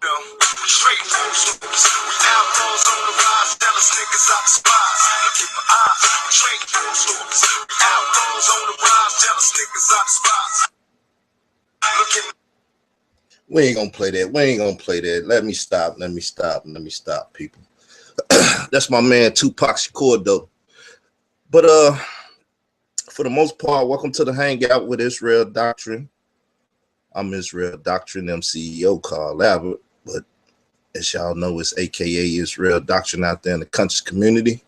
Straight wolves, we outlaws on the rise, jealous niggas I despise. Look in my eyes, straight wolves, we outlaws on the rise, jealous niggas I despise. Look in. We ain't gonna play that. We ain't gonna play that. Let me stop. Let me stop, people. That's my man Tupac Shakur though. But for the most part, welcome to the Hangout with Israel Doctrine. I'm Israel Doctrine, CEO Carl Abbott, but as y'all know, it's AKA Israel Doctrine out there in the conscious community.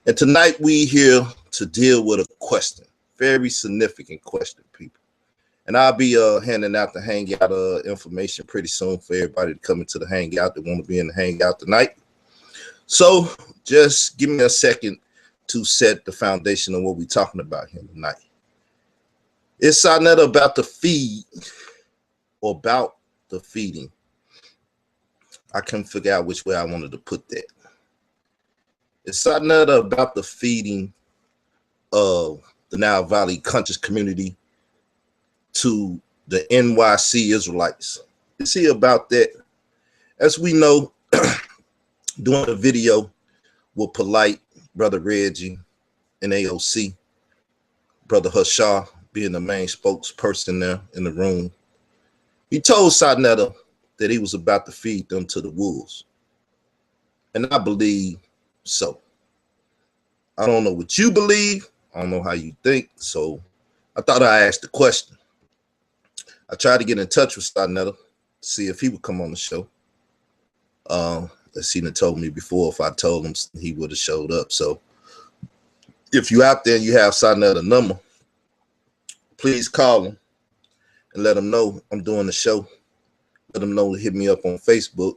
And tonight we here to deal with a question, very significant question, people. And I'll be handing out the Hangout information pretty soon for everybody to come into the Hangout that want to be in the Hangout tonight. So just give me a second to set the foundation of what we're talking about here tonight. It's not about the feed or about the feeding. I couldn't figure out which way I wanted to put that. It's not about the feeding of the Nile Valley conscious community to the NYC Israelites. It's here about that. As we know, doing a video with Polite, Brother Reggie, and AOC, Brother Hashar being the main spokesperson there in the room, he told Sarnetta that he was about to feed them to the wolves. And I believe so. I don't know what you believe. I don't know how you think. So I thought I'd ask the question. I tried to get in touch with Sarnetta to see if he would come on the show. As he told me before, if I told him, he would have showed up. So if you out there and you have Sarnetta number, please call him and let him know I'm doing the show. Let him know to hit me up on Facebook,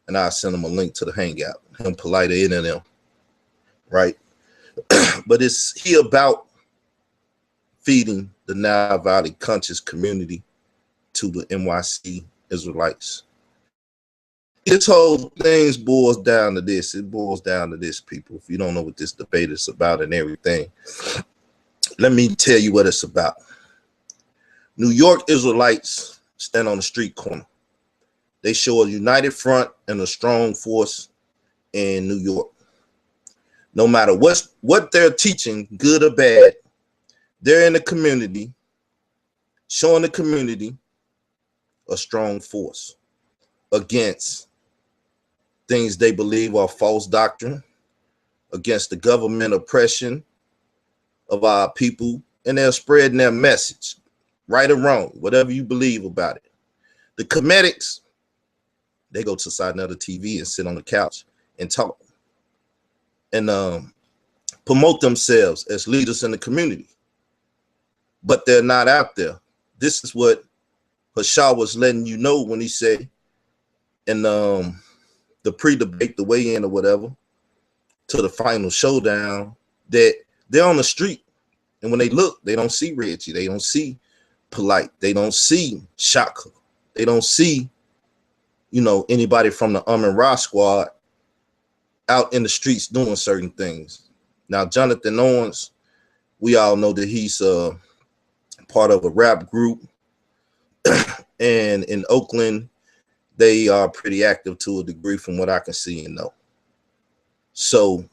and I'll send him a link to the Hangout. Him, Polite, and them, right? But it's here about feeding the Nile Valley conscious community to the NYC Israelites. This whole thing boils down to this. It boils down to this, people. If you don't know what this debate is about and everything, let me tell you what it's about. New York Israelites stand on the street corner. They show a united front and a strong force in New York. No matter what they're teaching, good or bad, they're in the community, showing the community a strong force against things they believe are false doctrine, against the government oppression of our people, and they're spreading their message, right or wrong, whatever you believe about it. The comedics, they go to Sarnetta TV and sit on the couch and talk and promote themselves as leaders in the community, but they're not out there. This is what Hashar was letting you know when he said in the pre-debate, the weigh-in or whatever, to the final showdown, that they're on the street, and when they look, they don't see Reggie, they don't see Polite, they don't see Shaka, they don't see, anybody from the Ra squad out in the streets doing certain things. Now, Jonathan Owens, we all know that he's part of a rap group, and in Oakland, they are pretty active to a degree from what I can see and know. So,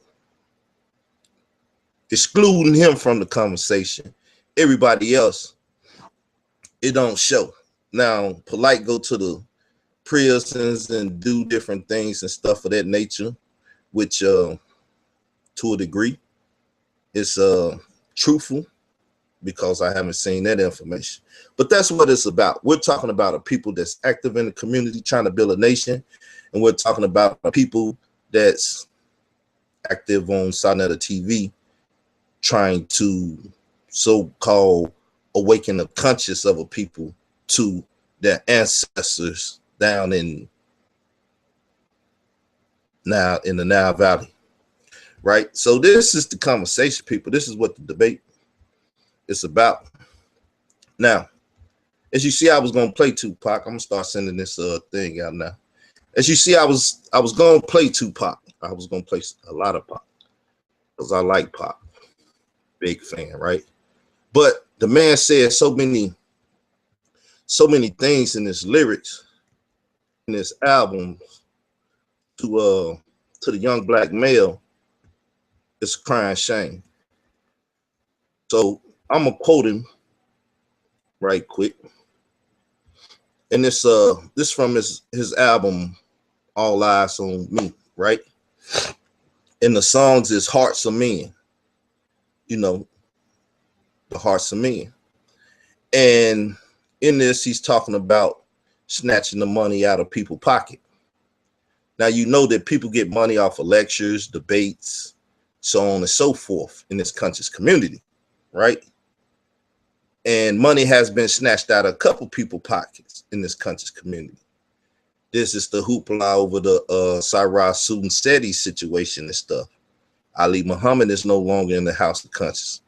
excluding him from the conversation, everybody else, it don't show. Now, Polite go to the prisons and do different things and stuff of that nature, which to a degree is truthful, because I haven't seen that information. But that's what it's about. We're talking about a people that's active in the community trying to build a nation, and we're talking about a people that's active on Sarnetta TV trying to so-called awaken the conscious of a people to their ancestors down in the Nile Valley, right? So this is the conversation, people. This is what the debate is about. Now, as you see, I was gonna play Tupac. I'm gonna start sending this thing out now. As you see, I was gonna play Tupac. I was gonna play a lot of Pac because I like Pac, big fan, right? But the man said so many things in his lyrics this album to the young black male, it's a crying shame. So I'm gonna quote him right quick. And this from his album All Eyes on Me, right? And the songs is Hearts of Men. You know, the hearts of men. And in this, he's talking about snatching the money out of people's pocket. Now, you know that people get money off of lectures, debates, so on and so forth in this conscious community, right? And money has been snatched out of a couple people's pockets in this conscious community. This is the hoopla over the Cyrus Sudan Seti situation and stuff. Ali Muhammad is no longer in the House of Conscious.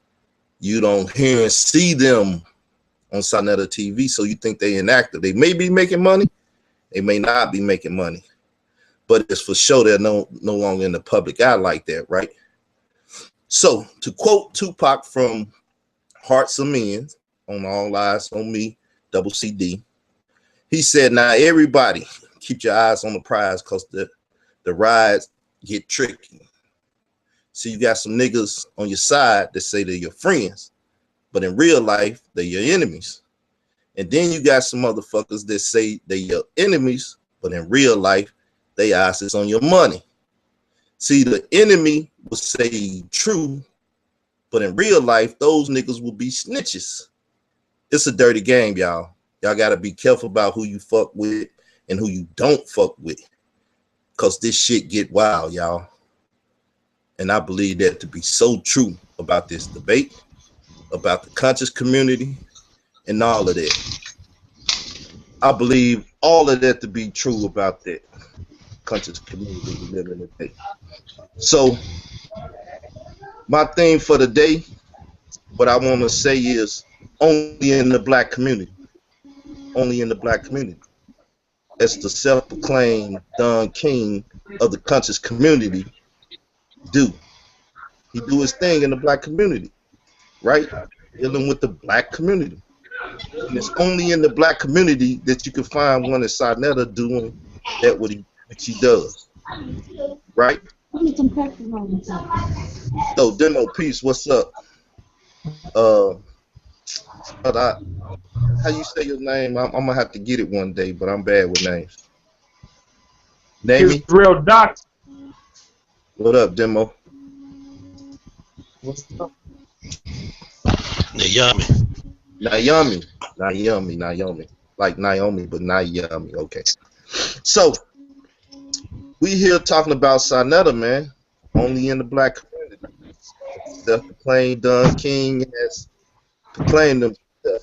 You don't hear and see them on Sarnetta TV, so you think they inactive. They may be making money, they may not be making money, but it's for sure they're no longer in the public eye like that, right? So to quote Tupac from Hearts of Men on All Eyes on Me, double CD, he said, now everybody keep your eyes on the prize because the rides get tricky. So you got some niggas on your side that say they're your friends, but in real life, they're your enemies. And then you got some motherfuckers that say they're your enemies, but in real life, they eyes on your money. See, the enemy will say true, but in real life, those niggas will be snitches. It's a dirty game, y'all. Y'all got to be careful about who you fuck with and who you don't fuck with, because this shit get wild, y'all. And I believe that to be so true about this debate, about the conscious community, and all of that. I believe all of that to be true about that conscious community we live in today. So my theme for the day, what I want to say is only in the black community. Only in the black community. As the self-proclaimed Don King of the conscious community do. He do his thing in the black community, right? Dealing with the black community. And it's only in the black community that you can find one as Sarnetta doing that what he does, right? So Demo Peace, what's up? How you say your name? I'm gonna have to get it one day, but I'm bad with names. Name me. Real Doc. What up, Demo? What's up? Naomi. Like Naomi, but Naomi. Okay. So we here talking about Sarnetta, man. Only in the black community. Self-proclaimed Don King has proclaimed them.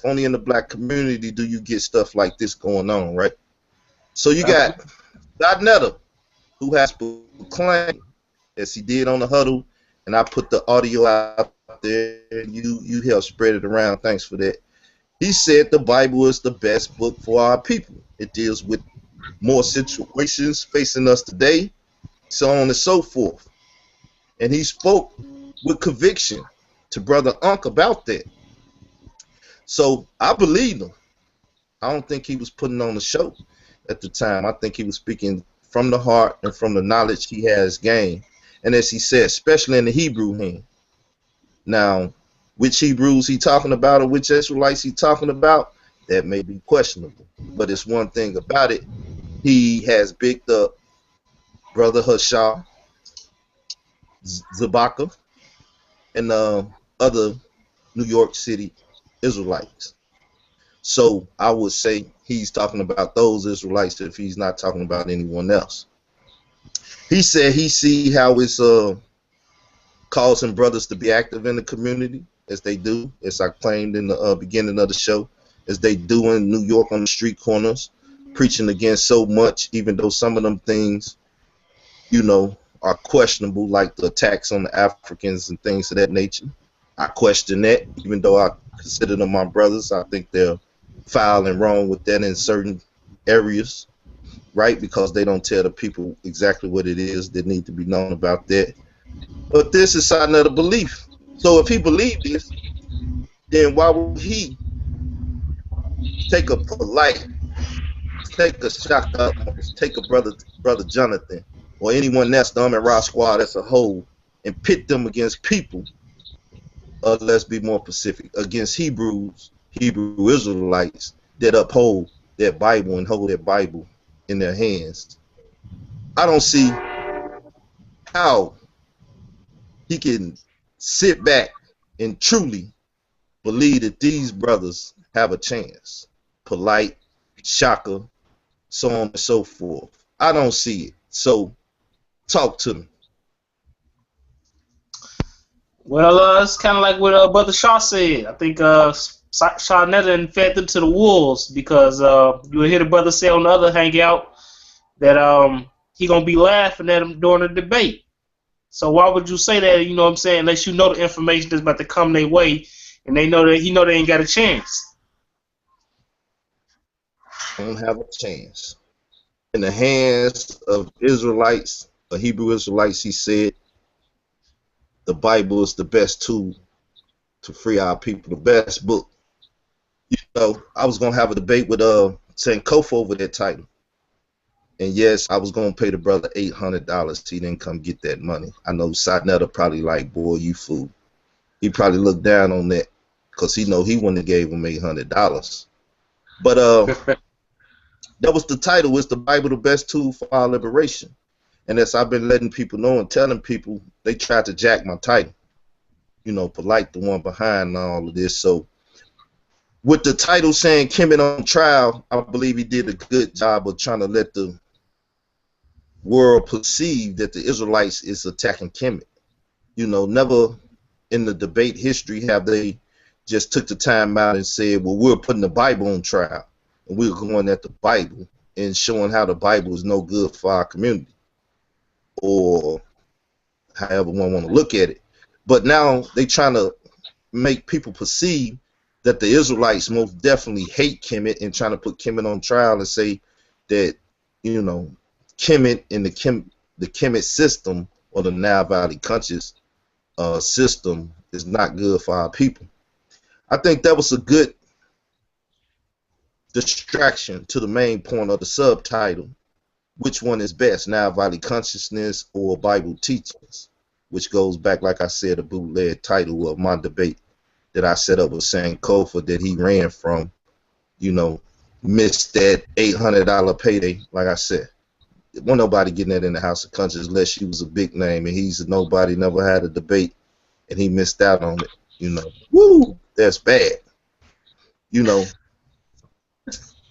Only in the black community do you get stuff like this going on, right? So you got Sarnetta, who has proclaimed, as he did on the huddle, and I put the audio out there, and you helped spread it around. Thanks for that. He said the Bible is the best book for our people. It deals with more situations facing us today, so on and so forth. And he spoke with conviction to Brother Unc about that. So I believe him. I don't think he was putting on the show at the time. I think he was speaking from the heart and from the knowledge he has gained. And as he said, especially in the Hebrew hand. Now, which Hebrews he talking about or which Israelites he talking about, that may be questionable. But it's one thing about it. He has picked up Brother Hashar, Zabaka, and other New York City Israelites. So I would say he's talking about those Israelites if he's not talking about anyone else. He said he see how it's causing brothers to be active in the community, as they do, as I claimed in the beginning of the show, as they do in New York on the street corners, preaching against so much, even though some of them things, you know, are questionable, like the attacks on the Africans and things of that nature. I question that, even though I consider them my brothers. I think they're foul and wrong with that in certain areas, right? Because they don't tell the people exactly what it is that need to be known about that. But this is another belief. So if he believed this, then why would he take a polite take a shot up, take a brother Jonathan, or anyone that's the Raw squad as a whole, and pit them against people. Let's be more specific, against Hebrew Israelites that uphold their Bible and hold their Bible in their hands. I don't see how he can sit back and truly believe that these brothers have a chance. Polite, Shaka, so on and so forth. I don't see it. So talk to me. Well, it's kind of like what Brother Shaw said. I think Shaw Nether fed them to the wolves because you would hear the brother say on the other hangout that he gonna be laughing at him during the debate. So why would you say that? You know what I'm saying? Unless you know the information that's about to come their way, and they know that they ain't got a chance. Don't have a chance. In the hands of Israelites, or Hebrew Israelites, he said, the Bible is the best tool to free our people, the best book. You know, I was gonna have a debate with Sankofa over that title. And yes, I was gonna pay the brother $800. He didn't come get that money. I know Sidnetta probably like, boy, you fool. He probably looked down on that because he know he wouldn't have gave him $800. But that was the title. Is the Bible the best tool for our liberation? And as I've been letting people know and telling people, they tried to jack my title. You know, Polite, the one behind all of this. So with the title saying Kemet on trial, I believe he did a good job of trying to let the world perceive that the Israelites is attacking Kemet. You know, never in the debate history have they just took the time out and said, well, we're putting the Bible on trial. And we're going at the Bible and showing how the Bible is no good for our community, or however one want to look at it. But now they trying to make people perceive that the Israelites most definitely hate Kemet and trying to put Kemet on trial and say that, you know, Kemet and the Kemet system, or the Nile Valley conscious system, is not good for our people. I think that was a good distraction to the main point of the subtitle. Which one is best, Nile Valley consciousness or Bible teachings? Which goes back, like I said, a bootleg title of my debate that I set up with Sankofa that he ran from. You know, missed that $800 payday. Like I said, wasn't nobody getting that in the House of Conscience unless she was a big name, and he's a nobody, never had a debate, and he missed out on it. You know, woo, that's bad. You know,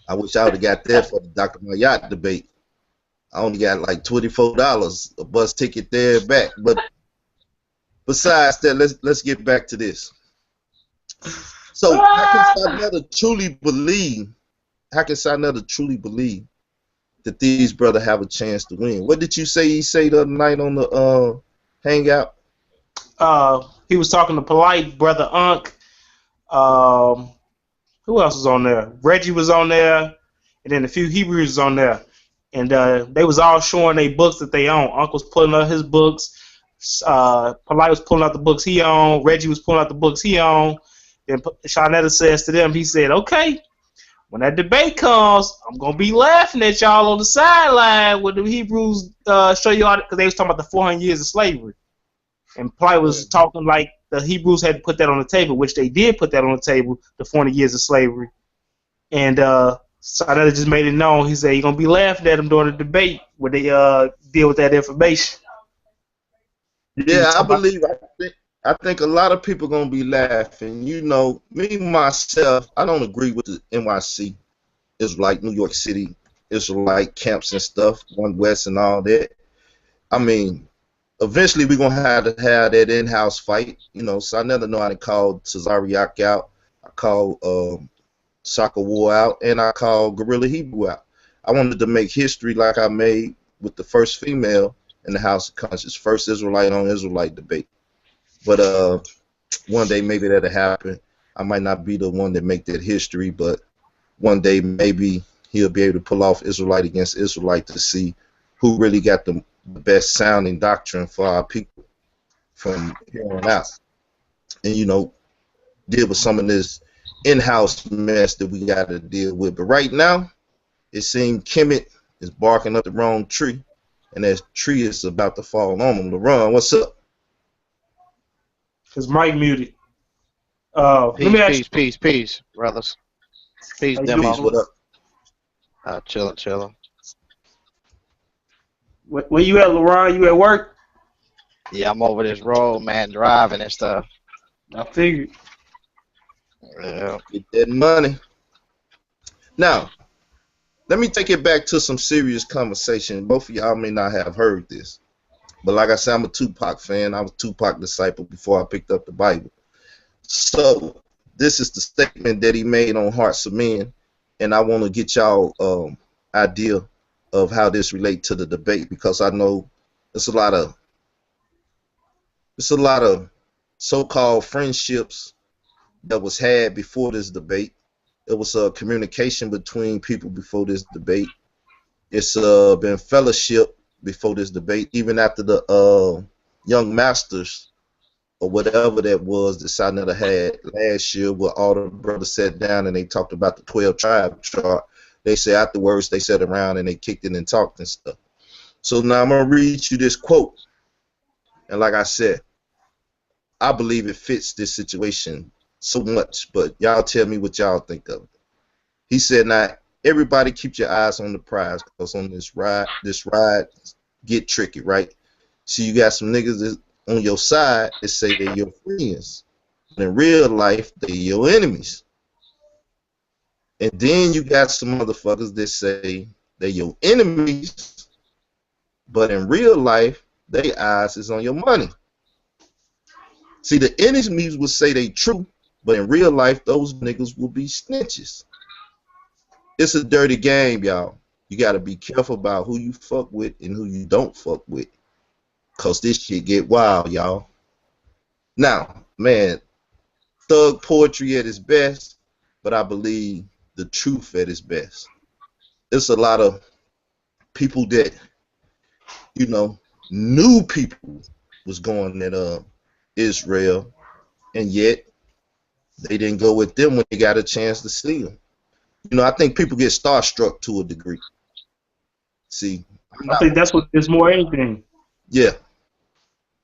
I wish I would have got that for the Dr. Mayat debate. I only got like $24 a bus ticket there and back. But besides that, let's get back to this. So how can Sidnetta truly believe? How can Sidnetta truly believe that these brothers have a chance to win? What did you say he said the other night on the hangout? He was talking to Polite, Brother Unc. Who else was on there? Reggie was on there, and then a few Hebrews was on there. And they was all showing their books that they own. Unc was pulling out his books. Polite was pulling out the books he owned. Reggie was pulling out the books he owned. Then Shawnetta says to them, he said, okay, when that debate comes, I'm going to be laughing at y'all on the sideline when the Hebrews show you all, because they was talking about the 400 years of slavery. And Polite was talking like the Hebrews had put that on the table, which they did put that on the table, the 400 years of slavery. And Sadetta just made it known. He said he's gonna be laughing at him during the debate when they deal with that information. Yeah, I think a lot of people gonna be laughing. You know, me myself, I don't agree with the NYC Israelite, New York City Israelite camps and stuff, One West and all that. I mean, eventually we're gonna have to have that in-house fight. You know, so I never know how to call Cesariak out. I call Soccer War out, and I called Guerrilla Hebrew out. I wanted to make history like I made with the first female in the House of Conscience, first Israelite on Israelite debate. But one day maybe that'll happen. I might not be the one that make that history, but one day maybe he'll be able to pull off Israelite against Israelite to see who really got the best sounding doctrine for our people from here on out. And, you know, deal with some of this in-house mess that we got to deal with. But right now, it seemed Kemet is barking up the wrong tree, and that tree is about to fall on him. LaRon, what's up? Cause Mike muted. Let me ask Peace, brothers. Peace, you, Peace, what demo. up? Chillin'. where you at, LaRon? You at work? Yeah, I'm over this road, man, driving and stuff. I figured. Yeah. Get that money. Now, let me take it back to some serious conversation. Both of y'all may not have heard this, but like I said, I'm a Tupac fan. I was a Tupac disciple before I picked up the Bible. So this is the statement that he made on Hearts of Men, and I want to get y'all idea of how this relates to the debate, because I know it's a lot of so-called friendships that was had before this debate. It was a communication between people before this debate. It's been fellowship before this debate, even after the young masters or whatever that was that Sinetta had last year, where all the brothers sat down and they talked about the 12 tribe chart. They say afterwards they sat around and they kicked it and talked and stuff. So now I'm going to read you this quote. And like I said, I believe it fits this situation so much, but y'all tell me what y'all think of it. He said, now, everybody keep your eyes on the prize, because on this ride get tricky, right? So you got some niggas that on your side that say they're your friends. But in real life, they're your enemies. And then you got some motherfuckers that say they're your enemies, but in real life, their eyes is on your money. See, the enemies will say they true, but in real life, those niggas will be snitches. It's a dirty game, y'all. You got to be careful about who you fuck with and who you don't fuck with, because this shit get wild, y'all. Now, man, thug poetry at its best, but I believe the truth at its best. It's a lot of people that, you know, knew people was going at Israel, and yet they didn't go with them when they got a chance to see them. You know, I think people get starstruck to a degree. See, I think that's what it's more anything. Yeah.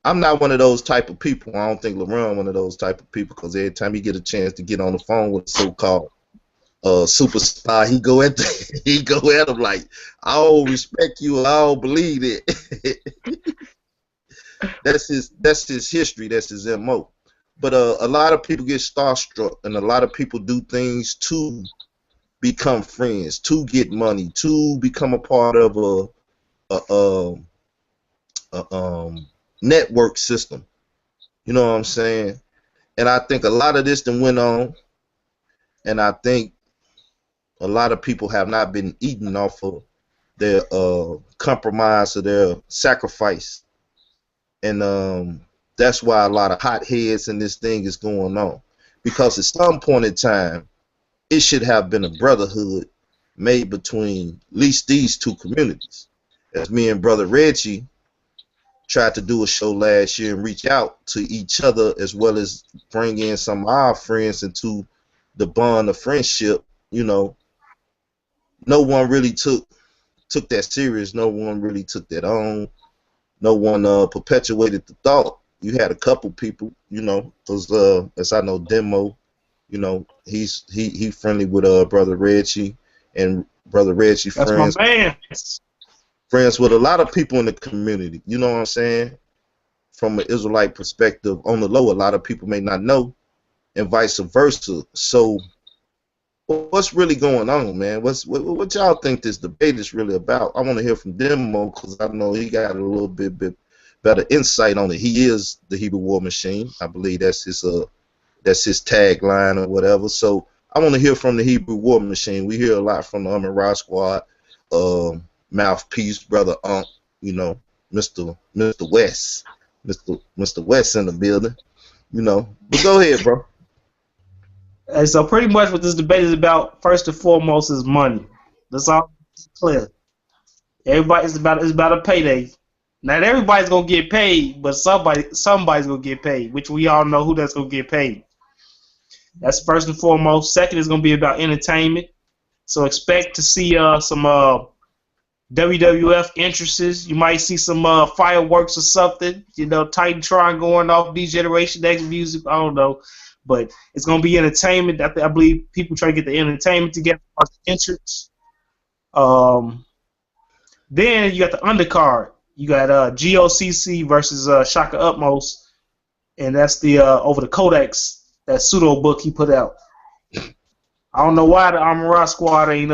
I'm not one of those type of people. I don't think LaRon one of those type of people, because every time he get a chance to get on the phone with a so-called superstar, he go at him like, I don't respect you, I don't believe it. That's his history, that's his MO. But a lot of people get starstruck, and a lot of people do things to become friends, to get money, to become a part of a network system. You know what I'm saying? And I think a lot of this done went on, and I think a lot of people have not been eating off of their compromise or their sacrifice. And that's why a lot of hot heads in this thing is going on. Because at some point in time, it should have been a brotherhood made between at least these two communities. As me and Brother Reggie tried to do a show last year and reach out to each other, as well as bring in some of our friends into the bond of friendship, you know, no one really took that serious. No one really took that on. No one perpetuated the thought. You had a couple people, you know, because as I know, Demo, you know, he friendly with Brother Reggie, and Brother Reggie That's my man. Friends with a lot of people in the community. You know what I'm saying? From an Israelite perspective, on the low, a lot of people may not know, and vice versa. So, what's really going on, man? What y'all think this debate is really about? I want to hear from Demo, because I know he got a little bit better insight on it. He is the Hebrew War Machine. I believe that's his tagline or whatever. So I want to hear from the Hebrew War Machine. We hear a lot from the Ra Squad, Mouthpiece, Brother you know, Mr. West, Mr. West in the building, you know. But go ahead, bro. And so pretty much what this debate is about, first and foremost, is money. That's all clear. It's about a payday. Not everybody's gonna get paid, but somebody's gonna get paid, which we all know who that's gonna get paid. That's first and foremost. Second is gonna be about entertainment. So expect to see some WWF entrances. You might see some fireworks or something. You know, Titantron going off, D-Generation X music. I don't know. But it's going to be entertainment. I believe people try to get the entertainment together for the entrance. Then you got the undercard. You got GOCC versus Shaka Utmost. And that's the over the Codex, that pseudo book he put out. I don't know why the Amara Squad ain't,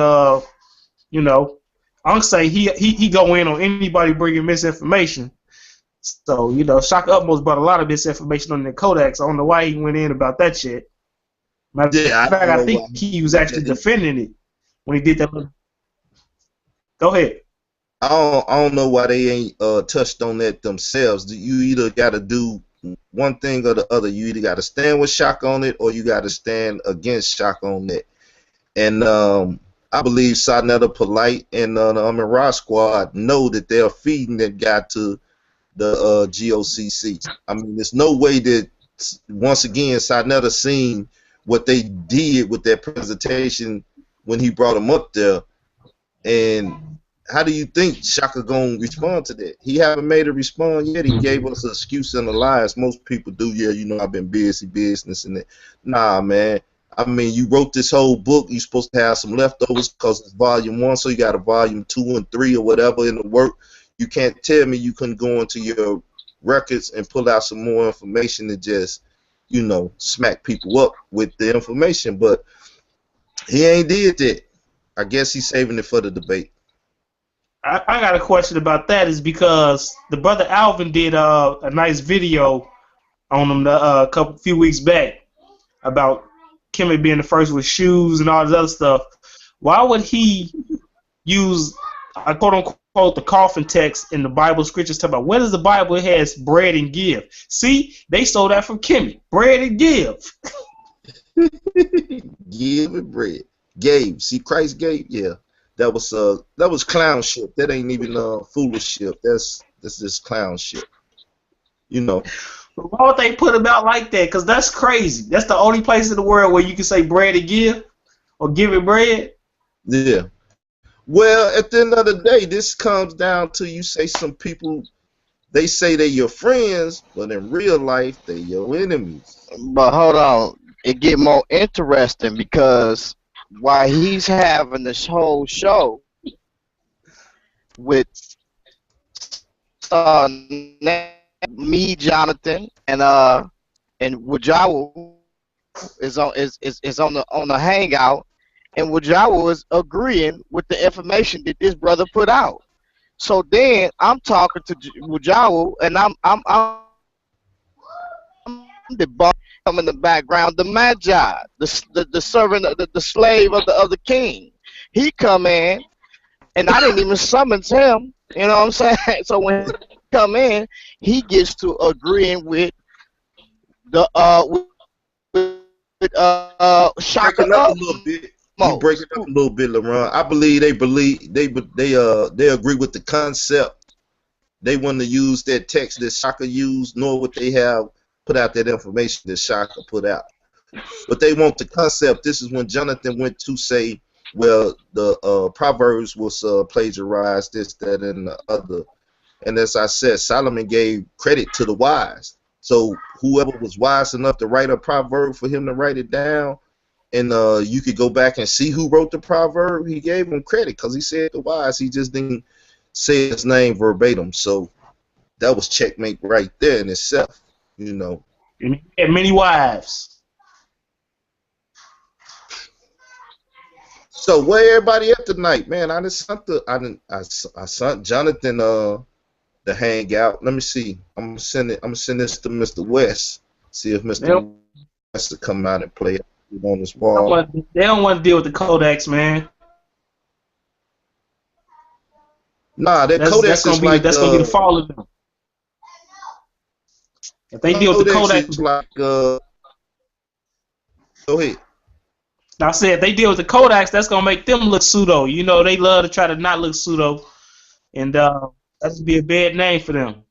you know, I'm say he go in on anybody bringing misinformation. So, you know, Shaka Utmost brought a lot of misinformation on the Codex. I don't know why he went in about that shit. Matter of fact, I think he was actually defending it when he did that. Go ahead. I don't know why they ain't touched on that themselves. You either got to do one thing or the other. You either got to stand with Shaka on it, or you got to stand against Shaka on it. And I believe Sarnetta Polite and the Amara Squad know that they're feeding that guy to the GOCC. I mean, there's no way that, once again, Sarnetta seen what they did with that presentation when he brought him up there. And how do you think Shaka gonna respond to that? He haven't made a response yet. He gave us an excuse and a lie, as most people do. Yeah, you know, I've been busy, business, and that. Nah, man. I mean, you wrote this whole book. You're supposed to have some leftovers because it's volume 1, so you got a volume 2 and 3 or whatever in the work. You can't tell me you couldn't go into your records and pull out some more information and just, you know, smack people up with the information. But he ain't did that. I guess he's saving it for the debate. I got a question about that. Is because the brother Alvin did a nice video on him a few weeks back about Kimmy being the first with shoes and all this other stuff. Why would he use quote unquote the coffin text in the Bible scriptures talking about where does the Bible has bread and give? See, they stole that from Kimmy. Bread and give. Give and bread. Gave. See, Christ gave. Yeah. That was clown shit. That ain't even foolish shit. That's just clown shit. You know. But why would they put him out like that? Because that's crazy. That's the only place in the world where you can say bread and give, or give it bread. Yeah. Well, at the end of the day, this comes down to, you say some people, they say they're your friends, but in real life, they're your enemies. But hold on, it get more interesting because while he's having this whole show with me, Jonathan, and Wajawa is on the hangout, and Wajawa is agreeing with the information that this brother put out. So then I'm talking to Wajawa, and I'm the bar in the background, the Magi, the servant, the slave of the king. He come in, and I didn't even summons him. You know what I'm saying? So when he come in, he gets to agreeing with the Shaka up a little bit. You break it up a little bit, LaRon. I believe they agree with the concept. They want to use that text that Shaka used, nor would they have put out that information that Shaka put out. But they want the concept. This is when Jonathan went to say, well, the Proverbs was plagiarized, this, that, and the other. And as I said, Solomon gave credit to the wise. So whoever was wise enough to write a proverb, for him to write it down, and you could go back and see who wrote the proverb, he gave him credit because he said the wise. He just didn't say his name verbatim. So that was checkmate right there in itself, you know. And he had many wives. So where everybody at tonight, man? I sent Jonathan the hangout. Let me see. I'm gonna send this to Mr. West. See if Mr. West will come out and play it on this wall. They don't want to deal with the Codex, man. Nah, Codex is like that's gonna be the fall of them. If they deal with the Codex, like go ahead. I said if they deal with the Kodaks, that's gonna make them look pseudo. You know, they love to try to not look pseudo, and that's gonna be a bad name for them.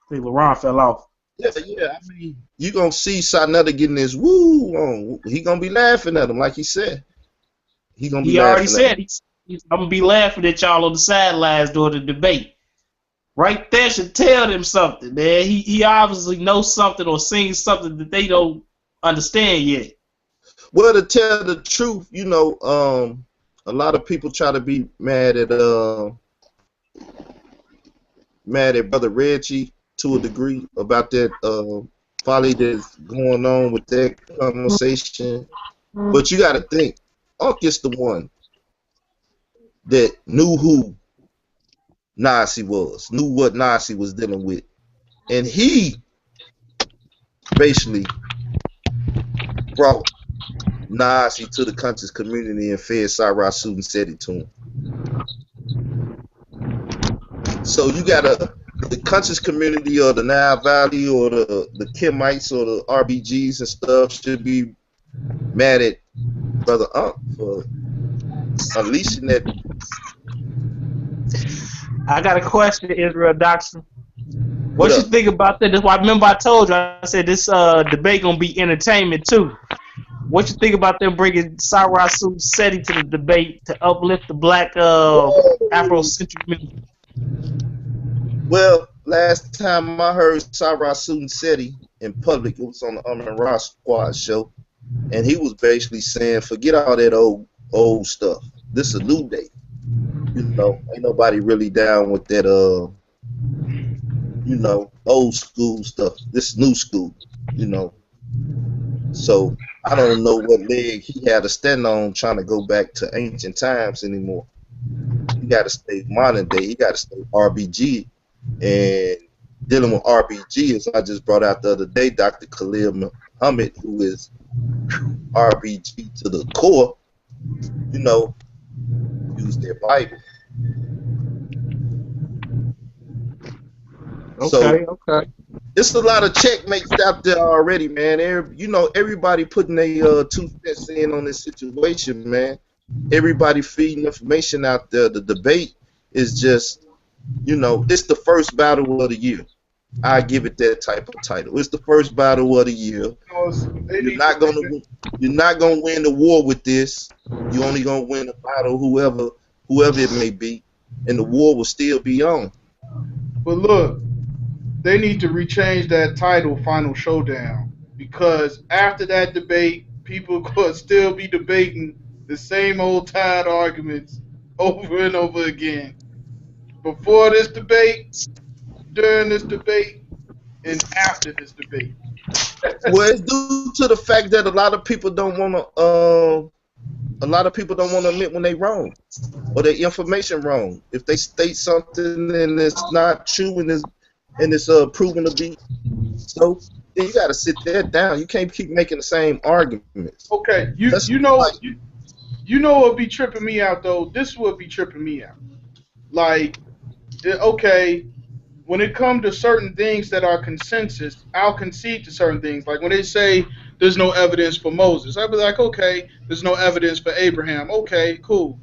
I think LaRon fell off. Yeah. I mean, you gonna see Sarnetta getting his woo on. He gonna be laughing at him, like he said. He gonna be He already laughing at said I'm gonna be laughing at y'all on the sidelines during the debate. Right there should tell them something, man. He obviously knows something or seen something that they don't understand yet. Well, to tell the truth, you know, a lot of people try to be mad at Brother Reggie to a degree about that folly that's going on with that conversation. But you got to think, Unc is the one that knew who Nazi was, knew what Nazi was dealing with, and he basically brought Nazi to the conscious community and fed Cyrus Suit and said it to him. So you got the conscious community or the Nile Valley or the Kemites or the RBGs and stuff should be mad at Brother Unc for unleashing that. I got a question, Israel Doctor. What you think about that? That's why I remember I told you, I said this debate gonna be entertainment too. What you think about them bringing Cyrus Seti to the debate to uplift the black Afrocentric movement? Well, last time I heard Cyrus Seti in public, it was on the Amin Ross Squad show, and he was basically saying, forget all that old stuff. This is a new day. You know, ain't nobody really down with that you know, old school stuff. This is new school, you know. So I don't know what leg he had to stand on trying to go back to ancient times anymore. He got to stay modern day. He got to stay RBG. And dealing with RBG, as I just brought out the other day, Dr. Khalil Muhammad, who is RBG to the core, you know, use their Bible. Okay, okay. It's a lot of checkmates out there already, man. You know, everybody putting their 2 cents in on this situation, man. Everybody feeding information out there. The debate is just, you know, it's the first battle of the year. I give it that type of title. It's the first battle of the year. You're not gonna win the war with this. You're only gonna win the battle, whoever it may be, and the war will still be on. But look, they need to rechange that title, Final Showdown, because after that debate, people could still be debating the same old tired arguments over and over again. Before this debate, during this debate, and after this debate. Well, it's due to the fact that a lot of people don't want to admit when they wrong or their information wrong. If they state something and it's not true and it's proven to be so, then you got to sit that down. You can't keep making the same arguments. Okay, you know what be tripping me out though? This would be tripping me out. Like, okay, when it comes to certain things that are consensus, I'll concede to certain things. Like when they say there's no evidence for Moses, I'll be like, okay, there's no evidence for Abraham. Okay, cool.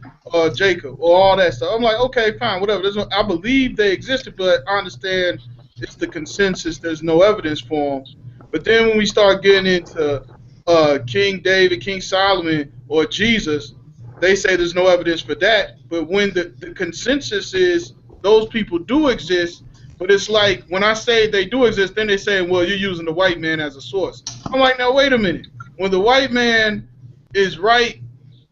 Jacob, or all that stuff. I'm like, okay, fine, whatever. I believe they existed, but I understand it's the consensus. There's no evidence for them. But then when we start getting into King David, King Solomon, or Jesus, they say there's no evidence for that. But when the consensus is those people do exist, but it's like when I say they do exist, then they say, well, you're using the white man as a source. I'm like, now, wait a minute. When the white man is right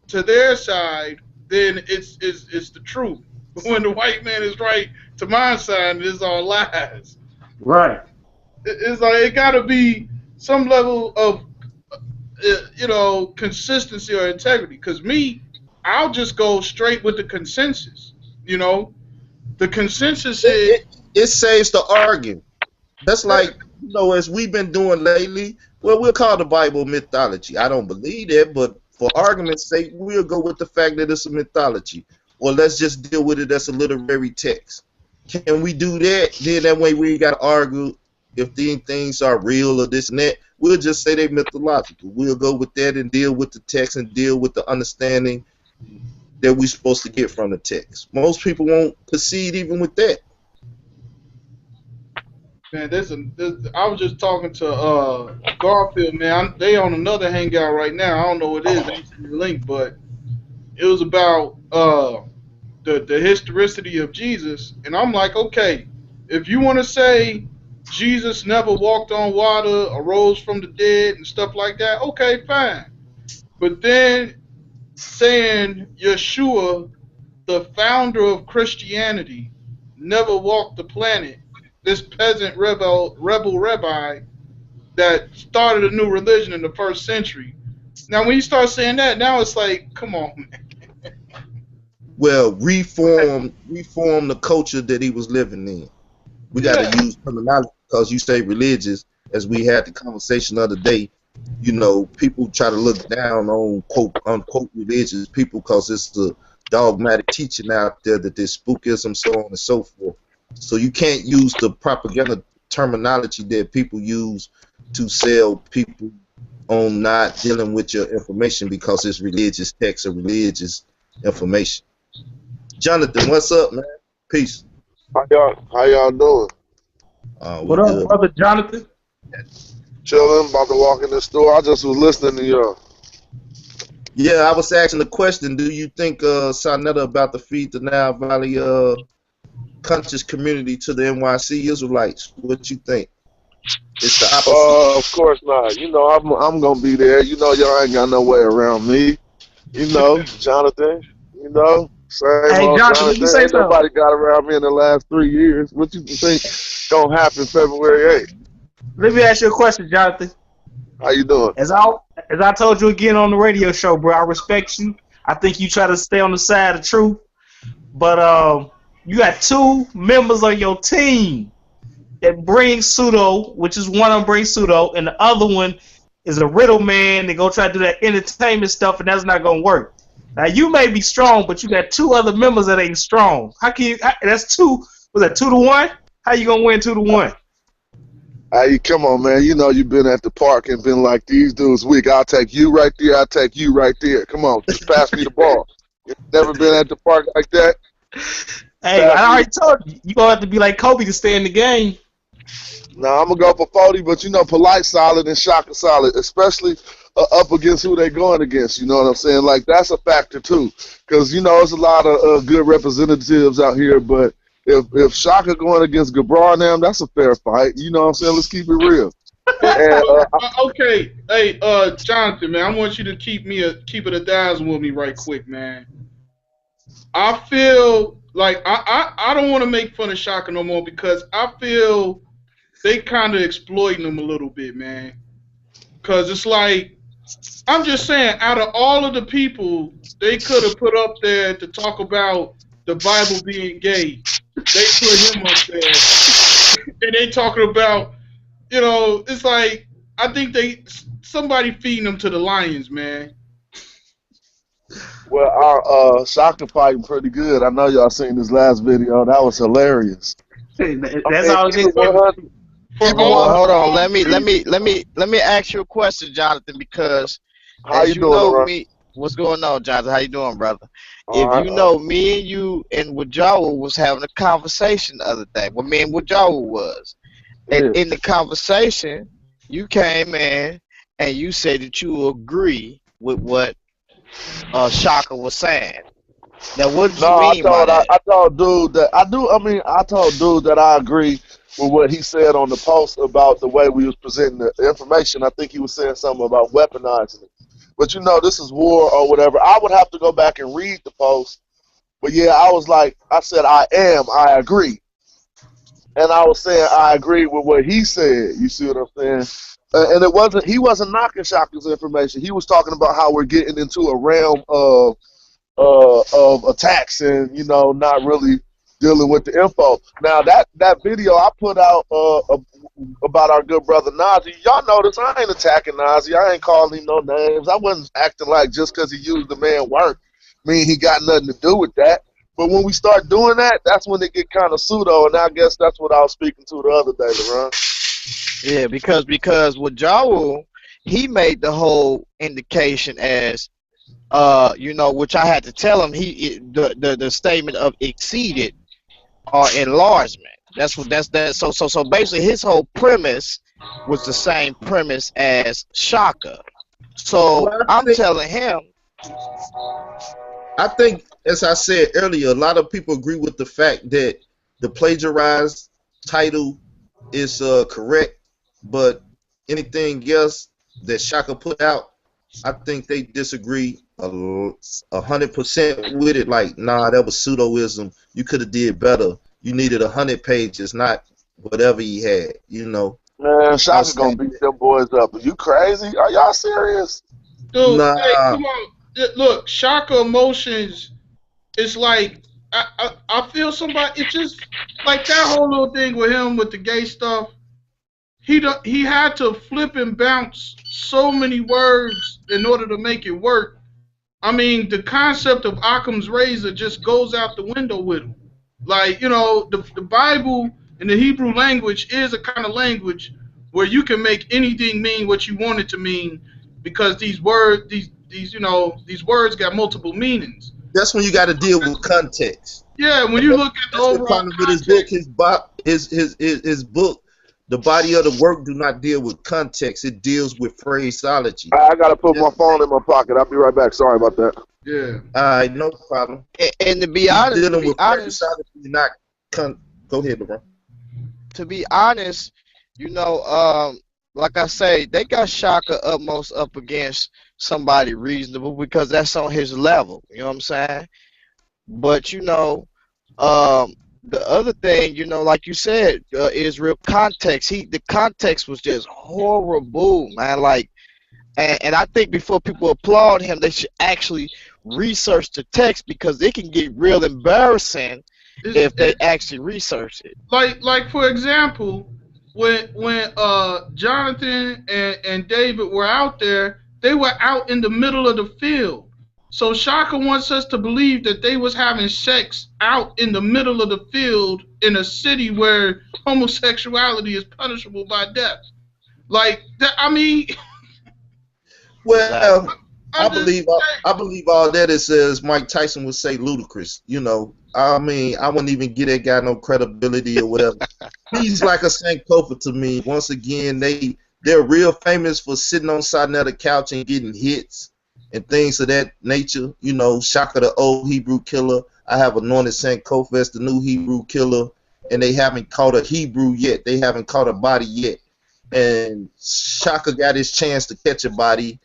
to their side, then it's the truth. But when the white man is right to my side, it's all lies. Right. It's like it got to be some level of, consistency or integrity. Because I'll just go straight with the consensus. You know, the consensus is... It saves the argument. That's like, you know, as we've been doing lately, well, we'll call the Bible mythology. I don't believe that, but for argument's sake, we'll go with the fact that it's a mythology. Or let's just deal with it as a literary text. Can we do that? Then that way we ain't got to argue if these things are real or this and that. We'll just say they're mythological. We'll go with that and deal with the text and deal with the understanding that we're supposed to get from the text. Most people won't proceed even with that. Man, I was just talking to Garfield, man. They on another hangout right now. I don't know what it is. I ain't seen the link, but it was about the historicity of Jesus, and I'm like, okay, if you want to say Jesus never walked on water, arose from the dead, and stuff like that, okay, fine. But then saying Yeshua, the founder of Christianity, never walked the planet, this peasant rebel rabbi that started a new religion in the first century. Now, when you start saying that, now it's like, come on, man. Well, reform the culture that he was living in. We got Yeah. to use terminology because you say religious, as we had the conversation the other day. You know, people try to look down on quote unquote religious people because it's the dogmatic teaching out there that there's spookism, so on and so forth. So you can't use the propaganda terminology that people use to sell people on not dealing with your information because it's religious text or religious information. Jonathan, what's up, man? Peace. How y'all doing? We What up, good. brother Jonathan? Chilling, about to walk in the store. I just was listening to y'all. Yeah, I was asking the question, do you think Sarnetta about to feed the Nile Valley conscious community to the NYC Israelites? What you think? It's the opposite. Of course not. You know, I'm gonna be there. You know, y'all ain't got no way around me. You know, Jonathan. You know, same Hey, old Jonathan, let me Jonathan. say Ain't something. nobody got around me in the last 3 years. What you think gonna happen February 8th? Let me ask you a question, Jonathan. How you doing? As I told you again on the radio show, bro, I respect you. I think you try to stay on the side of truth. But you got two members of your team that bring pseudo, which is one of them brings pseudo, and the other one is a riddle man that go try to do that entertainment stuff, and that's not gonna work. Now you may be strong, but you got two other members that ain't strong. How can you? That's two. Was that 2-1? How you gonna win 2-1? Hey, come on, man. You know you've been at the park and been like, these dudes weak. I'll take you right there. I'll take you right there. Come on, just pass me the ball. You've never been at the park like that? Hey, I already told you. You gonna have to be like Kobe to stay in the game. Nah, I'm going to go for 40, but, you know, Polite solid and Shaka solid, especially up against who they going against. You know what I'm saying? Like, that's a factor, too. Because, you know, there's a lot of good representatives out here, but if Shaka going against Gabrar and them, that's a fair fight. You know what I'm saying? Let's keep it real. And, Okay, hey, Jonathan, man, I want you to keep it a thousand with me right quick, man. I feel like I don't want to make fun of Shaka no more because I feel they kind of exploiting him a little bit, man. Because it's like, I'm just saying, out of all of the people they could have put up there to talk about the Bible being gay, they put him up there. And they talking about, you know, it's like, I think somebody feeding them to the lions, man. well, our Shaka fighting pretty good. I know y'all seen this last video. That was hilarious. That's all it is. Hold on. Let me ask you a question, Jonathan, because How as you you doing, know bro? me, what's going on, Jonathan? How you doing, brother? All If right, you know, me and you and Wajawa was having a conversation the other day. Well, me and Wajawa was. And yeah. in the conversation, you came in and you said that you agree with what Shaka was saying. Now, what did you No, mean by that? I told dude that I do. I mean, I told dude that I agree with what he said on the post about the way we was presenting the information. I think he was saying something about weaponizing it. But you know, this is war or whatever. I would have to go back and read the post. But yeah, I said I agree, and I was saying I agree with what he said. You see what I'm saying? And he wasn't knocking Shaka's information. He was talking about how we're getting into a realm of attacks and, you know, not really dealing with the info. Now that video I put out about our good brother Nazi, y'all notice I ain't attacking Nazi. I ain't calling him no names. I wasn't acting like just because he used the man work mean he got nothing to do with that. But when we start doing that, that's when it get kind of pseudo, and I guess that's what I was speaking to the other day, LeBron. Yeah, because with Jawu, he made the whole indication as you know, which I had to tell him the statement of exceeded or enlargement. That's so basically his whole premise was the same premise as Shaka. So Well, I I'm think- telling him I think, as I said earlier, a lot of people agree with the fact that the plagiarized title is correct, but anything else that Shaka put out, I think they disagree 100% with it. Like, nah, that was pseudoism. You could have did better. You needed 100 pages, not whatever he had. You know. Man, I'll Shaka say gonna beat them boys up. Are you crazy? Are y'all serious? Dude, hey, nah. come on. Look, Shaka emotions. It's like I feel somebody. It's just like that whole little thing with him with the gay stuff. He had to flip and bounce so many words in order to make it work. I mean, the concept of Occam's razor just goes out the window with him. Like, you know, the Bible in the Hebrew language is a kind of language where you can make anything mean what you want it to mean because these words got multiple meanings. That's when you got to deal with context. Yeah, when And you look at the that's the overall problem with his book. context. His book, the body of the work, do not deal with context. It deals with phraseology. I gotta put my phone in my pocket. I'll be right back. Sorry about that. Yeah. All right, no problem. And to be He's dealing with phraseology, not go ahead, LeBron. to be honest, you know, like I say, they got Shaka utmost up against somebody reasonable because that's on his level. You know what I'm saying? But you know, the other thing, you know, like you said, is real context. The context was just horrible, man. Like, and I think before people applaud him, they should actually research the text because it can get real embarrassing if they actually research it. Like for example, when Jonathan and David were out there, they were out in the middle of the field. So Shaka wants us to believe that they was having sex out in the middle of the field in a city where homosexuality is punishable by death. Like that, I mean, Well, I just, believe all that it says Mike Tyson would say ludicrous. You know, I mean, I wouldn't even give that guy no credibility or whatever. He's like a Sankofa to me. Once again, they're real famous for sitting on side of the couch and getting hits and things of that nature. You know, Shaka the old Hebrew killer. I have anointed Sankofa as the new Hebrew killer, and they haven't caught a Hebrew yet. They haven't caught a body yet. And Shaka got his chance to catch a body.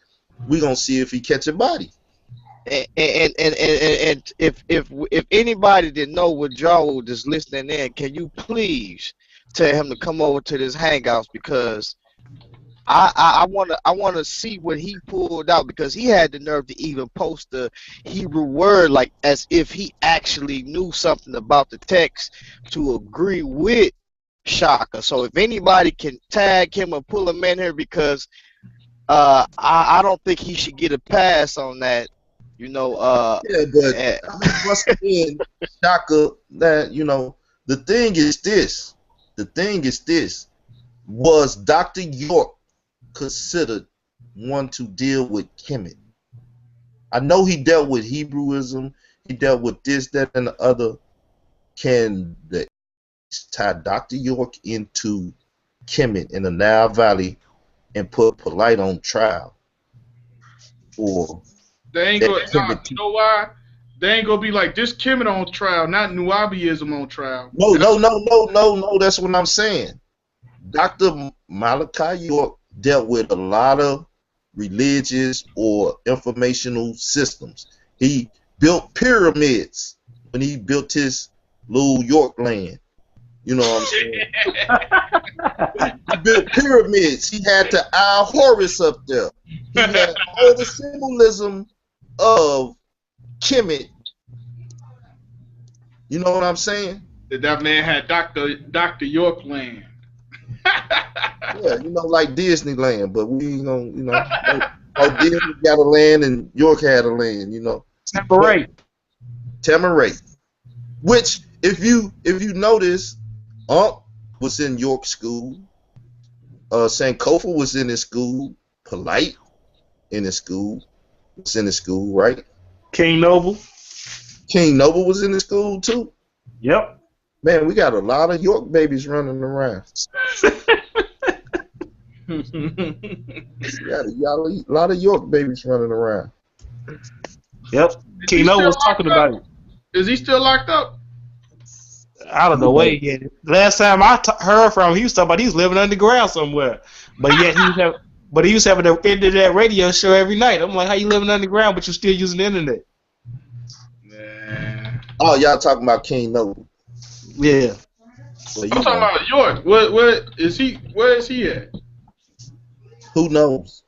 We're gonna see if he catch a body. And if anybody didn't know what Joel is listening in, can you please tell him to come over to this hangouts because I wanna see what he pulled out because he had the nerve to even post the Hebrew word like as if he actually knew something about the text to agree with Shaka. So if anybody can tag him or pull him in here because I don't think he should get a pass on that. You know, Yeah, but I mean, once again, Shaka, that you know, the thing is this. The thing is this. Was Dr. York considered one to deal with Kemet? I know he dealt with Hebrewism. He dealt with this, that, and the other. Can the tie Dr. York into Kemet in the Nile Valley and put Polite on trial? Or they ain't gonna. You know why? They ain't gonna be like this Kemet on trial, not Nubianism on trial. No. That's what I'm saying. Dr. Malachi York dealt with a lot of religious or informational systems. He built pyramids when he built his little York land. You know what I'm saying? He built pyramids. He had the Eye Horus up there. He had all the symbolism of Kemet. You know what I'm saying? That man had Dr. York land. Yeah, you know, like Disneyland, but we ain't gonna, you know, Disney got a land and York had a land, you know. Tamaray. Which, if you notice, was in York school. Sankofa was in his school. Polite in his school. Was in his school, right? King Noble. King Noble was in his school too. Yep. Man, we got a lot of York babies running around. We got a lot of York babies running around. Yep. Is he Keno still was talking locked about up? it. Is he still locked up? I don't know where he get it. Last time I heard from him, he was talking about he was living underground somewhere. But yet he was having the internet radio show every night. I'm like, how you living underground but you still using the internet? Man. Oh, y'all talking about King Noble. Yeah. Well, I'm talking about York. Where is he? Where is he at? who knows?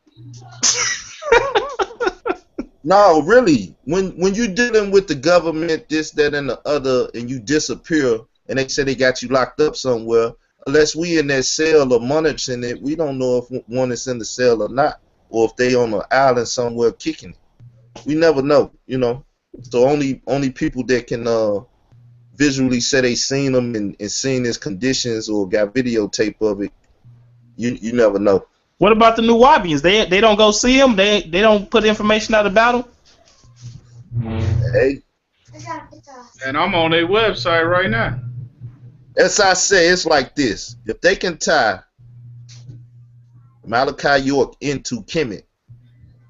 No, really. When you're dealing with the government, this, that, and the other, and you disappear, and they say they got you locked up somewhere, unless we in that cell or monitoring it, we don't know if one is in the cell or not, or if they on an island somewhere kicking it. We never know, you know. So only people that can visually say they seen them and seen his conditions or got videotape of it, you never know. What about the New Wabians? They don't go see him. They don't put information out about him. Hey, And I'm on their website right now. as I say, it's like this: if they can tie Malachi York into Kemet,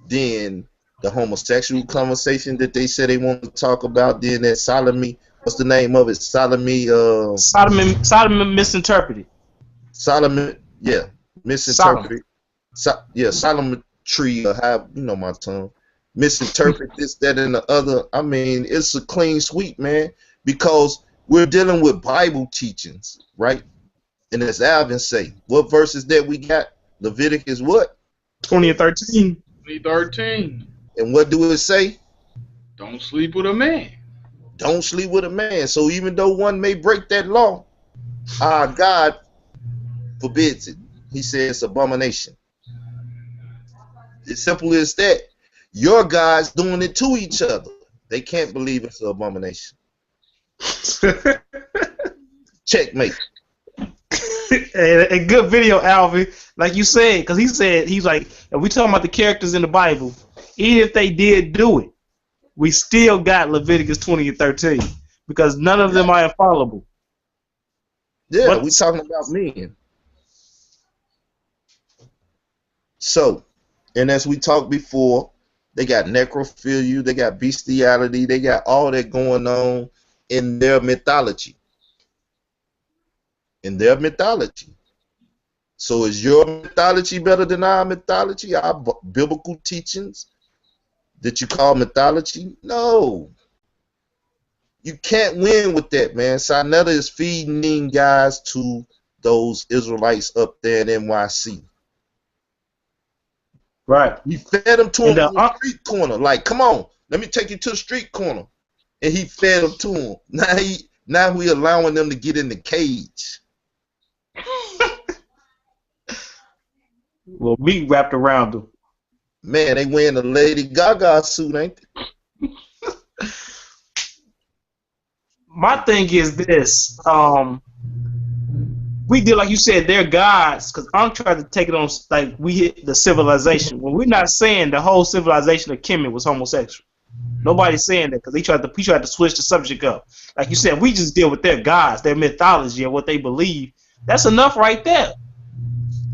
then the homosexual conversation that they say they want to talk about, then that sodomy, what's the name of it? Sodomy, Solomon misinterpreted. Solomon, yeah, misinterpreted. Solomon tree, or how, you know my tongue, misinterpret this, that, and the other. I mean, it's a clean sweep, man, because we're dealing with Bible teachings, right? And as Alvin say, what verses that we got? Leviticus what? 20 and 13. 2013. And what do it say? Don't sleep with a man. Don't sleep with a man. So even though one may break that law, our God forbids it. He says it's abomination. It's simple as that. Your God's doing it to each other. They can't believe it's an abomination. Checkmate. A good video, Alvin, like you said, because he's like, if we talking about the characters in the Bible, even if they did do it, we still got Leviticus 20 and 13 because none of them are infallible. Yeah, we talking about men. So, and as we talked before, they got necrophilia, they got bestiality, they got all that going on in their mythology. In their mythology. So is your mythology better than our mythology, our biblical teachings that you call mythology? No. You can't win with that, man. Sinetta is feeding guys to those Israelites up there in NYC. Right. He fed them to him on the street corner. Like, come on, let me take you to the street corner. And he fed them to him. Now we allowing them to get in the cage. Well, meat wrapped around them. Man, they wearing a Lady Gaga suit, ain't they? My thing is this. We did, like you said, they're gods, because I'm trying to take it on, like, we hit the civilization. Well, we're not saying the whole civilization of Kemet was homosexual. Nobody's saying that, because he tried to switch the subject up. Like you said, we just deal with their gods, their mythology, and what they believe. That's enough right there.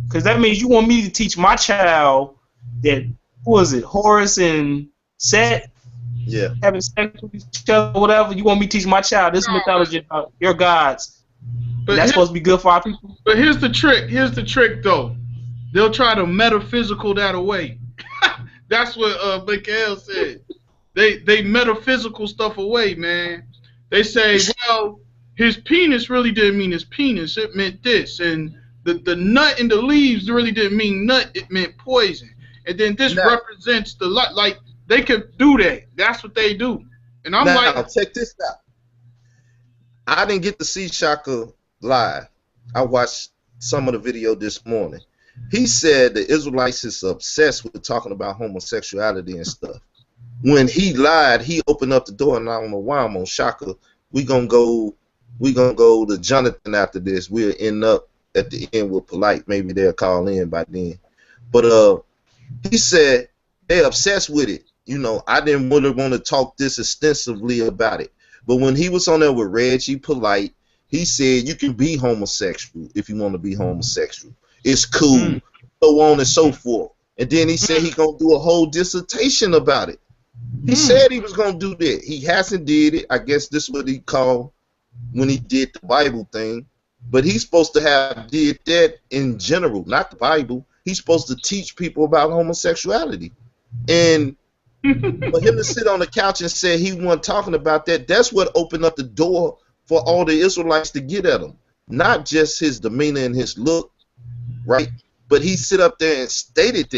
Because that means you want me to teach my child that, who was it, Horus and Set? Yeah. Having sex with each other or whatever. You want me to teach my child this mythology about your gods. But that's supposed to be good for our people. But here's the trick. Here's the trick, though. They'll try to metaphysical that away. That's what Mikael said. They metaphysical stuff away, man. They say, well, his penis really didn't mean his penis. It meant this. And the nut in the leaves really didn't mean nut. It meant poison. And then this represents the light. Like, they could do that. That's what they do. And I'm like, check this out. I didn't get to see Shaka live. I watched some of the video this morning. He said the Israelites is obsessed with talking about homosexuality and stuff. When he lied, he opened up the door, and I don't know why I'm on Shaka. We gonna go to Jonathan after this. We'll end up at the end with Polite. Maybe they'll call in by then. But he said they're obsessed with it. You know, I didn't really want to talk this extensively about it. But when he was on there with Reggie Polite, he said you can be homosexual if you want to be homosexual. It's cool, so on and so forth. And then he said he gonna do a whole dissertation about it. He said he was gonna do that. He hasn't did it. I guess this is what he called when he did the Bible thing. But he's supposed to have did that in general, not the Bible. He's supposed to teach people about homosexuality. And for him to sit on the couch and say he wasn't talking about that, that's what opened up the door for all the Israelites to get at him. Not just his demeanor and his look, right? But he sit up there and stated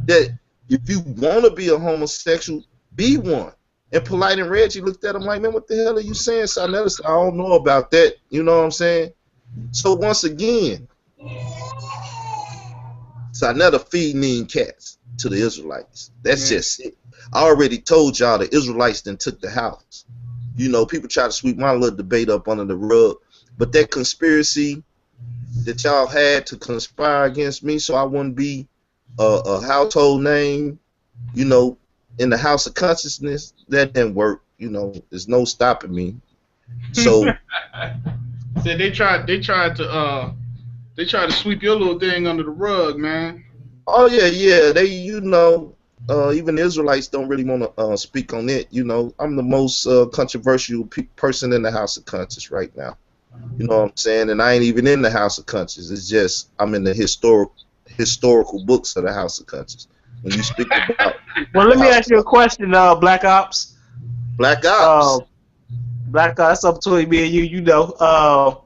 that if you want to be a homosexual, be one. And Polite and Reggie looked at him like, man, what the hell are you saying, Sarnetta? I don't know about that. You know what I'm saying? So once again, Sarnetta feeding cats to the Israelites. That's just it. I already told y'all the Israelites then took the house. You know, people try to sweep my little debate up under the rug. But that conspiracy that y'all had to conspire against me so I wouldn't be a household name, you know, in the house of consciousness, that didn't work. You know, there's no stopping me. So so they tried to sweep your little thing under the rug, man. oh yeah, they, you know, even the Israelites don't really want to speak on it. You know, I'm the most controversial person in the house of conscious right now. You know what I'm saying? And I ain't even in the house of conscious. It's just I'm in the historical books of the house of conscious. When you speak about well, let me ask you a question, Black Ops. Black Ops. Black Ops, that's up between me and you. You know,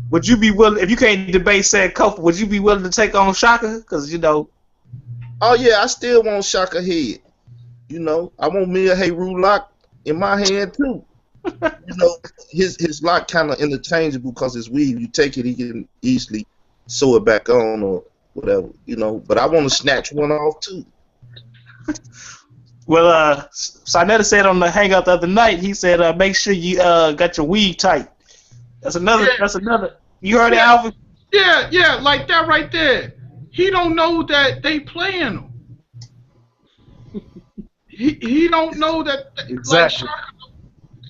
would you be willing, if you can't debate said couple, would you be willing to take on Shaka? Because you know. Oh yeah, I still want Shaka head. You know, I want me a Heru lock in my hand too. You know, his lock kind of interchangeable because it's weave. You take it, he can easily sew it back on or whatever. You know, but I want to snatch one off too. Well, Sarnetta said on the hangout the other night, he said, make sure you got your weave tight. That's another. Yeah. That's another. You heard it, Alvin? Yeah, like that right there. He don't know that they playing him. He don't know that. Exactly. Like,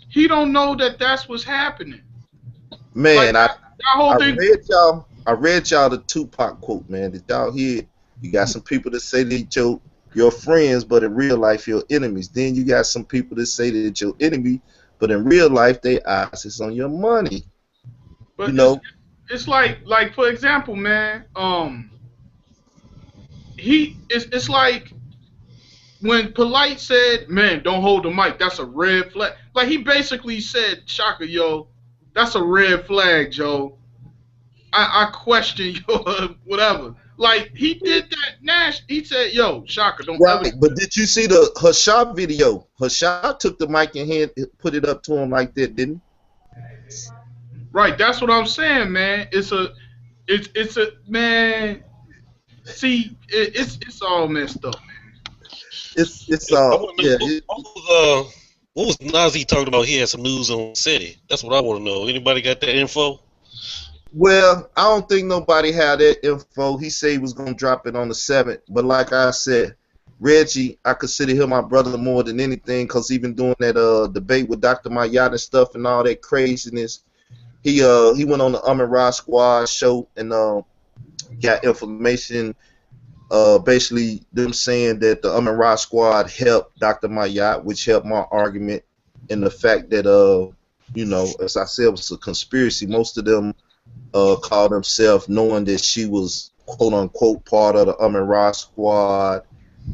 he don't know that that's what's happening. Man, like, I read y'all the Tupac quote, man. Did y'all hear it? You got some people that say that your friends, but in real life you're enemies. Then you got some people that say that you're enemy, but in real life they eyes is on your money. But you know, it's like for example, man, it's like when Polite said, man, don't hold the mic, that's a red flag. Like he basically said, Shaka, yo, that's a red flag, Joe. I question your whatever. Like he did that. Nash, he said, "Yo, Shaka, don't." Right, ever... but did you see the Hashab video? Hashab took the mic and put it up to him like that, didn't he? Right, that's what I'm saying, man. It's a man. See, it's all messed up, man. It's all yeah. What was Nazi talking about? He had some news on City. That's what I want to know. Anybody got that info? Well, I don't think nobody had that info. He said he was going to drop it on the 7th. But like I said, Reggie, I consider him my brother more than anything because even doing that debate with Dr. Mayat and stuff and all that craziness, he went on the Ra Squad show and got information, basically them saying that the Ra Squad helped Dr. Mayat, which helped my argument in the fact that, you know, as I said, it was a conspiracy. Most of them called themselves knowing that she was quote unquote part of the Ra Squad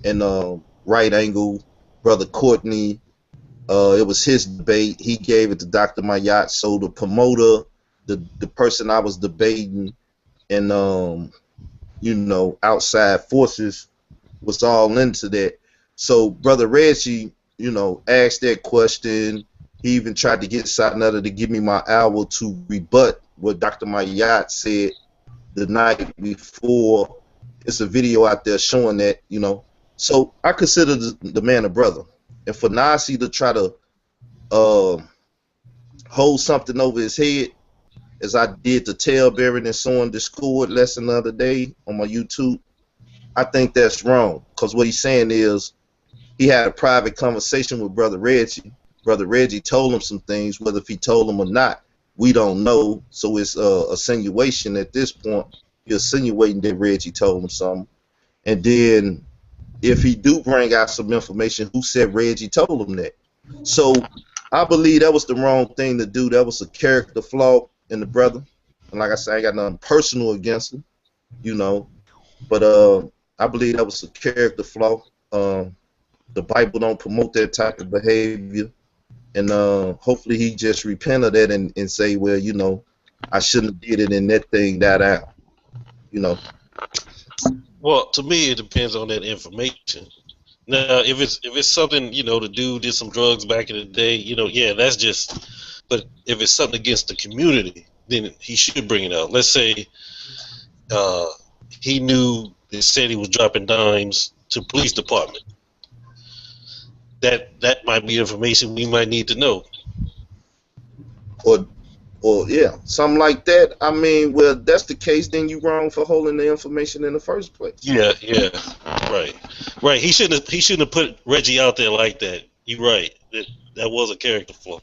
and Right Angle, Brother Courtney. It was his debate. He gave it to Dr. Mayat. So the promoter, the person I was debating, and you know, outside forces was all into that. So Brother Reggie, you know, asked that question. He even tried to get Sarnetta to give me my hour to rebut what Dr. Mayat said the night before. It's a video out there showing that, you know. So I consider the man a brother. And for Nasi to try to hold something over his head, as I did the tailbearing and sewing Discord lesson the other day on my YouTube, I think that's wrong. Because what he's saying is he had a private conversation with Brother Reggie. Brother Reggie told him some things, whether if he told him or not, we don't know. So it's a insinuation at this point. You're insinuating that Reggie told him something. And then if he do bring out some information, who said Reggie told him that? So I believe that was the wrong thing to do. That was a character flaw in the brother. And like I said, I ain't got nothing personal against him, you know. But I believe that was a character flaw. The Bible don't promote that type of behavior. And hopefully he just repent of that and say, well, you know, I shouldn't have did it and that thing died out. You know. Well, to me, it depends on that information. Now, if it's something, you know, the dude did some drugs back in the day, you know, yeah, that's just. But if it's something against the community, then he should bring it out. Let's say he knew they said he was dropping dimes to police department. That might be information we might need to know. Or yeah, something like that. I mean, well, that's the case. Then you wrong for holding the information in the first place. Yeah, right. He shouldn't have put Reggie out there like that. You're right. That was a character flaw.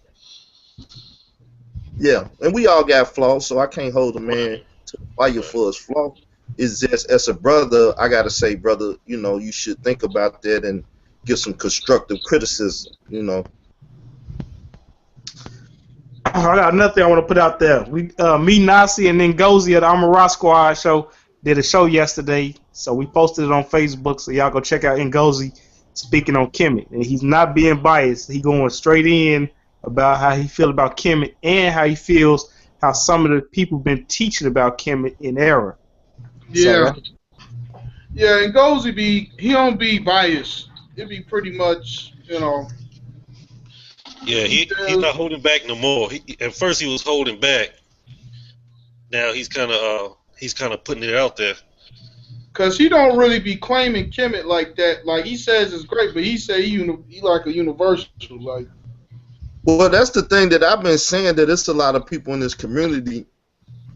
Yeah, and we all got flaws, so I can't hold a man to fire for his flaw. It's just as a brother, I gotta say, brother, you know, you should think about that and give some constructive criticism. You know. I got another thing I want to put out there. Me, Nasi, and Ngozi at the Amara Squad show did a show yesterday, so we posted it on Facebook. So y'all go check out Ngozi speaking on Kemet, and he's not being biased. He going straight in about how he feel about Kemet and how he feels how some of the people been teaching about Kemet in error. Yeah, yeah, and Ngozi he don't be biased. It be pretty much, you know. Yeah, he's not holding back no more. At first he was holding back. Now he's kind of putting it out there. Cause he don't really be claiming Kemet like that. Like he says it's great, but he say he like a universal. Like, well, that's the thing that I've been saying, that it's a lot of people in this community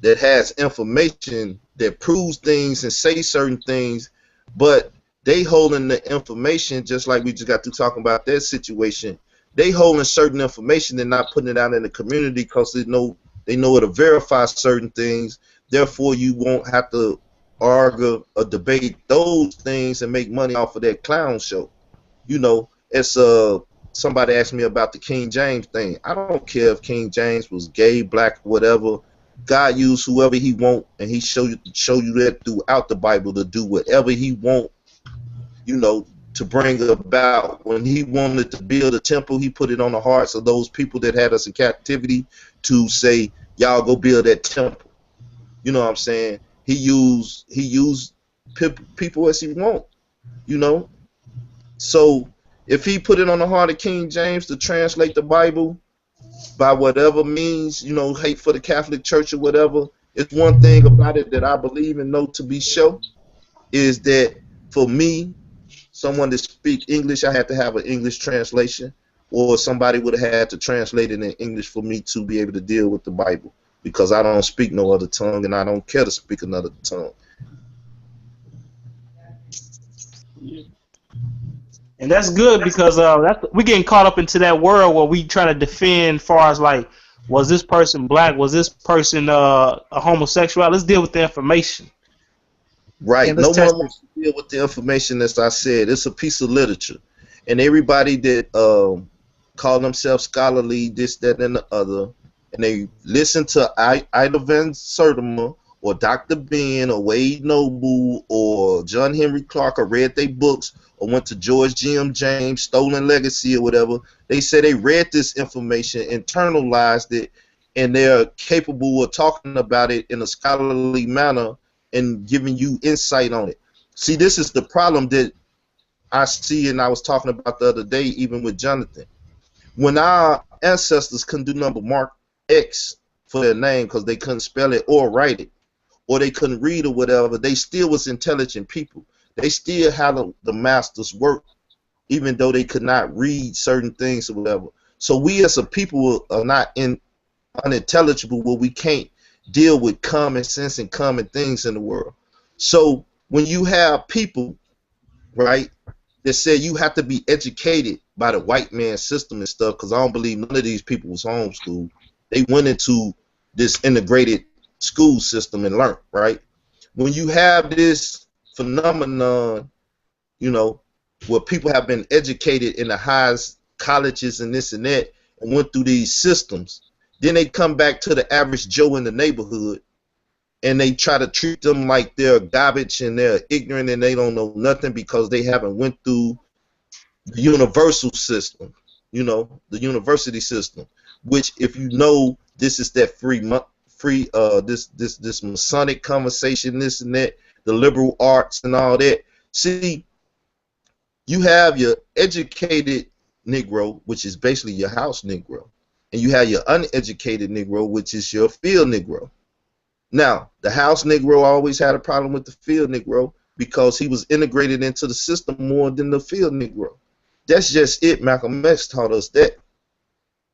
that has information that proves things and say certain things, but they holding the information just like we just got to talking about that situation. They holding certain information and not putting it out in the community because they know how to verify certain things. Therefore, you won't have to argue or debate those things and make money off of that clown show. You know, it's somebody asked me about the King James thing. I don't care if King James was gay, black, whatever. God used whoever He want, and He show you that throughout the Bible to do whatever He want. You know, to bring about, when He wanted to build a temple, He put it on the hearts of those people that had us in captivity to say, y'all go build that temple. You know what I'm saying? He used people as He want, you know. So if He put it on the heart of King James to translate the Bible by whatever means, you know, hate for the Catholic Church or whatever, it's one thing about it that I believe and know to be sure, is that for me, someone to speak English, I had to have an English translation, or somebody would have had to translate it in English for me to be able to deal with the Bible, because I don't speak no other tongue and I don't care to speak another tongue. And that's good because we're getting caught up into that world where we try to defend far as like, was this person black? Was this person a homosexual? Let's deal with the information. Right. No one wants to deal with the information, as I said. It's a piece of literature. And everybody that call themselves scholarly, this, that, and the other, and they listen to Ida Van Sertima or Dr. Ben or Wade Noble or John Henry Clark, or read their books, or went to George G.M. James, Stolen Legacy or whatever, they say they read this information, internalized it, and they're capable of talking about it in a scholarly manner and giving you insight on it. See, this is the problem that I see, and I was talking about the other day, even with Jonathan. When our ancestors couldn't do nothing but mark X for their name because they couldn't spell it or write it, or they couldn't read or whatever, they still was intelligent people. They still had the master's work, even though they could not read certain things or whatever. So we as a people are not unintelligible where we can't deal with common sense and common things in the world. So when you have people, right, that say you have to be educated by the white man system and stuff, because I don't believe none of these people was homeschooled. They went into this integrated school system and learned, right? When you have this phenomenon, you know, where people have been educated in the highest colleges and this and that, and went through these systems. Then they come back to the average Joe in the neighborhood, and they try to treat them like they're garbage and they're ignorant and they don't know nothing because they haven't went through the universal system, the university system. Which, if you know, this is that this Masonic conversation, this and that, the liberal arts and all that. See, you have your educated Negro, which is basically your house Negro, and you have your uneducated Negro, which is your field Negro. Now, the house Negro always had a problem with the field Negro because he was integrated into the system more than the field Negro. That's just it. Malcolm X taught us that.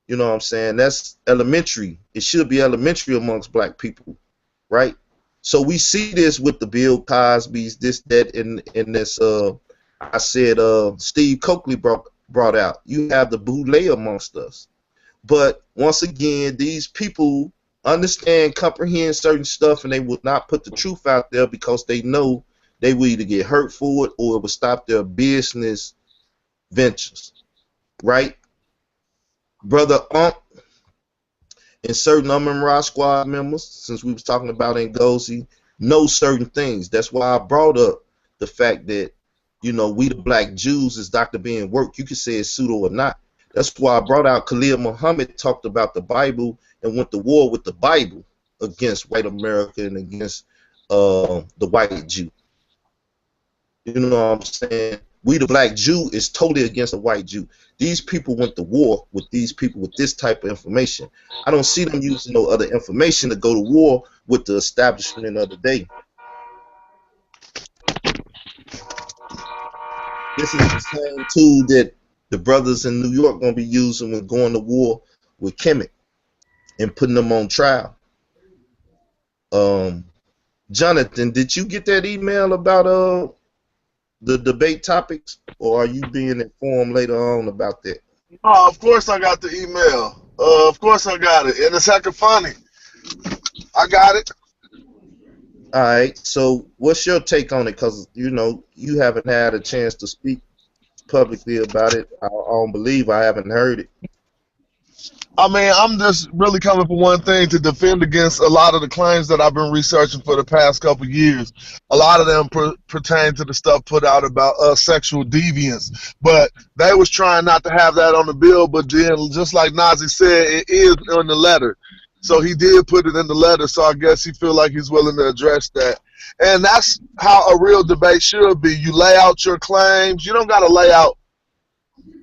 You know what I'm saying? That's elementary. It should be elementary amongst black people, right? So we see this with the Bill Cosby's, this, that, and this. I said Steve Coakley brought out. You have the boule amongst us. But once again, these people understand, comprehend certain stuff, and they will not put the truth out there because they know they will either get hurt for it or it will stop their business ventures, right? Brother and certain Ra Squad members, since we was talking about Ngozi, know certain things. That's why I brought up the fact that, we the black Jews is Dr. being worked. You could say it's pseudo or not. That's why I brought out Khalil Muhammad talked about the Bible and went to war with the Bible against white America and against the white Jew. You know what I'm saying? We the black Jew is totally against the white Jew. These people went to war with these people with this type of information. I don't see them using no other information to go to war with the establishment of the day. This is the same tool that the brothers in New York gonna be using when going to war with Kemet and putting them on trial. Jonathan, did you get that email about the debate topics, or are you being informed later on about that? Oh, of course I got the email. Of course I got it. And it's hecka funny. I got it. All right. So what's your take on it? Because, you haven't had a chance to speak publicly about it. I don't believe I haven't heard it. I mean, I'm just really coming for one thing, to defend against a lot of the claims that I've been researching for the past couple of years. A lot of them pertain to the stuff put out about sexual deviance. But they was trying not to have that on the bill, but then, just like Nazi said, it is on the letter. So he did put it in the letter, so I guess he feel like he's willing to address that. And that's how a real debate should be. You lay out your claims. You don't got to lay out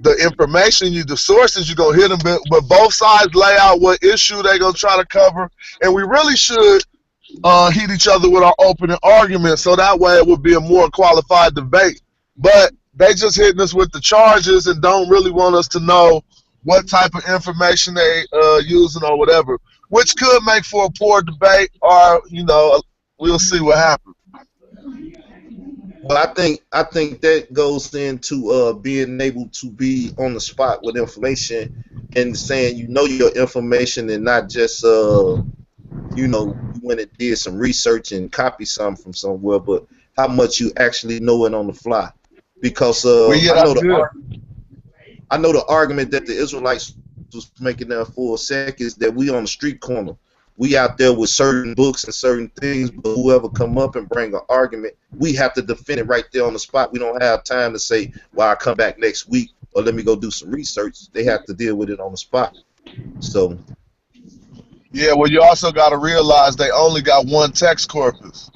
the information, the sources, you're going to hit them, but both sides lay out what issue they're going to try to cover. And we really should hit each other with our opening argument, so that way it would be a more qualified debate. But they just hitting us with the charges and don't really want us to know what type of information they using or whatever, which could make for a poor debate, or, we'll see what happens. Well, I think that goes into being able to be on the spot with information and saying your information, and not just you went and did some research and copy something from somewhere, but how much you actually know it on the fly. Because I know the argument that the Israelites was making there for a sec is that we on the street corner. We out there with certain books and certain things, but whoever come up and bring an argument, we have to defend it right there on the spot. We don't have time to say, well, I'll come back next week, or let me go do some research. They have to deal with it on the spot. So, yeah, well, you also got to realize they only got one text corpus.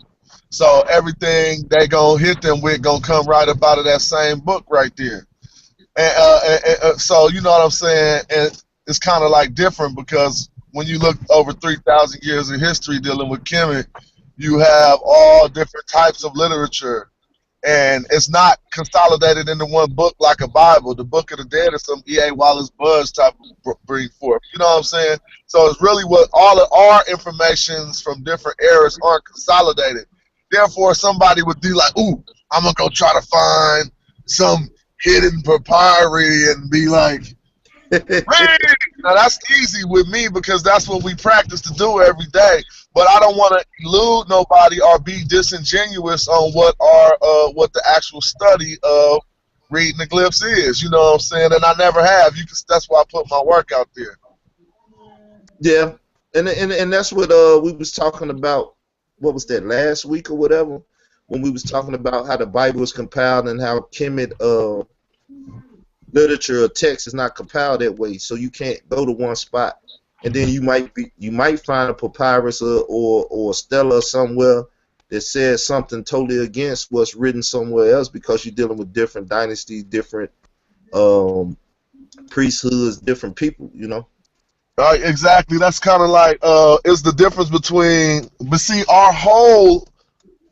So everything they going to hit them with going to come right up out of that same book right there. And so, you know what I'm saying? And it's kind of like different, because when you look over 3,000 years of history dealing with Kemet, you have all different types of literature. And it's not consolidated into one book like a Bible. The Book of the Dead is some E.A. Wallace Budge type of bring forth. You know what I'm saying? So it's really what all of our informations from different eras aren't consolidated. Therefore, somebody would be like, ooh, I'm going to go try to find some hidden papyri and be like, now that's easy with me, because that's what we practice to do every day. But I don't want to elude nobody or be disingenuous on what the actual study of reading the glyphs is. You know what I'm saying? And I never have. That's why I put my work out there. Yeah, and that's what we was talking about. What was that, last week or whatever? When we was talking about how the Bible was compiled and how Kemet literature or text is not compiled that way, so you can't go to one spot, and then you might find a papyrus or stela somewhere that says something totally against what's written somewhere else, because you're dealing with different dynasties, different priesthoods, different people, you know. Exactly. That's kind of like is the difference between. But see, our whole.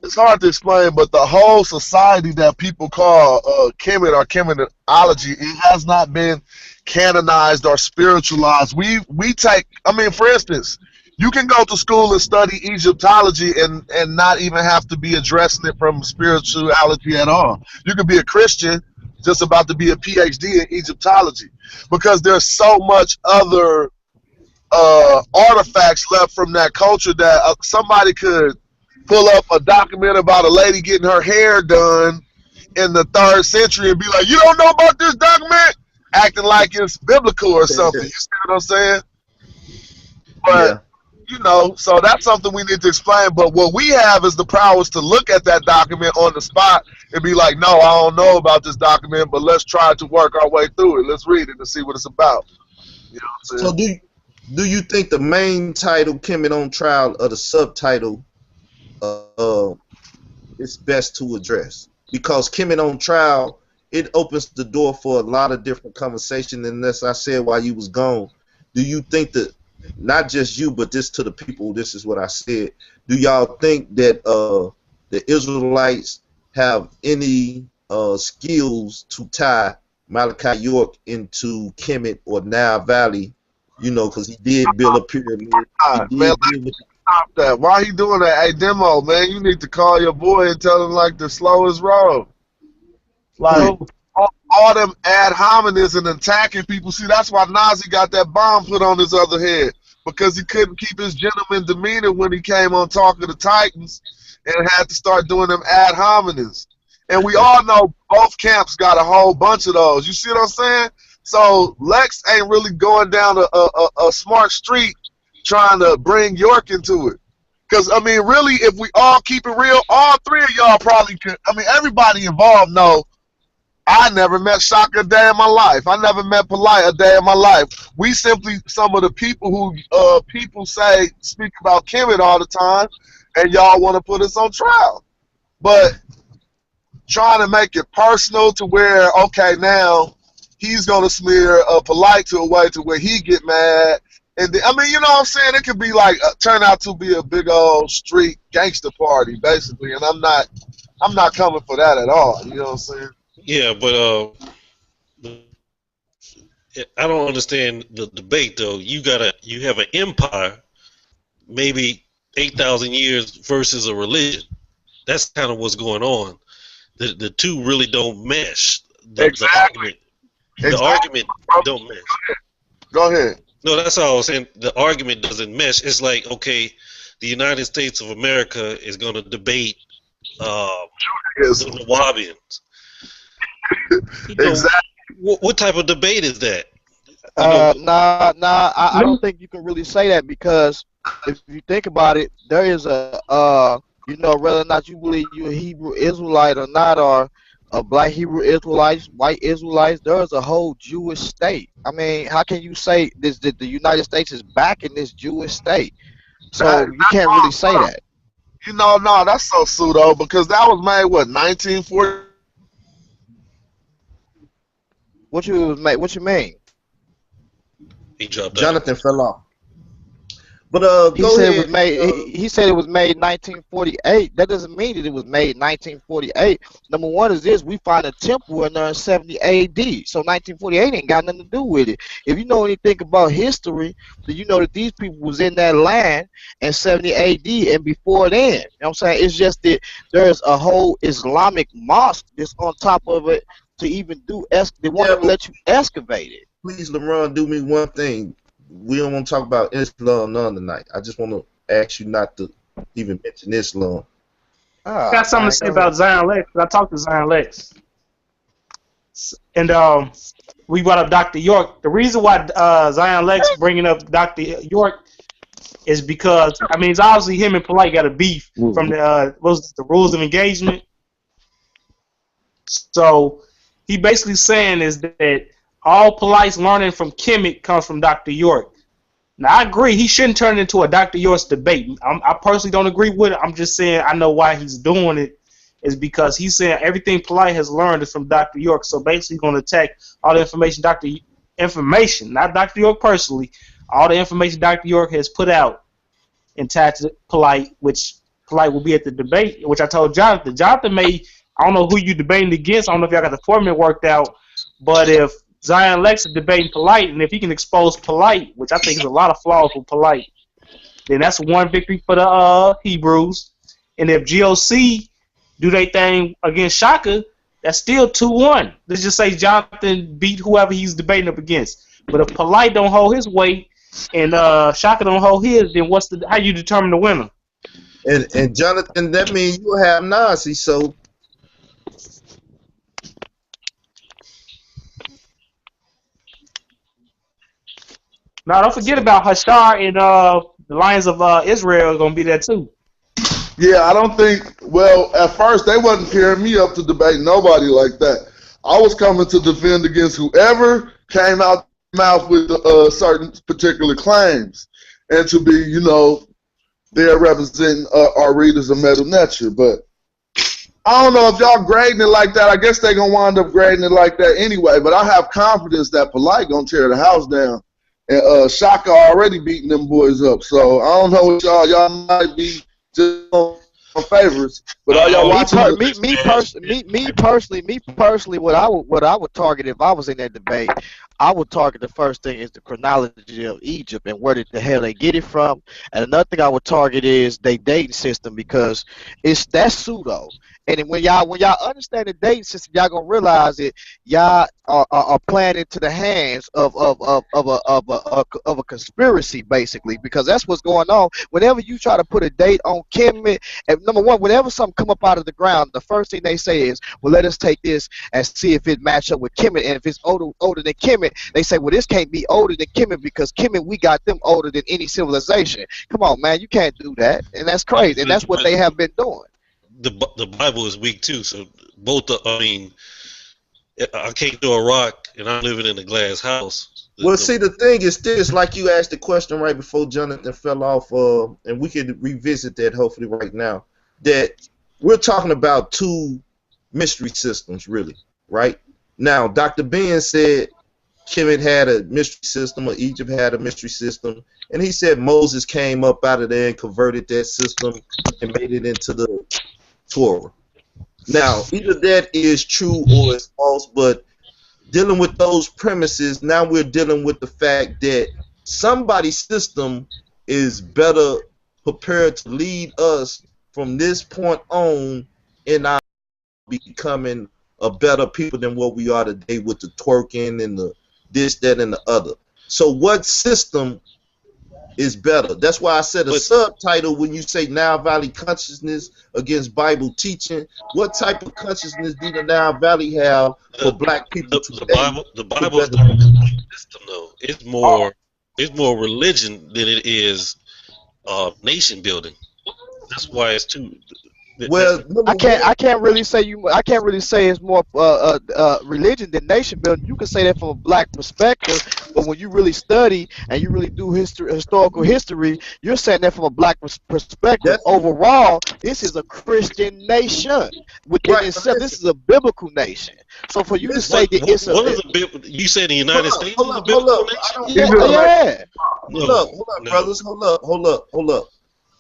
It's hard to explain, but the whole society that people call Kemet or Kemetology, it has not been canonized or spiritualized. We take. I mean, for instance, you can go to school and study Egyptology and not even have to be addressing it from spirituality at all. You can be a Christian just about to be a PhD in Egyptology, because there's so much other artifacts left from that culture that somebody could pull up a document about a lady getting her hair done in the 3rd century and be like, you don't know about this document? Acting like it's biblical or something. You see what I'm saying? But, Yeah. you know, so that's something we need to explain. But what we have is the powers to look at that document on the spot and be like, no, I don't know about this document, but let's try to work our way through it. Let's read it and see what it's about. You know what I'm saying? So do you think the main title, Kemet on Trial, or the subtitle is best to address? Because Kemet on Trial, it opens the door for a lot of different conversation. And as I said while you was gone, do you think that, not just you, but this to the people, this is what I said, do y'all think that the Israelites have any skills to tie Malachi York into Kemet or Nile Valley? You know, because he did build a pyramid. Stop that. Why he doing that? Hey, Demo, man, you need to call your boy and tell him, like, the slowest road. Like, all them ad hominems and attacking people. See, that's why Nazi got that bomb put on his other head, because he couldn't keep his gentleman demeanor when he came on talking to Titans and had to start doing them ad hominems. And we all know both camps got a whole bunch of those. You see what I'm saying? So Lex ain't really going down a smart street trying to bring York into it. Because, I mean, really, if we all keep it real, all three of y'all probably could. I mean, everybody involved know I never met Shaka a day in my life. I never met Polite a day in my life. We simply some of the people who people say speak about Kemet all the time, and y'all want to put us on trial. But trying to make it personal to where, okay, now he's going to smear Polite to a way to where he get mad. And I mean, you know what I'm saying? It could be like turn out to be a big old street gangster party, basically. And I'm not coming for that at all. You know what I'm saying? Yeah, but I don't understand the debate though. You have an empire, maybe 8,000 years versus a religion. That's kind of what's going on. The two really don't mesh. Exactly. The argument don't mesh. Go ahead. No, that's all I was saying. The argument doesn't mesh. It's like, okay, the United States of America is going to debate the Wabians. Exactly. What type of debate is that? I don't think you can really say that, because if you think about it, there is a you know, whether or not you believe you're a Hebrew Israelite or not, or a black Hebrew Israelites, white Israelites, there is a whole Jewish state. I mean, how can you say this that the United States is backing this Jewish state? So you can't really say that. You know, no, that's so pseudo, because that was made, what, 1940? What you mean? He dropped out. Jonathan fell off. But He go said ahead. it was made. He said it was made 1948. That doesn't mean that it was made 1948. Number one is this: we find a temple in there in 70 A.D. So 1948 ain't got nothing to do with it. If you know anything about history, then you know that these people was in that land in 70 A.D. and before then. You know what I'm saying? It's just that there's a whole Islamic mosque that's on top of it to even do. They want to let you excavate it. Please, LeBron, do me one thing. We don't want to talk about Islam none tonight. I just want to ask you not to even mention Islam. I got something to say about Zion Lex. I talked to Zion Lex. And we brought up Dr. York. The reason why Zion Lex bringing up Dr. York is because, I mean, it's obviously him and Polite got a beef from the rules of engagement. So he basically saying is that all Polite's learning from Kemet comes from Dr. York. Now, I agree. He shouldn't turn it into a Dr. York's debate. I personally don't agree with it. I'm just saying I know why he's doing it is because he's saying everything Polite has learned is from Dr. York. So basically, he's going to attack all the information, not Dr. York personally, all the information Dr. York has put out and attached to Polite, which Polite will be at the debate, which I told Jonathan. Jonathan may, I don't know who you debating against. I don't know if y'all got the format worked out, but if Zion Lex is debating Polite, and if he can expose Polite, which I think is a lot of flaws with Polite, then that's one victory for the Hebrews. And if GOC do they thing against Shaka, that's still 2-1. Let's just say Jonathan beat whoever he's debating up against. But if Polite don't hold his weight and Shaka don't hold his, then how you determine the winner? And Jonathan, that means you have Nazi, so. Now, don't forget about Hashar and the Lions of Israel are going to be there too. Yeah, I don't think, well, at first they wasn't pairing me up to debate nobody like that. I was coming to defend against whoever came out mouth with certain particular claims and to be, you know, there representing our readers of Metal Nature. But I don't know if y'all grading it like that. I guess they going to wind up grading it like that anyway. But I have confidence that Polite going to tear the house down. And Shaka already beating them boys up. So I don't know what y'all might be just on favorites, but are y'all watching? Me personally, what I would target if I was in that debate, I would target the first thing is the chronology of Egypt and where the hell they get it from, and another thing I would target is their dating system because that's pseudo. And when y'all understand the dating system, y'all gonna realize that y'all are playing into the hands of a conspiracy basically, because that's what's going on. Whenever you try to put a date on Kemet, and number one, whenever something come up out of the ground, the first thing they say is, well, let us take this and see if it match up with Kemet, and if it's older than Kemet, they say, well, this can't be older than Kemet because Kemet, we got them older than any civilization. Come on, man, you can't do that, and that's crazy, and that's what they have been doing. The Bible is weak too, so I mean, I can't throw a rock, and I'm living in a glass house. Well, see, the thing is this, like you asked the question right before Jonathan fell off, and we could revisit that hopefully right now, that we're talking about two mystery systems, really, right? Now, Dr. Ben said Kemet had a mystery system, or Egypt had a mystery system, and he said Moses came up out of there and converted that system and made it into the Torah. Now, either that is true or it's false, but dealing with those premises, now we're dealing with the fact that somebody's system is better prepared to lead us from this point on in our becoming a better people than what we are today with the twerking and the this, that, and the other. So what system is better? That's why I said a subtitle when you say Nile Valley consciousness against Bible teaching. What type of consciousness do the Nile Valley have for black people today? The Bible is not a complete system, though. It's more religion than it is nation building. That's why it's too. Well, I can't really say it's more religion than nation building. You can say that from a black perspective, but when you really study and you really do historical history, you're saying that from a black perspective. Overall, this is a Christian nation within itself. This is a biblical nation. So for you to say that you said the United States is a biblical nation? Yeah. Hold up, brothers. Hold up.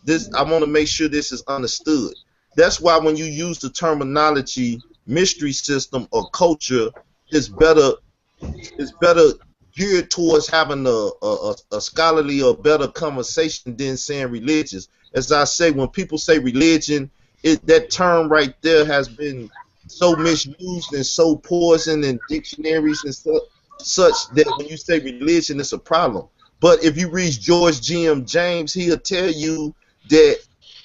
This, I want to make sure this is understood. That's why when you use the terminology mystery system or culture, it's better geared towards having a scholarly or better conversation than saying religious. As I say, when people say religion, that term right there has been so misused and so poisoned in dictionaries and such that when you say religion, it's a problem. But if you read George G.M. James, he'll tell you that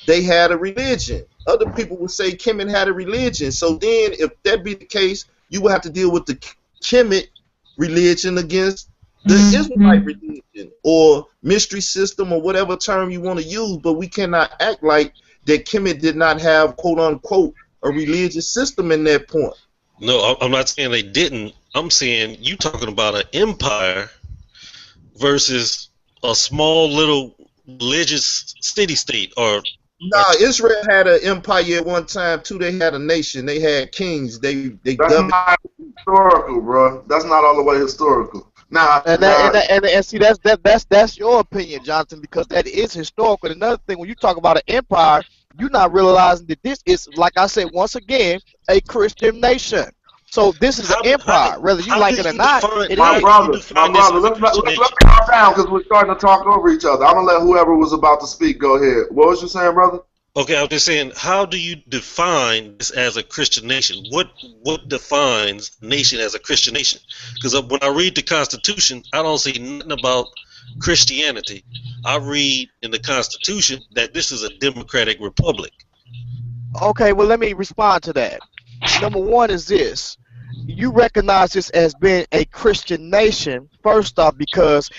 they had a religion. Other people would say Kemet had a religion. So then, if that be the case, you would have to deal with the Kemet religion against the Israelite religion or mystery system or whatever term you want to use. But we cannot act like that Kemet did not have, quote unquote, a religious system in that point. No, I'm not saying they didn't. I'm saying you talking about an empire versus a small little religious city-state. Or Israel had an empire at one time too. They had a nation. They had kings. That's not historical, bro. That's not all the way historical. And see, that's your opinion, Jonathan, because that is historical. Another thing, when you talk about an empire, you're not realizing that this is, like I said once again, a Christian nation. So this is an empire, whether you like it or not. My brother, let's calm down because we're starting to talk over each other. I'm gonna let whoever was about to speak go ahead. What was you saying, brother? Okay, I'm just saying, how do you define this as a Christian nation? What defines a nation as a Christian nation? Because when I read the Constitution, I don't see nothing about Christianity. I read in the Constitution that this is a democratic republic. Okay, well, let me respond to that. Number one is this. You recognize this as being a Christian nation, first off, because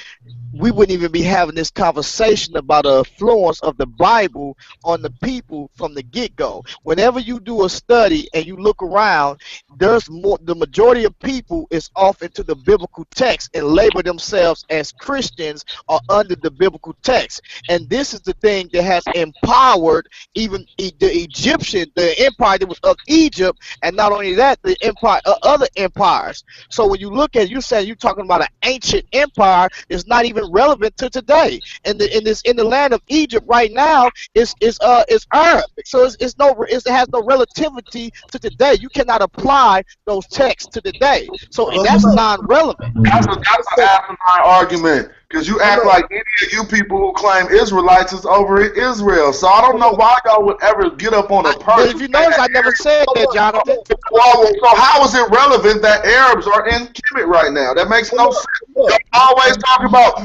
we wouldn't even be having this conversation about the influence of the Bible on the people from the get-go. Whenever you do a study and you look around, the majority of people is off into the biblical text and label themselves as Christians or under the biblical text. And this is the thing that has empowered even the Egyptian, the empire that was of Egypt, and not only that, the empire, other empires. So when you look at, you say you're talking about an ancient empire, it's not even relevant to today. And in the land of Egypt right now is Arabic. So it has no relativity to today. You cannot apply those texts to today. So that's non-relevant. That's an asinine argument. Because you act like any of you people who claim Israelites is over in Israel. So I don't know why y'all would ever get up on a person. But if you notice, I never said that, Jonathan. So how is it relevant that Arabs are in Kemet right now? That makes no sense. Y'all always talk about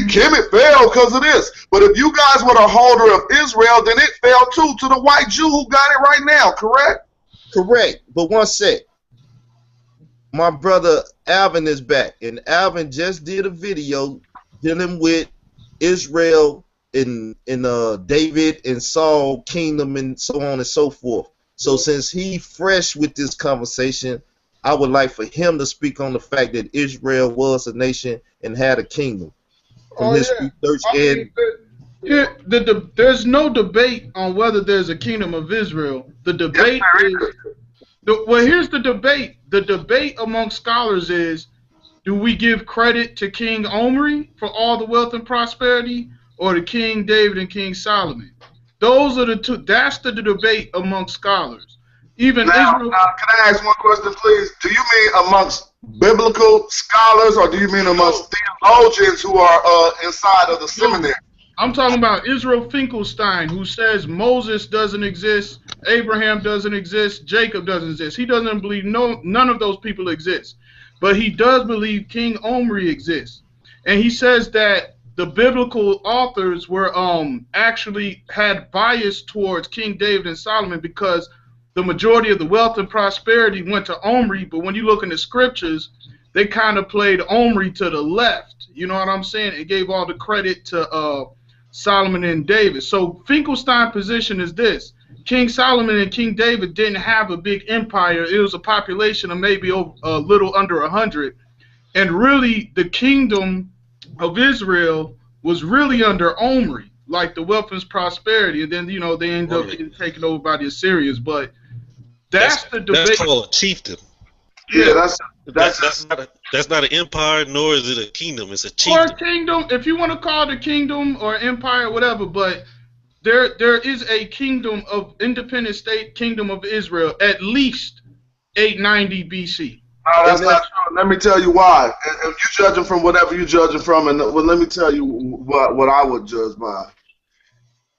Kemet fell because of this. But if you guys were the holder of Israel, then it fell too to the white Jew who got it right now, correct? Correct. But one sec. My brother Alvin is back. And Alvin just did a video dealing with Israel in David and Saul kingdom and so on and so forth. So since he fresh with this conversation, I would like for him to speak on the fact that Israel was a nation and had a kingdom. From his research there's no debate on whether there's a kingdom of Israel. The debate here's the debate. The debate among scholars is, do we give credit to King Omri for all the wealth and prosperity, or to King David and King Solomon? Those are the two. That's the debate among scholars. Even Israel. Now, can I ask one question, please? Do you mean amongst biblical scholars, or do you mean amongst theologians who are inside of the seminary? I'm talking about Israel Finkelstein, who says Moses doesn't exist, Abraham doesn't exist, Jacob doesn't exist. He doesn't believe none of those people exist. But he does believe King Omri exists. And he says that the biblical authors were actually had bias towards King David and Solomon because the majority of the wealth and prosperity went to Omri, but when you look in the scriptures, they kind of played Omri to the left. You know what I'm saying? It gave all the credit to Solomon and David. So Finkelstein's position is this. King Solomon and King David didn't have a big empire. It was a population of maybe a little under 100. And really, the kingdom of Israel was really under Omri, like the wealth and prosperity. And then, they ended up getting taken over by the Assyrians. But that's the debate. That's called a chieftain. Yeah, that's not an empire, nor is it a kingdom. It's a chieftain. Or a kingdom, if you want to call it a kingdom or empire, whatever. But there is a kingdom of independent state, kingdom of Israel, at least 890 BC. No, that's not true. Let me tell you why. If you're judging from whatever you're judging from, and let me tell you what I would judge by.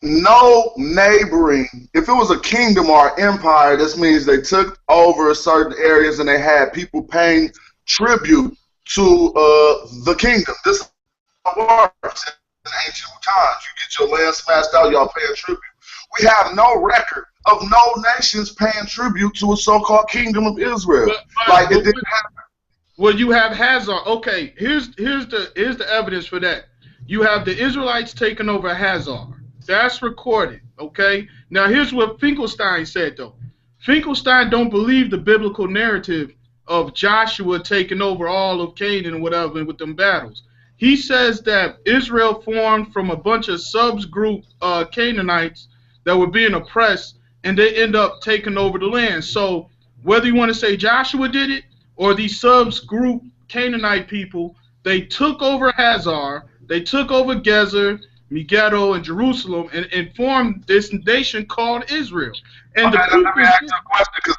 No neighboring. If it was a kingdom or an empire, this means they took over certain areas and they had people paying tribute to the kingdom. This is how it works in ancient times. You get your land smashed out, y'all paying tribute. we have no record of no nations paying tribute to a so-called kingdom of Israel. Like it didn't happen. Well, you have Hazar. Okay, here's the evidence for that. You have the Israelites taking over Hazar. That's recorded. Okay. Now here's what Finkelstein said though. Finkelstein don't believe the biblical narrative of Joshua taking over all of Canaan and whatever with them battles. He says that Israel formed from a bunch of subgroup Canaanites that were being oppressed, and they end up taking over the land. So whether you want to say Joshua did it or these subgroup Canaanite people, they took over Hazar, they took over Gezer, Megiddo, and Jerusalem, and formed this nation called Israel. And let me ask you a question, because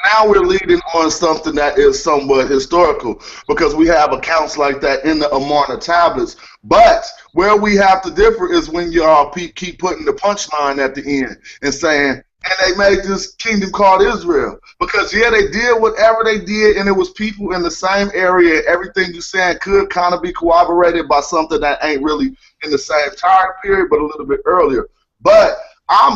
now we're leading on something that is somewhat historical, because we have accounts like that in the Amarna tablets. But where we have to differ is when y'all keep putting the punchline at the end and saying, and they made this kingdom called Israel. Because, yeah, they did whatever they did, and it was people in the same area. Everything you're saying could kind of be corroborated by something that ain't really in the same time period, but a little bit earlier. But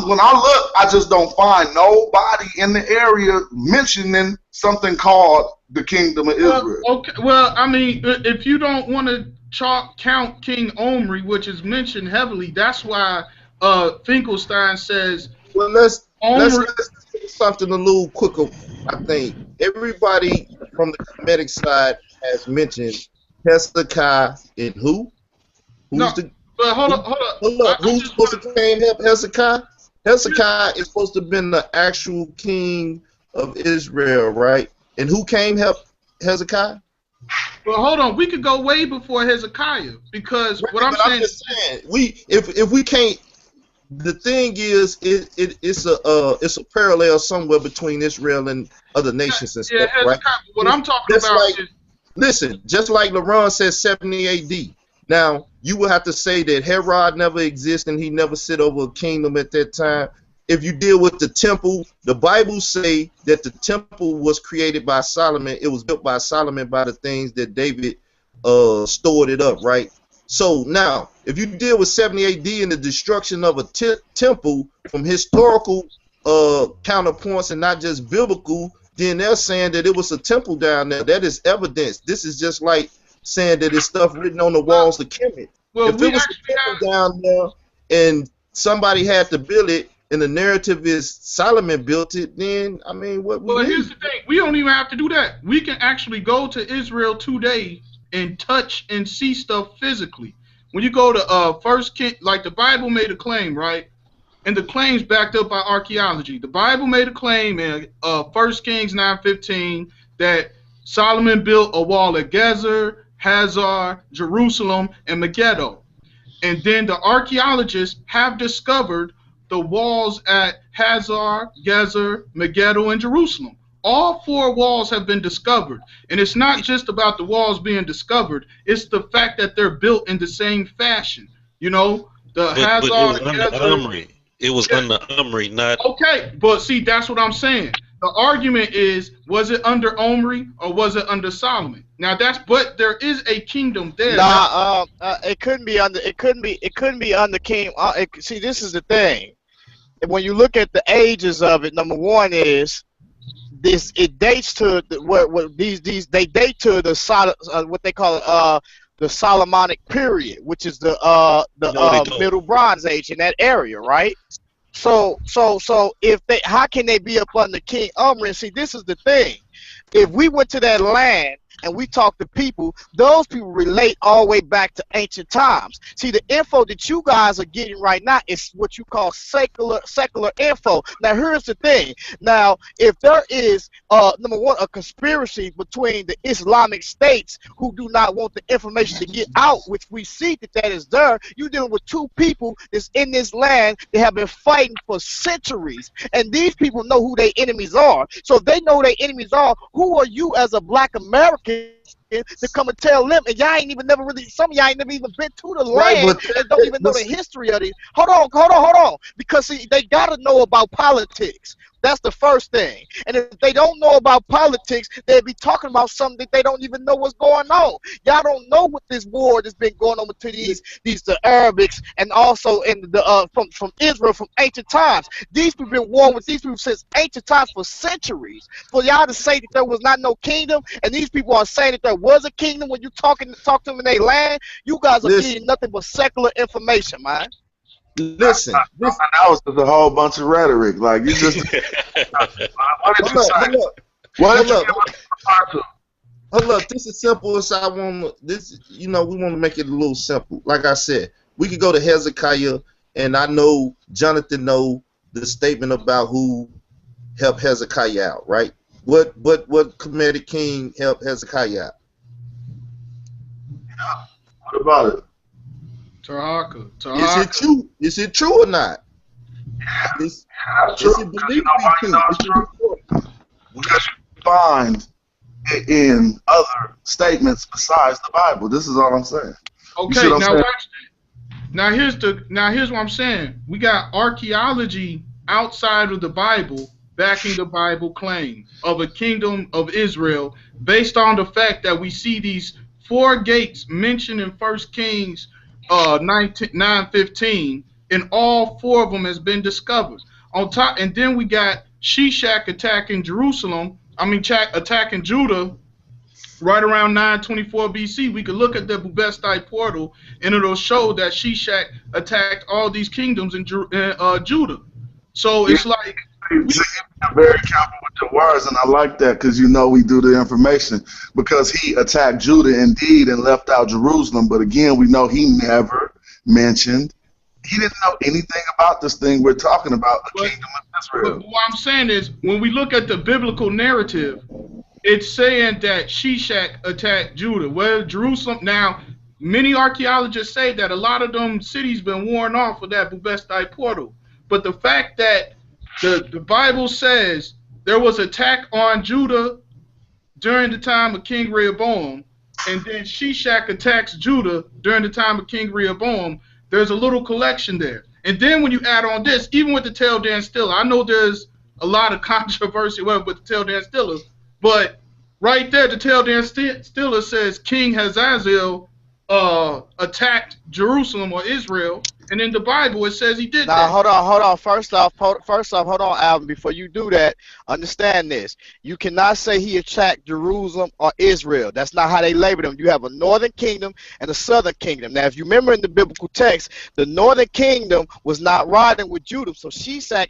when I look, I just don't find nobody in the area mentioning something called the kingdom of Israel. Okay. Well, I mean, if you don't want to count King Omri, which is mentioned heavily, that's why Finkelstein says. Well, let's do something a little quicker. I think everybody from the Kemetic side has mentioned Hezekiah and who? But hold up. Who's supposed to came help Hezekiah? Hezekiah is supposed to have been the actual king of Israel, right? And who came help Hezekiah? Well, hold on. We could go way before Hezekiah, because what I'm saying is, if we can't. The thing is, it's a parallel somewhere between Israel and other nations and stuff, right? What I'm talking about is, listen, just like LaRon said, 70 A.D. Now, you would have to say that Herod never existed and he never sit over a kingdom at that time. If you deal with the temple, the Bible say that the temple was created by Solomon. It was built by Solomon by the things that David stored it up, right? So now, if you deal with 70 A.D. and the destruction of a temple from historical counterpoints and not just biblical, then they're saying that it was a temple down there. That is evidence. This is just like saying that it's stuff written on the walls of Kemet. Well, if it was a temple down there and somebody had to build it, and the narrative is Solomon built it, then, I mean, what? Well, here's the thing. We don't even have to do that. We can actually go to Israel today and touch and see stuff physically. When you go to First King, like the Bible made a claim, right? And the claim's backed up by archaeology. The Bible made a claim in 1 Kings 9:15 that Solomon built a wall at Gezer, Hazar, Jerusalem, and Megiddo. And then the archaeologists have discovered the walls at Hazar, Gezer, Megiddo, and Jerusalem. All four walls have been discovered. And it's not just about the walls being discovered. It's the fact that they're built in the same fashion. You know, Hazar, but it was under Omri. It was under Omri, not... Okay, but see, that's what I'm saying. The argument is, was it under Omri or was it under Solomon? Now but there is a kingdom there. It couldn't be under. It couldn't be under King. See, this is the thing. When you look at the ages of it, number one is this. It dates to they date to the what they call the Solomonic period, which is the Middle Bronze Age in that area, right? So if how can they be up under King Omri? See, this is the thing. If we went to that land and we talk to people, those people relate all the way back to ancient times. See, the info that you guys are getting right now is what you call secular info. Now, here's the thing. Now, if there is, number one, a conspiracy between the Islamic states who do not want the information to get out, which we see that is there, you're dealing with two people that's in this land that have been fighting for centuries. And these people know who their enemies are. So if they know who their enemies are, who are you as a black American to come and tell them? And y'all ain't even never really, some of y'all ain't never even been to the land and don't even know the history of these. Hold on. Because see, they gotta know about politics. That's the first thing. And if they don't know about politics, they'd be talking about something that they don't even know what's going on. Y'all don't know what this war that's been going on between the Arabics and also in the from Israel from ancient times. These people been war with these people since ancient times for centuries. For y'all to say that there was not no kingdom, and these people are saying that there was a kingdom when you talk to them in their land, you guys are getting nothing but secular information, man. Listen, that was just a whole bunch of rhetoric. Like you just what did you say? What did you refer to? Hold up, this is simple as I want. This, you know, we want to make it a little simple. Like I said, we could go to Hezekiah, and I know Jonathan know the statement about who helped Hezekiah out, right? What Kemetic king helped Hezekiah out? Yeah. What about it? Tarhaka. Is it true? Is it true or not? Yeah. Is it believed to be true? Because you find in other statements besides the Bible. This is all I'm saying. Okay, now watch. Now here's what I'm saying. We got archaeology outside of the Bible backing the Bible claim of a kingdom of Israel based on the fact that we see these 4 gates mentioned in 1 Kings 9:15, and all 4 of them has been discovered. On top, and then we got Shishak attacking Jerusalem. Attacking Judah right around 924 BC. We could look at the Bubestite portal, and it'll show that Shishak attacked all these kingdoms in Judah. So it's like you're very careful with your words, and I like that because you know we do the information. Because he attacked Judah indeed and left out Jerusalem, but again, we know he never mentioned. He didn't know anything about this thing we're talking about, the kingdom of Israel. But what I'm saying is, when we look at the biblical narrative, it's saying that Shishak attacked Judah. Well, Jerusalem, now, many archaeologists say that a lot of them cities been worn off with that Bubestite portal. But the fact that the Bible says there was attack on Judah during the time of King Rehoboam, and then Shishak attacks Judah during the time of King Rehoboam, there's a little collection there. And then when you add on this, even with the Tel Dan Stiller, I know there's a lot of controversy with the Tel Dan Stiller, but right there, the Tel Dan Stiller says King Hazazel attacked Jerusalem or Israel, and in the Bible it says he did that. Now, hold on. First off, hold on, Alvin. Before you do that, understand this. You cannot say he attacked Jerusalem or Israel. That's not how they label them. You have a northern kingdom and a southern kingdom. Now, if you remember in the biblical text, the northern kingdom was not riding with Judah, so Shishak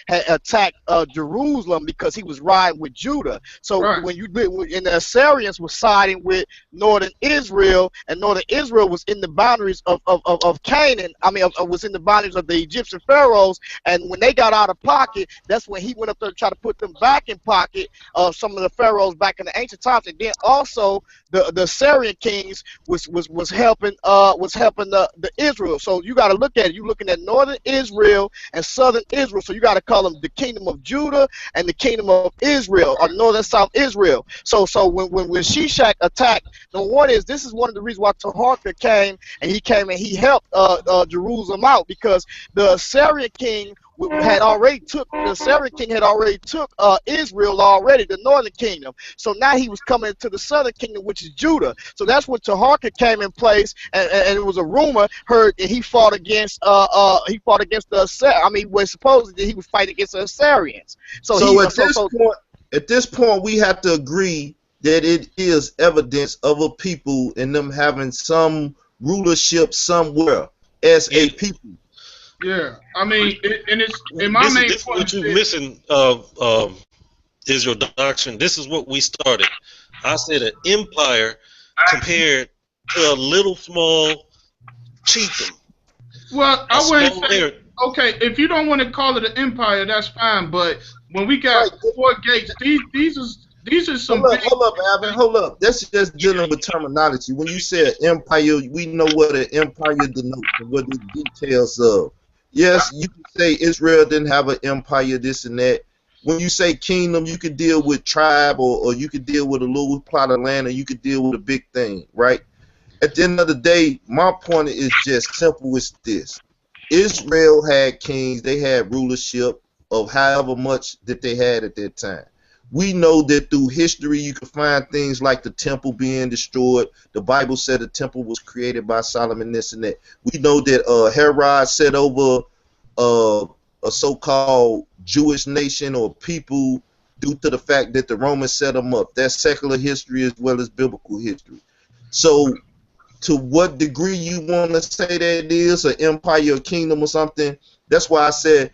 had attacked Jerusalem because he was riding with Judah. So when the Assyrians were siding with northern Israel, and northern Israel was in the boundaries of Canaan, was in the boundaries of the Egyptian pharaohs, and when they got out of pocket, that's when he went up there to try to put them back in pocket of some of the pharaohs back in the ancient times, and then also the Assyrian kings was helping the Israel. So you got to look at it. You're looking at northern Israel and southern Israel. So you got to call them the kingdom of Judah and the kingdom of Israel, or northern south Israel. So when Shishak attacked, this is one of the reasons why Taharka came and he helped Jerusalem out, because the Assyrian king had already took Israel already, the northern kingdom. So now he was coming to the southern kingdom, which is Judah. So that's when Taharka came in place, and it was a rumor heard that he fought against supposedly he was fighting against the Assyrians. At this point, we have to agree that it is evidence of a people and them having some rulership somewhere as a people. Yeah, it's in my main this point. What you're missing is your doctrine. This is what we started. I said an empire compared to a little small chiefdom. Well, I wouldn't say. Okay, if you don't want to call it an empire, that's fine. But when we got 4 gates, these are some. Hold up, Alvin. Hold up. That's just dealing with terminology. When you say an empire, we know what an empire denotes and what the details of. Yes, you can say Israel didn't have an empire, this and that. When you say kingdom, you can deal with tribe, or you can deal with a little plot of land, or you can deal with a big thing, right? At the end of the day, my point is just simple as this. Israel had kings, they had rulership, of however much that they had at that time. We know that through history you can find things like the temple being destroyed. The Bible said the temple was created by Solomon, this and that. We know that Herod set over a so-called Jewish nation or people due to the fact that the Romans set them up. That's secular history as well as biblical history. So to what degree you want to say that is an empire or kingdom or something, that's why I said,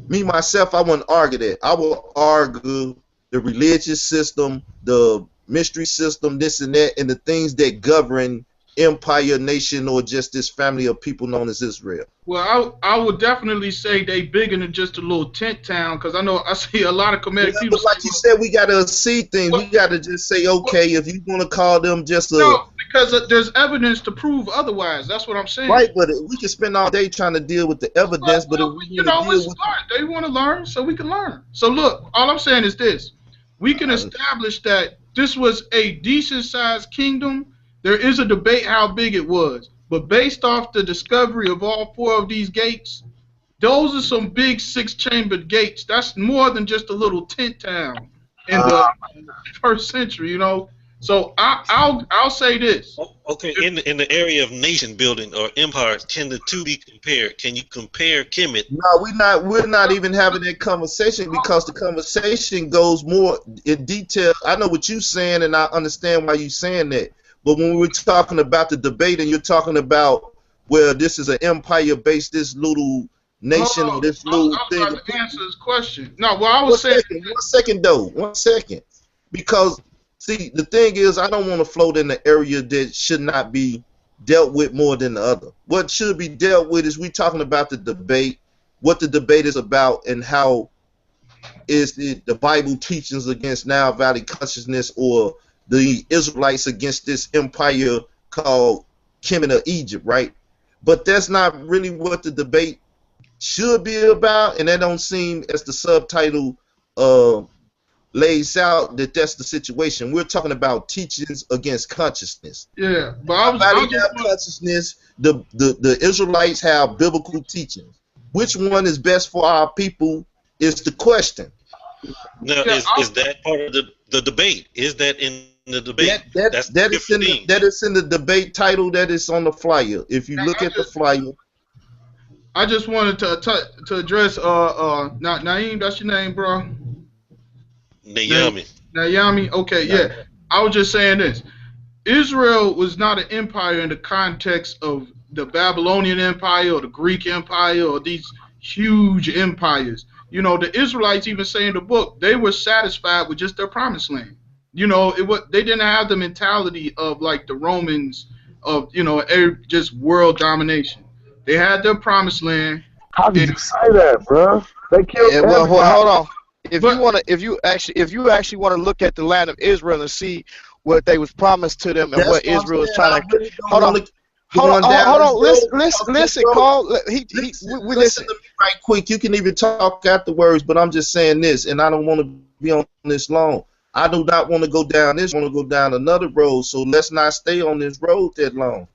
me, myself, I wouldn't argue that. I will argue the religious system, the mystery system, this and that, and the things that govern empire, nation, or just this family of people known as Israel. Well, I would definitely say they bigger than just a little tent town, because I see a lot of Kemetic people. But like you said, we got to see things. We got to just say, okay, if you want to call them just a... No, because there's evidence to prove otherwise. That's what I'm saying. Right, but we can spend all day trying to deal with the evidence, but if we you know, they want to learn, so we can learn. So look, all I'm saying is this. We can establish that this was a decent-sized kingdom. There is a debate how big it was. But based off the discovery of all 4 of these gates, those are some big 6-chambered gates. That's more than just a little tent town in the 1st century, you know. So I'll say this. Okay, in the area of nation building or empires, can the two be compared? Can you compare Kemet? No, we're not even having that conversation, because the conversation goes more in detail. I know what you're saying, and I understand why you're saying that. But when we're talking about the debate, and you're talking about, well, this is an empire-based, this little nation, or this little thing. I'm trying to answer this question. No, well, I was saying... One second. Because, see, the thing is, I don't want to float in the area that should not be dealt with more than the other. What should be dealt with is we talking about the debate, what the debate is about, and how is the Bible teachings against Nile Valley consciousness, or the Israelites against this empire called Kemet of Egypt, right? But that's not really what the debate should be about, and that don't seem, as the subtitle lays out, that that's the situation. We're talking about teachings against consciousness. Yeah, but I was consciousness. The Israelites have biblical teachings. Which one is best for our people is the question. Now, is that part of the debate? Is that in the debate? That is in the debate title that is on the flyer. If you look at the flyer. I just wanted to address Naeem, that's your name, bro? Naomi. Okay, yeah. I was just saying this. Israel was not an empire in the context of the Babylonian Empire or the Greek Empire or these huge empires. You know, the Israelites even say in the book they were satisfied with just their promised land. You know, they didn't have the mentality of like the Romans of, you know, just world domination. They had their promised land. How did you say that, bro? They killed. Yeah, well, hold on. If you actually want to look at the land of Israel and see what they was promised to them and what Israel is trying to hold on. Listen, Carl. We listen to me right quick. You can even talk afterwards, but I'm just saying this, and I don't want to be on this long. I do not want to go down this. I want to go down another road. So let's not stay on this road that long.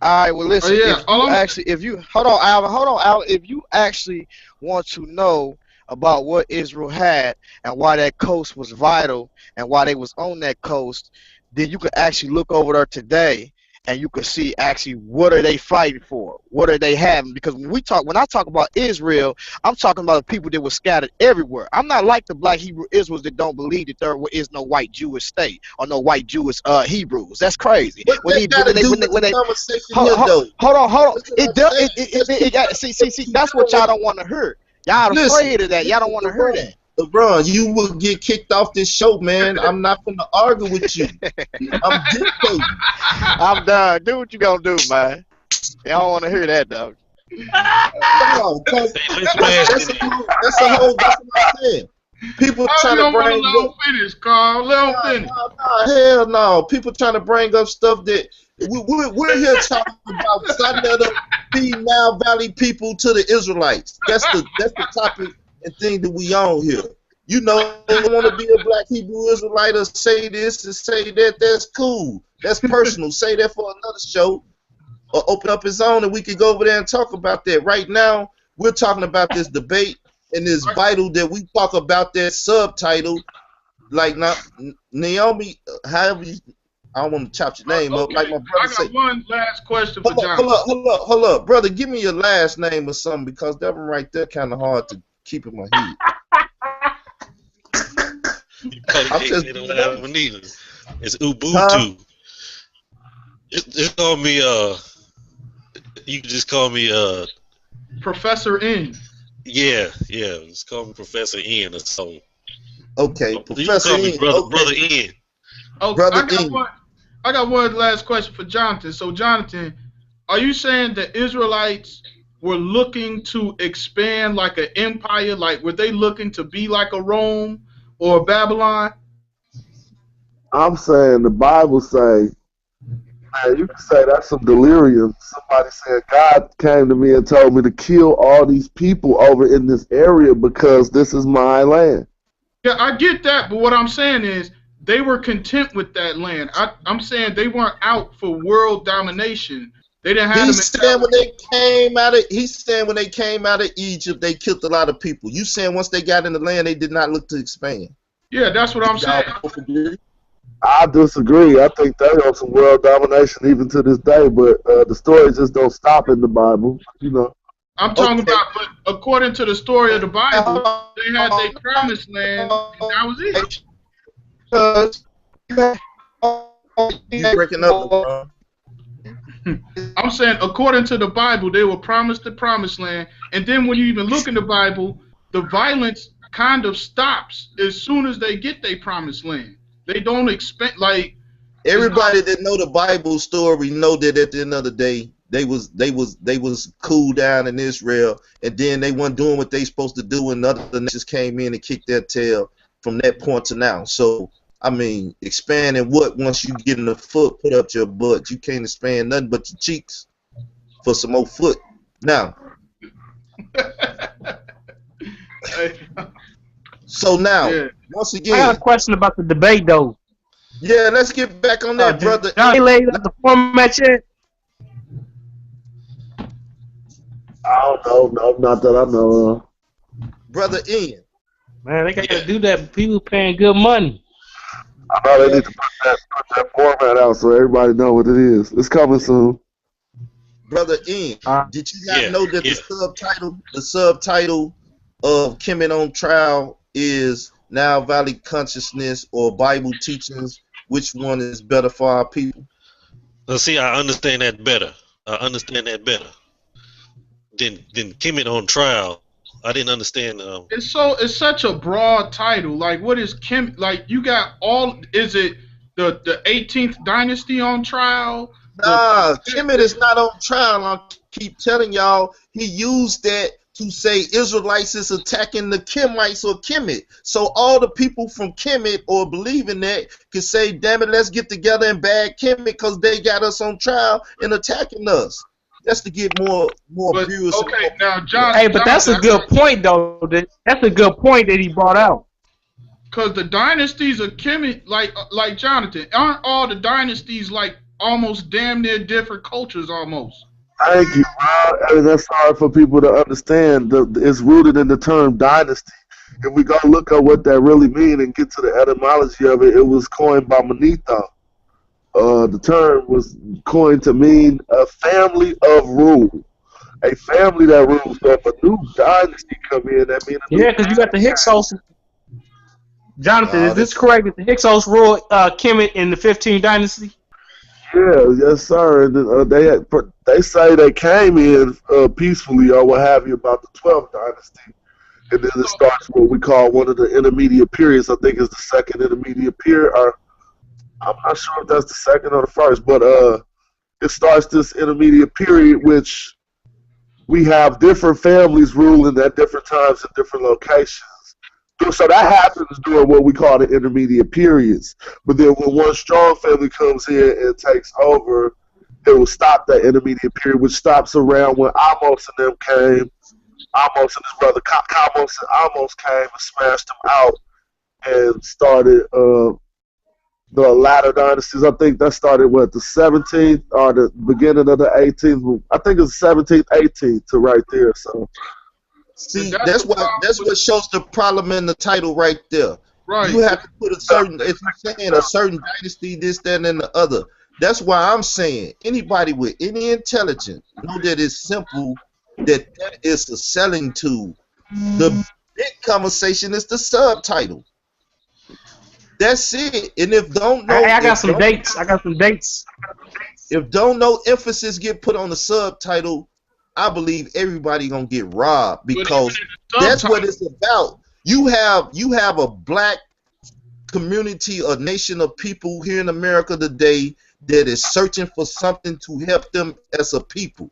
All right. Well, listen. If you hold on, Alvin. If you actually want to know about what Israel had and why that coast was vital and why they was on that coast, then you could actually look over there today and you could see actually what are they fighting for, what are they having. Because when I talk about Israel, I'm talking about the people that were scattered everywhere. I'm not like the black Hebrew Israelites that don't believe that there is no white Jewish state or no white Jewish Hebrews. That's crazy. Hold on. See, that's what y'all don't want to hear. Y'all afraid of that. Y'all don't want to hear that. LeBron, you will get kicked off this show, man. I'm not going to argue with you. I'm dictating. I'm done. Do what you gonna do, man. Y'all don't want to hear that, dog. No, that's what I'm saying. People trying to bring up. Finish, Carl. Let him finish. Hell no. People trying to bring up stuff that we're here talking about. Feed Nile Valley people to the Israelites. That's the topic and thing that we on here. You know, they want to be a black Hebrew Israelite or say this and say that. That's cool. That's personal. Say that for another show, or open up his own, and we could go over there and talk about that. Right now, We're talking about this debate, and it's vital that we talk about that subtitle. Like now, Naomi, however you, I don't want to chop your name up. Okay, Like my brother I got said. one last question for John. Hold up, brother. Give me your last name or something, because that one right there kind of hard to keep in my head. I'm just it's Ubuntu. Huh? Just call me you can just call me Professor N. Yeah, just call me Professor N or something. Okay, Professor N. Brother N. Oh, Brother I got one last question for Jonathan. So, Jonathan, are you saying that Israelites were looking to expand like an empire? Like, were they looking to be like a Rome or Babylon? I'm saying the Bible say, man, you can say that's some delirium. Somebody said God came to me and told me to kill all these people over in this area because this is my land. Yeah, I get that, but what I'm saying is they were content with that land. I'm saying they weren't out for world domination. They didn't have. He's saying when they came out of. He's saying when they came out of Egypt, they killed a lot of people. You saying once they got in the land, they did not look to expand. Yeah, that's what I'm saying. I disagree. I think they on some world domination even to this day, but the stories just don't stop in the Bible, you know. I'm talking about, but according to the story of the Bible, they had their promised land, and that was it. You breaking up, bro. I'm saying, according to the Bible, they were promised the promised land, and then when you even look in the Bible, the violence kind of stops as soon as they get their promised land. They don't expect, like, everybody that know the Bible story know that at the end of the day, they was cool down in Israel, and then they weren't doing what they supposed to do, and other nations came in and kicked their tail from that point to now. So I mean, expanding what once you get in the foot, put up your butt. You can't expand nothing but your cheeks for some more foot. Now. So now, once again, I got a question about the debate, though. Yeah, let's get back on that, brother. Johnny laid out the format yet? I don't know. No, not that I know of. Brother Ian. Man, they got to do that. People paying good money. I know they need to put that format out so everybody know what it is. It's coming soon. Brother Ian, did you guys know that the subtitle of Kemet on Trial is Nile Valley Consciousness or Bible Teachings? Which one is better for our people? Well, see, I understand that better. Than Kemet on Trial. I didn't understand. It's such a broad title. Like, what is Kemet? Like, you got all. Is it the 18th dynasty on trial? Nah, Kemet is not on trial. I keep telling y'all, he used that to say Israelites is attacking the Kemites or Kemet. So all the people from Kemet or believing that could say, damn it, let's get together and bag Kemet because they got us on trial and attacking us. That's to get more viewers. Okay, now John. Hey, but that's a good point, though. That's a good point that he brought out. Because the dynasties of Kemet, like Jonathan, aren't all the dynasties like almost damn near different cultures almost? Thank you, Rob. I mean, that's hard for people to understand. It's rooted in the term dynasty. If we go look at what that really means and get to the etymology of it, it was coined by Manetho. The term was coined to mean a family of rule. A family that rules. So if a new dynasty come in, that means because you got the Hyksos. Jonathan, is this correct that the Hyksos ruled Kemet in the 15th dynasty? Yeah, yes, sir. They say they came in peacefully or what have you about the 12th dynasty, and then it starts what we call one of the intermediate periods. I think it's the second intermediate period, or I'm not sure if that's the second or the first, but it starts this intermediate period, which we have different families ruling at different times in different locations. So that happens during what we call the intermediate periods. But then when one strong family comes here and takes over, it will stop that intermediate period, which stops around when Amos and them came. Amos and his brother Kamos and Amos came and smashed them out and started the latter dynasties. I think that started, the 17th or the beginning of the 18th? I think it's 17th, 18th to right there. So See, And that's the problem what shows the problem in the title right there. right. You have to put a certain, if you're saying a certain dynasty, this, that, and the other. That's why I'm saying anybody with any intelligence know that it's simple, that is a selling tool. The big conversation is the subtitle. That's it. And if don't know, I got some dates. I got some dates. If don't know emphasis get put on the subtitle, I believe everybody gonna get robbed, because that's what it's about. You have a black community, a nation of people here in America today that is searching for something to help them as a people.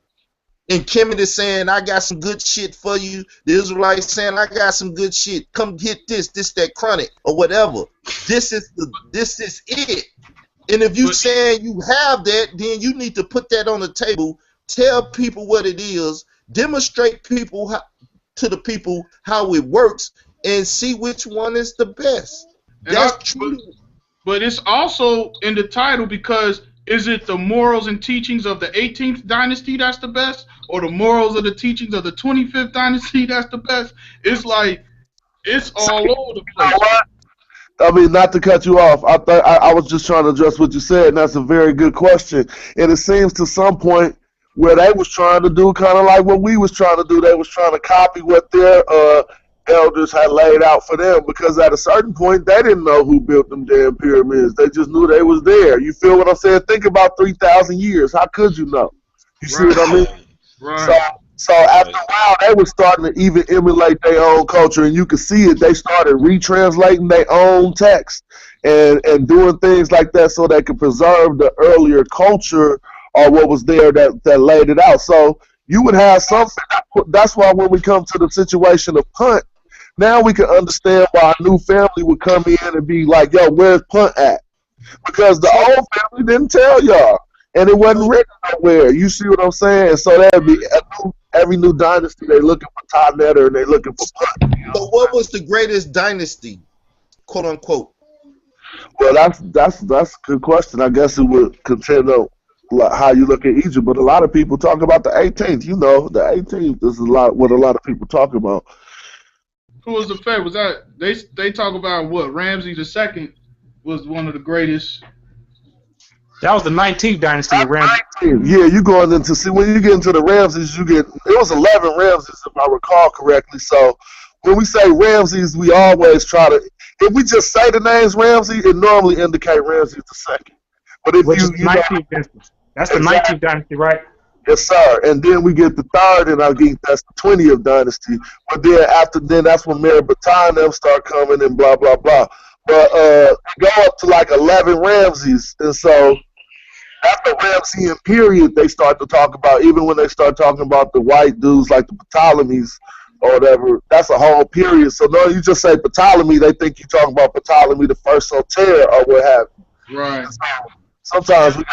And Kemet is saying, I got some good shit for you. The Israelites saying, I got some good shit. Come get this, that chronic, or whatever. This is it. And if you saying you have that, then you need to put that on the table. Tell people what it is. Demonstrate to the people how it works, and see which one is the best. That's true. But it's also in the title, because is it the morals and teachings of the 18th dynasty that's the best, or the morals of the teachings of the 25th dynasty that's the best? It's like, it's all over the place. I mean, not to cut you off, I was just trying to address what you said, and that's a very good question. And it seems to some point where they was trying to do kind of like what we was trying to do. They was trying to copy what their elders had laid out for them, because at a certain point they didn't know who built them damn pyramids. They just knew they was there. You feel what I'm saying? Think about 3,000 years. How could you know? You see what I mean? Right. So after a while, they were starting to even emulate their own culture, and you could see it. They started retranslating their own text and doing things like that so they could preserve the earlier culture or what was there that laid it out. So you would have something. That's why when we come to the situation of Punt, now we can understand why a new family would come in and be like, yo, where's Punt at? Because the old family didn't tell y'all, and it wasn't written nowhere. You see what I'm saying? So that'd be every new dynasty, they looking for Tonetta and they looking for Punt. So what was the greatest dynasty, quote unquote? Well, that's a good question. I guess it would contend on how you look at Egypt, but a lot of people talk about the 18th. You know, the 18th is what a lot of people talk about. Who was the favorite? Was that they talk about what? Ramses II was one of the greatest. That was the 19th dynasty of Ramses. Yeah, you going into, see, when you get into the Ramses, it was 11 Ramses if I recall correctly. So when we say Ramses, we always try to, if we just say the names Ramses, it normally indicates Ramses II. But if Which is 19th dynasty. That's the 19th dynasty, right? Yes, sir. And then we get the third, and I think that's the 20th dynasty. But then after then, that's when Mary Baton them start coming and blah, blah, blah. But go up to like 11 Ramses. And so after Ramsean period, they start to talk about, even when they start talking about the white dudes like the Ptolemies or whatever, that's a whole period. So no, you just say Ptolemy, they think you're talking about Ptolemy the first Soter or what have you. Right. Sometimes we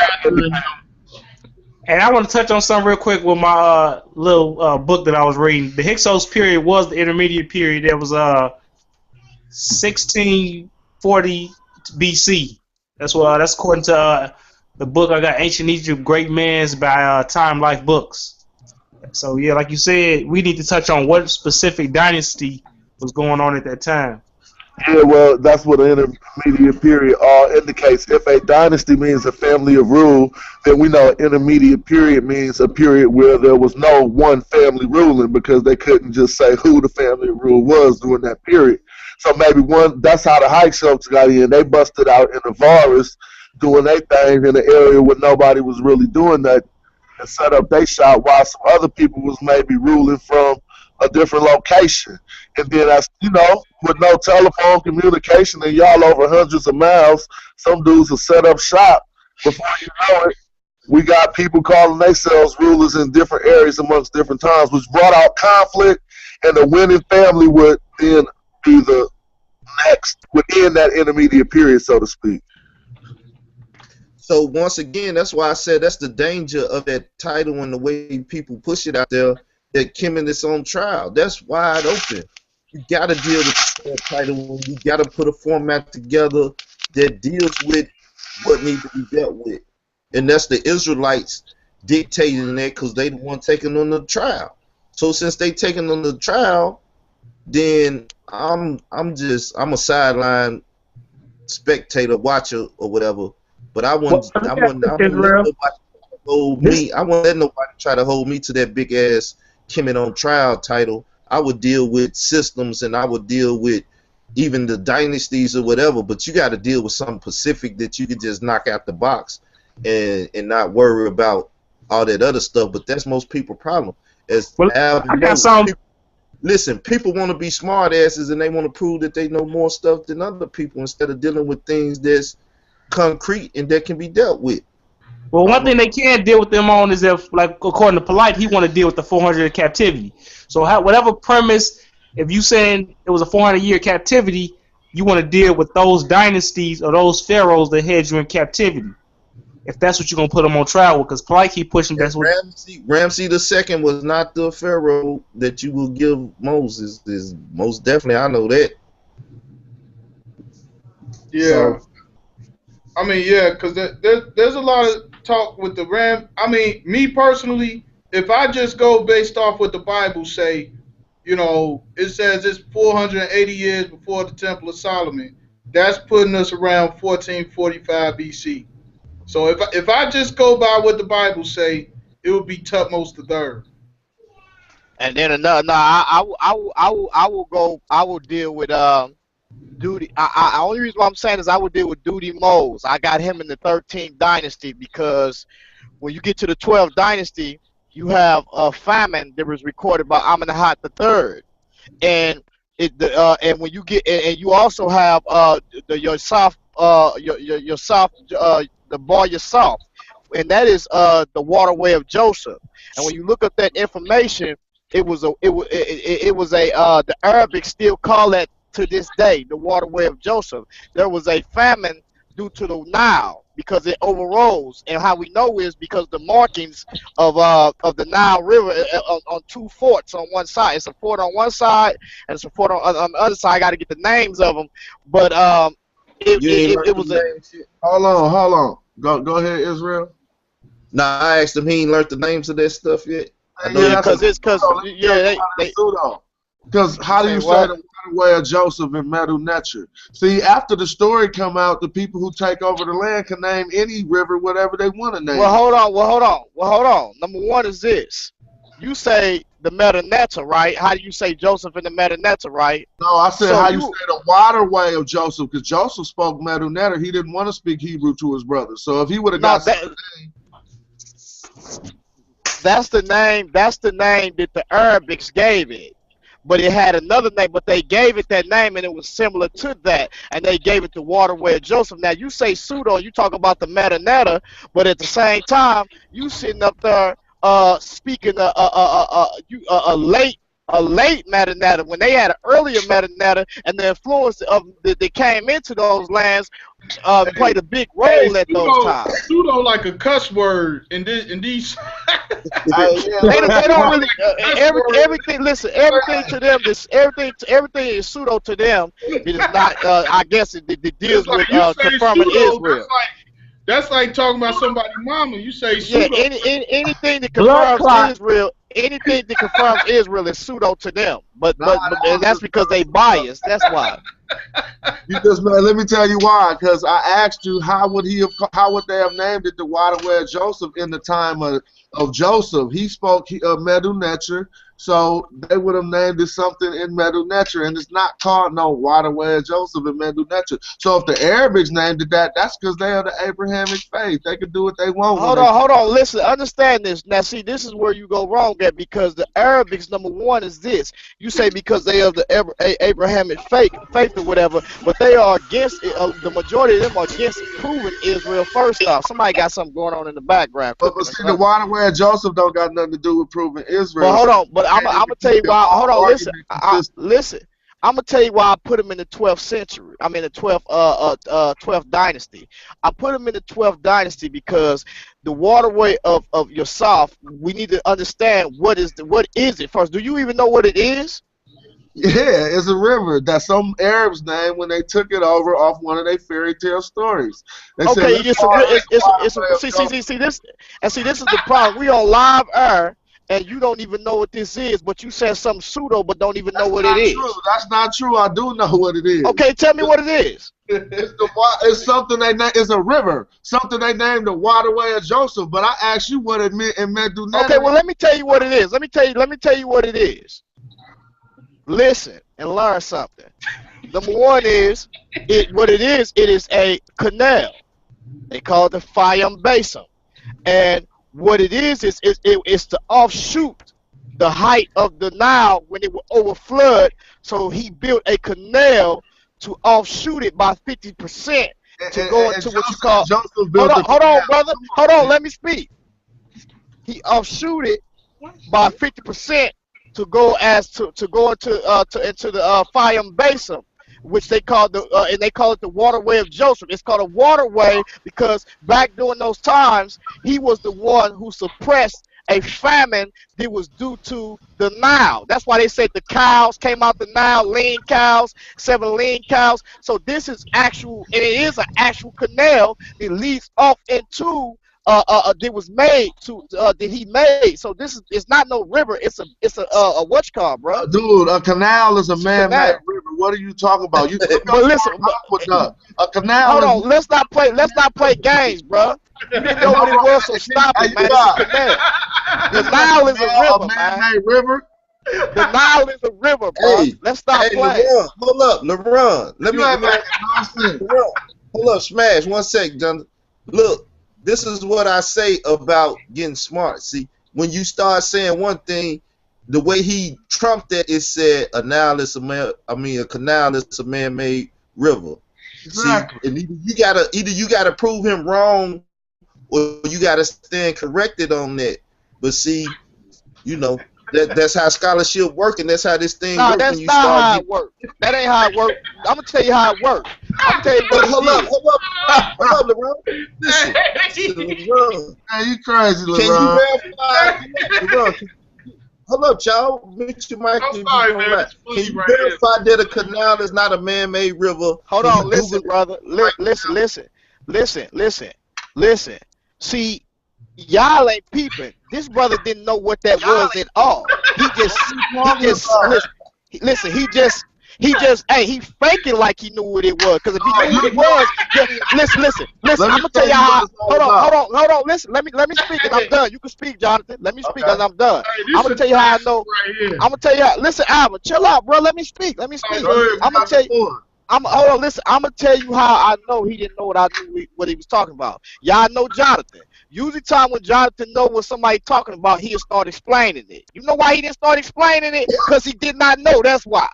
And I want to touch on something real quick with my little book that I was reading. The Hyksos period was the intermediate period. That was 1640 BC. That's according to the book I got, Ancient Egypt Great Men's by Time Life Books. So yeah, like you said, we need to touch on what specific dynasty was going on at that time. Yeah, well, that's what an intermediate period indicates. If a dynasty means a family of rule, then we know an intermediate period means a period where there was no one family ruling, because they couldn't just say who the family of rule was during that period. So maybe that's how the Hyksos got in. They busted out in the Avaris doing their thing in an area where nobody was really doing that, and set up their shop while some other people was maybe ruling from a different location. And then, as you know, with no telephone communication and y'all over hundreds of miles, some dudes will set up shop. Before you know it, we got people calling themselves rulers in different areas amongst different times, which brought out conflict, and the winning family would then be the next within that intermediate period, so to speak. So once again, that's why I said that's the danger of that title and the way people push it out there, that Kemet is on trial. That's wide open. You got to deal with that title. You got to put a format together that deals with what needs to be dealt with. And that's the Israelites dictating that, because they the one taking on the trial. So since they taking them to trial, then I'm a sideline spectator, watcher, or whatever. But I wouldn't let nobody hold me. I wouldn't let nobody try to hold me to that big ass Kimmin on trial title. I would deal with systems, and I would deal with even the dynasties or whatever. But you got to deal with something specific that you could just knock out the box and not worry about all that other stuff. But that's most people's problem. Listen, people want to be smart asses, and they want to prove that they know more stuff than other people instead of dealing with things that's concrete and that can be dealt with. Well, one thing they can deal with them on is if, like, according to Polite, he want to deal with the 400-year captivity. So whatever premise, if you saying it was a 400-year captivity, you want to deal with those dynasties or those pharaohs that had you in captivity. If that's what you're going to put them on trial with, because Polite keep pushing that's what... Ramsey II was not the pharaoh that you will give Moses. Is most definitely, I know that. Yeah. So, I mean, yeah, because there's a lot of talk with the Ram. I mean, me personally, if I just go based off what the Bible say, you know, it says it's 480 years before the Temple of Solomon. That's putting us around 1445 BC. So if I just go by what the Bible say, it would be Tutmos III. And then another, no, I will deal with Duty. Only reason why I'm saying is I would deal with Duty Mose. I got him in the 13th dynasty because when you get to the 12th dynasty, you have a famine that was recorded by Amenemhat III, and when you get and you also have the Bar Yosef, and that is the waterway of Joseph. And when you look up that information, the Arabic still call that to this day the waterway of Joseph. There was a famine due to the Nile because it overrose, and how we know is because the markings of the Nile River on two forts on one side. It's a fort on one side and it's a fort on the other side. I got to get the names of them, but it was a. Hold on. Go ahead, Israel. Nah, I asked him. He ain't learned the names of that stuff yet. Because how do you say the waterway of Joseph and Medu Neter? See, after the story come out, the people who take over the land can name any river whatever they want to name. Well, hold on. Number one is this: you say the Medu Neter, right? How do you say Joseph in the Medu Neter, right? No, I said how you say the waterway of Joseph, because Joseph spoke Medu Neter. He didn't want to speak Hebrew to his brothers. So if he would have got that's the name that the Arabics gave it. But it had another name, but they gave it that name, and it was similar to that, and they gave it the waterway of Joseph. Now, you say pseudo, you talk about the Medu Neter, but at the same time, you sitting up there speaking a late Medu Neter, when they had an earlier Medu Neter, and the influence of that came into those lands played a big role at those times. Pseudo like a cuss word in these. They don't really everything. Listen, everything to them everything is pseudo to them. It is not. I guess it deals with confirming Israel. That's like talking about somebody's mama. You say pseudo. Yeah, anything that confirms Israel. Anything that confirms Israel is pseudo to them, but and that's because they biased. That's why. Let me tell you why. Because I asked you how would they have named it the waterway of Joseph in the time of Joseph? He spoke Medu Neter, so they would have named it something in Medu Neter, and it's not called no waterway of Joseph in Medu Neter. So if the Arabics named it that's because they are the Abrahamic faith. They can do what they want. Hold on. Listen, understand this. Now, see, this is where you go wrong at, because the Arabics, number one, is this. You say because they are the Abrahamic faith or whatever, but they are against the majority of them are against proving Israel. First off, somebody got something going on in the background. But see, the waterway of Joseph don't got nothing to do with proving Israel. But hold on, but I'm gonna tell you why. Hold on, listen. I'm gonna tell you why I put him in the 12th century. I mean the 12th dynasty. I put him in the 12th dynasty because the waterway of Yosef. We need to understand what is it first. Do you even know what it is? Yeah, it's a river that some Arabs named when they took it over off one of their fairy tale stories. See this is the problem. We on live air, and you don't even know what this is, but you said something pseudo, but don't even know what That's it not is. true. That's not true. I do know what it is. Okay, tell me what it is. It's something they name. It's a river. Something they named the waterway of Joseph. But I asked you what it meant in Medu Neter. Okay, well let me tell you what it is. Let me tell you what it is. Listen and learn something. Number one is what it is. It is a canal. They call it the Fayum Basin, and what it is it's to offshoot the height of the Nile when it will overflood. So he built a canal to offshoot it by 50% to go into what you call. Hold on, brother. Hold on. Let me speak. He offshoot it by 50% to go into the Fayum Basin, which they call and they call it the waterway of Joseph. It's called a waterway because back during those times, he was the one who suppressed a famine that was due to the Nile. That's why they said the cows came out the Nile, lean cows, 7 lean cows. So this is actual, and it is an actual canal that leads off into that was made that he made. So this is, it's not no river. It's a what's called, bro. Dude, a canal is a man-made river. What are you talking about? You but listen, a canal. Hold on, let's not play games, bro. You didn't know what it was, so stop it, man. It's a canal. The Nile is a river, man. River. The Nile is a river, bro. Let's stop playing. LeBron, hold up, LeBron. Let me hold up, Smash. 1 sec, John. Look, this is what I say about getting smart. See, when you start saying one thing, the way he trumped that, it said a canal is a man-made river. Exactly. See, and either you gotta prove him wrong, or you gotta stand corrected on that. But see, you know that's how scholarship works, and that's how this thing works. That's not how it works. That ain't how it works. I'm gonna tell you how it works. I'm gonna tell you what hold up, LeBron. Listen, LeBron. Hey, you crazy, LeBron. Can you verify, LeBron? Hold up, y'all. Mute your mic. Can you verify that a canal is not a man-made river? Hold on, listen, brother. Listen. See, y'all ain't peeping. This brother didn't know what that was at all. He faking like he knew what it was. Because if he knew what it was, listen. I'm gonna tell you how. Hold on. Listen, let me speak and I'm done. You can speak, Jonathan. Let me speak and I'm done. I'm gonna tell you how I know. I'm gonna tell you how. Listen, Alvin, chill out, bro. Let me speak. I'm gonna tell you. Hold on, listen. I'm gonna tell you how I know he didn't know what he was talking about. Y'all know Jonathan. Usually, time when Jonathan know what somebody talking about, he'll start explaining it. You know why he didn't start explaining it? Because he did not know. That's why.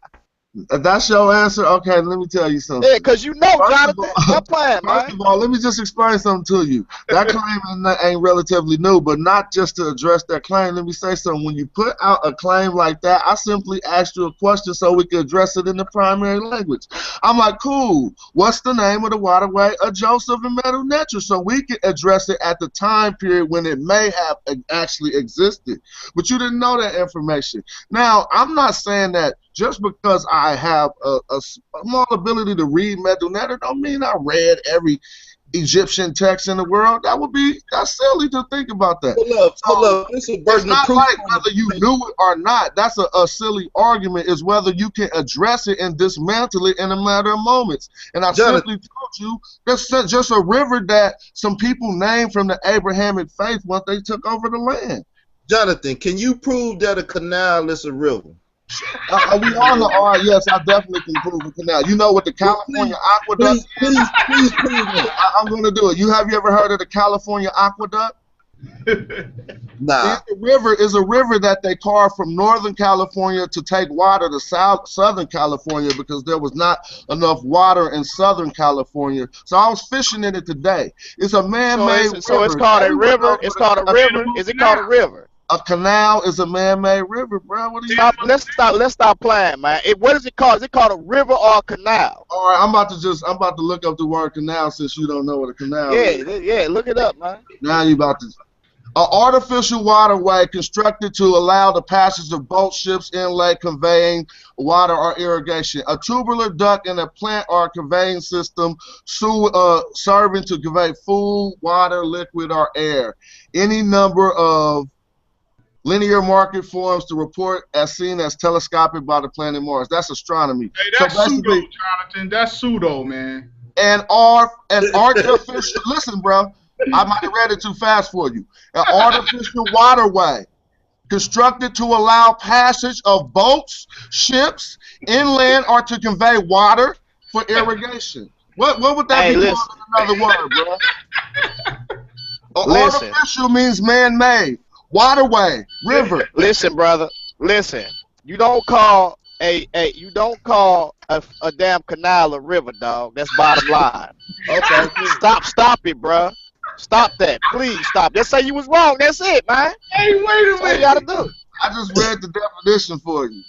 That's your answer? Okay, let me tell you something. Yeah, because you know, Jonathan. Stop playing, man. First of all, let me just explain something to you. That claim ain't relatively new, but not just to address that claim. Let me say something. When you put out a claim like that, I simply asked you a question so we could address it in the primary language. I'm like, cool. What's the name of the waterway of Joseph and Medu Neter? So we can address it at the time period when it may have actually existed. But you didn't know that information. Now, I'm not saying that just because I have a small ability to read Medu Neter don't mean I read every Egyptian text in the world. That's silly to think about that. Hold up. It's not like whether you knew it or not. That's a silly argument. Is whether you can address it and dismantle it in a matter of moments. And I simply told you that's just a river that some people named from the Abrahamic faith once they took over the land. Jonathan, can you prove that a canal is a river? We all are. Yes, I definitely can prove a canal. You know what the California Aqueduct? Please prove it. I'm going to do it. Have you ever heard of the California Aqueduct? Nah. It's a river that they carved from Northern California to take water to Southern California because there was not enough water in Southern California. So I was fishing in it today. It's a man-made river. So it's called a river? It's called a river? Is it called a river? A canal is a man-made river, bro. What are you Let's stop playing, man. What is it called? Is it called a river or a canal? All right, I'm about to look up the word canal since you don't know what a canal is. Yeah, look it up, man. Now you about to. An artificial waterway constructed to allow the passage of boats, ships, inlet, conveying water or irrigation. A tubular duct and a plant or conveying system serving to convey food, water, liquid, or air. Any number of Linear market forms to report as seen as telescopic by the planet Mars. That's astronomy. Hey, that's pseudo, Jonathan. That's pseudo, man. An artificial, listen, bro, I might have read it too fast for you. An artificial waterway constructed to allow passage of boats, ships, inland, or to convey water for irrigation. What would that be called in another word, bro? Artificial means man-made. Waterway, river. Listen, brother. Listen. You don't call a damn canal a river, dog. That's bottom line. Okay. Stop it, bro. Stop that. Please stop. Just say you was wrong. That's it, man. Hey, wait a minute. What you gotta do? I just read the definition for you.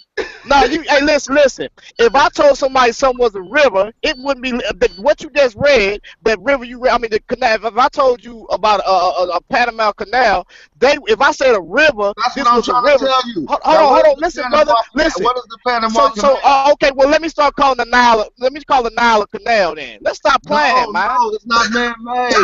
No, hey, listen. If I told somebody something was a river, it wouldn't be what you just read. That river you read, I mean the canal. If I told you about a Panama Canal, if I said a river, that's this what I'm was a trying river. to tell you. Hold on, listen, brother, listen. What is the Panama Canal? So okay, well let me start calling the Nile. Let me call the Nile a canal then. Let's stop playing, man. No, it's not man-made.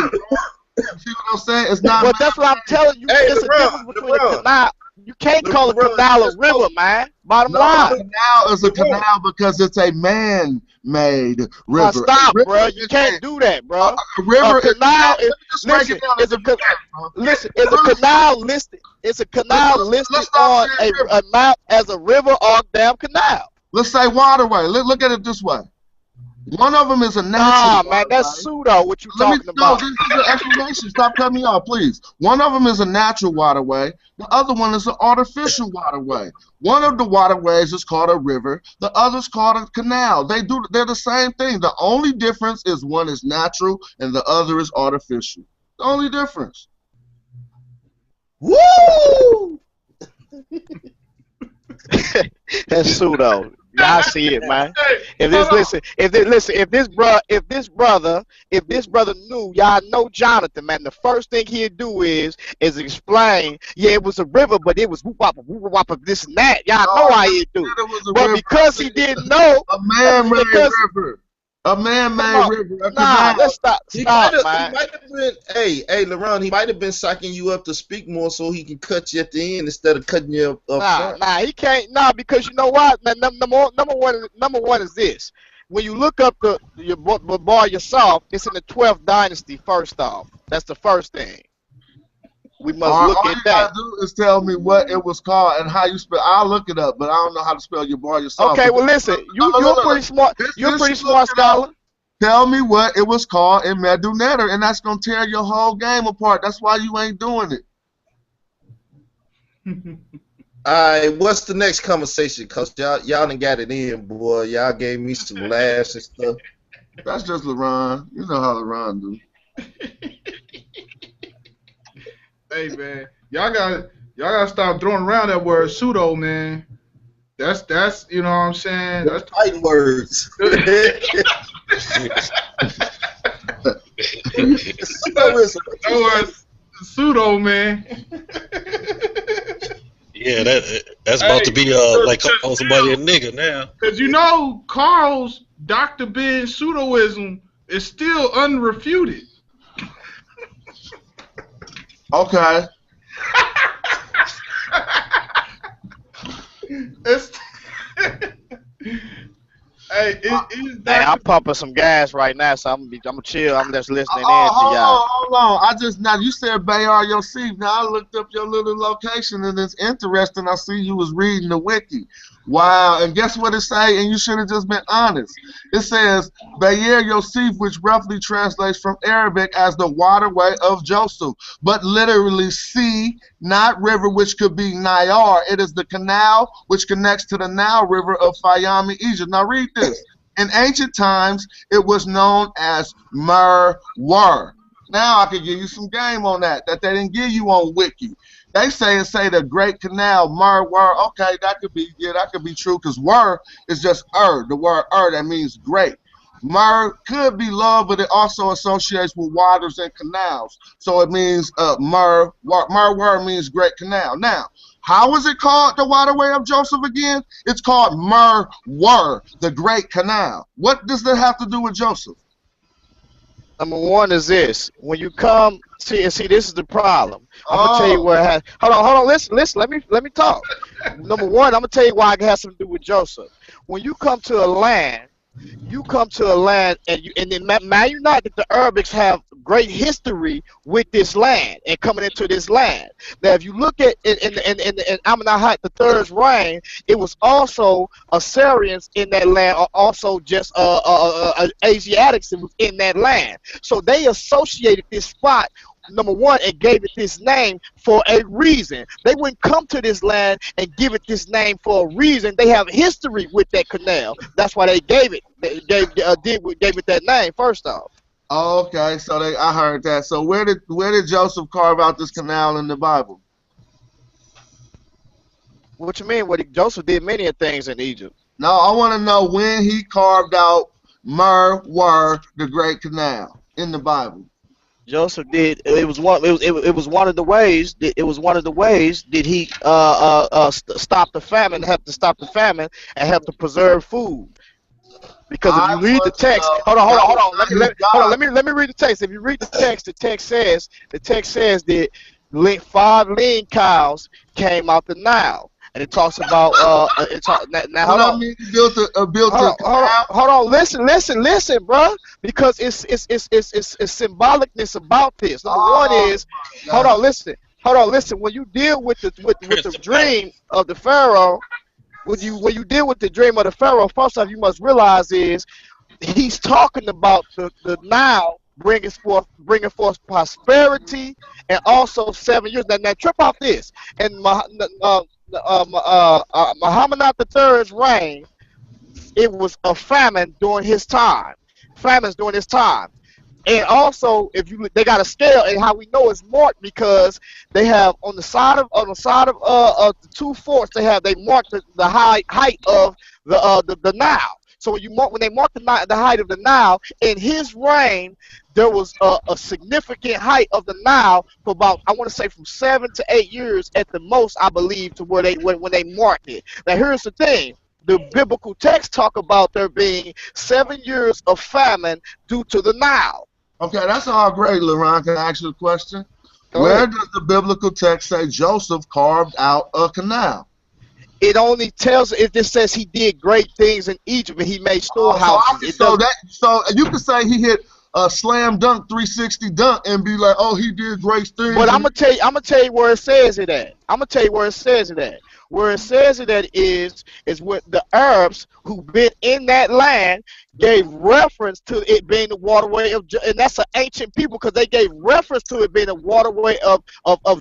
You see what I'm saying? It's not. Well, that's what I'm telling you. Hey, There's a difference between a canal. You can't call a canal a river, man. Bottom line. A canal is a canal because it's a man-made river. Stop, bro. You can't do that, bro. A river a canal is a canal listed. It's a canal listed on a map as a river or a damn canal. Let's say waterway. Look at it this way. One of them is a natural waterway. Man, that's pseudo. What you talking about? No, this is an explanation. Stop cutting me off, please. One of them is a natural waterway. The other one is an artificial waterway. One of the waterways is called a river. The other's called a canal. They're the same thing. The only difference is one is natural and the other is artificial. The only difference. Woo! That's pseudo. Y'all see it, man. If this brother knew, y'all know Jonathan, man. The first thing he'd do is explain. Yeah, it was a river, but it was whoop wop this and that. Y'all know how he'd do. But because he didn't know, a man-made river. A man-made river. Let's stop, man. He might have been, hey, LeRon, he might have been psyching you up to speak more so he can cut you at the end instead of cutting you up front. He can't. Because you know what, man. Number one is this. When you look up your bar yourself, it's in the 12th dynasty. First off, that's the first thing. We must look at that. All you gotta do is tell me what it was called and how you spell. I'll look it up, but I don't know how to spell your bar yourself. Okay, well listen, you're pretty smart. You're a pretty smart scholar. Tell me what it was called in Medu Neter, and that's gonna tear your whole game apart. That's why you ain't doing it. Alright, what's the next conversation? Cause y'all done got it in, boy. Y'all gave me some laughs and stuff. That's just LeRon. You know how LeRon do. Hey man, y'all gotta stop throwing around that word pseudo, man. That's you know what I'm saying. That's fighting words. Pseudo, man. Yeah, that's about to be like calling somebody a nigga now. Cause you know Carl's Dr. Ben pseudoism is still unrefuted. Okay. I'm pumping some gas right now, so I'm gonna chill. I'm just listening in to y'all. Hold on. Now you said Bayard Yosef. Now I looked up your little location and it's interesting. I see you was reading the wiki. Wow, and guess what it say? And you should have just been honest. It says Bayard Yosef, which roughly translates from Arabic as the waterway of Joseph, but literally sea, not river, which could be Nile. It is the canal which connects to the Nile River of Fayami, Egypt. Now read this. In ancient times, it was known as Mer-Wer. Now I can give you some game on that they didn't give you on wiki. They say the Great Canal, Mer-Wer. Okay, that could be true because Wer is just the word that means great. Mer could be love, but it also associates with waters and canals. So it means Mer-Wer means great canal. Now, how is it called the waterway of Joseph again? It's called Mer-Wer, the Great Canal. What does that have to do with Joseph? Number one is this. When you come See, this is the problem. I'm gonna tell you where it has. Hold on. Listen. Let me talk. Number one, I'm gonna tell you why it has something to do with Joseph. When you come to a land, and then man, you not that the Arabics have great history with this land and coming into this land. Now, if you look at in Amenemhat III's reign, it was also Assyrians in that land, or also just Asiatics that was in that land. So they associated this spot, number one, and gave it this name for a reason. They wouldn't come to this land and give it this name for a reason. They have history with that canal. That's why they gave it. They gave it that name first off. Okay, so I heard that. So where did Joseph carve out this canal in the Bible? What you mean? Joseph did many things in Egypt. No, I want to know when he carved out the Great Canal in the Bible. Joseph did. It was one of the ways. It was one of the ways that he stop the famine, help to stop the famine, and help to preserve food. Because if you read the text, hold on. Let me read the text. If you read the text says that 5 lean cows came out the Nile. And it talks about now. Hold on. Hold on. Listen, bro. Because it's symbolicness about this. Number one is, hold on. Listen. When you deal with the dream of the Pharaoh, when you deal with the dream of the Pharaoh, first off, you must realize is he's talking about the Nile bringing forth prosperity and also 7 years. Now trip off this and Muhammad III's reign, it was a famine during his time. Famines during his time. And also, they got a scale, and how we know it's marked because they have on the side of the 2 forts they marked the height of the Nile. So when they marked the height of the Nile in his reign, there was a significant height of the Nile for about, I want to say, from 7 to 8 years at the most, I believe, to where when they marked it. Now here's the thing. The biblical texts talk about there being 7 years of famine due to the Nile. Okay, that's all great, LeRon. Can I ask you a question? Where does the biblical text say Joseph carved out a canal? It only tells, it just says he did great things in Egypt and he made storehouses. So you can say he hit a slam dunk 360 dunk and be like, oh, he did great things. But I'm gonna tell you where it says it at. Where it says it at is where the Arabs who've been in that land gave reference to it being the waterway of, and that's an ancient people because they gave reference to it being a waterway of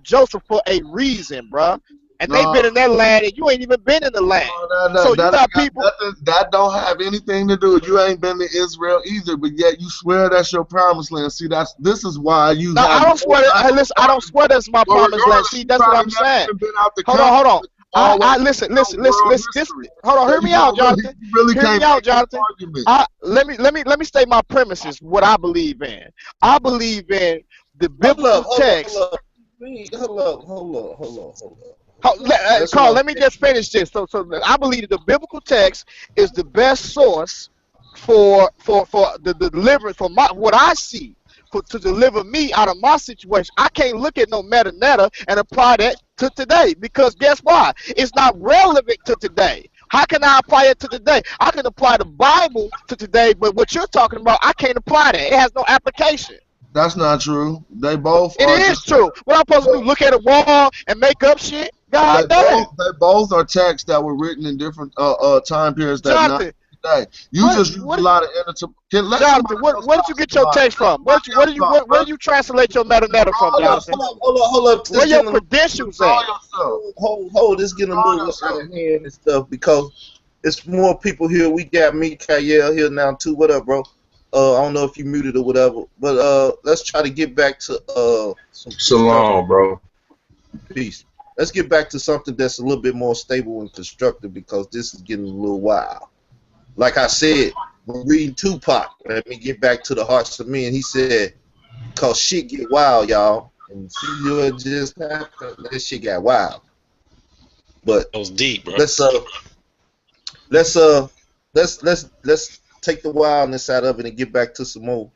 Joseph for a reason, bruh. And they've been in that land, and you ain't even been in the land. So you got people that don't have anything to do with you. Ain't been to Israel either, but yet you swear that's your promised land. See, this is why you. No, I don't swear. Hey, listen, I don't swear that's my promised land. See, that's what I'm saying. Hold on. Listen. Hold on. Hear me out, Jonathan. Hear me out, Jonathan. Let me state my premises. What I believe in. I believe in the biblical text. Hold up. Carl, let me just finish this. So I believe that the biblical text is the best source for the deliverance for what I see to deliver me out of my situation. I can't look at no metanoia and apply that to today because guess why? It's not relevant to today. How can I apply it to today? I can apply the Bible to today, but what you're talking about, I can't apply that. It has no application. That's not true. They both. It is true. What I'm supposed to do? Look at a wall and make up shit? God damn. They both are texts that were written in different time periods. Jonathan, today. You just use a lot of Jonathan, where did you get your text from? Where do you translate your metanoia from, Jonathan? Hold up. Where your credentials at? Hold. It's getting a little out of hand and stuff because it's more people here. We got me, Kyle here now too. What up, bro? I don't know if you muted or whatever, but let's try to get back to some Shalom, bro. Peace. Let's get back to something that's a little bit more stable and constructive because this is getting a little wild. Like I said, we're reading Tupac. Let me get back to the hearts of men. He said, "Cause shit get wild, y'all." And see what just happened. That shit got wild. But that was deep, bro. Let's take the wildness out of it and get back to some more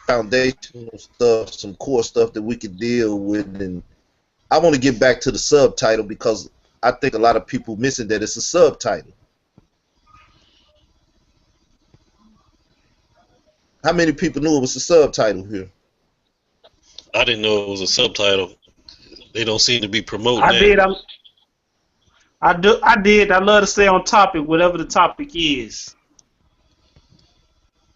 foundational stuff, some core stuff that we could deal with. And I want to get back to the subtitle because I think a lot of people missing that it's a subtitle. How many people knew it was a subtitle here? I didn't know it was a subtitle. They don't seem to be promoting I that. did. I did. I love to stay on topic, whatever the topic is.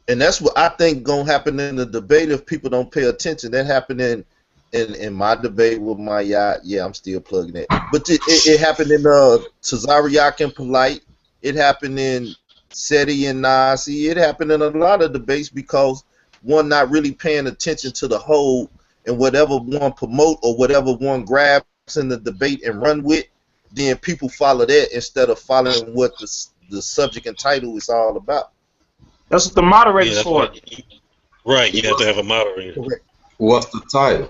And that's what I think gonna happen in the debate if people don't pay attention. That happened in my debate with my yacht. Yeah, I'm still plugging it. But it happened in Tazariak and Polite. It happened in SETI and NYC. It happened in a lot of debates because one not really paying attention to the whole, and whatever one promote or whatever one grabs in the debate and run with, then people follow that instead of following what the subject and title is all about. That's what the moderator's for. Right, you have to have a moderator. Correct. What's the title?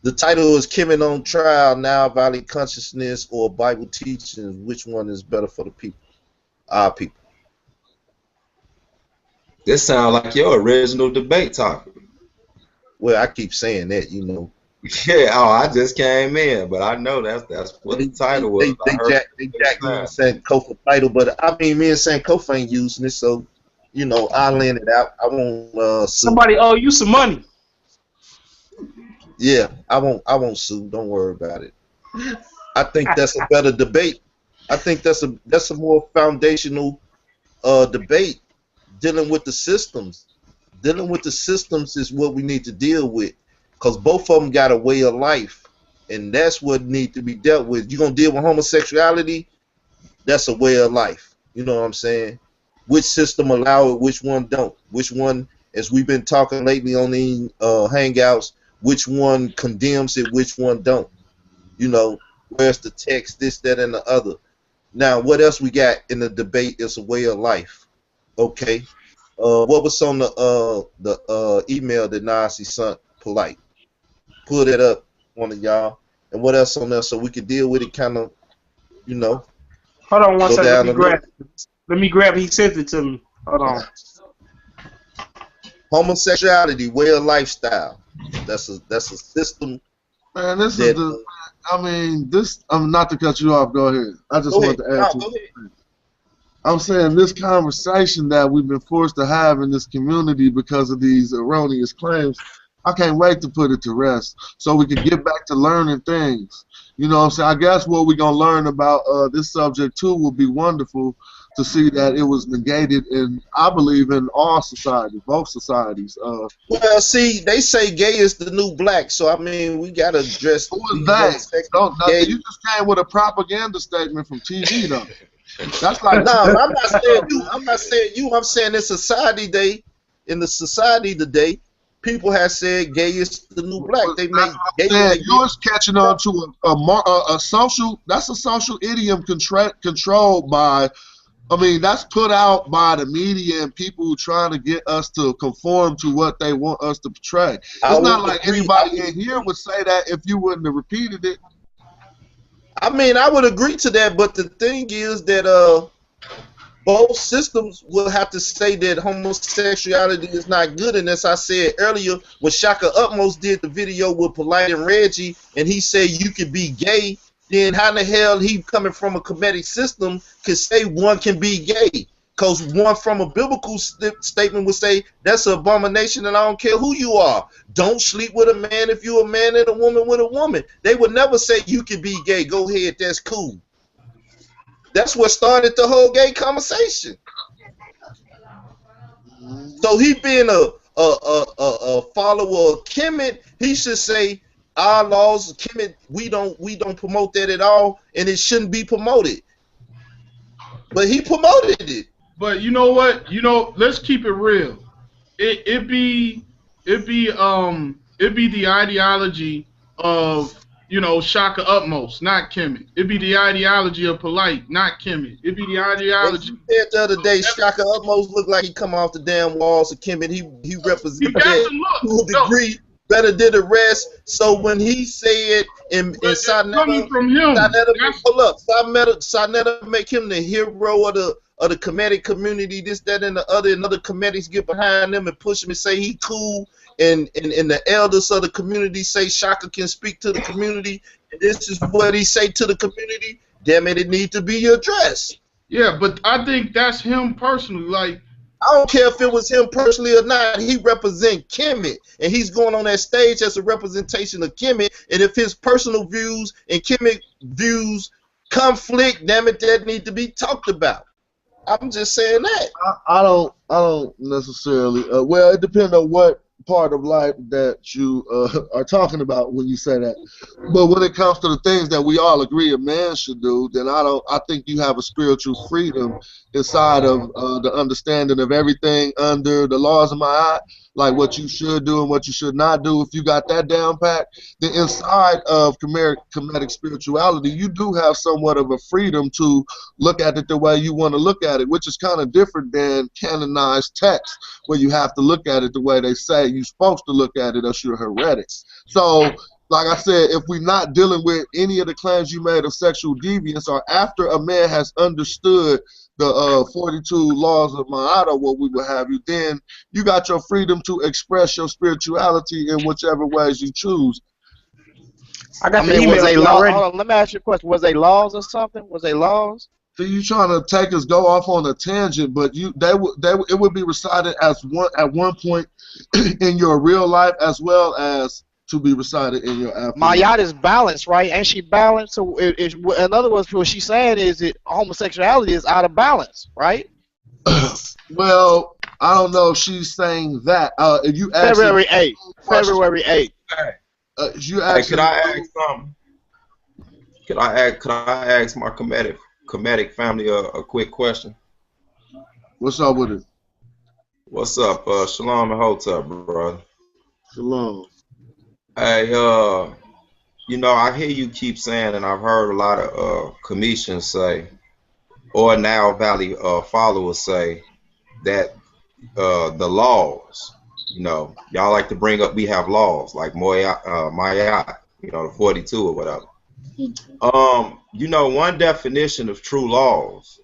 The title is Kemet on Trial, Nile Valley Consciousness or Bible Teachings. Which one is better for the people? Our people. This sounds like your original debate topic. Well, I keep saying that, you know. Yeah, oh, I just came in, but I know that's what the title was. They jacked me and Sankofa title, but I mean, me and Sankofa ain't using it, so, you know, I'll land it out. I won't sue. Somebody owe you some money. Yeah, I won't sue. Don't worry about it. I think that's a better debate. I think that's a more foundational debate, dealing with the systems. Dealing with the systems is what we need to deal with, because both of them got a way of life, and that's what needs to be dealt with. You're going to deal with homosexuality, that's a way of life. You know what I'm saying? Which system allow it, which one don't? Which one, as we've been talking lately on the Hangouts, which one condemns it, which one don't? You know, where's the text, this, that, and the other. Now, what else we got in the debate is a way of life. Okay. What was on the email that Nazi sent Polite? Pull that up, one of y'all. And what else on there so we can deal with it kind of, you know. Hold on one second. Let me grab it. He sent it to me. Hold on. Homosexuality, way of lifestyle. That's a system. Man, this is the. I mean, this. I'm not to cut you off. Go ahead. I just want to add to it. I'm saying this conversation that we've been forced to have in this community because of these erroneous claims, I can't wait to put it to rest so we can get back to learning things. You know what I'm saying? I guess what we're going to learn about this subject too will be wonderful to see that it was negated in, I believe, in all societies, both societies. Well, see, they say gay is the new black, so I mean, we got to address. Who is that? You just came with a propaganda statement from TV, though. That's like no, I'm not saying you. I'm not saying you. I'm saying in society in the society today, people have said gay is the new black. They make gay. You're catching on to a social. That's a social idiom controlled by. I mean, that's put out by the media and people who trying to get us to conform to what they want us to portray. It's not like anybody in here would say that if you wouldn't have repeated it. I mean, I would agree to that, but the thing is that both systems will have to say that homosexuality is not good. And as I said earlier, when Shaka Utmost did the video with Polite and Reggie, and he said you could be gay, then how in the hell he coming from a Kemetic system could say one can be gay? Because one from a biblical statement would say that's an abomination and I don't care who you are. Don't sleep with a man if you're a man and a woman with a woman. They would never say you can be gay. Go ahead, that's cool. That's what started the whole gay conversation. So he being a follower of Kemet, he should say our laws, Kemet, we don't promote that at all, and it shouldn't be promoted. But he promoted it. But you know what? You know, let's keep it real. It'd be the ideology of, you know, Shaka Utmost, not Kemet. It'd be the ideology of Polite, not Kemet. It'd be the ideology. You said the other day, Shaka Utmost looked like he come off the damn walls of Kemet. He represents that to a degree better than the rest. So when he said in Sanetta, coming from him, Sanetta make him the hero of the Kemetic community, this, that, and the other, and other Kemetics get behind them and push him and say he cool, and the elders of the community say Shaka can speak to the community, and this is what he say to the community, damn it, it need to be addressed. Yeah, but I think that's him personally. Like, I don't care if it was him personally or not. He represent Kemet, and he's going on that stage as a representation of Kemet. And if his personal views and Kemet views conflict, damn it, that need to be talked about. I'm just saying that. I don't necessarily. Well, it depends on what part of life that you are talking about when you say that. But when it comes to the things that we all agree a man should do, then I think you have a spiritual freedom inside of the understanding of everything under the laws of my eye, like what you should do and what you should not do. If you got that down pat, then inside of Kemetic spirituality, you do have somewhat of a freedom to look at it the way you want to look at it, which is kind of different than canonized text, where you have to look at it the way they say you're supposed to look at it, or you're heretic. So, like I said, if we're not dealing with any of the claims you made of sexual deviance, or after a man has understood the 42 laws of Ma'at, what we would have you, then you got your freedom to express your spirituality in whichever ways you choose. I got I the mean, was email they laws? already. Hold on, let me ask you a question. Was they laws or something? Was they laws? So you trying to take us go off on a tangent, but it would be recited as at one point in your real life as well as to be recited in your afterlife. Ma'at is balanced, right? Ain't she balanced? So, in other words, what she's saying is that homosexuality is out of balance, right? Well, I don't know if she's saying that. If you February 8th. February 8th. You Hey, actually, could I ask something? Could I ask my Kemetic family a quick question? what's up with it? What's up? Shalom and Hotep, brother. Shalom. Hey, you know, I hear you keep saying, and I've heard a lot of Commissions say, or Nile Valley followers say, that the laws, you know, y'all like to bring up, we have laws like Mayat, you know, the 42 or whatever. You know, one definition of true laws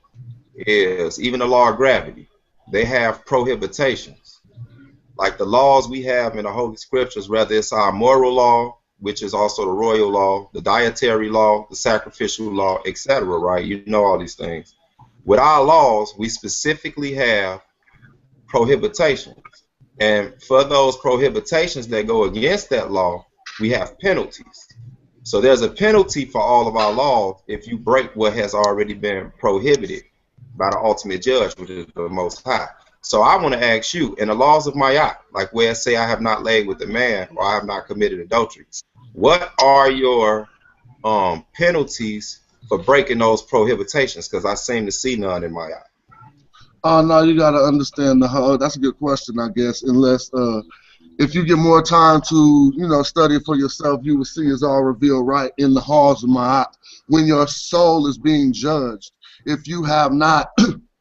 is even the law of gravity. They have prohibitations. Like the laws we have in the Holy Scriptures, whether it's our moral law, which is also the royal law, the dietary law, the sacrificial law, etc., right? You know all these things. With our laws, we specifically have prohibitations. And for those prohibitations that go against that law, we have penalties. So there's a penalty for all of our laws if you break what has already been prohibited by the ultimate judge, which is the Most High. So I want to ask you, in the laws of Mayat, like where it say I have not laid with a man or I have not committed adultery, what are your penalties for breaking those prohibitations? Because I seem to see none in Mayat. Oh no, you gotta understand the whole. That's a good question, I guess. Unless if you get more time to study it for yourself, you will see it's all revealed right in the halls of Ma'at when your soul is being judged. If you have not,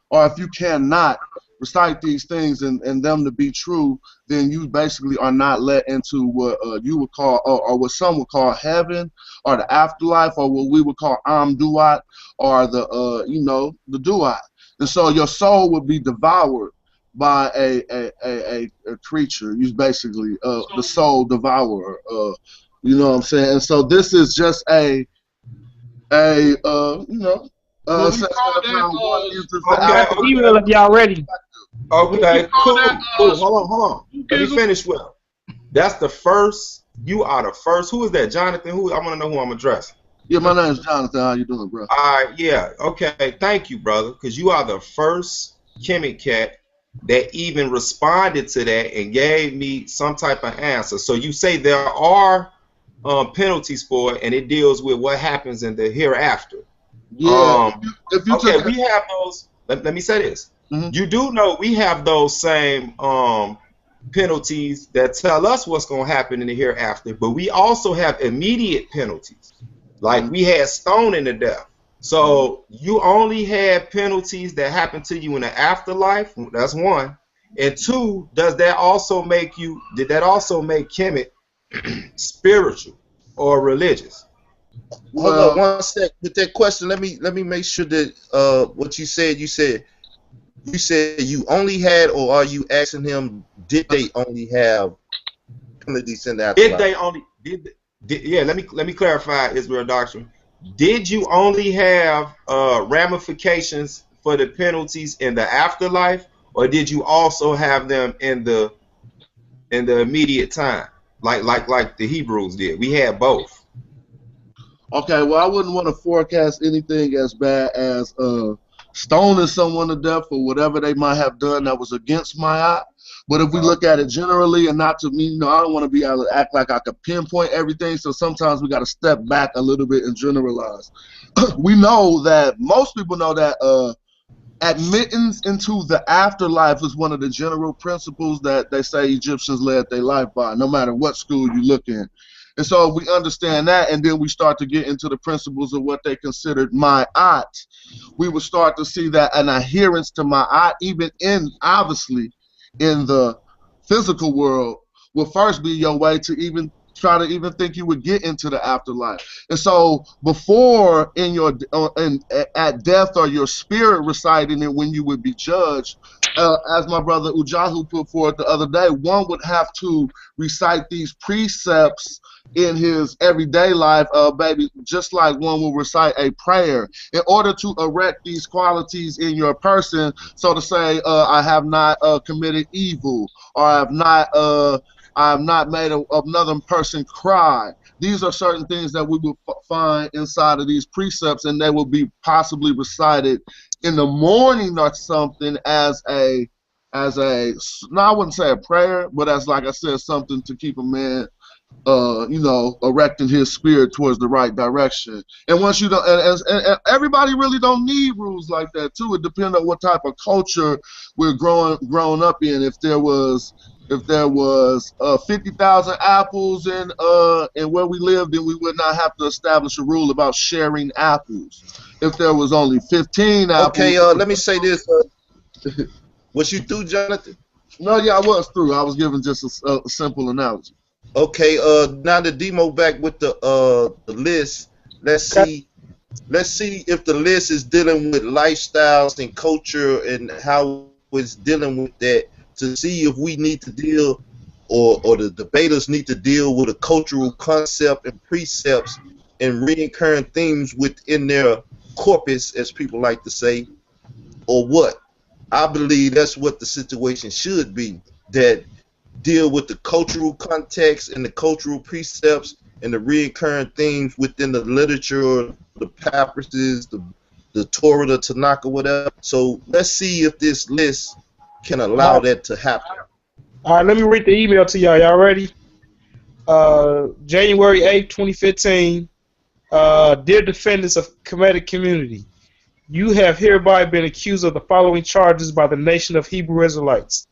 or if you cannot recite these things and them to be true, then you basically are not let into what you would call, or what some would call heaven, or the afterlife, or what we would call Duat, or the the Duat. And so your soul would be devoured by a creature. You basically the soul devourer. You know what I'm saying? And so this is just a assessment of how one enters the afterlife. Email if y'all ready. Okay, cool. Hold on. Let me Google. finish well. That's the first. You are the first. Who is that, Jonathan? I want to know who I'm addressing. Yeah, my name is Jonathan. How you doing, bro? All right, yeah, okay. Thank you, brother, because you are the first Kemet cat that even responded to that and gave me some type of answer. So you say there are penalties for it, and it deals with what happens in the hereafter. Yeah. If you okay, we have those. Let me say this. Mm-hmm. You do know we have those same penalties that tell us what's going to happen in the hereafter, but we also have immediate penalties. Like we had stoning to death. So you only had penalties that happen to you in the afterlife. That's one. And two, did that also make Kemet spiritual or religious? Hold on one sec. With that question, let me make sure that what you said You said you only had, or are you asking him, did they only have penalties in the If afterlife? they only yeah, let me clarify, Israel Doctrine. Did you only have ramifications for the penalties in the afterlife, or did you also have them in the immediate time, like the Hebrews did? We had both. Okay, well, I wouldn't want to forecast anything as bad as stoning someone to death for whatever they might have done that was against my eye. But if we look at it generally, and not to me, you know, I don't want to be able to act like I could pinpoint everything. So sometimes we got to step back a little bit and generalize. We know that most people know that admittance into the afterlife is one of the general principles that they say Egyptians led their life by, no matter what school you look in. And so we understand that, and then we start to get into the principles of what they considered ma'at. We would start to see that an adherence to ma'at, even in, obviously, in the physical world, will first be your way to even try to even think you would get into the afterlife. And so before at death or your spirit residing it when you would be judged, as my brother Ujahu put forth the other day, one would have to recite these precepts in his everyday life, baby, just like one will recite a prayer, in order to erect these qualities in your person, so to say, I have not committed evil, or I have not made another person cry. These are certain things that we will find inside of these precepts, and they will be possibly recited in the morning or something as a, no, I wouldn't say a prayer, but as, like I said, something to keep a man you know, erecting his spirit towards the right direction. And once you don't, and everybody really don't need rules like that too. It depends on what type of culture we're growing up in. If there was 50,000 apples in where we lived, then we would not have to establish a rule about sharing apples. If there was only 15 apples. Okay, let me say this. Was you through, Jonathan? No, yeah, I was through. I was giving just a simple analogy. Okay, now the demo back with the list. Let's see if the list is dealing with lifestyles and culture and how it's dealing with that, to see if we need to deal, or the debaters need to deal with a cultural concept and precepts and recurring themes within their corpus, as people like to say, or what. I believe that's what the situation should be, that deal with the cultural context and the cultural precepts and the recurring themes within the literature, the papyruses, the Torah, the Tanakh, or whatever. So let's see if this list can allow that to happen. All right, let me read the email to y'all. Y'all ready? January 8th, 2015. Dear defendants of Kemetic community, you have hereby been accused of the following charges by the nation of Hebrew Israelites: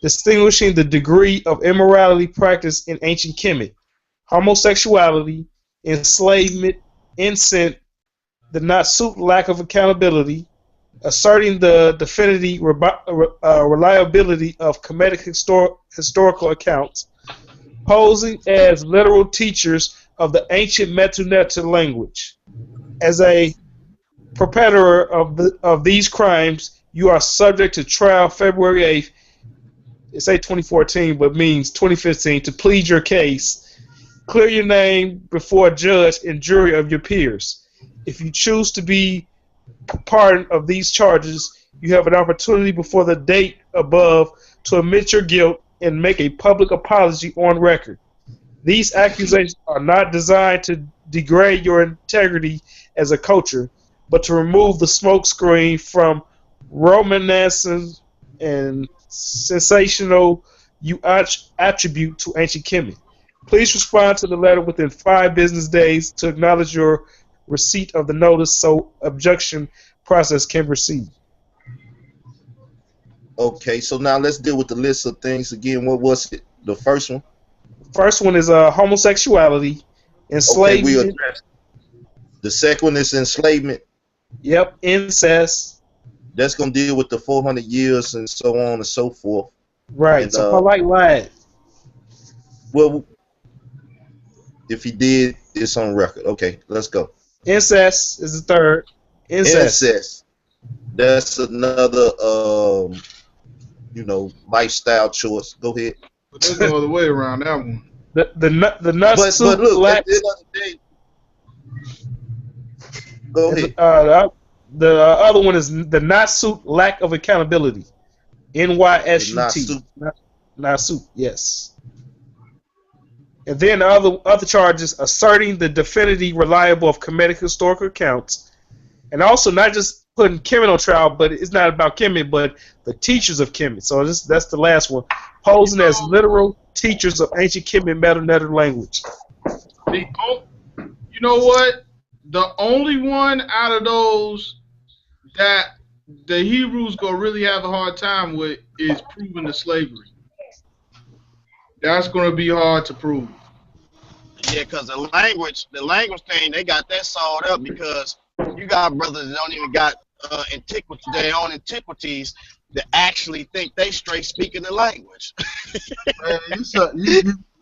distinguishing the degree of immorality practiced in ancient Kemet, homosexuality, enslavement, incest, the not suit lack of accountability, asserting the reliability of Kemetic historical accounts, posing as literal teachers of the ancient Metu language. As a perpetrator of these crimes, you are subject to trial February 8th. It say 2014, but means 2015, to plead your case. Clear your name before a judge and jury of your peers. If you choose to be pardoned of these charges, you have an opportunity before the date above to admit your guilt and make a public apology on record. These accusations are not designed to degrade your integrity as a culture, but to remove the smokescreen from romanescence and sensational you attribute to ancient Kemet. Please respond to the letter within 5 business days to acknowledge your receipt of the notice so objection process can proceed. Okay, so now let's deal with the list of things again. What was it? The first one? First one is homosexuality, enslavement. Okay, we addressed. The second one is enslavement. Yep, incest. That's going to deal with the 400 years and so on and so forth. Right, and, so polite lied. Well, if he did, it's on record. Okay, let's go. Incest is the third. Incest. That's another lifestyle choice. Go ahead. But there's no other way around that one. The nut But soup look, at lacks. the end of the day, go ahead. The other one is the not soup lack of accountability. NYSUT. Not soup. Yes. And then the other charges asserting the definitely reliable of Kemetic historical accounts, and also not just putting Kemet on trial, but it's not about Kemet, but the teachers of Kemet. So that's the last one, posing as literal teachers of ancient Kemet Meta language. You know what? The only one out of those that the Hebrews gonna really have a hard time with is proving the slavery. That's gonna be hard to prove. Yeah, because the language thing, they got that solved up because you got brothers that don't even got their own antiquities that actually think they straight speaking the language. Man,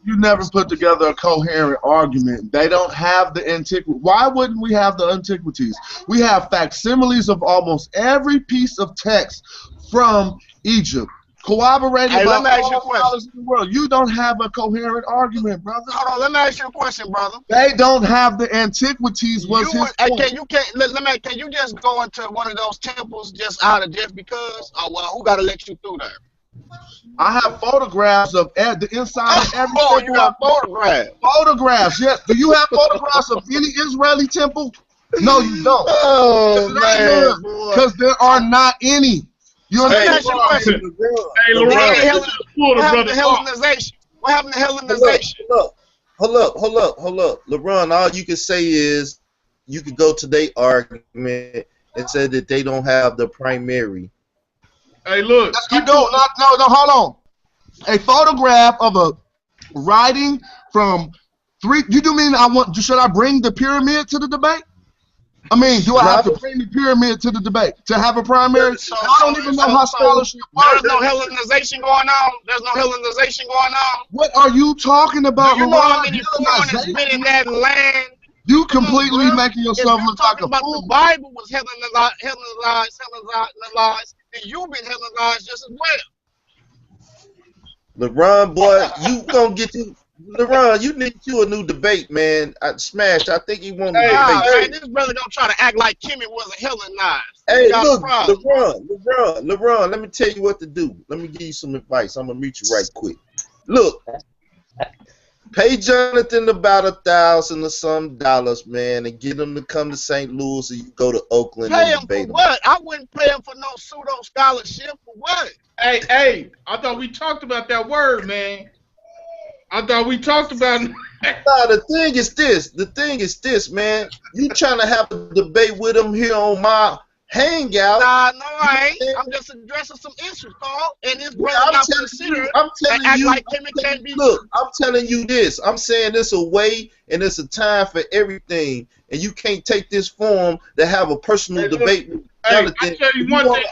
you never put together a coherent argument. They don't have the antiquity. Why wouldn't we have the antiquities? We have facsimiles of almost every piece of text from Egypt, corroborated by all scholars in the world. You don't have a coherent argument, brother. Hold on, let me ask you a question, brother. They don't have the antiquities. Can you just go into one of those temples just out of just because? Oh well, who got to let you through there? I have photographs of the inside of every temple. Oh, you got photographs. Photographs, yes. Do you have photographs of any Israeli temple? No, you don't. Oh, man. Because there are not any. You understand? Hey, What happened to Hellenization? What happened to Hellenization? Hold up. LeBron, all you can say is you could go to their argument and say that they don't have the primary. Hey, look. No, hold on. A photograph of a writing from you do mean should I bring the pyramid to the debate? I mean, do I have to bring the pyramid to the debate to have a primary? I don't even know how scholarship works. There's no Hellenization going on. There's no Hellenization going on. What are you talking about? Do you know how many foreigners been in that land? You completely making yourself look like a fool. The Bible was Hellenized, and you've been Hellenized just as well. LeBron, boy, you gonna get you. LeBron, you need you a new debate, man. Smash. I think he won the debate. Man, this brother don't try to act like Kemet wasn't Hellenized. Hey, look, LeBron, let me tell you what to do. Let me give you some advice. I'm gonna mute you right quick. Look, pay Jonathan about $1,000 or some dollars, man, and get him to come to St. Louis or you go to Oakland and debate him. For what? I wouldn't pay him for no pseudo scholarship. For what? Hey, I thought we talked about that word, man. I thought we talked about it. Nah, the thing is this, man. You trying to have a debate with him here on my hangout? Nah, no, I ain't. I'm just addressing some issues, Carl. And this brother not considered. I'm telling you. Like can't be look, I'm telling you this. I'm saying this a way, and it's a time for everything. And you can't take this form to have a personal debate with Jonathan. I tell you one thing.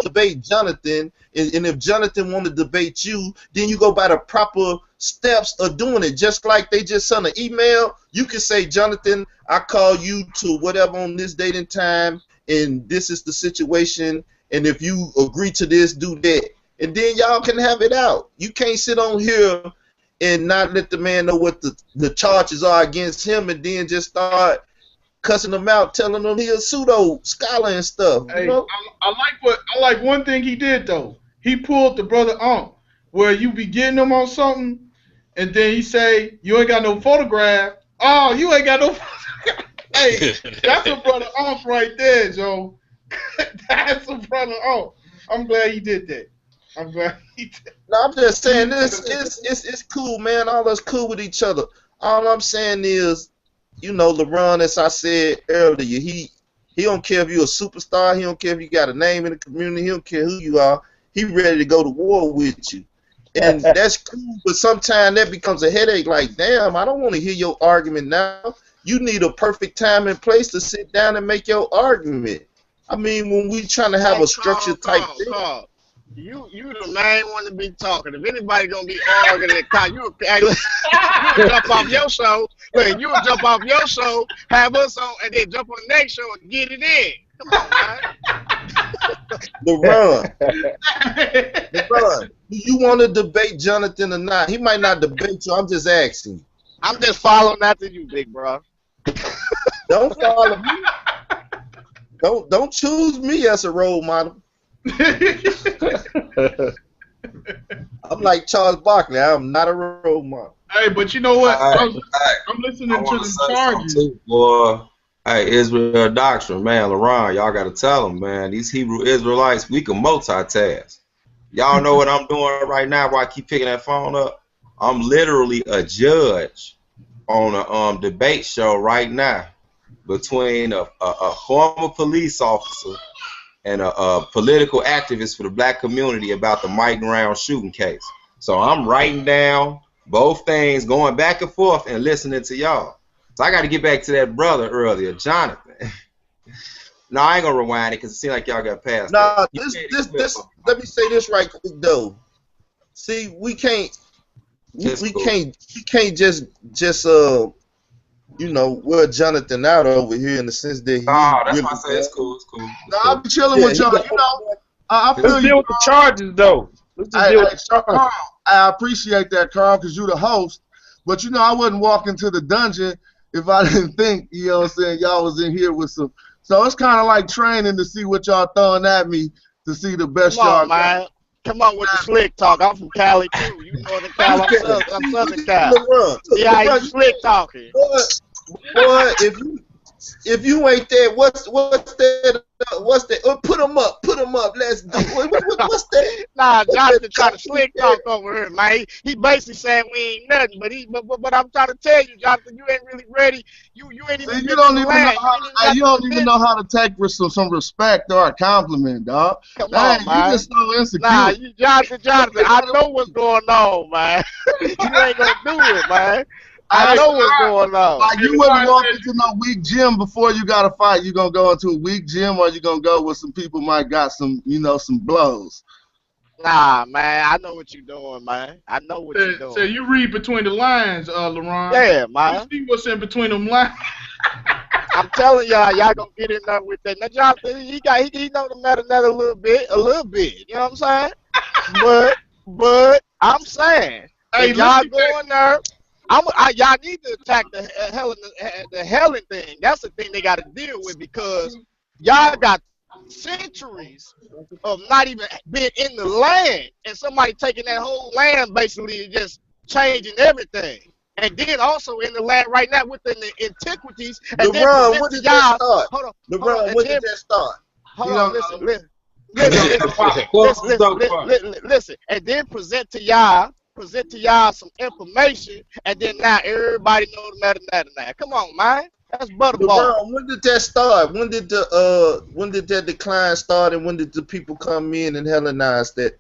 Debate Jonathan, and if Jonathan want to debate you, then you go by the proper steps of doing it. Just like they just sent an email, you can say, Jonathan, I call you to whatever on this date and time, and this is the situation, and if you agree to this, do that, and then y'all can have it out. You can't sit on here and not let the man know what the charges are against him, and then just start cussing him out, telling him he a pseudo scholar and stuff. Hey, you know? I like one thing he did though. He pulled the brother on where you be getting him on something, and then he say you ain't got no photograph. Oh, you ain't got no photograph. Hey, that's a brother off right there, Joe. That's a brother off. I'm glad he did that. I'm glad he did. No, I'm just saying this. It's cool, man. All us cool with each other. All I'm saying is, you know, LeBron, as I said earlier, he don't care if you're a superstar. He don't care if you got a name in the community. He don't care who you are. He ready to go to war with you. And that's cool, but sometimes that becomes a headache. Like, damn, I don't want to hear your argument now. You need a perfect time and place to sit down and make your argument. I mean, when we trying to have a structured type thing. You the main one to be talking. If anybody gonna be arguing that you jump off your show. Wait, you jump off your show, have us on, and then jump on the next show and get it in. Come on, man. LeBron, do you want to debate Jonathan or not? He might not debate you. I'm just asking you. I'm just following after you, big bro. Don't follow me. Don't choose me as a role model. I'm like Charles Barkley. I'm not a role model. Hey, but you know what? I'm I listening to want the to say charges. something too, boy. Hey, Israel Doctrine, man, LaRon, y'all got to tell them, man. These Hebrew Israelites, we can multitask. Y'all know what I'm doing right now while I keep picking that phone up? I'm literally a judge on a debate show right now between a former police officer and a political activist for the black community about the Mike Brown shooting case. So I'm writing down both things, going back and forth, and listening to y'all. So I got to get back to that brother earlier, Jonathan. No, I ain't gonna rewind it because it seems like y'all got past. Nah, this. Let me say this right quick though. See, we can't just wear Jonathan out over here in the sense that he. That's really why I say it's cool. It's cool. Nah, I'll be chilling with y'all. You know, I feel Let's you. deal with the charges, though. Let's just deal with the charges. Carl, I appreciate that, Carl, because you're the host. But you know, I wouldn't walk into the dungeon if I didn't think, you know what I'm saying, y'all was in here with some. So it's kind of like training to see what y'all throwing at me to see the best Come y'all on, man. Come on with the slick talk. I'm from Cali too. You Northern Cali. I'm Southern Cali. Yeah, you slick talking. Boy, if you ain't there, what's that? Put them up. Let's do it. What's that? Nah, Jonathan trying to slick talk over here, man. He basically saying we ain't nothing, but I'm trying to tell you, Jonathan, you ain't really ready. You ain't even. You don't even know how. You don't even know how to take some respect or a compliment, dog. Come on, man. You just so insecure. Nah, Jonathan, I know what's going on, man. You ain't gonna do it, man. I know what's going on. Like you wouldn't walk into no weak gym before you got to fight. You gonna go into a weak gym, or you gonna go with some people might got some, some blows. Nah, man, I know what you're doing, man. I know what you're doing. So you read between the lines, LaRon. Yeah, man. You see what's in between them lines. I'm telling y'all gonna get in there with that. Now, Jonathan, he know the matter a little bit. You know what I'm saying? but I'm saying, Hey, if y'all go in there. Y'all need to attack the Helen thing. That's the thing they got to deal with because y'all got centuries of not even being in the land, and somebody taking that whole land basically just changing everything. And then also in the land right now within the antiquities. And LeBron, when did that start? Hold on. LeBron, when did that start? Hold on, listen, and then present to y'all some information, and then now everybody know the matter now. Come on, man. That's butterball. LeBron, when did that start? When did that decline start, and when did the people come in and Hellenize that?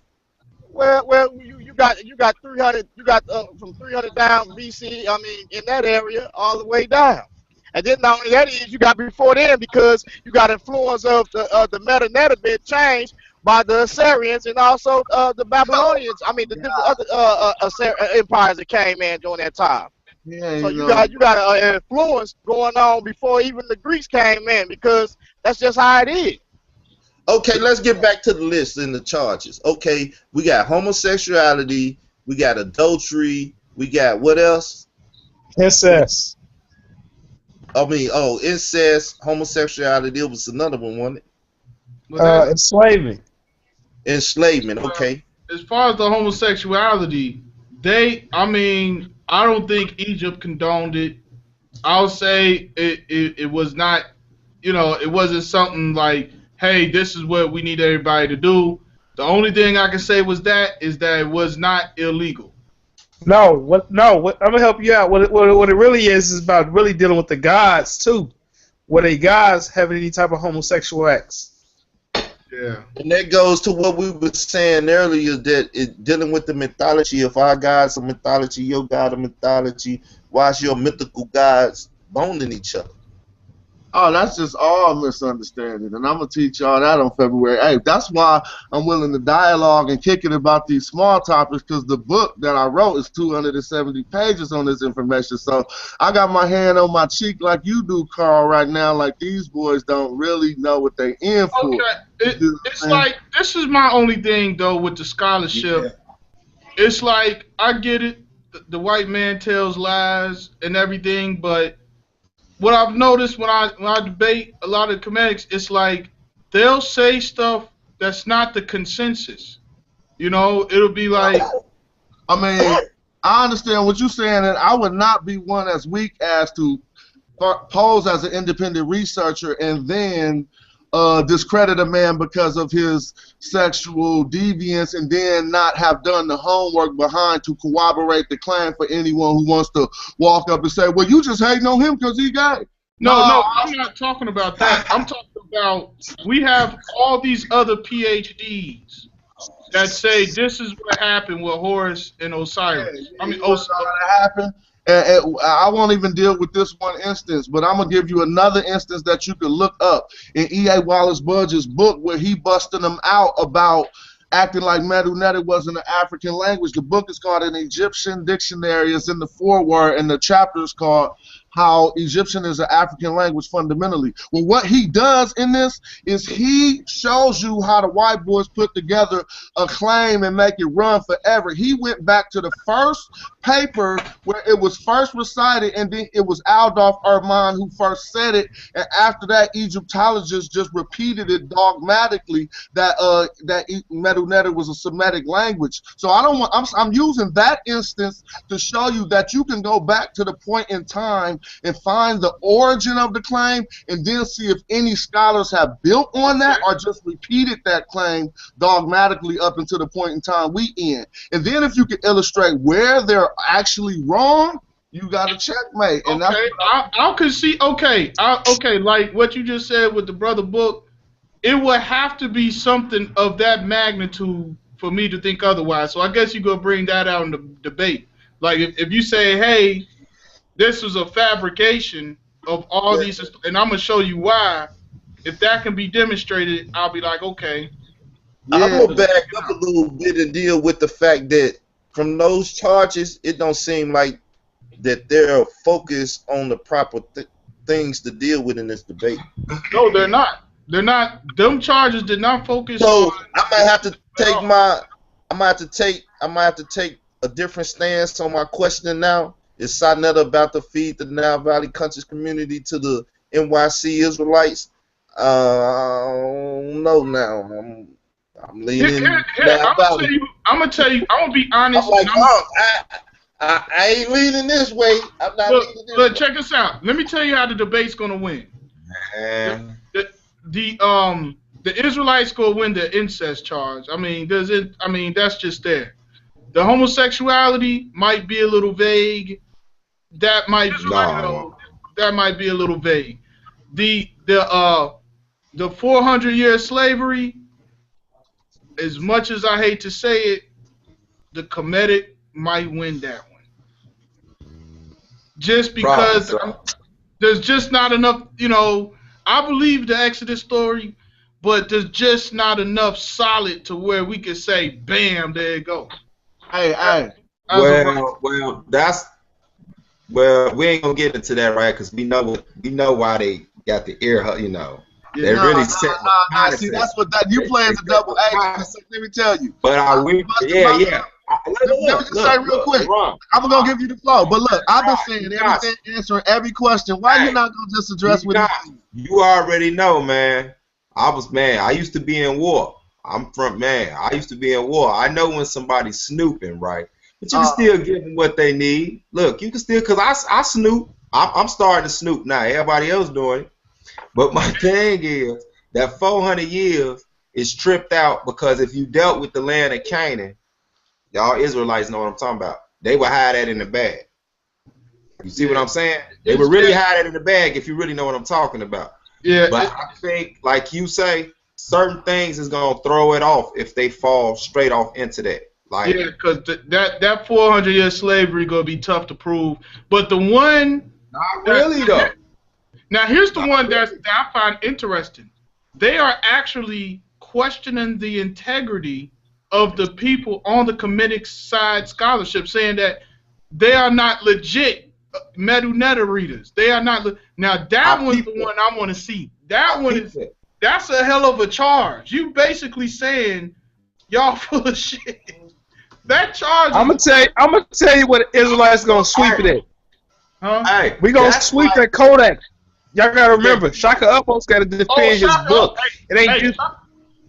Well, you got 300. You got from 300 down BC. I mean, in that area, all the way down. And then not only that is you got before then because you got influence of the meta been changed by the Assyrians and also the Babylonians. I mean the different other empires that came in during that time. Yeah, so you got an influence going on before even the Greeks came in because that's just how it is. Okay, let's get back to the list and the charges. Okay, we got homosexuality, we got adultery, we got what else? Incest. Incest, homosexuality. There was another one, wasn't it? Enslavement. Enslavement, okay. As far as the homosexuality, I don't think Egypt condoned it. I'll say it was not, it wasn't something like, hey, this is what we need everybody to do. The only thing I can say is that it was not illegal. I'm gonna help you out. What it really is about really dealing with the gods too. Were they gods having any type of homosexual acts? Yeah. And that goes to what we were saying earlier, that dealing with the mythology. If our God's a mythology, your God a mythology, why is your mythical gods boning each other? Oh, that's just all misunderstanding, and I'm gonna teach y'all that on February 8th. That's why I'm willing to dialogue and kick it about these small topics, because the book that I wrote is 270 pages on this information. So I got my hand on my cheek like you do, Carl, right now. Like these boys don't really know what they in for. Okay, it's like this is my only thing though with the scholarship. Yeah. It's like I get it, the white man tells lies and everything, but what I've noticed when I debate a lot of comedics, it's like they'll say stuff that's not the consensus. You know, it'll be like, I mean, I understand what you're saying, and I would not be one as weak as to pose as an independent researcher and then discredit a man because of his sexual deviance and then not have done the homework behind to corroborate the claim for anyone who wants to walk up and say, well, you just hating on him because he gay. No, I'm not talking about that. I'm talking about we have all these other PhDs that say this is what happened with Horus and Osiris. I mean, Osiris. What happened? And I won't even deal with this one instance, but I'm going to give you another instance that you can look up in E.A. Wallace Budge's book where he busted them out about acting like Medu Neter wasn't an African language. The book is called An Egyptian Dictionary. It's in the foreword, and the chapter is called How Egyptian is an African Language Fundamentally. Well, what he does in this is he shows you how the white boys put together a claim and make it run forever. He went back to the first paper where it was first recited, and then it was Aldolf Erman who first said it, and after that Egyptologists just repeated it dogmatically that Medu Neter was a Semitic language. So I'm using that instance to show you that you can go back to the point in time and find the origin of the claim and then see if any scholars have built on that or just repeated that claim dogmatically up until the point in time we in. And then if you can illustrate where they're actually wrong, you got a checkmate. And okay, that's I can see. Okay, like what you just said with the brother book, it would have to be something of that magnitude for me to think otherwise. So I guess you go bring that out in the debate. Like if you say, hey, this was a fabrication of all these, and I'm gonna show you why. If that can be demonstrated, I'll be like, okay. I'm gonna back up a little bit and deal with the fact that from those charges, it don't seem like that they're focused on the proper things to deal with in this debate. No, they're not. They're not. Them charges did not focus. So on I might have to take I might have to take a different stance on my questioning now. Is Sonetta about to feed the Nile Valley conscious community to the NYC Israelites? No, now I'm leaning. I'm gonna tell you. I'm gonna be honest. I'm like, I ain't leaning this way. I'm not leaning this way. Check this out. Let me tell you how the debate's gonna win. Man. The Israelites gonna win the incest charge. I mean, that's just there. The homosexuality might be a little vague. That might be a little vague. The 400-year slavery, as much as I hate to say it, the Kemetic might win that one. Just because there's just not enough, I believe the Exodus story, but there's just not enough solid to where we could say, bam, there you go. Hey. Well, we ain't gonna get into that, right? Because we know why they got the ear, They really set. See, that's what you playing the double agent. Let me tell you. But Let me just say real quick. I'm gonna give you the flow. But look, I've been saying everything, answering every question. Why you not gonna just address what you already know, man? I used to be in war. I used to be in war. I know when somebody's snooping, right? But you can still give them what they need. Look, you can still, because I snoop. I'm starting to snoop now. Everybody else doing it. But my thing is that 400 years is tripped out because if you dealt with the land of Canaan, y'all Israelites know what I'm talking about. They would hide that in the bag. You see what I'm saying? They would really hide that in the bag if you really know what I'm talking about. Yeah. But I think, like you say, certain things is gonna throw it off if they fall straight off into that. Like, yeah, because that 400-year slavery gonna be tough to prove. But the one, not really though. Now, here's the one that I find interesting. They are actually questioning the integrity of the people on the Kemetic side scholarship, saying that they are not legit Medu Neter readers. They are not. Now, that one's the one I want to see. That one is. That's a hell of a charge. You basically saying y'all full of shit. That charge. I'm gonna tell you what the Israelites gonna sweep it at. Huh? Hey, We gonna sweep that Codex. Y'all gotta remember, Shaka Uppos gotta defend his book. It ain't just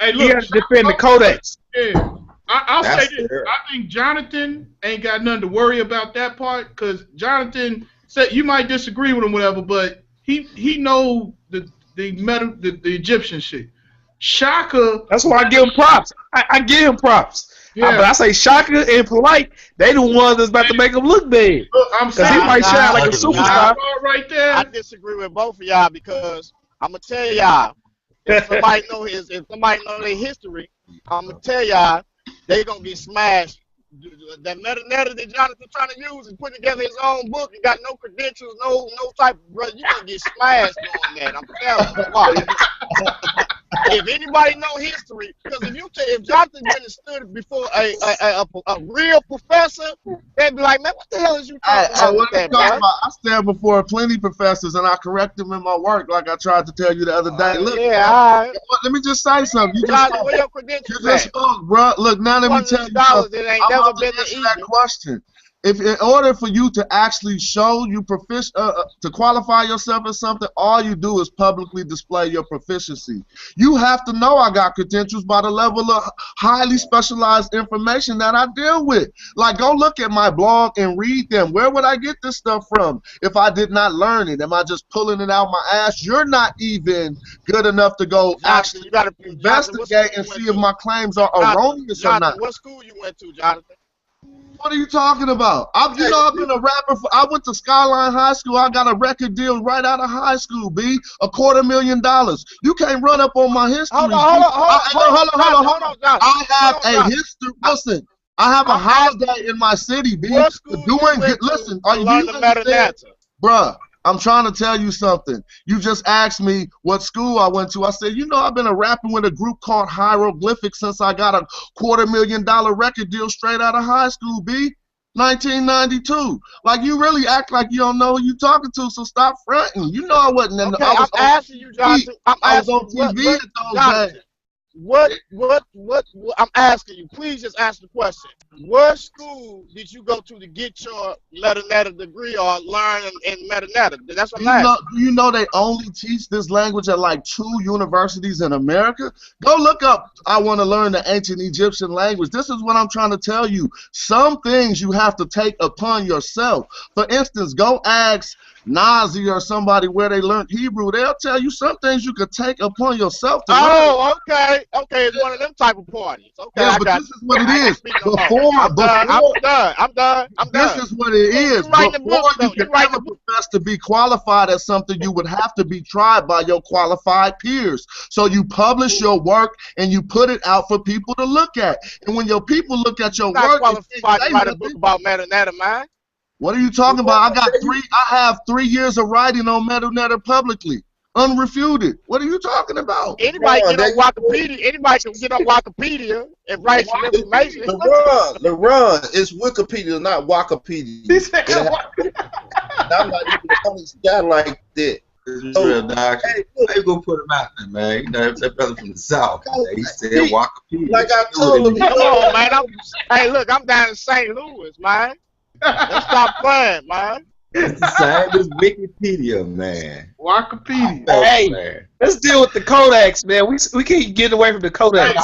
he gotta defend the Codex. Yeah. I'll say this. I think Jonathan ain't got nothing to worry about that part, because Jonathan said, you might disagree with him, whatever, but he know the Egyptian shit. Shaka. That's why I give him props. I give him props. Yeah. But I say Shaka and Polite, they the ones that's about to make him look bad. Look, I'm saying he might shine like a superstar. Right there. I disagree with both of y'all, because I'm gonna tell y'all, if somebody know their history, I'm gonna tell y'all they gonna get smashed. That meta that Jonathan trying to use and put together his own book and got no credentials, no type of brother, you gonna get smashed doing that. I'm telling you why. If anybody know history, because if Jonathan been stood before a real professor, they'd be like, man, what the hell is you talking about? What are you talking about? I stand before plenty professors and I correct them in my work, like I tried to tell you the other day. Look, let me just say something. You just where your credentials you just spoke, bro. Look, now let me tell you something. It ain't never been the that question. If in order for you to actually show you to qualify yourself as something, all you do is publicly display your proficiency. You have to know I got credentials by the level of highly specialized information that I deal with. Like, go look at my blog and read them. Where would I get this stuff from if I did not learn it? Am I just pulling it out my ass? You're not even good enough to go actually investigate and see if my claims are erroneous or not. What school you went to, Jonathan? What are you talking about? I've been a rapper. I went to Skyline High School. I got a record deal right out of high school, B. $250,000. You can't run up on my history. Hold on. I have a history. Listen, I have a holiday in my city, B. Listen, are you understand? Bruh, I'm trying to tell you something. You just asked me what school I went to. I said, I've been rapping with a group called Hieroglyphics since I got a $250,000 record deal straight out of high school, B. 1992. Like, you really act like you don't know who you talking to, so stop fronting. You know I wasn't in the... Okay, I'm asking you, Jonathan. I was on TV at those days. What I'm asking you, please just ask the question. What school did you go to get your meta degree or learn in meta? That's what I'm asking. Do you know they only teach this language at like 2 universities in America? Go look up, I want to learn the ancient Egyptian language. This is what I'm trying to tell you. Some things you have to take upon yourself. For instance, go ask Nazi or somebody where they learned Hebrew. They'll tell you some things you could take upon yourself to learn. Okay, it's one of them type of parties. Okay, yeah, but this is what it is. I'm done. This is what it is. Before you can ever profess to be qualified as something, you would have to be tried by your qualified peers. So you publish your work and you put it out for people to look at. And when your people look at your work, qualified to write a book about meta, man. What are you talking about? I have 3 years of writing on Medu Neter publicly, unrefuted. What are you talking about? Anybody can get on Wikipedia and write some information. LeRon, it's Wikipedia, not Wikipedia. He said, I'm not even a funny guy like that. Israel, dog. Hey, go put him out there, man. You know, that brother from the South. He said Wikipedia. Like I told him. Come on, man. Hey, look, I'm down in St. Louis, man. Let's stop playing, man. It's the same as Wikipedia, man. Wikipedia. Hey, man. Let's deal with the Kodaks, man. We can't get away from the Kodaks.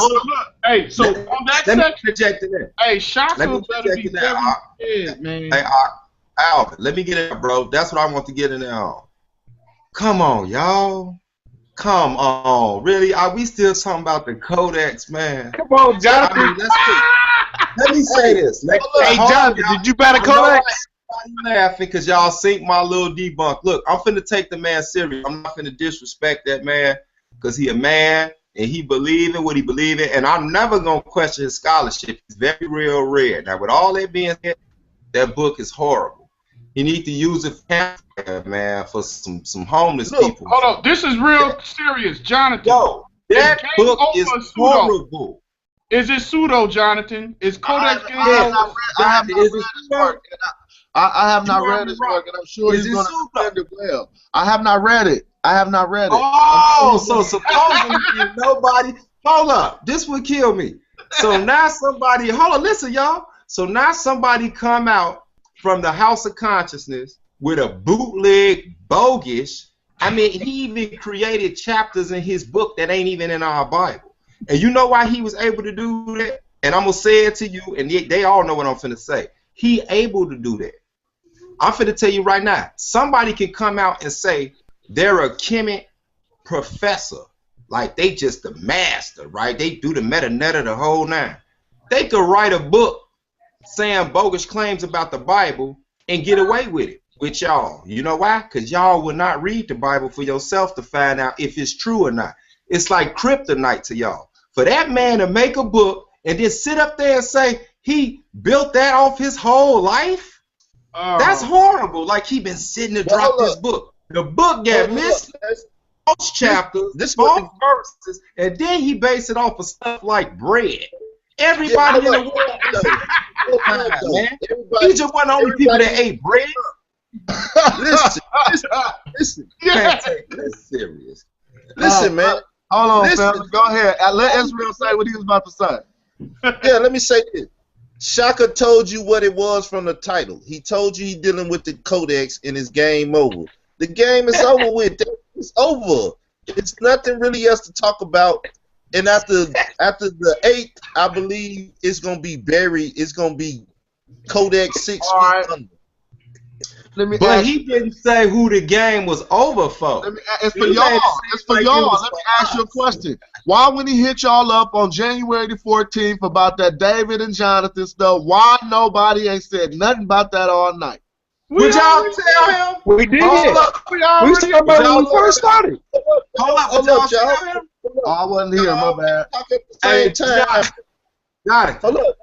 Hey, so on that let me section, project it in. hey, Shaka better be very scared, man. Hey, Alvin, let me get in there, bro. That's what I want to get in there on. Come on, y'all. Come on. Really? Are we still talking about the Kodaks, man? Come on, Jonathan. I mean, let me say this. Hey, Jonathan, did you buy the Kodaks? I'm laughing because y'all sink my little debunk. Look, I'm finna take the man serious. I'm not finna disrespect that man because he a man and he believe in what he believe in, and I'm never gonna question his scholarship. It's very real rare. Now, with all that being said, that book is horrible. He need to use it for, man, for some homeless Look, people. hold on. This is real serious, Jonathan. Yo, that book is horrible. Is it pseudo, Jonathan? Is Codex Game I have not read his work. I have not You read heard me his right. work, and I'm sure Is he's it going to pseudo? defend it well. I have not read it. I have not read it. Oh, so supposedly if nobody, hold up, this would kill me. So now somebody, hold on, listen, y'all. So now somebody come out from the House of Consciousness with a bootleg, bogus. I mean, he even created chapters in his book that ain't even in our Bible. And you know why he was able to do that? And I'm gonna say it to you, and they all know what I'm finna say. He able to do that. I'm finna tell you right now. Somebody can come out and say they're a chemic professor, like they just the master, right? They do the meta-netta the whole nine. They could write a book saying bogus claims about the Bible and get away with it with y'all. You know why? Because y'all will not read the Bible for yourself to find out if it's true or not. It's like kryptonite to y'all. For that man to make a book and then sit up there and say he built that off his whole life, that's horrible. Like he been sitting to drop this book. The book got missed most chapters, both verses, and then he based it off of stuff like bread. Everybody in the world, man. He just wasn't the only people that ate bread. Listen. You can't take that serious. Listen, man. Hold on, Listen. fellas. Go ahead. Let Israel say what he was about to say. Yeah, let me say this. Shaka told you what it was from the title. He told you he dealing with the Codex and his game over. The game is over with. It's over. It's nothing really else to talk about. And after the 8th, I believe it's gonna be buried. It's gonna be Codex 6 feet under. But he didn't say who the game was over for. It's for y'all. It's for y'all. Let me ask you a question. Why, when he hit y'all up on January the 14th about that David and Jonathan stuff, why nobody ain't said nothing about that all night? Would y'all tell him? We did. Hold up. We was talking about when we first started. Hold up. Would y'all tell him? Oh, I wasn't here. My bad. Same time. Got it. Hold up.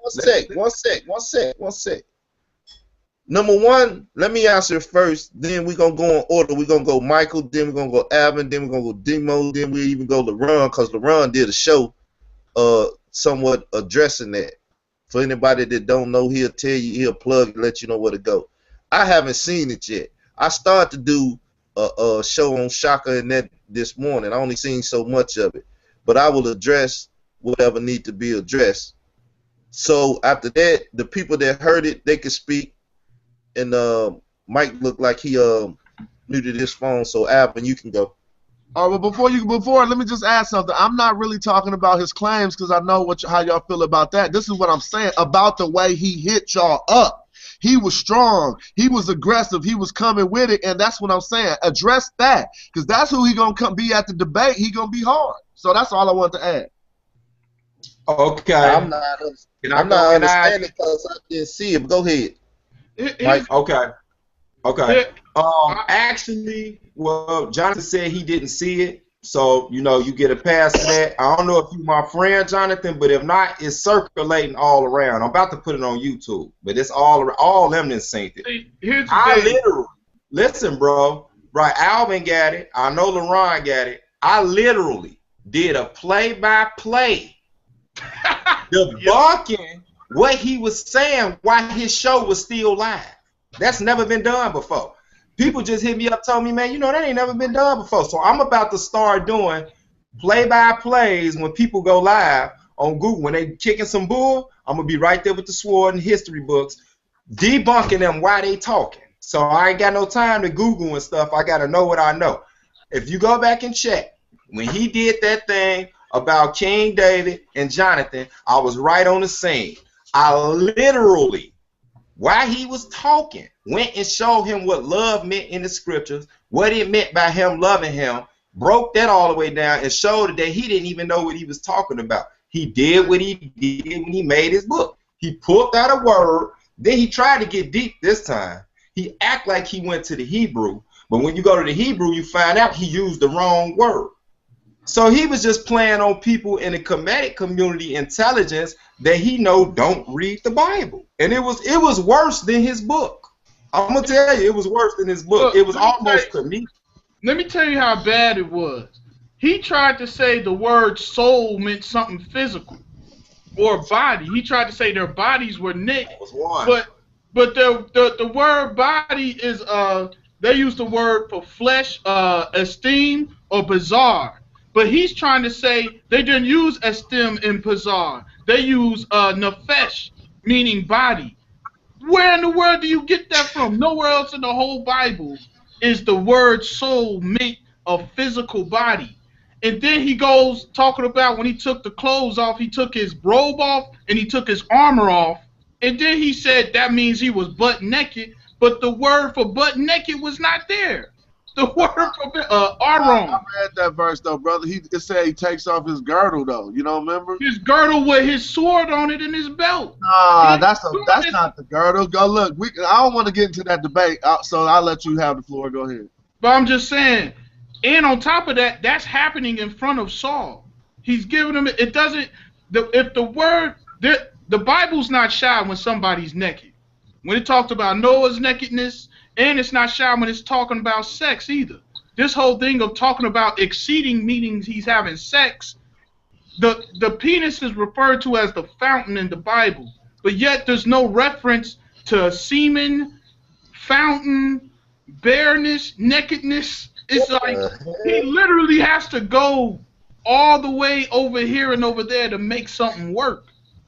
One sec. Number one, let me answer first. Then we're going to go in order. We're going to go Michael, then we're going to go Alvin, then we're going to go Demo, then we even go LaRon, because LaRon did a show somewhat addressing that. For anybody that don't know, he'll tell you, he'll plug, let you know where to go. I haven't seen it yet. I started to do a show on Shaka and that this morning. I only seen so much of it. But I will address whatever need to be addressed. So after that, the people that heard it, they could speak. And Mike looked like he muted his phone, so Alvin, you can go. All right, but before, let me just add something. I'm not really talking about his claims because I know how y'all feel about that. This is what I'm saying about the way he hit y'all up. He was strong. He was aggressive. He was coming with it, and that's what I'm saying. Address that, because that's who he gonna be at the debate. He gonna be hard. So that's all I want to add. Okay. I'm not understanding because I didn't see it. Go ahead. Mike. Okay. Actually, well, Jonathan said he didn't see it, so you get a pass to that. I don't know if you my friend, Jonathan, but if not, it's circulating all around. I'm about to put it on YouTube, but it's all them that seen it. I literally listen, bro. Right, Alvin got it. I know LaRon got it. I literally did a play-by-play debunking what he was saying while his show was still live. That's never been done before. People just hit me up, told me, man, that ain't never been done before. So I'm about to start doing play-by-plays when people go live on Google. When they kicking some bull, I'm going to be right there with the sword and history books, debunking them while they talking. So I ain't got no time to Google and stuff. I got to know what I know. If you go back and check, when he did that thing about King David and Jonathan, I was right on the scene. I literally, while he was talking, went and showed him what love meant in the scriptures, what it meant by him loving him, broke that all the way down, and showed that he didn't even know what he was talking about. He did what he did when he made his book. He pulled out a word, then he tried to get deep this time. He act like he went to the Hebrew, but when you go to the Hebrew, you find out he used the wrong word. So he was just playing on people in the Kemetic community intelligence that he know don't read the Bible. And it was worse than his book. I'm gonna tell you, it was worse than his book. Look, It was almost comedic. Let me tell you how bad it was. He tried to say the word soul meant something physical or body. He tried to say their bodies were Nick, That was one. but the word body is they use the word for flesh, esteem or bizarre. But he's trying to say they didn't use esteem and bizarre. They use nefesh, meaning body. Where in the world do you get that from? Nowhere else in the whole Bible is the word soul meant a physical body. And then he goes talking about when he took the clothes off, he took his robe off and he took his armor off. And then he said that means he was butt naked, but the word for butt naked was not there. The word for Aaron. I read that verse though, brother. It said he takes off his girdle though. You don't remember? His girdle with his sword on it and his belt. Nah, that's not the girdle. Go look. I don't want to get into that debate, so I'll let you have the floor. Go ahead. But I'm just saying, and on top of that, that's happening in front of Saul. He's giving him. It doesn't. If the word, the Bible's not shy when somebody's naked. When it talked about Noah's nakedness, and it's not shy when it's talking about sex either. This whole thing of talking about exceeding meanings he's having sex, the penis is referred to as the fountain in the Bible, but yet there's no reference to semen, fountain, bareness, nakedness. It's like he literally has to go all the way over here and over there to make something work.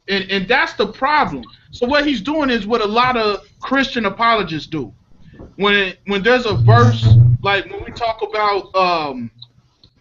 And that's the problem. So what he's doing is what a lot of Christian apologists do. When there's a verse, like when we talk about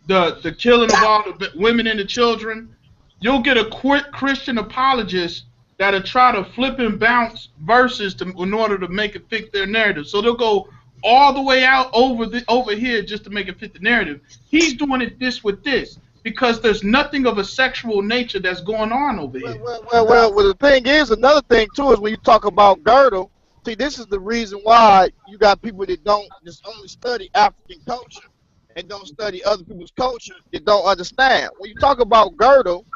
the killing of all the women and the children, you'll get a quick Christian apologist that'll try to flip and bounce verses in order to make it fit their narrative. So they'll go all the way out over here just to make it fit the narrative. He's doing it with this because there's nothing of a sexual nature that's going on over here. Well, the thing is, another thing too is when you talk about girdle. See, this is the reason why you got people that don't just only study African culture and don't study other people's culture that don't understand. When you talk about girdle,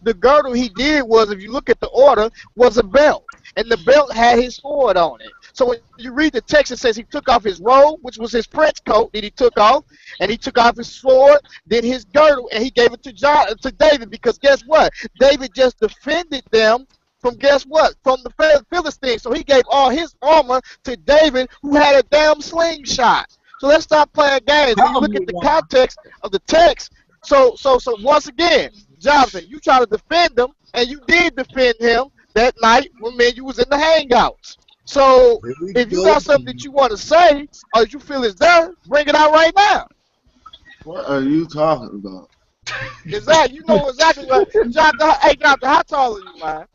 the girdle he did was, if you look at the order, was a belt. And the belt had his sword on it. So when you read the text, it says he took off his robe, which was his prince coat that he took off, and he took off his sword, then his girdle, and he gave it to David, because guess what? David just defended them from guess what? From the Philistines. So he gave all his armor to David, who had a damn slingshot. So let's stop playing games. When you look at the context of the text, so once again, Jonathan, you try to defend him, and you did defend him that night when you was in the hangouts. So if you got something that you want to say, or you feel is there, bring it out right now. What are you talking about? Exactly. You know exactly what. Jonathan, hey, Jonathan, how tall are you, man?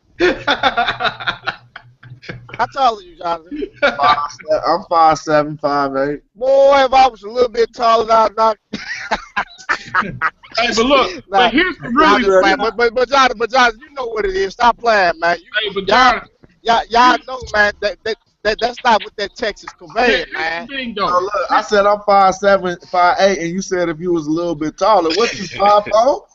How tall are you, Jonathan? I'm 5'7", 5'8". Boy, if I was a little bit taller, I'd knock. Hey, but look, but here's the really but Jonathan, you know what it is. Stop playing, man. Y'all know, man. That's not what that text is conveying, man. Look, I said I'm 5'7", 5'8", and you said if you was a little bit taller. What, you 5'4"?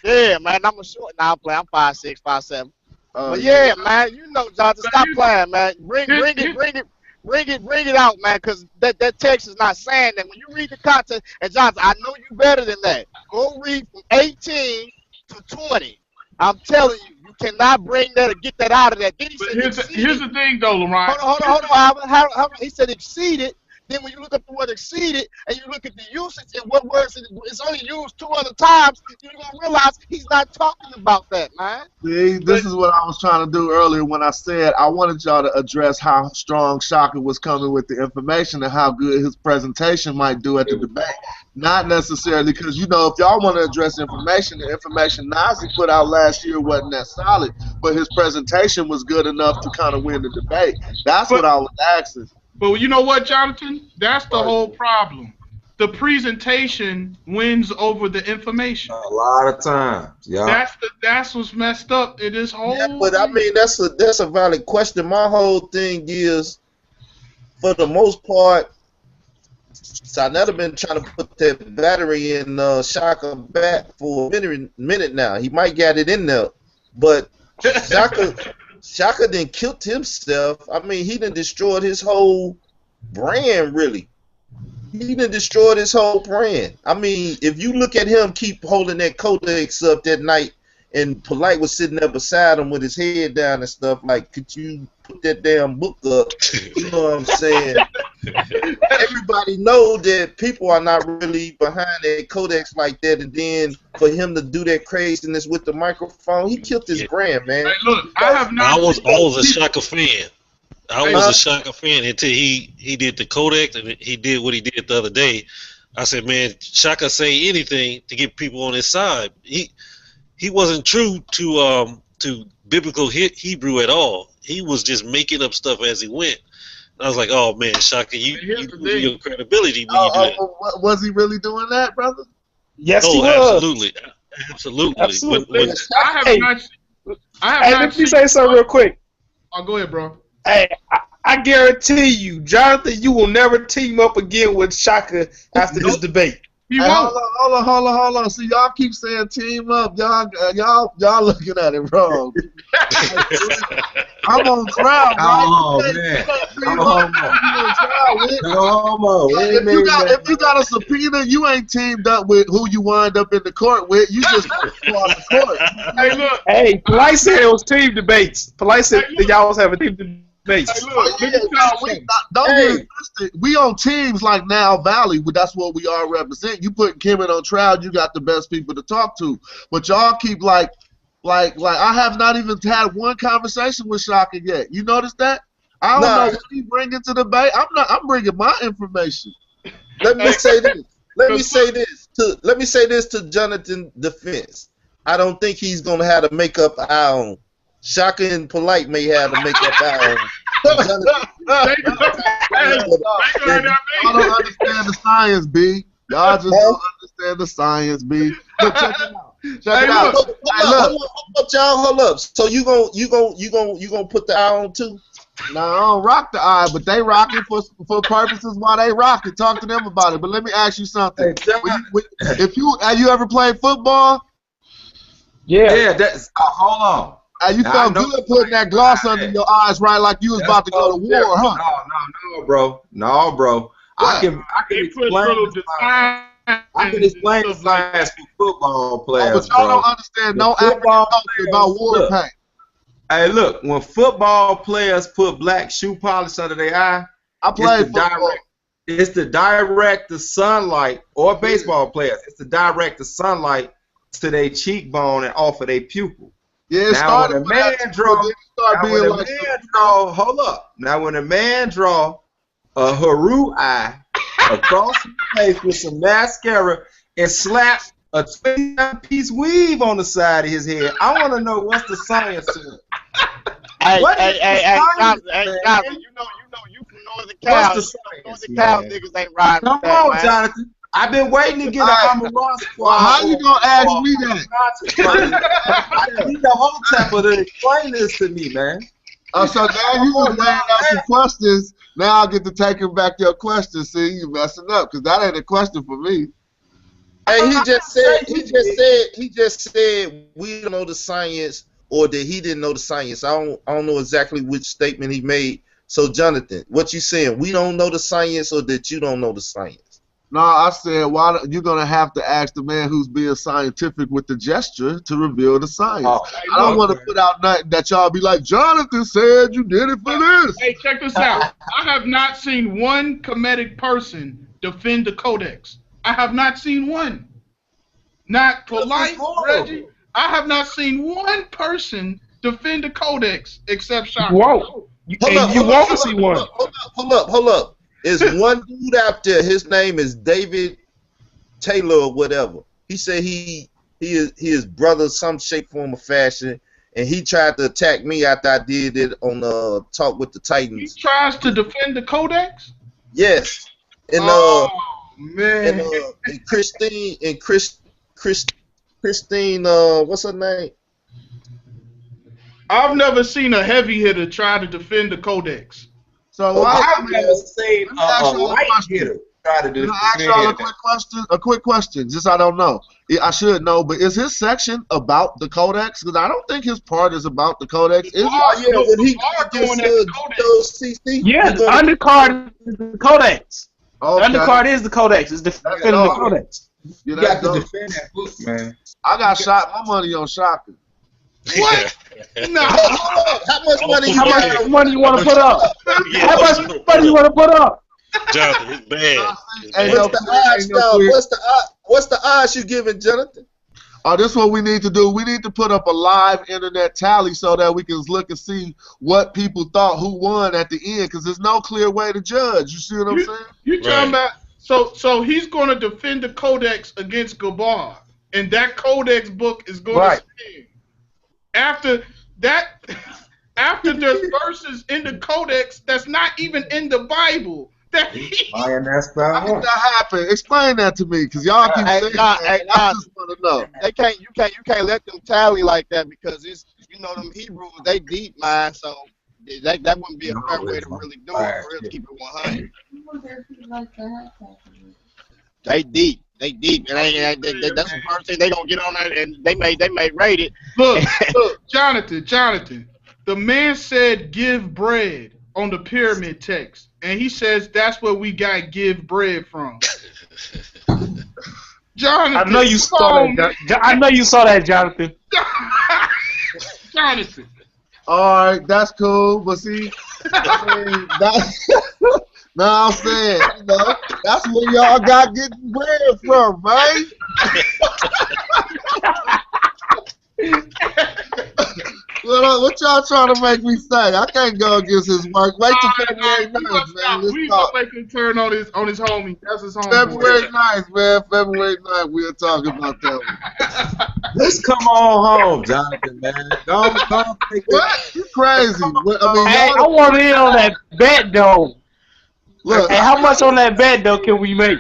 Yeah, man, I'm a short. Now I'm 5'6", 5'7". But yeah, man, you know, Jonathan, stop playing, man. Bring it out, man, because that text is not saying that. When you read the content, and Jonathan, I know you better than that. Go read from 18 to 20. I'm telling you, you cannot bring that or get that out of that. Then he said, here's the thing, though, Lamar. Hold on. He said exceeded. Then when you look up the word exceeded and you look at the usage and what words it's only used 2 other times, you're going to realize he's not talking about that, man. See, this is what I was trying to do earlier when I said I wanted y'all to address how strong Shaka was coming with the information and how good his presentation might do at the debate. Not necessarily because, you know, if y'all want to address information, the information Nazi put out last year wasn't that solid, but his presentation was good enough to kind of win the debate. That's what I was asking. But you know what, Jonathan? That's the whole problem. The presentation wins over the information. A lot of times, yeah. That's what's messed up in this whole. Yeah, but I mean that's a valid question. My whole thing is, for the most part, Sinetta been trying to put that battery in Shaka back for a minute now. He might get it in there, but Shaka done killed himself. I mean, he done destroyed his whole brand, really. He done destroyed his whole brand. I mean, if you look at him keep holding that codex up that night, and Polite was sitting there beside him with his head down and stuff, like, could you put that damn book up? You know what I'm saying? Everybody know that people are not really behind that codex like that, and then for him to do that craziness with the microphone, he killed his brand, man. Hey, look, I was a Shaka fan. I was a Shaka fan until he did the codex and he did what he did the other day. I said, man, Shaka say anything to get people on his side. He wasn't true to biblical Hebrew at all. He was just making up stuff as he went. I was like, oh man, Shaka, you lose your credibility when you do that. Was he really doing that, brother? Yes, he was. Absolutely. Absolutely. Let me say something real quick. Oh, go ahead, bro. Hey, I guarantee you, Jonathan, you will never team up again with Shaka after this debate. Hey, hold on. See, y'all keep saying team up. Y'all looking at it wrong. I'm on trial, right? Oh, man. If you got a subpoena, you ain't teamed up with who you wind up in the court with. You just on the court. Hey, look. Hey, Polite said it was team debates. Polite said that y'all was having team debates. Hey, look, don't get it twisted. We on teams like Nile Valley. That's what we all represent. You put Kemet on trial, you got the best people to talk to. But y'all keep like I have not even had one conversation with Shaka yet. You notice that? I don't know what he bringing to the debate. I'm bringing my information. Let me say this. Let me say this to Jonathan's defense. I don't think he's gonna have to make up our own. Shaka and Polite may have to make up our own. Y'all don't understand the science, B. Y'all just don't understand the science, B. Look, check it out. Hold up. So you gonna put the eye on too? No, I don't rock the eye, but they rock it for purposes why they rock it. Talk to them about it. But let me ask you something. Have you ever played football? Yeah. That's hold on. You felt good putting that gloss under your eyes, right? Like you was about to go to war, huh? No, bro. I can explain the science for football players, but y'all don't understand no academics about war paint. Hey, look, when football players put black shoe polish under their eye, it's the direct sunlight, or baseball players, it's the direct sunlight to their cheekbone and off of their pupil. Yeah, now when a man draw, hold up. Now when a man draw a Haru eye across his face with some mascara and slap a 29-piece weave on the side of his head, I want to know what's the science to it. Hey, Jonathan, you know, you from Northern Cal. Northern Cal niggas ain't riding. Come on, man. Jonathan. I've been waiting to get an Amara squad. How you gonna ask me that? I need the whole temple to explain this to me, man. So now you just laying out some questions. Now I get to taking back your questions. See, you messing up because that ain't a question for me. Hey, he just said we don't know the science, or that he didn't know the science. I don't know exactly which statement he made. So Jonathan, what you saying? We don't know the science, or that you don't know the science? No, I said, why you're gonna have to ask the man who's being scientific with the gesture to reveal the science. I don't want to put out nothing that y'all be like, Jonathan said you did it for this. Hey, check this out. I have not seen one Kemetic person defend the Codex. I have not seen one. Not Polite, Reggie. I have not seen one person defend the Codex except Shaka. Whoa. You won't see one. Hold up. There's one dude out there. His name is David Taylor or whatever. He said he is brother, some shape, form, or fashion, and he tried to attack me after I did it on Talk with the Titans. He tries to defend the Codex? Yes. And man. And Christine what's her name? I've never seen a heavy hitter try to defend the Codex. So I've never seen a light hitter try to Can I ask y'all a quick question? A quick question, just I don't know. I should know, but is his section about the Codex? Because I don't think his part is about the Codex. Is yeah, when he gets GOCC. Yeah, the undercard is the Codex. Okay. The undercard is the Codex. It's defending the Codex. Yeah, You got to defend that book, man. I got my money on Shaka. What? No. How much money you got? How much money you want to put up? How much money you want to put up? Jonathan, it's bad. What's the odds you giving, Jonathan? Oh, this is what we need to do. We need to put up a live internet tally so that we can look and see what people thought who won at the end, because there's no clear way to judge. You see what I'm saying? You talking about so he's going to defend the Codex against Gabar, and that Codex book is going to stand. After there's verses in the Codex that's not even in the Bible. How did that happen? Explain that to me, because y'all keep saying that. I just want to know. You can't let them tally like that, because it's, you know, them Hebrews, they deep, man. So that wouldn't be a fair way to really do it. For real, to keep it 100. They deep. They deep. And that's the first thing they gonna get on that, and they may rate it. Look, Jonathan. The man said, "Give bread" on the pyramid text. And he says that's where we got give bread from. Jonathan, I know you saw that. I know you saw that, Jonathan. Jonathan. All right, that's cool. But see, no, I'm saying, you know, that's where y'all got getting bread from, right? What y'all trying to make me say? I can't go against his work. Wait till February 9th, man. We gonna make him turn on his homie. That's his homie. February 9th, man. February 9th, we'll talk about that one. Let's come on home, Jonathan, man. Don't take what? You crazy. I want in on that bet, though. Look, hey, how much on that bet, though, can we make?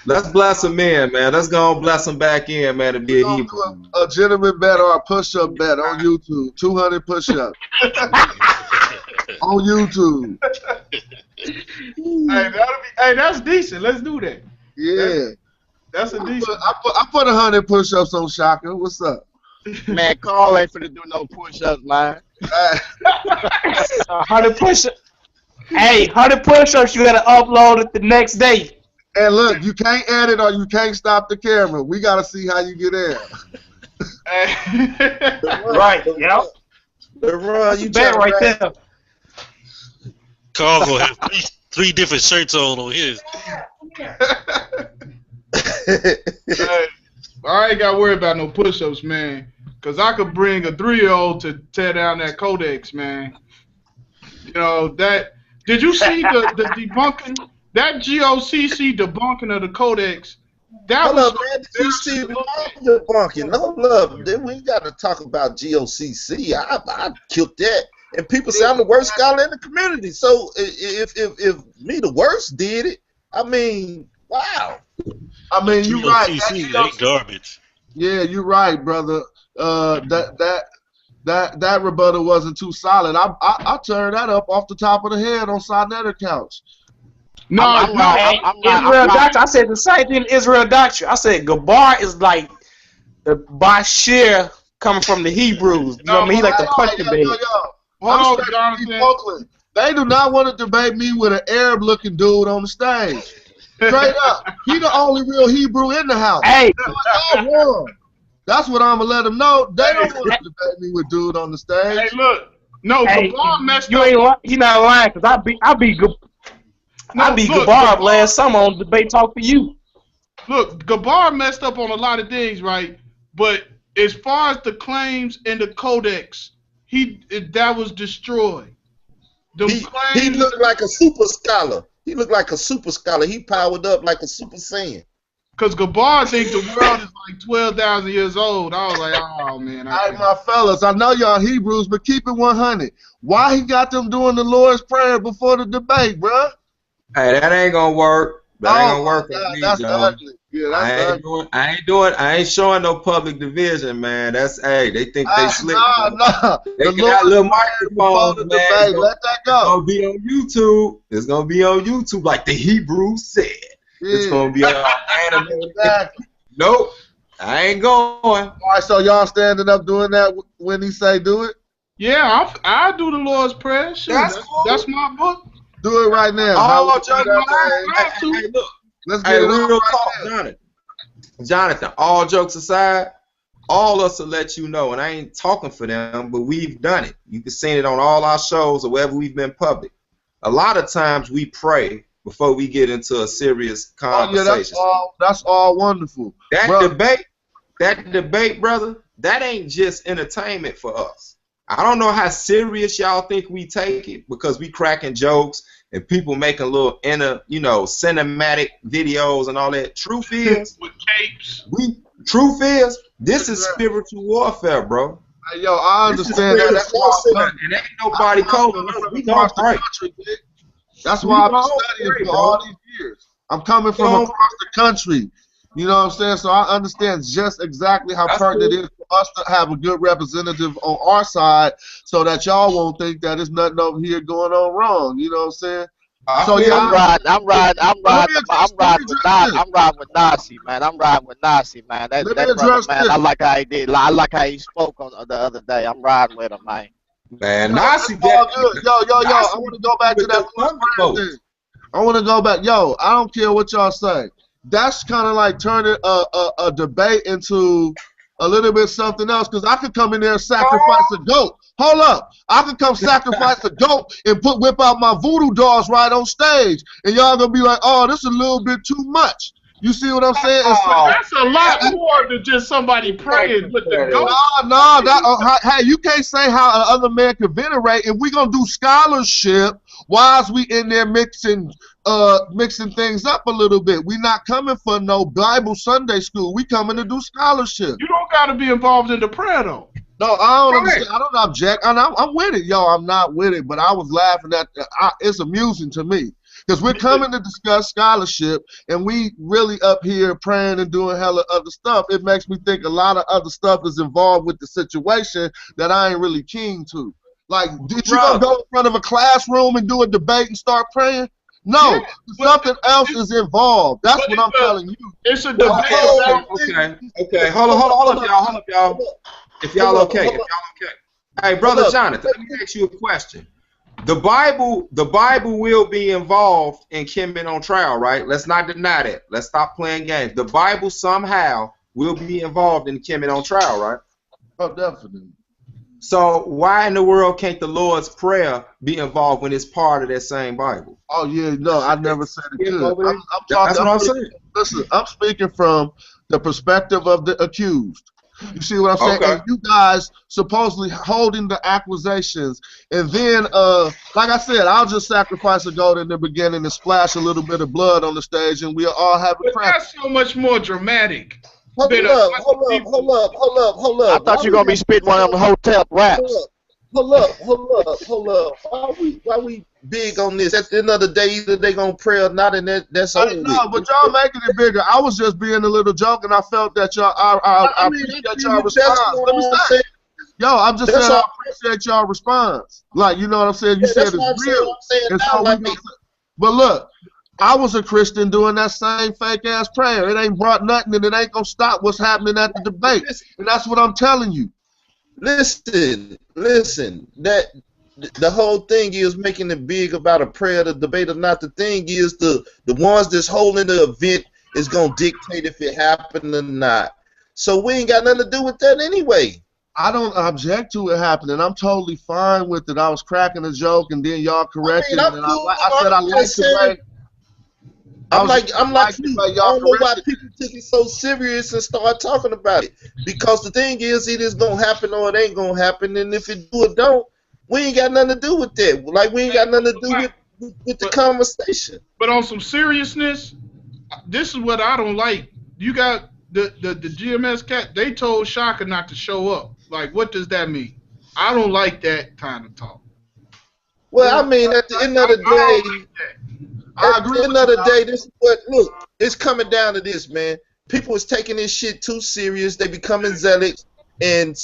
Let's bless him in, man. Let's go and bless him back in, man, to be a Hebrew. A gentleman bet or a push-up bet on YouTube. 200 push-ups. On YouTube. Hey, that's decent. Let's do that. Yeah. That's a decent. I put 100 push-ups on Shaka. What's up? Man, Carl ain't finna do no push-ups, man. 100 push-ups. Hey, 100 push-ups, you gotta upload it the next day. And look, you can't edit or you can't stop the camera. We gotta see how you get in. Right, yep. The run, you bet right there. Carl gonna have three different shirts on his. I ain't gotta worry about no push-ups, man. Cause I could bring a 3-year-old to tear down that Codex, man. You know that. Did you see the debunking? That GOCC debunking of the Codex. That Hold was up, man. Did you see debunking? Hold up. Then we got to talk about GOCC. I killed that. And people say I'm the worst scholar in the community. So if me the worst did it, I mean, wow. I mean, you're right. They garbage. Yeah, you're right, brother. That rebuttal wasn't too solid. I turned that up off the top of the head on Sinetta couch. Israel Doctrine. I said the same thing. Israel Doctrine. I said Gabar is like the Bashir coming from the Hebrews. You know what I mean? He like the punch debate. Hold on, Jonathan. They do not want to debate me with an Arab-looking dude on the stage. Straight up, he the only real Hebrew in the house. Hey, that's what I'm gonna let them know. They don't want to debate me with dude on the stage. Hey, look, no, Gabar messed you up. You're not lying, because I beat Gabar last summer on Debate Talk for You. Look, Gabar messed up on a lot of things, right? But as far as the claims in the Codex, that was destroyed. He looked like a super scholar. He looked like a super scholar. He powered up like a super saiyan. Because Gabar thinks the world is like 12,000 years old. I was like, oh, man. All right, my fellas, I know y'all Hebrews, but keep it 100. Why he got them doing the Lord's Prayer before the debate, bruh? Hey, that ain't gonna work. That ain't gonna work for me, that's though. ugly. Yeah, that's I ain't showing no public division, man. That's they think they slick. No. They got little microphones, man. Debate. Let that go. It's gonna be on YouTube. It's gonna be on YouTube, like the Hebrews said. It's gonna be all animated. Exactly. Nope, I ain't going. All right, so y'all standing up doing that when he say do it? Yeah, I do the Lord's Prayer. Sure, That's cool. That's my book. Do it right now. All How we jokes do that, aside, man? hey, look, Let's get it on real right talk, now. Jonathan. All jokes aside, all us will let you know, and I ain't talking for them, but we've done it. You can see it on all our shows or wherever we've been public. A lot of times we pray before we get into a serious conversation. Oh, yeah, that's all wonderful. That debate, brother, that ain't just entertainment for us. I don't know how serious y'all think we take it because we cracking jokes and people making little cinematic videos and all that. Truth is, with capes. This is spiritual warfare, bro. Hey, yo, I understand that. That's why and ain't nobody calling us. We don't pray. That's why I've been studying for all these years. I'm coming from across the country. You know what I'm saying? So I understand just exactly how pertinent it is for us to have a good representative on our side so that y'all won't think that there's nothing over here going on wrong. You know what I'm saying? I'm riding with Nasi, man. I'm riding with Nasi, man. That brother, man. I like how he did. I like how he spoke on the other day. I'm riding with him, man. Man, Nasi, all good. Yo, I want to go back to that thing. I want to go back. Yo, I don't care what y'all say. That's kind of like turning a debate into a little bit something else, because I could come in there and sacrifice a goat. Hold up. I could come sacrifice a goat and whip out my voodoo dolls right on stage. And y'all going to be like, oh, this is a little bit too much. You see what I'm saying? That's a lot more than just somebody praying with the goat. Hey, you can't say how another man can venerate. If we going to do scholarship, why is we in there mixing things up a little bit? We not coming for no Bible Sunday school. We coming to do scholarship. You don't got to be involved in the prayer, though. No, I don't understand. I don't object. I'm with it. Yo, I'm not with it, but I was laughing at it's amusing to me. Because we're coming to discuss scholarship, and we really up here praying and doing hella other stuff. It makes me think a lot of other stuff is involved with the situation that I ain't really keen to. Like, did you gonna go in front of a classroom and do a debate and start praying? No, something else is involved. That's what I'm telling you. It's a debate. Okay. Hold up, y'all. If y'all okay. Hey, brother Jonathan, let me ask you a question. The Bible will be involved in Kemet on trial, right? Let's not deny that. Let's stop playing games. The Bible somehow will be involved in Kemet on trial, right? Oh, definitely. So why in the world can't the Lord's Prayer be involved when it's part of that same Bible? Oh yeah, no, I never said it could. That's what I'm saying. Listen, I'm speaking from the perspective of the accused. You see what I'm saying? Okay. And you guys supposedly holding the accusations, and then, like I said, I'll just sacrifice a goat in the beginning and splash a little bit of blood on the stage, and we'll all have a practice. That's so much more dramatic. Hold up. I thought you were gonna be spitting one of them hotel raps. Hold up. Why we big on this? At the end of the day, either they gonna pray or not, and that's over. No, but y'all making it bigger. I was just being a little joke, and I felt that y'all. I appreciate y'all response. Let me say, yo, I'm just saying I appreciate y'all response. Like, you know what I'm saying? You said it's real. And so but look, I was a Christian doing that same fake ass prayer. It ain't brought nothing, and it ain't gonna stop what's happening at the debate. And that's what I'm telling you. Listen. That the whole thing is making it big about a prayer, the debate or not. The thing is the ones that's holding the event is gonna dictate if it happened or not. So we ain't got nothing to do with that anyway. I don't object to it happening. I'm totally fine with it. I was cracking a joke, and then y'all corrected it. And I said I like the way. I'm like you. I don't know why people took it so serious and start talking about it. Because the thing is, it is gonna happen or it ain't gonna happen, and if it do or don't, we ain't got nothing to do with that. Like, we ain't got nothing to do with the conversation. But on some seriousness, this is what I don't like. You got the GMS cat. They told Shaka not to show up. Like, what does that mean? I don't like that kind of talk. Well, I mean, at the end of the day. At the end of the day, this is what, look, it's coming down to this, man. People is taking this shit too serious. They becoming zealots, and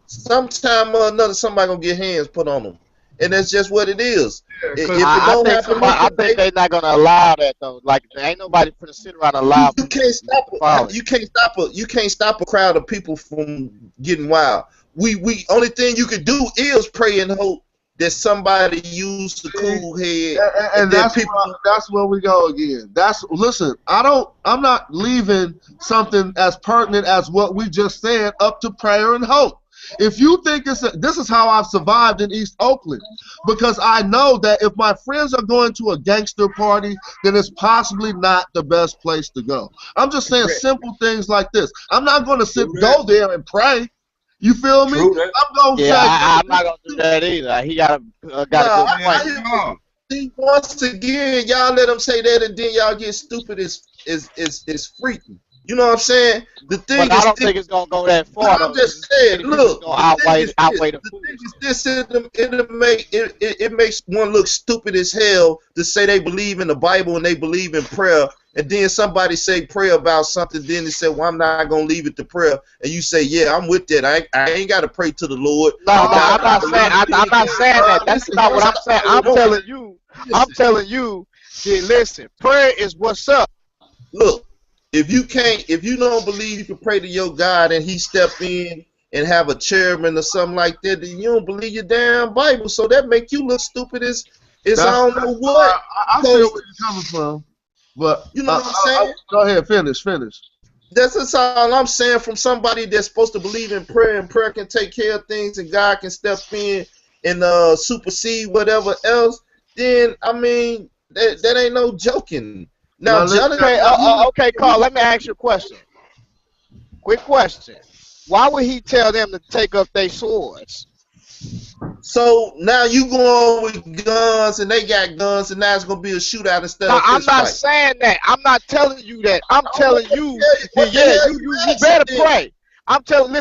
sometime or another, somebody gonna get hands put on them. and that's just what it is. If it I don't think happen, I think they're not gonna allow that though. Like there ain't nobody finna sit around and allow you people can't stop to follow it. you can't stop a crowd of people from getting wild. We only thing you can do is pray and hope that somebody use the cool head, and that's where we go again. Listen, I'm not leaving something as pertinent as what we just said up to prayer and hope. If you think this is how I've survived in East Oakland, because I know that if my friends are going to a gangster party, then it's possibly not the best place to go. I'm just saying simple things like this. I'm not going to go there and pray. You feel me? I'm gonna say I'm not gonna do that either. He got a good point. See, once again, y'all let them say that, and then y'all get stupid as freaking. You know what I'm saying? The thing but I don't think it's gonna go that far. I'm just saying, look, outweigh the thing is this: it makes one look stupid as hell to say they believe in the Bible and they believe in prayer, and then somebody say pray about something, then they say, well, I'm not gonna leave it to prayer, and you say, yeah, I'm with that. I ain't gotta pray to the Lord. No, I'm not saying that. That's not what I'm saying. I'm telling you. Listen, prayer is what's up. Look. If you don't believe you can pray to your God and he step in and have a chairman or something like that, then you don't believe your damn Bible. So that make you look stupid as I don't know what. I see where you're coming from, but you know what I'm saying? Go ahead, finish. That's all I'm saying from somebody that's supposed to believe in prayer, and prayer can take care of things and God can step in and supersede whatever else. Then I mean that ain't no joking. Now, okay, Carl, let me ask you a question. Quick question. Why would he tell them to take up their swords? So now you go on with guns and they got guns and now it's going to be a shootout instead of I'm not saying that. I'm not telling you that. I'm telling you, you better pray. I'm telling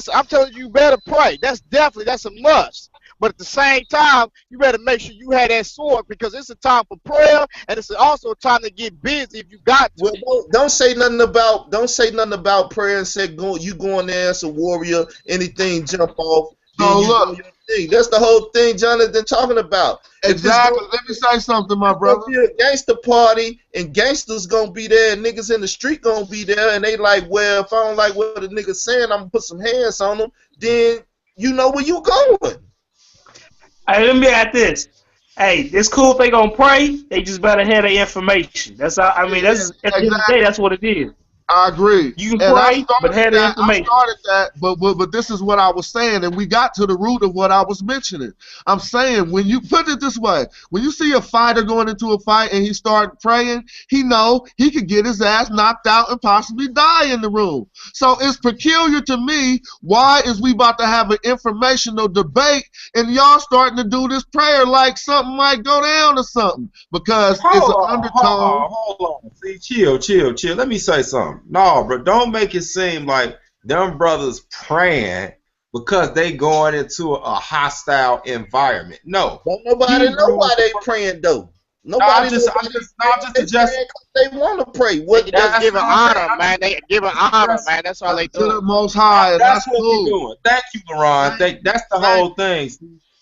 you better pray. That's a must. But at the same time, you better make sure you have that sword because it's a time for prayer and it's also a time to get busy if you got to. Well, don't say nothing about prayer and say you going there as a warrior, anything jump off. So look, that's the whole thing Jonathan talking about. Exactly. Let me say something, my brother. If it's a gangster party and gangsters gonna be there and niggas in the street gonna be there and they like, well, if I don't like what the nigga's saying, I'm gonna put some hands on them. Then you know where you going. Hey, let me add this. Hey, it's cool if they gonna pray. They just better have their information. That's all. I mean, that's at the end of the day, that's what it is. I agree. You can pray, but have the information. I started that, but this is what I was saying, and we got to the root of what I was mentioning. I'm saying, when you put it this way, when you see a fighter going into a fight and he start praying, he know he could get his ass knocked out and possibly die in the room. So it's peculiar to me, why is we about to have an informational debate and y'all starting to do this prayer like something might go down or something? Because it's an undertone. Hold on. See, chill. Let me say something. No, bro, don't make it seem like them brothers praying because they going into a hostile environment. No. Don't nobody know why they praying though. Nobody just suggest they want to pray. They just giving honor, man. They giving honor, man. That's all they do. To the Most High. That's what cool. we're doing. Thank you, LaRon. That's the whole thing.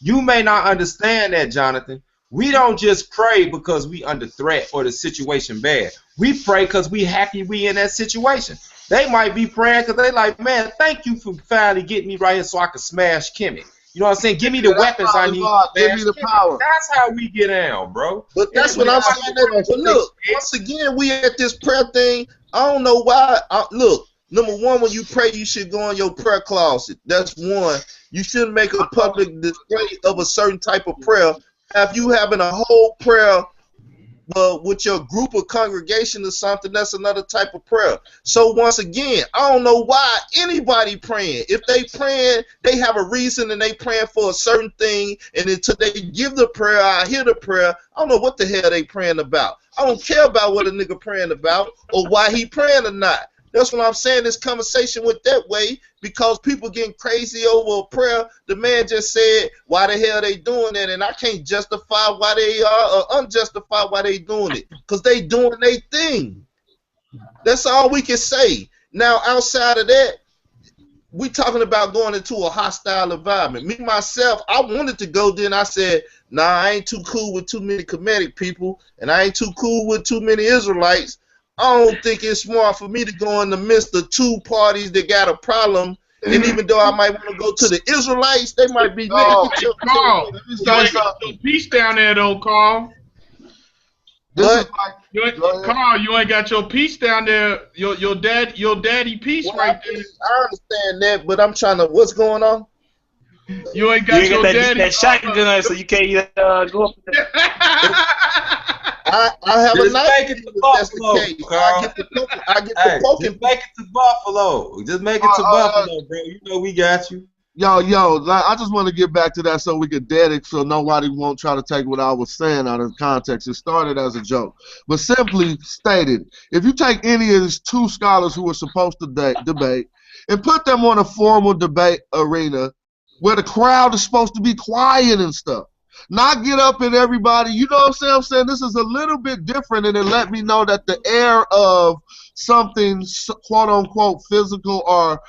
You may not understand that, Jonathan. We don't just pray because we under threat or the situation bad. We pray because we happy we in that situation. They might be praying because they like, man, thank you for finally getting me right here so I can smash Kimmy. You know what I'm saying? Give me the weapons I need. Give me the power. That's how we get down, bro. But that's what I'm saying. But look, once again, we at this prayer thing. I don't know why. Look, number one, when you pray, you should go in your prayer closet. That's one. You shouldn't make a public display of a certain type of prayer. If you having a whole prayer with your group of congregation or something, that's another type of prayer. So once again, I don't know why anybody praying. If they praying, they have a reason and they praying for a certain thing, and until they give the prayer, I hear the prayer, I don't know what the hell they praying about. I don't care about what a nigga praying about or why he praying or not. That's what I'm saying. This conversation went that way because people getting crazy over a prayer. The man just said, why the hell they doing that? And I can't justify why they are or unjustify why they doing it because they doing their thing. That's all we can say. Now, outside of that, we talking about going into a hostile environment. Me, myself, I wanted to go, then I said, nah, I ain't too cool with too many Kemetic people, and I ain't too cool with too many Israelites. I don't think it's smart for me to go in the midst of two parties that got a problem. And even though I might want to go to the Israelites, they might be Carl, you ain't got your peace down there though, Carl. Carl, you ain't got your peace down there. Your daddy peace right there. I understand that, but I'm trying to. What's going on? You ain't got your daddy. That shotgun, so you can't go up there. I have just a knife. make it to Buffalo, Carl. I get the poking. Just make it to Buffalo. Just make it to Buffalo, bro. You know we got you. Yo, I just want to get back to that so we can dead it, so nobody won't try to take what I was saying out of context. It started as a joke. But simply stated, if you take any of these two scholars who were supposed to debate and put them on a formal debate arena where the crowd is supposed to be quiet and stuff, not get up and everybody, you know what I'm saying? This is a little bit different, and it let me know that the air of something quote-unquote physical or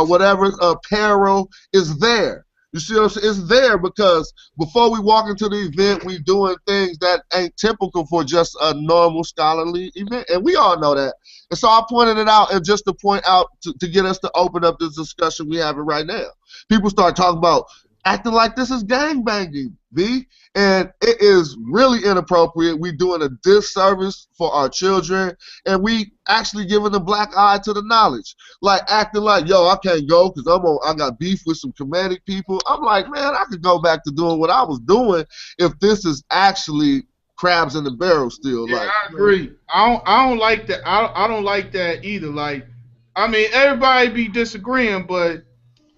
whatever peril is there. You see what I'm saying? It's there because before we walk into the event, we doing things that ain't typical for just a normal scholarly event, and we all know that. And so I pointed it out, and just to point out to get us to open up this discussion we having right now. People start talking about acting like this is gangbanging, B, and it is really inappropriate. We doing a disservice for our children, and we actually giving the black eye to the knowledge. Like acting like, yo, I can't go because I got beef with some Kemetic people. I'm like, man, I could go back to doing what I was doing if this is actually crabs in the barrel still. Yeah, like, I agree. I don't like that. I don't like that either. Like, I mean, everybody be disagreeing, but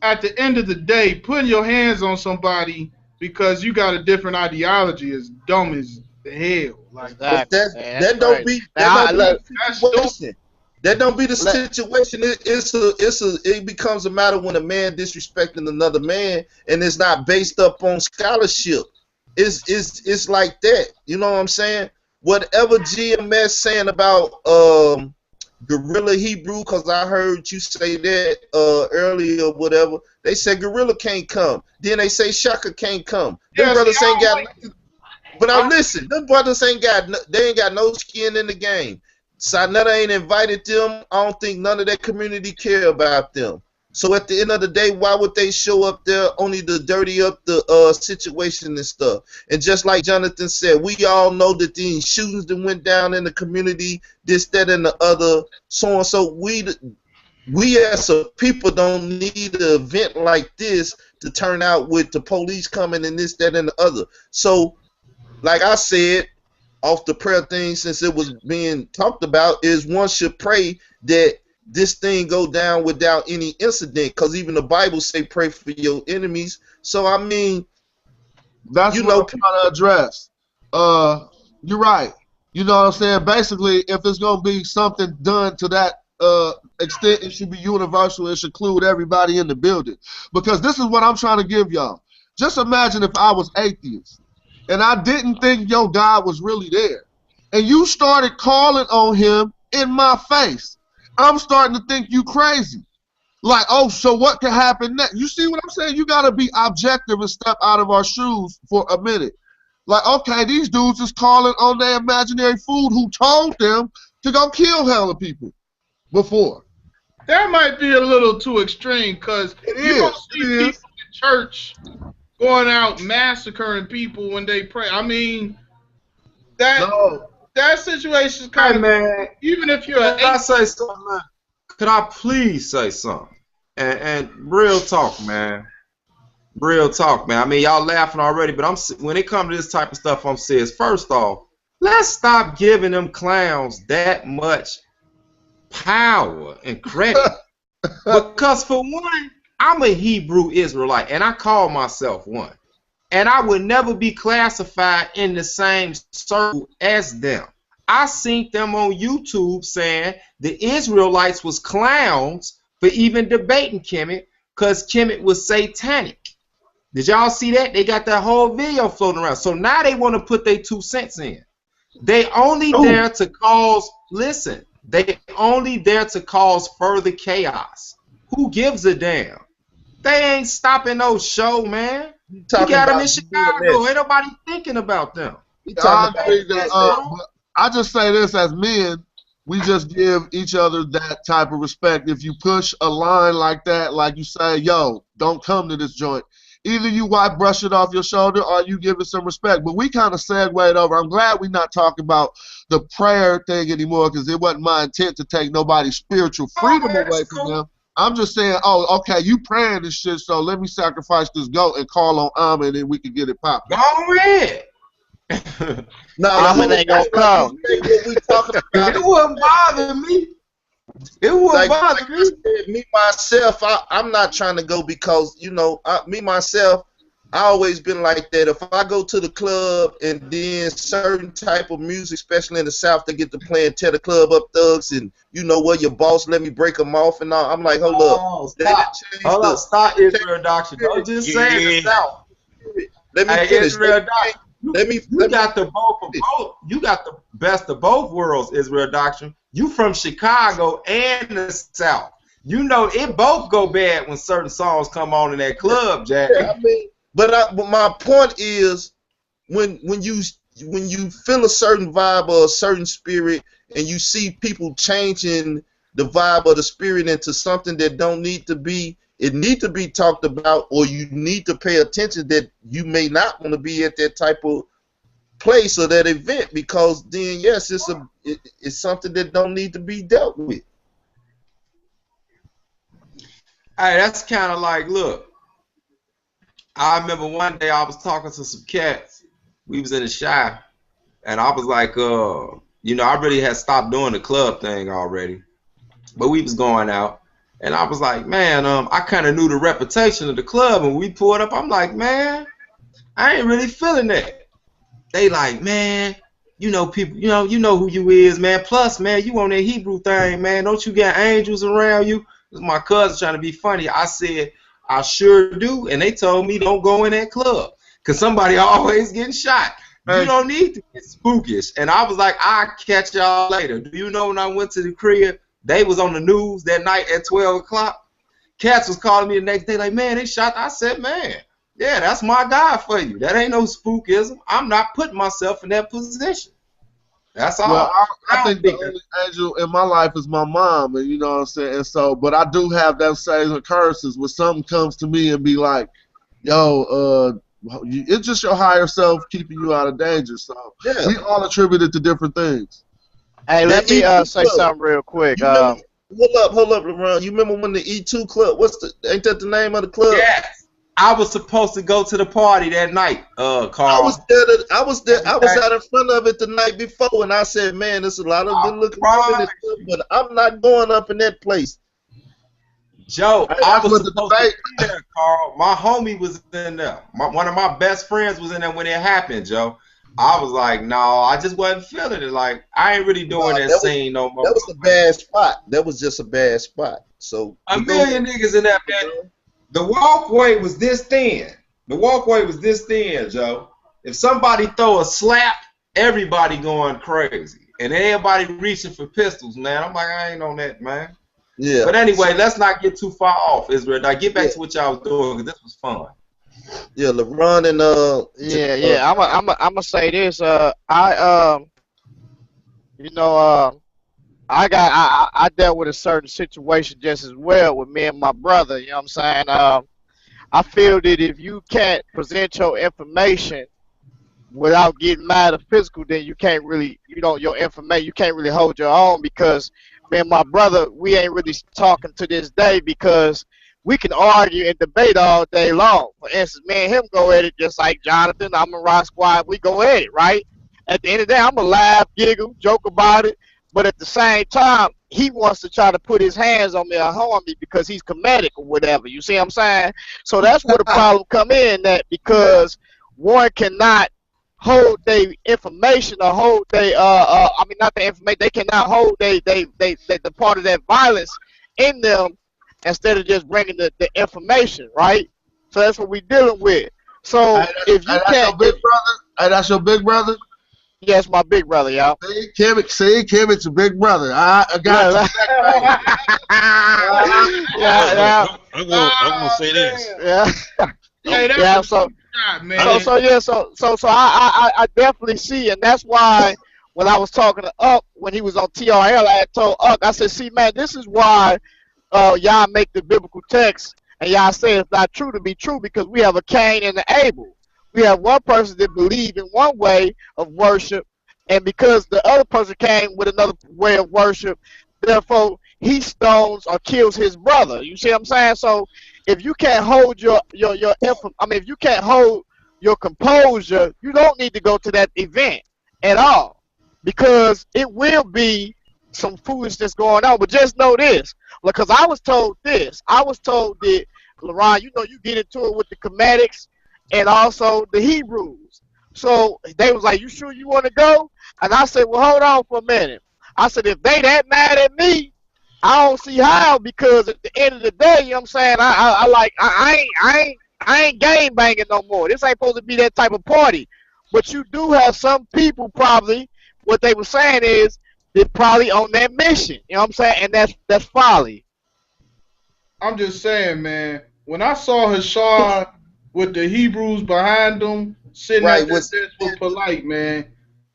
at the end of the day, putting your hands on somebody because you got a different ideology is dumb as the hell. Like that don't be the situation. That don't be the situation. It becomes a matter when a man disrespecting another man, and it's not based up on scholarship. It's like that. You know what I'm saying? Whatever GMS saying about Gorilla Hebrew, because I heard you say that earlier or whatever. They say Gorilla can't come. Then they say Shaka can't come. Them brothers ain't got nothing. But now listen, them brothers ain't got no skin in the game. Sinetta ain't invited them. I don't think none of that community care about them. So at the end of the day, why would they show up there only to dirty up the situation and stuff? And just like Jonathan said, we all know that these shootings that went down in the community, this, that, and the other, so and so. We as a people don't need an event like this to turn out with the police coming and this, that, and the other. So, like I said, off the prayer thing, since it was being talked about, is one should pray that this thing go down without any incident, because even the Bible say pray for your enemies. So I mean, that's what I'm trying to address. You're right. You know what I'm saying? Basically, if it's gonna be something done to that extent, it should be universal. It should include everybody in the building. Because this is what I'm trying to give y'all. Just imagine if I was atheist and I didn't think your God was really there, and you started calling on him in my face. I'm starting to think you crazy. Like, oh, so what can happen next? You see what I'm saying? You got to be objective and step out of our shoes for a minute. Like, okay, these dudes is calling on their imaginary food who told them to go kill hella people before. That might be a little too extreme, because you don't see people in church going out massacring people when they pray. I mean, that situation is kind of, man, even if you're Could I say something, man? Could I please say something? And real talk, man. Real talk, man. I mean, y'all laughing already, but when it comes to this type of stuff, I'm serious. First off, let's stop giving them clowns that much power and credit. Because for one, I'm a Hebrew Israelite, and I call myself one. And I would never be classified in the same circle as them. I seen them on YouTube saying the Israelites was clowns for even debating Kemet, because Kemet was satanic. Did y'all see that? They got that whole video floating around. So now they want to put their 2 cents in. They only there to cause, listen, they only there to cause further chaos. who gives a damn? They ain't stopping no show, man. You Talking got them about in Chicago. this. Ain't nobody thinking about them. I agree that, but I just say this, as men, we just give each other that type of respect. If you push a line like that, like you say, yo, don't come to this joint, either you wipe, brush it off your shoulder, or you give it some respect. But we kind of segued over. I'm glad we're not talking about the prayer thing anymore, because it wasn't my intent to take nobody's spiritual freedom away from them. I'm just saying, oh, okay, you praying this shit, so let me sacrifice this goat and call on Amma, and then we can get it popping. Go ahead. No, Amma ain't gonna come. We talking about It wouldn't bother me. It wouldn't bother me. Me myself, I'm not trying to go because, you know, me myself, I always been like that. If I go to the club and then certain type of music, especially in the South, they get to play and tear the club up, thugs, and you know what, your boss let me break them off and all. I'm like, hold up. Stop Israel doctrine. Don't just say the South. Let me finish. Israel doctrine. You got the both of finish. both. You got the best of both worlds, Israel doctrine. You from Chicago and the South. You know it both go bad when certain songs come on in that club, Jack. Yeah, I mean, but my point is, when you feel a certain vibe or a certain spirit, and you see people changing the vibe or the spirit into something that don't need to be, it need to be talked about, or you need to pay attention that you may not want to be at that type of place or that event, because then yes, it's something that don't need to be dealt with. Hey, that's kind of like, look, I remember one day I was talking to some cats. We was in the Shy, and I was like, you know, I really had stopped doing the club thing already, but we was going out, and I was like, man, I kind of knew the reputation of the club, and we pulled up. I'm like, man, I ain't really feeling that. They like, man, you know people, you know who you is, man. Plus, man, you on that Hebrew thing, man. Don't you got angels around you? My cousin trying to be funny. I said, I sure do, and they told me don't go in that club because somebody always getting shot. You don't need to get spookish. And I was like, I'll catch y'all later. Do you know when I went to the crib, they was on the news that night at 12 o'clock? Cats was calling me the next day like, man, they shot. I said, man, yeah, that's my guy for you. That ain't no spookism. I'm not putting myself in that position. That's all. Well, I think the only angel in my life is my mom, and you know what I'm saying. And so, but I do have them same occurrences where something comes to me and be like, "Yo, it's just your higher self keeping you out of danger." So yeah, we all attribute it to different things. Hey, let me say something real quick. Hold up, LeBron. You remember when the E2 Club? Ain't that the name of the club? Yes. I was supposed to go to the party that night, Carl. I was there. I was out in front of it the night before, and I said, "Man, there's a lot of good-looking women in this club, but I'm not going up in that place." Joe, I was supposed to be there, Carl. My homie was in there. One of my best friends was in there when it happened, Joe. I was like, no, I just wasn't feeling it. Like, I ain't really doing that scene no more. That was a bad spot. That was just a bad spot. So a million niggas in that bed. The walkway was this thin. The walkway was this thin, Joe. If somebody throw a slap, everybody going crazy. And everybody reaching for pistols, man. I'm like, I ain't on that, man. Yeah. But anyway, let's not get too far off, Israel. Now get back to what y'all was doing, because this was fun. Yeah, LeBron and I'm gonna say this. I dealt with a certain situation just as well with me and my brother. You know what I'm saying? I feel that if you can't present your information without getting mad or physical, then you can't really, your information, you can't really hold your own, because me and my brother, we ain't really talking to this day because we can argue and debate all day long. For instance, me and him go at it just like Jonathan, I'm a Rock Squad, we go at it, right? At the end of the day, I'm going to laugh, giggle, joke about it, but at the same time, he wants to try to put his hands on me or harm me because he's comedic or whatever. You see what I'm saying? So that's where the problem come in, that because one cannot hold their information or hold they not the information, they cannot hold the part of that violence in them instead of just bringing the information, right? So that's what we're dealing with. So if you can't, big brother, that's your big brother. Yes, my big brother, y'all. Kevin's a big brother. I got yeah. I'm gonna say this. Yeah. Hey, that's Yeah. a So shot, man. So I definitely see, and that's why when I was talking to Up when he was on TRL, I had told Up, I said, see, man, this is why y'all make the biblical text and y'all say it's not true to be true, because we have a Cain and an Abel. We have one person that believed in one way of worship, and because the other person came with another way of worship, therefore he stones or kills his brother. You see what I'm saying? So if you can't hold if you can't hold your composure, you don't need to go to that event at all, because it will be some foolishness going on. But just know this, because I was told this. I was told that, LaRon, you know, you get into it with the Comedics and also the Hebrews. So they was like, you sure you want to go? And I said, well, hold on for a minute. I said, if they that mad at me, I don't see how, because at the end of the day, you know what I'm saying, I ain't game banging no more. This ain't supposed to be that type of party. But you do have some people probably, what they were saying is, they're probably on that mission. You know what I'm saying? And that's folly. I'm just saying, man. When I saw Hashar with the Hebrews behind him sitting at that desk with Polite, man,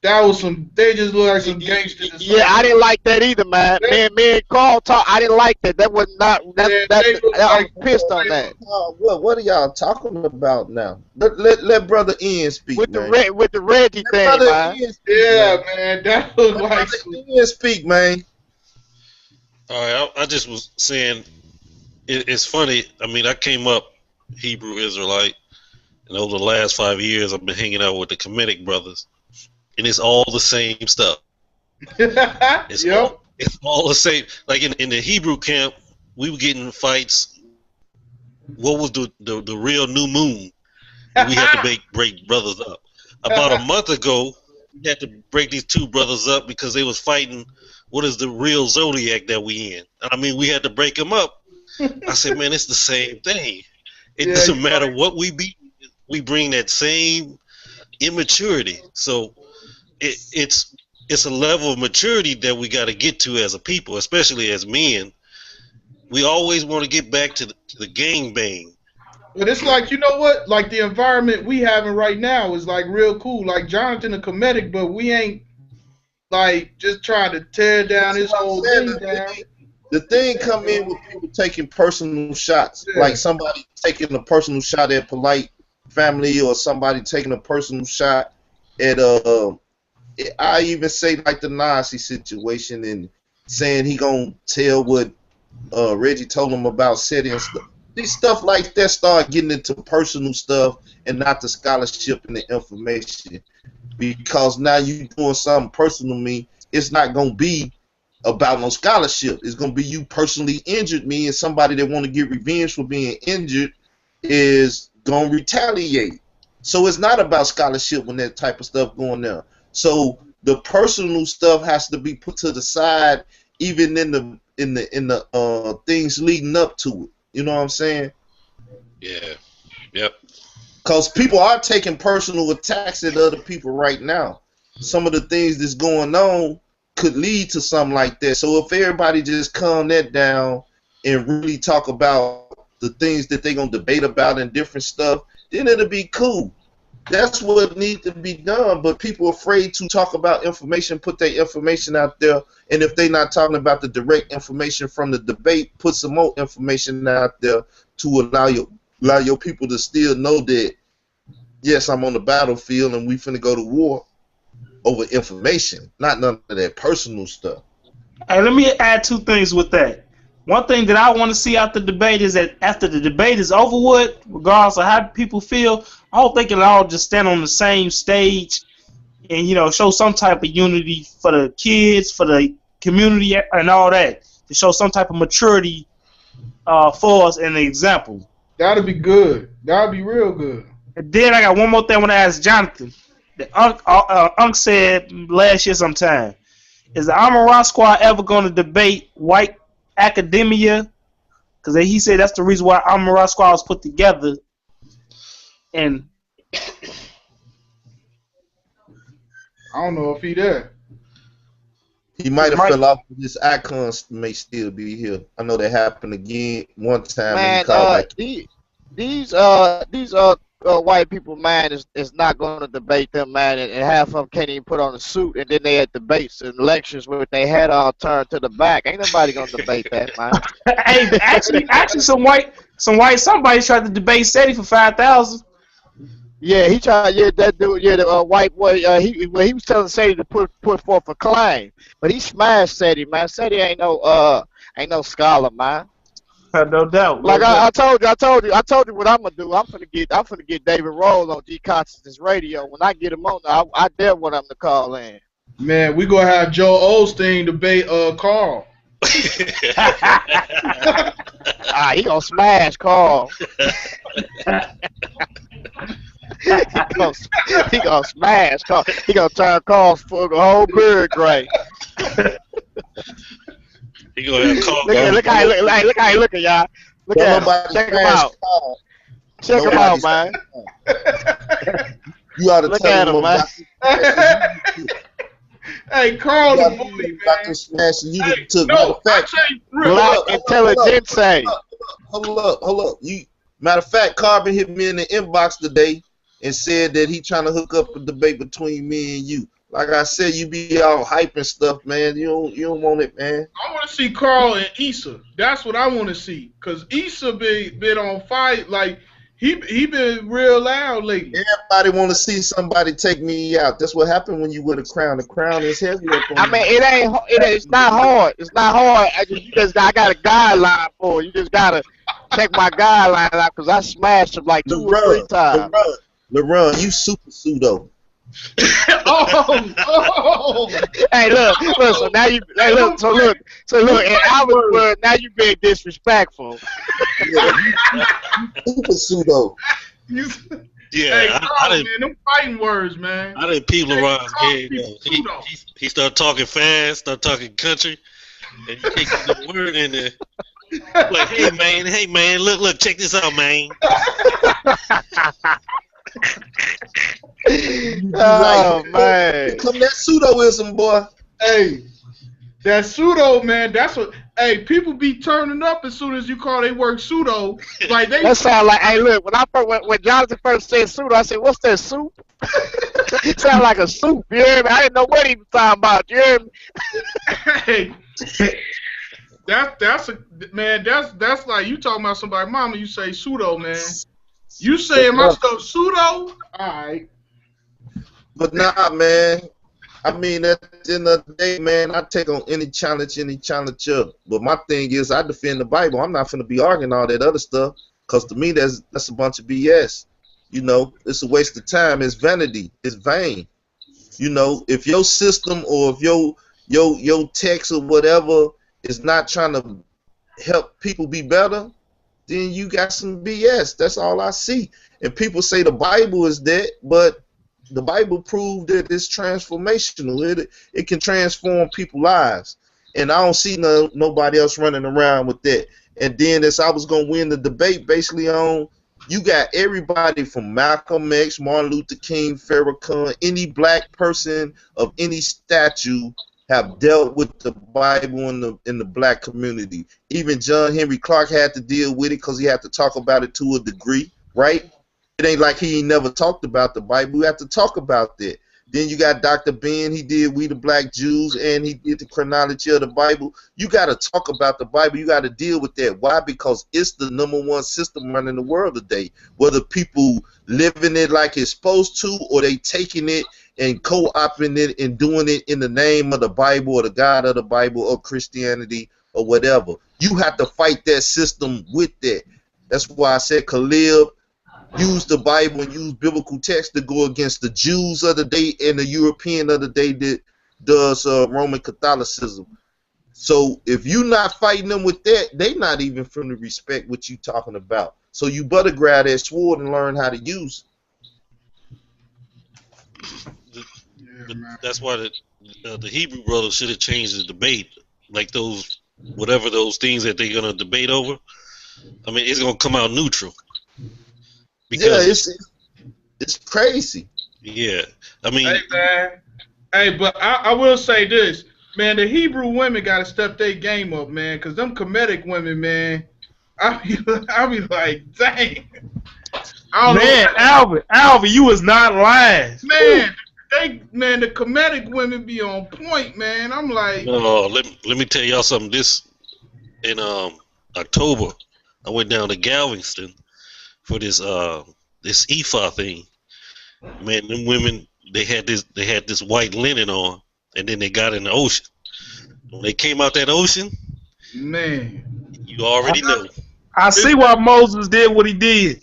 that was some. They just look like some gangsters. Yeah, I didn't like that either, man. Me and Carl talk. I didn't like that. That was not. I was pissed on that. What are y'all talking about now? Let Brother Ian speak. With man. the Reggie thing, man. Man, that looked like Ian speak, man. All right, I just was saying, it's funny. I mean, I came up Hebrew Israelite, and over the last 5 years, I've been hanging out with the Kemetic brothers, and it's all the same stuff. It's all the same. Like in the Hebrew camp, we were getting fights. What was the real new moon? And we had to break brothers up. About a month ago, we had to break these two brothers up because they was fighting. What is the real zodiac that we in? I mean, we had to break them up. I said, man, it's the same thing. It doesn't matter what we be. We bring that same immaturity. So it's a level of maturity that we got to get to as a people, especially as men. We always want to get back to the gangbang. But it's like, you know what? Like the environment we having right now is like real cool. Like Jonathan a Kemetic, but we ain't like just trying to tear down his whole thing down. The thing come in with people taking personal shots, like somebody taking a personal shot at Polite family, or somebody taking a personal shot at I even say like the Nazi situation, and saying he gonna tell what Reggie told him about setting stuff. These stuff like that start getting into personal stuff and not the scholarship and the information, because now you doing something personal to me. It's not gonna be about no scholarship. It's gonna be you personally injured me, and somebody that want to get revenge for being injured is gonna retaliate. So it's not about scholarship when that type of stuff going there. So the personal stuff has to be put to the side, even in the things leading up to it. You know what I'm saying? Yeah. Yep. Because people are taking personal attacks at other people right now. Some of the things that's going on could lead to something like that. So if everybody just calm that down and really talk about the things that they're going to debate about and different stuff, then it'll be cool. That's what needs to be done. But people are afraid to talk about information, put their information out there. And if they're not talking about the direct information from the debate, put some more information out there to allow your people to still know that, yes, I'm on the battlefield and we finna go to war over information, not none of that personal stuff. Hey, let me add two things with that. One thing that I want to see out the debate is that after the debate is over with, regardless of how people feel, I don't think it'll all just stand on the same stage and, you know, show some type of unity for the kids, for the community, and all that, to show some type of maturity for us and an example. That'd be good. That'd be real good. And then I got one more thing I want to ask Jonathan. Unc said last year sometime, is the Amara Squad ever going to debate white academia? Because he said that's the reason why Amara Squad was put together. And I don't know if he there. He might have fell off, but his icons may still be here. I know that happened again one time, and he Man, called back. these white people, man, is not going to debate them, man, and half of them can't even put on a suit, and then they at debates and lectures with their head all turned to the back. Ain't nobody gonna debate that, man. Hey, actually, somebody tried to debate SETI for 5,000. Yeah, he tried. Yeah, that dude. Yeah, the white boy. He was telling Sadie to put forth a claim, but he smashed Sadie, man. Sadie ain't no scholar, man. No doubt. Like I told you what I'm gonna do. I'm gonna get David Rose on G Consciousness Radio. When I get him on, I dare want him to call in. Man, we gonna have Joe Osteen debate Carl. He gonna smash Carl. he gonna smash Carl. He gonna turn Carl's whole beard gray. He gonna have Carl. Look how he looking, y'all. Look at him. Check him out. Check him out, man. You ought to look tell at him, man. Hey, Carl, the bully, man. Smash you hey, took. No, fact, Black intelligence. Hold up. Matter of fact, Carbon hit me in the inbox today and said that he trying to hook up a debate between me and you. Like I said, you be all hyping stuff, man. You don't want it, man. I want to see Carl and Issa. That's what I want to see. Cause Issa been on fire. Like he been real loud lately. Everybody want to see somebody take me out. That's what happened when you wear the crown. The crown is heavy up on I mean, it's not hard. It's not hard. I got a guideline for it. You just gotta check my guideline out because I smashed him like 2 or 3 times. LeRon, you super pseudo. Hey, look. So now you, look. In our word, now you being disrespectful. Super pseudo. Yeah, hey, Carl, man, them fighting words, man. I didn't peep LeBron's game. He started talking fast, started talking country, and you take the word in there. Like, hey man, look, check this out, man. Oh man, come that pseudoism, boy. Hey, that pseudo, man. That's what. Hey, people be turning up as soon as you call they work pseudo. Like they. That sound like. Hey, look. When Jonathan first said pseudo, I said, "What's that soup?" It sound like a soup. You hear me? I didn't know what he was talking about. You hear me? Hey. That's like you talking about somebody, mama. You say pseudo, man. You saying my stuff pseudo? All right. But nah, man. I mean, at the end of the day, man, I take on any challenger. But my thing is, I defend the Bible. I'm not finna be arguing all that other stuff, cause to me, that's a bunch of BS. You know, it's a waste of time. It's vanity. It's vain. You know, if your system or if your text or whatever is not trying to help people be better, then you got some BS. That's all I see. And people say the Bible is that, but the Bible proved that it's transformational. It can transform people's lives. And I don't see nobody else running around with that. And then as I was going to win the debate basically on, you got everybody from Malcolm X, Martin Luther King, Farrakhan, any black person of any stature have dealt with the Bible in the black community. Even John Henry Clark had to deal with it because he had to talk about it to a degree, right? It ain't like he ain't never talked about the Bible. We have to talk about that. Then you got Dr. Ben. He did We the Black Jews, and he did the chronology of the Bible. You got to talk about the Bible. You got to deal with that. Why? Because it's the #1 system running the world today. Whether people living it like it's supposed to, or they taking it and co-opting it and doing it in the name of the Bible or the God of the Bible or Christianity or whatever. You have to fight that system with that. That's why I said Khalil use the Bible and use biblical text to go against the Jews of the day and the European of the day that does Roman Catholicism. So if you're not fighting them with that, they not even from the respect what you talking about. So you better grab that sword and learn how to use it. That's why the Hebrew brothers should have changed the debate, like those whatever those things that they're gonna debate over. I mean, it's gonna come out neutral. Because it's crazy. Yeah, I mean, hey man, Hey, but I will say this, man. The Hebrew women got to step their game up, man, because them Kemetic women, man, I be like, dang. I don't know. Alvin, you was not lying. Man, the Kemetic women be on point, man. I'm like, No, let me tell y'all something. This in October, I went down to Galveston for this Ephah thing. Man, them women they had this white linen on, and then they got in the ocean. When they came out that ocean, man, you already know. I see why Moses did what he did.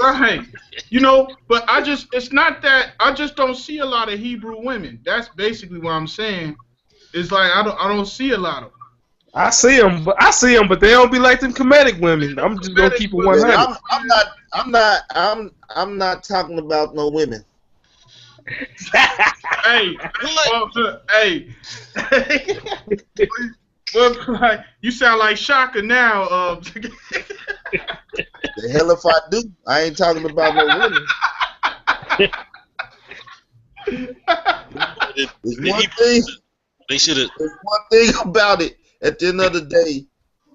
Right. But it's not that I just don't see a lot of Hebrew women. That's basically what I'm saying. It's like I don't see a lot of them. I see them, but they don't be like them Kemetic women. I'm just gonna keep it 100. I'm not talking about no women. Hey, well, you sound like Shaka now. The hell if I do? I ain't talking about no women. They should have. There's one thing about it. At the end of the day,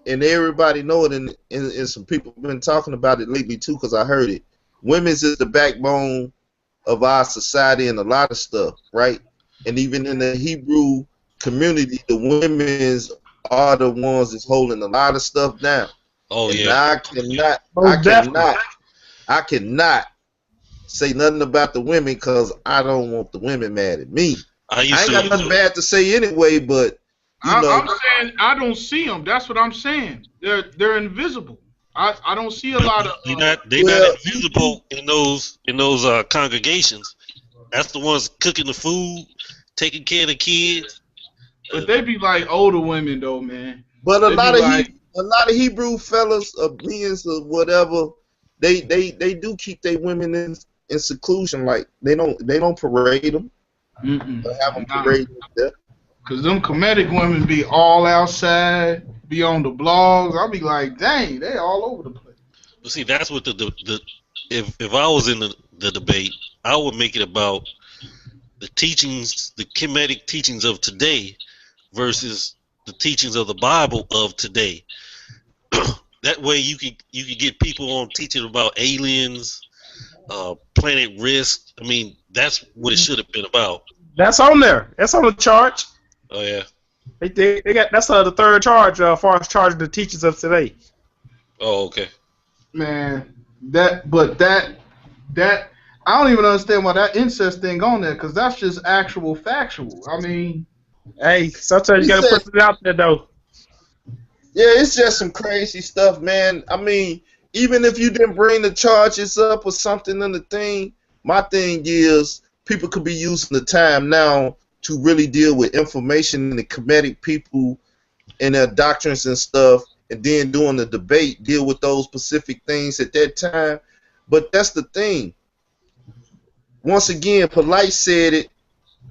and everybody know it, and some people have been talking about it lately too, because I heard it. Women's is the backbone of our society and a lot of stuff, right? And even in the Hebrew community, the women's are the ones that's holding a lot of stuff down. Oh, and yeah. I cannot say nothing about the women because I don't want the women mad at me. I ain't got nothing bad to say anyway, but I'm saying I don't see them. That's what I'm saying. They're invisible. I don't see a lot of. They're not invisible in those congregations. That's the ones cooking the food, taking care of the kids. But they be like older women though, man. But a lot of Hebrew fellas or beings or whatever, they do keep their women in seclusion. Like they don't parade them. They have them parade them. Cause them Kemetic women be all outside, be on the blogs. I'll be like, dang, they all over the place. But see, that's what if I was in the debate, I would make it about the teachings, the Kemetic teachings of today versus the teachings of the Bible of today. That way you can get people on teaching about aliens, planet risk. I mean, that's what it should have been about. That's on there. That's on the charge. Oh yeah. They got that's the third charge as far as charging the teachers of today. Oh, okay. Man, that I don't even understand why that incest thing on there, because that's just actual factual. I mean, hey, sometimes you gotta put it out there though. Yeah, it's just some crazy stuff, man. I mean, even if you didn't bring the charges up or something in the thing, my thing is people could be using the time now to really deal with information and the Kemetic people and their doctrines and stuff, and then doing the debate, deal with those specific things at that time. But that's the thing. Once again, Polite said it,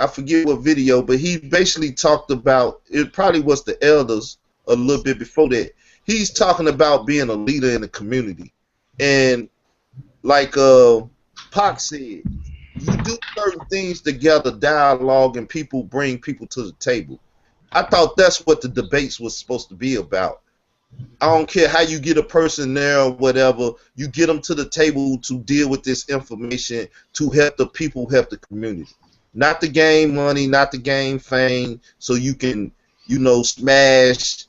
I forget what video, but he basically talked about, it probably was the elders a little bit before that. He's talking about being a leader in the community. And like Pac said, you do certain things together, dialogue, and people bring people to the table. I thought that's what the debates was supposed to be about. I don't care how you get a person there or whatever, you get them to the table to deal with this information to help the people, help the community. Not to gain money, not to gain fame, so you can, smash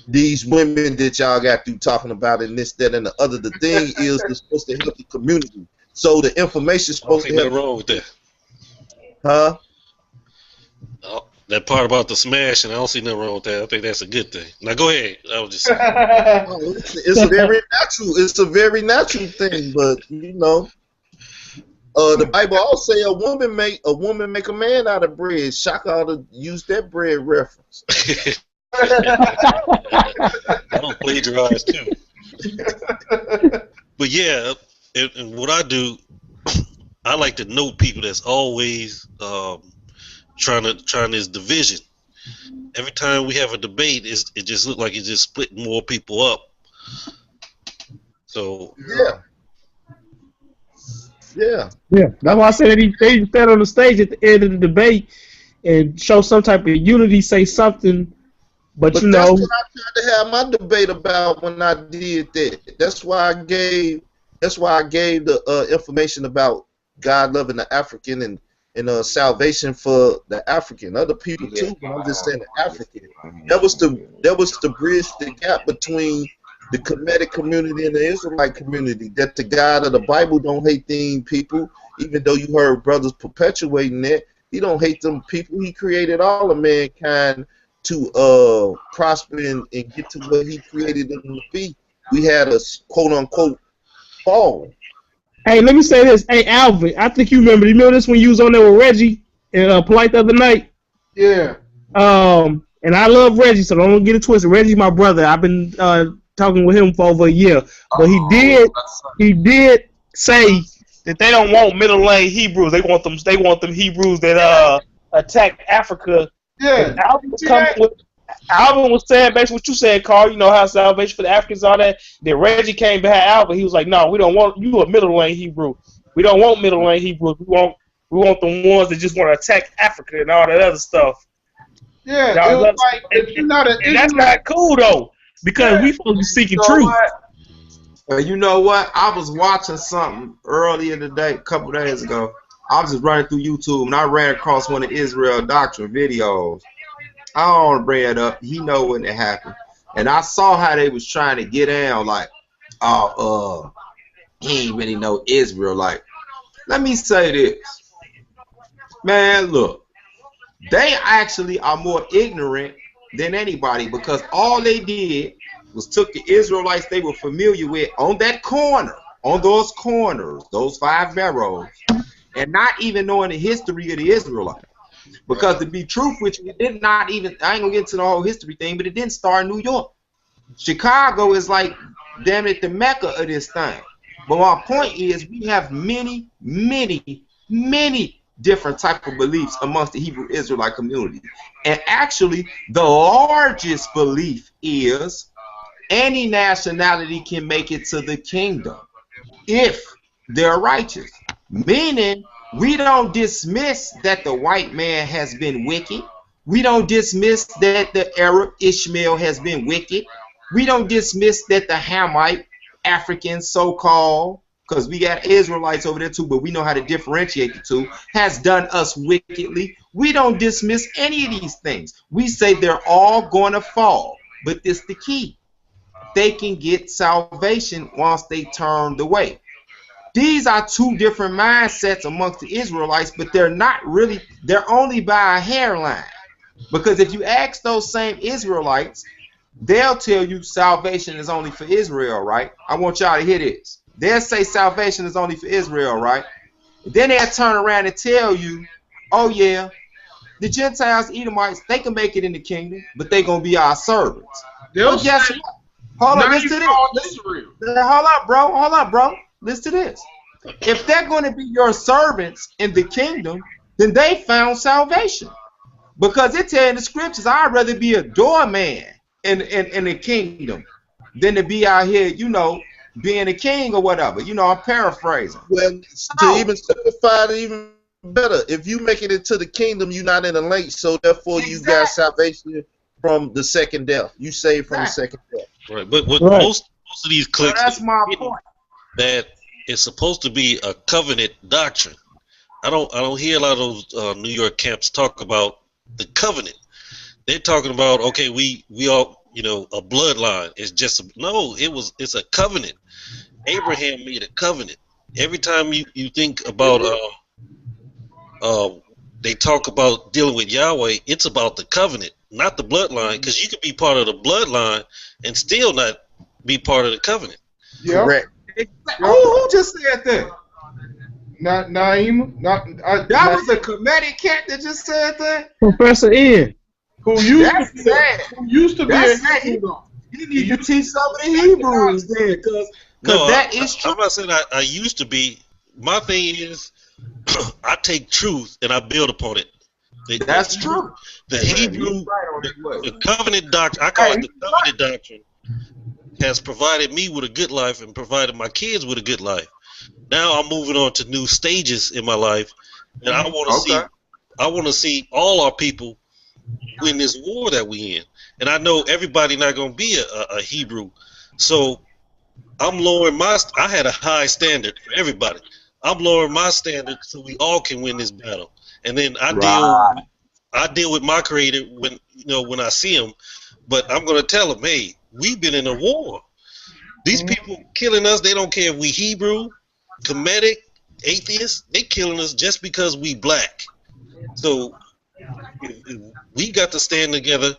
these women that y'all got through talking about and this, that, and the other. The thing is, it's supposed to help the community. So the information is supposed to help. Nothing wrong with that. Huh? Oh, that part about the smashing, I don't see nothing wrong with that. I think that's a good thing. Now go ahead. I was just saying. It's a very natural. It's a very natural thing, but the Bible also say a woman make a man out of bread. Shaka ought to use that bread reference. I don't plagiarize too. But yeah, and what I do, I like to know people that's always trying this division. Every time we have a debate, it just looks like it's just splitting more people up. So yeah. Yeah. Yeah, that's why I said that they stand on the stage at the end of the debate and show some type of unity, say something, but you that's know. what I tried to have my debate about when I did that. That's why I gave the information about God loving the African and salvation for the African, other people too. But I'm just saying the African. That was to bridge the gap between the Kemetic community and the Israelite community. That the God of the Bible don't hate them people, even though you heard brothers perpetuating that. He don't hate them people. He created all of mankind to prosper and get to what he created them to be. We had a quote unquote fall. Hey, let me say this. Hey, Alvin, I think you remember. You remember this when you was on there with Reggie and Polite the other night? Yeah. And I love Reggie, so don't get it twisted. Reggie's my brother. I've been talking with him for over a year, but he did say that they don't want middle lane Hebrews. They want them Hebrews that attack Africa. Yeah. Alvin was saying basically what you said, Carl. You know how salvation for the Africans, all that. Then Reggie came behind Alvin. He was like, "No, we don't want you a middle lane Hebrew. We don't want middle lane Hebrews. We want the ones that just want to attack Africa and all that other stuff." Yeah, it was like if you're not an Israelite, that's not cool though, because we supposed to be seeking truth. You know what? I was watching something earlier today, a couple days ago. I was just running through YouTube and I ran across one of Israel Doctrine videos. I don't want to bring it up. He know when it happened, and I saw how they was trying to get down. Like, he ain't really no Israelite. Let me say this, man. Look. They actually are more ignorant than anybody because all they did was took the Israelites they were familiar with on that corner, on those corners, those 5 barrows, and not even knowing the history of the Israelites. Because to be truth with you, it did not even, I ain't gonna get into the whole history thing, but it didn't start in New York. Chicago is like, damn it, the Mecca of this thing. But my point is, we have many, many, many different type of beliefs amongst the Hebrew Israelite community. And actually, the largest belief is any nationality can make it to the kingdom if they're righteous. Meaning, we don't dismiss that the white man has been wicked. We don't dismiss that the Arab Ishmael has been wicked. We don't dismiss that the Hamite, African so-called, because we got Israelites over there too, but we know how to differentiate the two, has done us wickedly. We don't dismiss any of these things. We say they're all going to fall, but this is the key. They can get salvation once they turn away. These are 2 different mindsets amongst the Israelites, but they're not really, they're only by a hairline. Because if you ask those same Israelites, they'll tell you salvation is only for Israel, right? I want y'all to hear this. They'll say salvation is only for Israel, right? Then they'll turn around and tell you, oh yeah, the Gentiles, Edomites, they can make it in the kingdom, but they're going to be our servants. But guess what? Hold on, listen to this. Hold up, bro. Listen to this. If they're going to be your servants in the kingdom, then they found salvation. Because it tells in the scriptures, I'd rather be a doorman in the kingdom than to be out here, you know, being a king or whatever. You know, I'm paraphrasing. Well, to even simplify it even better, if you make it into the kingdom, you're not in the lake, so therefore you got salvation from the second death. You saved from the second death. Right, but most of these cliques, that's my point. That it's supposed to be a covenant doctrine. I don't hear a lot of those New York camps talk about the covenant. They're talking about, okay, we all, you know, a bloodline. It's just it's a covenant. Abraham made a covenant. Every time you think about they talk about dealing with Yahweh, it's about the covenant, not the bloodline, because you could be part of the bloodline and still not be part of the covenant. Yeah. Correct. Who just said that? Not Naima. That was a Kemetic cat that just said that. Professor Ian, who used to be a Hebrew. You need to teach some of the Hebrews then, because that is true. I'm not saying I used to be. My thing is, I take truth and I build upon it. That's true. The Hebrew, the covenant doctrine, I call it the covenant doctrine, has provided me with a good life and provided my kids with a good life. Now I'm moving on to new stages in my life, and I want to see. Okay. I want to see all our people win this war that we in. And I know everybody not gonna be a Hebrew, so I'm lowering my. I had a high standard for everybody. I'm lowering my standard so we all can win this battle. And then I deal with my creator when when I see him. But I'm gonna tell him, hey, we've been in a war. These people killing us. They don't care if we Hebrew, Kemetic, atheists. They killing us just because we black. So we got to stand together.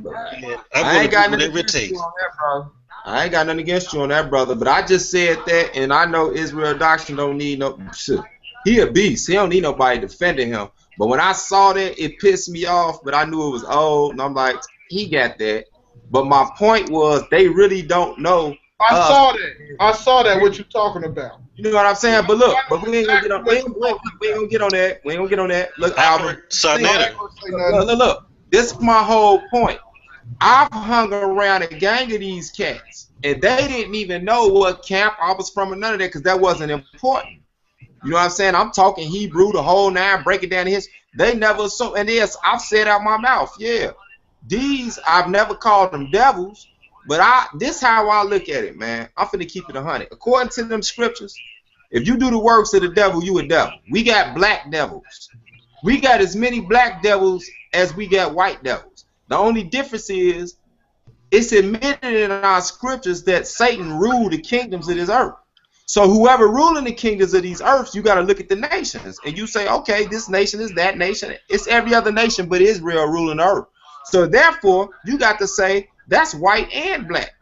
And I ain't got nothing against you on that, bro. I ain't got nothing against you on that, brother. But I just said that, and I know Israel Doctrine don't need no shit. He a beast. He don't need nobody defending him. But when I saw that, it pissed me off. But I knew it was old, and I'm like, he got that. But my point was, they really don't know. I saw that. What you talking about? You know what I'm saying? But look, we ain't gonna get on. We ain't gonna get on that. We ain't gonna get on that. Look, Albert. Look. This is my whole point. I've hung around a gang of these cats, and they didn't even know what camp I was from or none of that, because that wasn't important. You know what I'm saying? I'm talking Hebrew, the whole nine, break it down to his. They never saw, and yes, I've said out my mouth, yeah. These, I've never called them devils, but this how I look at it, man. I'm finna keep it 100. According to them scriptures, if you do the works of the devil, you a devil. We got black devils. We got as many black devils as we got white devils. The only difference is it's admitted in our scriptures that Satan ruled the kingdoms of this earth. So whoever ruling the kingdoms of these earths, you got to look at the nations. And you say, okay, this nation is that nation. It's every other nation but Israel ruling the earth. So therefore, you got to say that's white and black.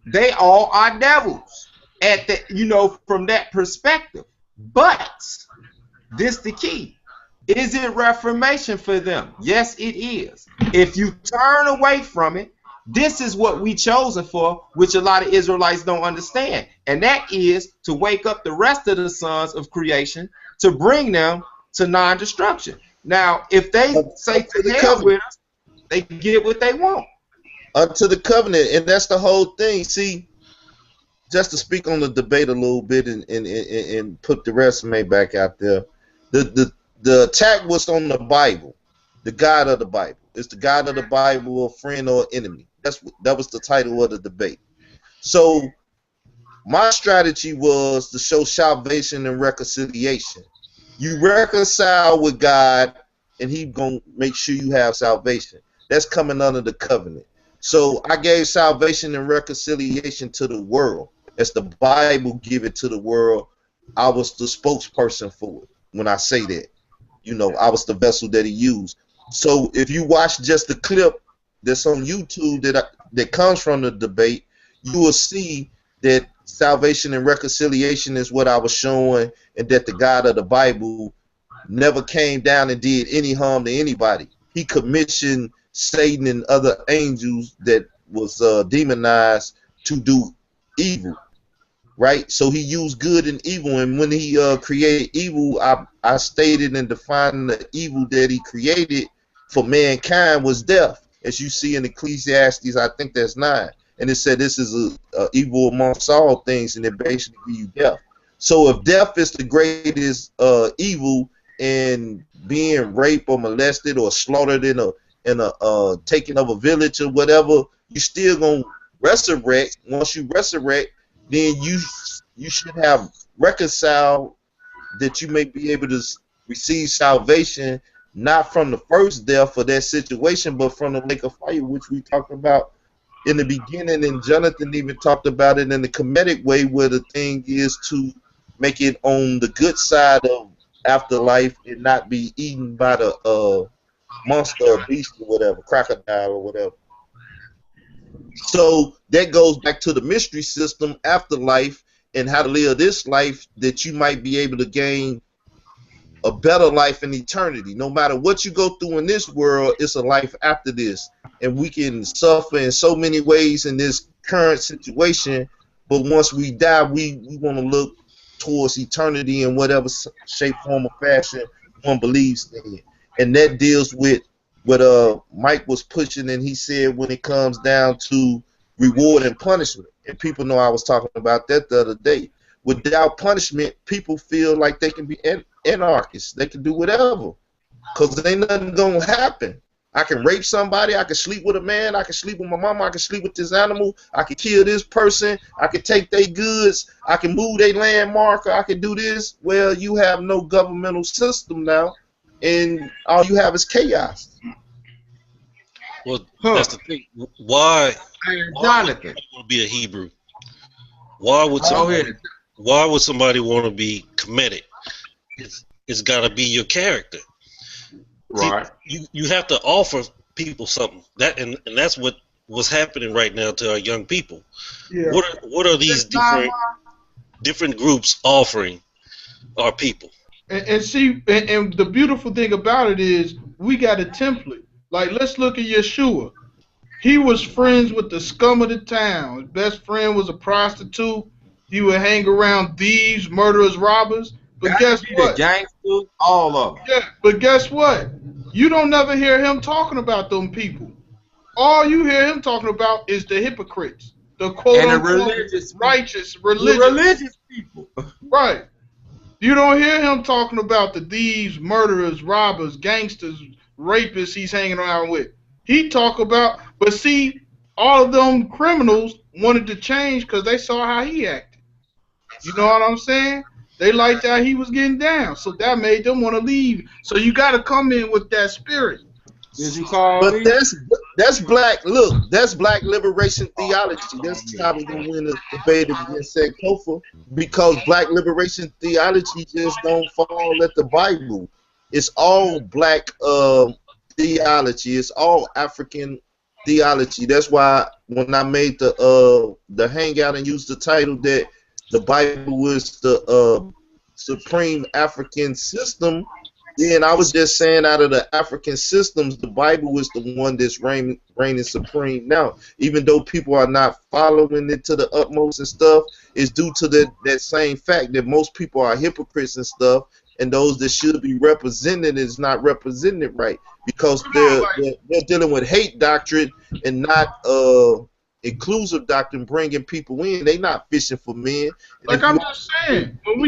They all are devils at the, from that perspective. But this the key. Is it reformation for them? Yes, it is. If you turn away from it, this is what we chosen for, which a lot of Israelites don't understand. And that is to wake up the rest of the sons of creation to bring them to non-destruction. Now, if they say to the hell with us, they get what they want. Unto the covenant, and that's the whole thing. See, just to speak on the debate a little bit and put the resume back out there, the attack was on the Bible, the God of the Bible. Is the God of the Bible a friend or enemy? That was the title of the debate. So my strategy was to show salvation and reconciliation. You reconcile with God, and He's gonna make sure you have salvation. That's coming under the covenant. So I gave salvation and reconciliation to the world. As the Bible give it to the world, I was the spokesperson for it. When I say that, I was the vessel that He used. So if you watch just the clip that's on YouTube that comes from the debate, you will see that salvation and reconciliation is what I was showing, and that the God of the Bible never came down and did any harm to anybody. He commissioned Satan and other angels that was demonized to do evil, right? So He used good and evil, and when He created evil, I stated and defined the evil that He created for mankind was death, as you see in Ecclesiastes, I think that's 9, and it said this is a evil amongst all things, and it basically gives you death. So if death is the greatest evil, and being raped or molested or slaughtered in a taking of a village or whatever, you still gonna resurrect. Once you resurrect, then you should have reconciled that you may be able to receive salvation, not from the first death for that situation, but from the lake of fire, which we talked about in the beginning, and Jonathan even talked about it in the Kemetic way, where the thing is to make it on the good side of afterlife and not be eaten by the monster or beast or whatever, crocodile or whatever. So that goes back to the mystery system, afterlife, and how to live this life, that you might be able to gain a better life in eternity. No matter what you go through in this world, it's a life after this, and we can suffer in so many ways in this current situation, but once we die, we want to look towards eternity in whatever shape, form, or fashion one believes in. And that deals with what Mike was pushing, and he said when it comes down to reward and punishment. And people know I was talking about that the other day. without punishment, people feel like they can be anarchists. They can do whatever, because ain't nothing gonna happen. I can rape somebody, I can sleep with a man, I can sleep with my mama, I can sleep with this animal, I can kill this person, I can take their goods, I can move their landmark, I can do this. Well, you have no governmental system now, and all you have is chaos. Well, that's the thing. Why Jonathan, want to be a Hebrew? Why would somebody want to be Kemetic? It's got to be your character. right? See, you have to offer people something. And that's what's happening right now to our young people. Yeah. What are these different groups offering our people? And see, and the beautiful thing about it is we got a template. Like, let's look at Yeshua. He was friends with the scum of the town. His best friend was a prostitute. He would hang around thieves, murderers, robbers. But guess what? The gangsters, all of them. Yeah, but guess what? You don't never hear him talking about them people. All you hear him talking about is the hypocrites, the quote-unquote righteous, religious people. Right. You don't hear him talking about the thieves, murderers, robbers, gangsters, rapists he's hanging around with. He talk about, but see, all of them criminals wanted to change because they saw how he acted. You know what I'm saying? They liked how he was getting down, so that made them want to leave. So you got to come in with that spirit. Did you call But me? that's black. Look, that's black liberation theology. That's how we're gonna win the debate against Sankofa, because black liberation theology just don't fall at the Bible. It's all black theology. It's all African theology. That's why when I made the hangout and used the title that the Bible was the supreme African system, then I was just saying out of the African systems, the Bible is the one that's reigning supreme now. Even though people are not following it to the utmost and stuff, it's due to that same fact that most people are hypocrites and stuff, and those that should be represented is not represented right, because they're dealing with hate doctrine and not inclusive doctrine, bringing people in. They not fishing for men. Like I'm just saying, when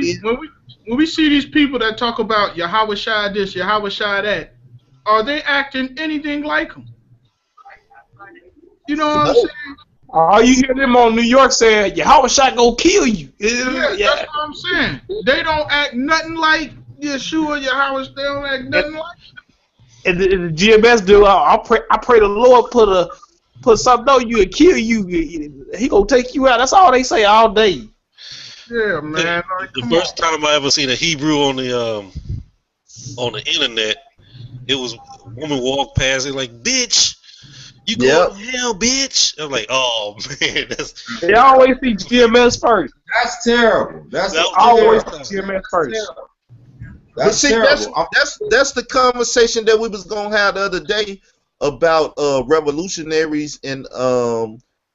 we see these people that talk about Yahweh Shai this, Yahweh Shai that, are they acting anything like them? You know what I'm saying? All you hear them on New York saying, Yahweh Shai go kill you. Yeah, that's what I'm saying. They don't act nothing like Yeshua, Yahweh. They don't act nothing like. And the GMS do. I pray the Lord put something on you and kill you. He gonna take you out. That's all they say all day. Yeah, man. The first time I ever seen a Hebrew on the internet, it was a woman walked past and like, bitch, you going to hell, bitch. I'm like, oh man, they always see GMS first. That's terrible. That's always GMS first. That's terrible. That's the conversation that we was gonna have the other day about revolutionaries and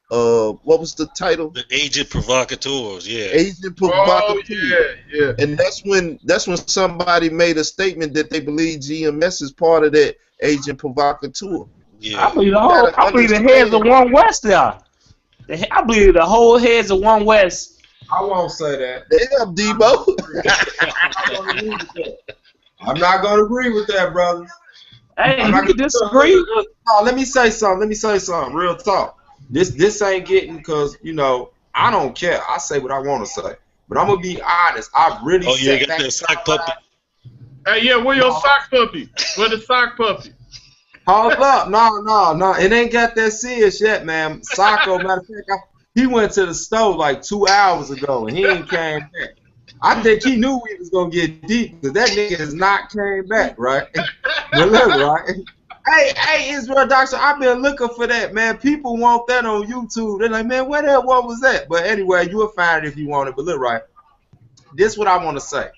what was the title? The agent provocateurs, yeah. Agent provocateurs. Oh, yeah. And that's when somebody made a statement that they believe GMS is part of that agent provocateur. Yeah. I believe the heads of One West there. I believe the whole heads of One West. I won't say that. Damn, Debo. I'm not gonna agree with that, brother. Hey, you can disagree. No, let me say something. Real talk. This ain't getting, because I don't care. I say what I want to say, but I'm gonna be honest. I really. Oh, you got that sock puppy. Hey, yeah, where your sock puppy? Where the sock puppy? Hold up, no. It ain't got that serious yet, man. Socko, matter of fact, he went to the store like 2 hours ago and he ain't came back. I think he knew we was gonna get deep, because that nigga has not came back, right? But look, right? Hey, Israel Doctor, I've been looking for that, man. People want that on YouTube. They're like, man, where the hell was that? But anyway, you'll find it if you want it. But look, right? This is what I want to say.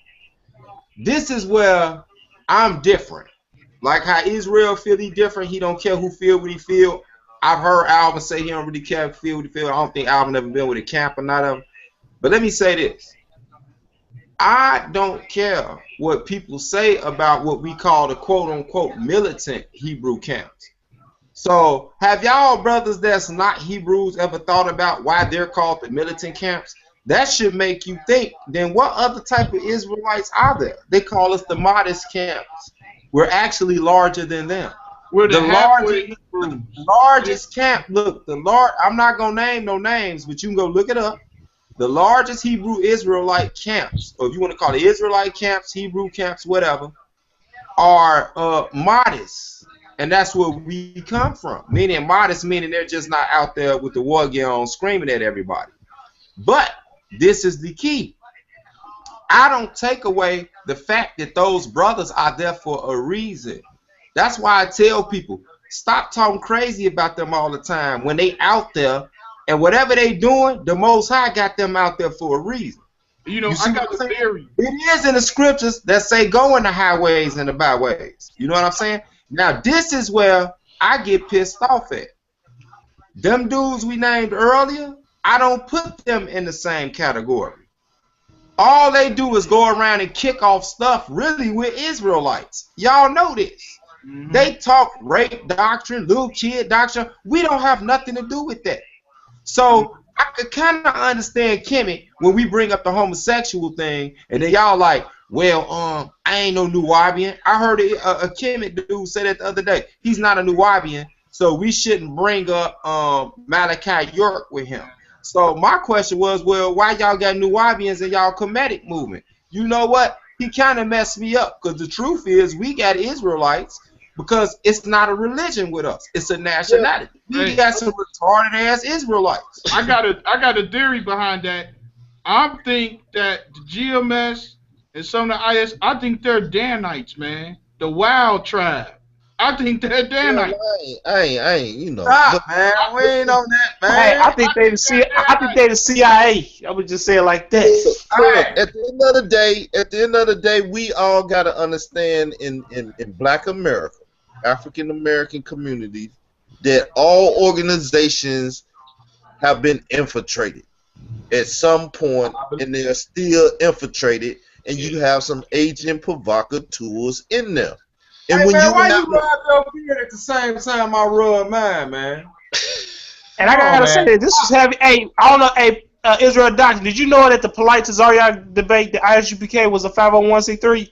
This is where I'm different. Like how Israel feel he different. He don't care who feel what he feel. I've heard Alvin say he don't really care who feel what he feel. I don't think Alvin ever been with a camp or not of. But let me say this. I don't care what people say about what we call the quote-unquote militant Hebrew camps. So have y'all brothers that's not Hebrews ever thought about why they're called the militant camps? that should make you think, then what other type of Israelites are there? They call us the modest camps. We're actually larger than them. We're the largest, halfway the largest camp, look, I'm not going to name no names, but you can go look it up. The largest Hebrew Israelite camps, or if you want to call it Israelite camps, Hebrew camps, whatever, are modest. And that's where we come from. Meaning modest, meaning they're just not out there with the war gear on screaming at everybody. But this is the key. I don't take away the fact that those brothers are there for a reason. That's why I tell people, stop talking crazy about them all the time when they out there, and whatever they doing, the Most High got them out there for a reason. You know, I got a theory. It is in the scriptures that say go in the highways and the byways. You know what I'm saying? Now, this is where I get pissed off at. Them dudes we named earlier, I don't put them in the same category. All they do is go around and kick off stuff really with Israelites. Y'all know this. Mm-hmm. They talk rape doctrine, little kid doctrine. We don't have nothing to do with that. So I could kind of understand Kimmy when we bring up the homosexual thing, and then y'all like, well, I ain't no Nubian. I heard a Kemet dude say that the other day. He's not a Nubian, so we shouldn't bring up Malachi York with him. So my question was, well, why y'all got Nubians in y'all Kemetic movement? You know what? He kind of messed me up, because the truth is we got Israelites because it's not a religion with us. It's a nationality. We got some retarded ass Israelites. I got a theory behind that. I think that the GMS and some of the IS, I think they're Danites, man. The wild tribe. I think they're Danites. I ain't, you know. Stop, man. We ain't on that, man. Hey, I think they the CIA. I would just say it like that. Look, at the end of the day, we all gotta understand in Black America, African American communities, that all organizations have been infiltrated at some point, and they are still infiltrated, and you have some agent provocateurs in there. And hey, when man, you why you rub your beard at the same time I rub mine, man? And I gotta say that this is heavy. Hey, I don't know. Hey, Israel Doctor, did you know that the Polite Tazariak debate, the ISUPK, was a 501c3?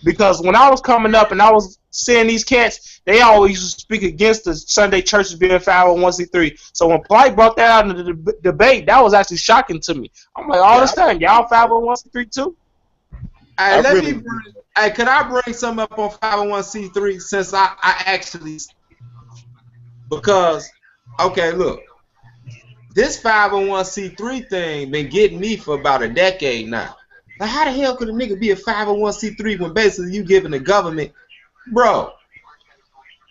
Because when I was coming up and I was seeing these cats, they always used to speak against the Sunday churches being 501c3. So when Polite brought that out in the debate, that was actually shocking to me. I'm like, all this time, y'all 501c3 too? Hey, could I bring something up on 501c3 since I actually, because, okay, look, this 501c3 thing been getting me for about a decade now. Like, how the hell could a nigga be a 501c3 when basically you giving the government, bro?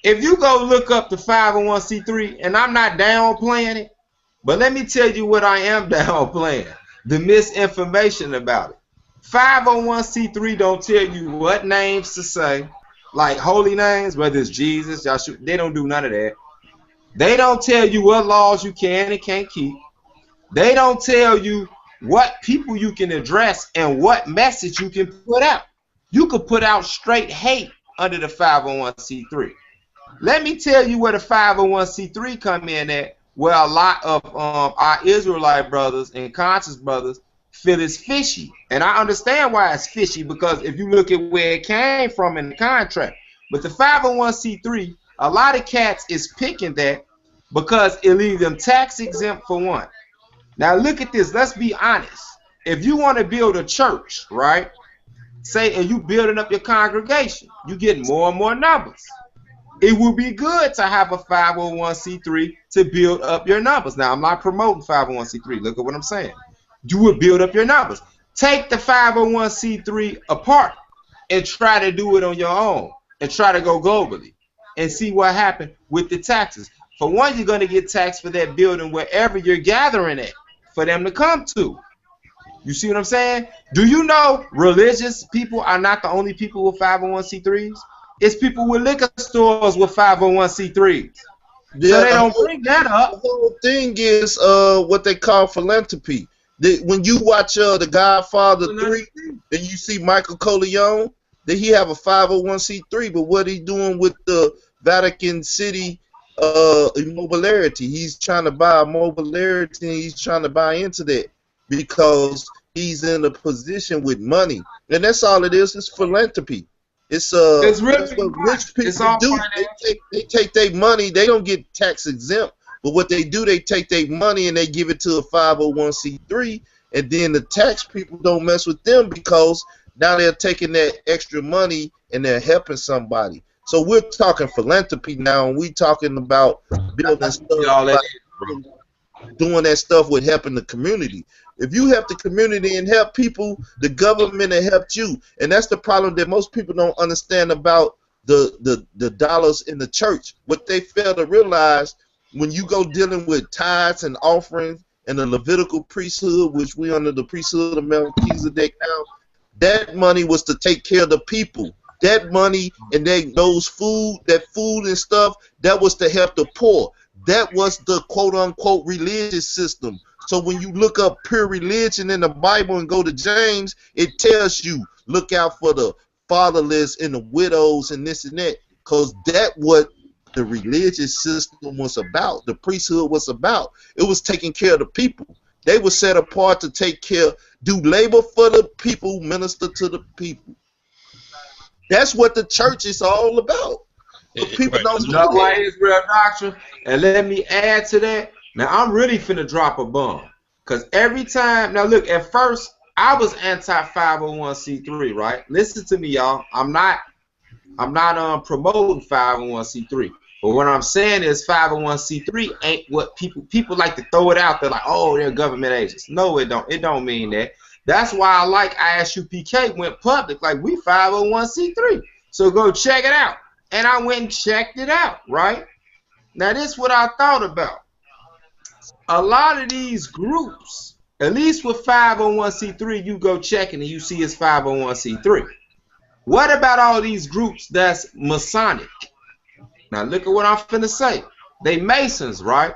If you go look up the 501c3, and I'm not downplaying it, but let me tell you what I am downplaying: the misinformation about it. 501c3 don't tell you what names to say, like holy names, whether it's Jesus, Joshua. They don't do none of that. They don't tell you what laws you can and can't keep. They don't tell you what people you can address and what message you can put out. You could put out straight hate under the 501c3. Let me tell you where the 501c3 come in at, where a lot of our Israelite brothers and conscious brothers feel it's fishy. And I understand why it's fishy, because if you look at where it came from in the contract. But the 501c3, a lot of cats is picking that because it leaves them tax exempt for one. Now look at this. Let's be honest. If you want to build a church, right? Say, and you building up your congregation, you get more and more numbers. It would be good to have a 501c3 to build up your numbers. Now, I'm not promoting 501c3. Look at what I'm saying. You would build up your numbers. Take the 501c3 apart and try to do it on your own and try to go globally and see what happens with the taxes. For one, you're going to get taxed for that building wherever you're gathering at for them to come to. You see what I'm saying? Do you know religious people are not the only people with 501c3s? It's people with liquor stores with 501c3s. Yeah, so they don't bring that up. The whole thing is what they call philanthropy. When you watch The Godfather 3 and you see Michael Corleone, that he have a 501c3, but what he doing with the Vatican City immobiliarity? He's trying to buy immobiliarity, and he's trying to buy into that. because he's in a position with money, and that's all it is. It's philanthropy. It's really that's what rich people do. They take their money. They don't get tax exempt, but what they do, they take their money and they give it to a 501c3, and then the tax people don't mess with them because now they're taking that extra money and they're helping somebody. So we're talking philanthropy now, and we're talking about building stuff, doing that stuff with helping the community. If you help the community and help people, the government will help you. And that's the problem that most people don't understand about the dollars in the church. What they fail to realize, when you go dealing with tithes and offerings and the Levitical priesthood, which we under the priesthood of Melchizedek now, that money was to take care of the people. That money and that food and stuff, that was to help the poor. That was the quote-unquote religious system. So when you look up pure religion in the Bible and go to James, it tells you, look out for the fatherless and the widows and this and that, because that's what the religious system was about. The priesthood was about. It was taking care of the people. They were set apart to take care, do labor for the people, minister to the people. That's what the church is all about. But people don't know why it's real doctrine. And let me add to that. Now I'm really finna drop a bomb, cause every time, now look, at first I was anti 501c3, right? Listen to me, y'all. I'm not promoting 501c3, but what I'm saying is 501c3 ain't what people like to throw it out there like, oh, they're government agents. No, it don't mean that. That's why I like ISUPK went public, like we 501c3. So go check it out. And I went and checked it out, right? Now this is what I thought about. A lot of these groups, at least with 501c3, you go check and you see it's 501c3. What about all these groups that's Masonic? Now look at what I'm finna say. They Masons, right?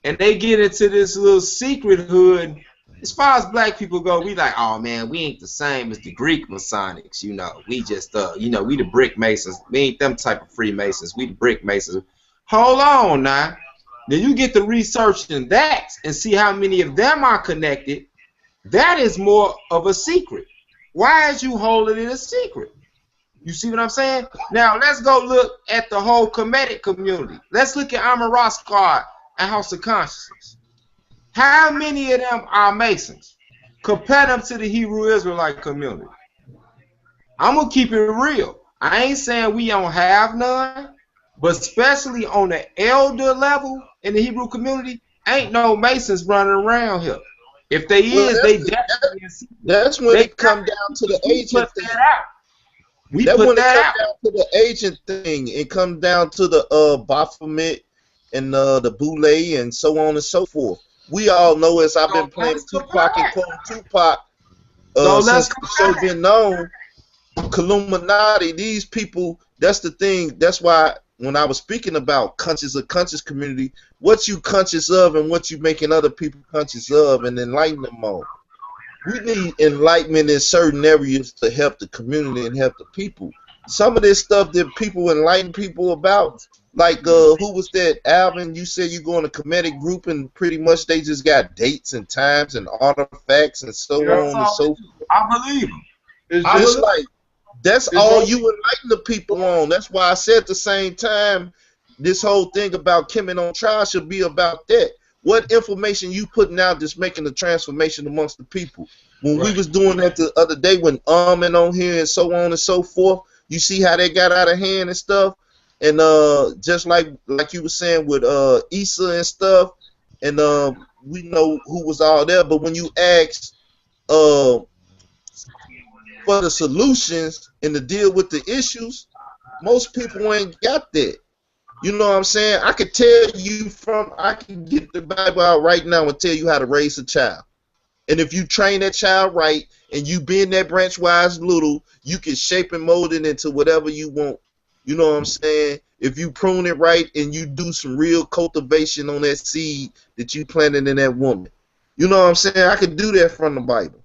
And they get into this little secret hood. As far as black people go, we like, oh man, we ain't the same as the Greek Masonics, you know. We just, we the brick Masons. We ain't them type of Freemasons. We the brick Masons. Hold on now. Then you get to researching that and see how many of them are connected. That is more of a secret. Why is you holding it a secret? You see what I'm saying? Now let's go look at the whole Kemetic community. Let's look at Amara Squad and House of Consciousness. How many of them are Masons? Compare them to the Hebrew Israelite community. I'm going to keep it real. I ain't saying we don't have none, but especially on the elder level in the Hebrew community, ain't no Masons running around here. If they they definitely. That's when it come down to the agent thing. We put that out. Down to the agent thing. It comes down to the Baphomet and the Boule and so on and so forth. We all know, as I've been playing Tupac and quoting Tupac since the show been known, Illuminati, these people, that's the thing. That's why when I was speaking about conscious community, what you conscious of and what you making other people conscious of, and enlighten them all. We need enlightenment in certain areas to help the community and help the people. Some of this stuff that people enlighten people about, like who was that, Alvin? You said you go in a Kemetic group and pretty much they just got dates and times and artifacts and so on and so forth. I believe them. It's like that's all you enlighten the people on. That's why I said at the same time, this whole thing about Kemet on trial should be about that. What information you putting out that's making the transformation amongst the people? When we was doing that the other day, when and on here and so on and so forth, you see how they got out of hand and stuff. And just like you were saying with Issa and stuff, and we know who was all there. But when you ask for the solutions and to deal with the issues, most people ain't got that. You know what I'm saying? I can get the Bible out right now and tell you how to raise a child. And if you train that child right and you bend that branch wise little, you can shape and mold it into whatever you want. You know what I'm saying? If you prune it right and you do some real cultivation on that seed that you planted in that woman. You know what I'm saying? I can do that from the Bible.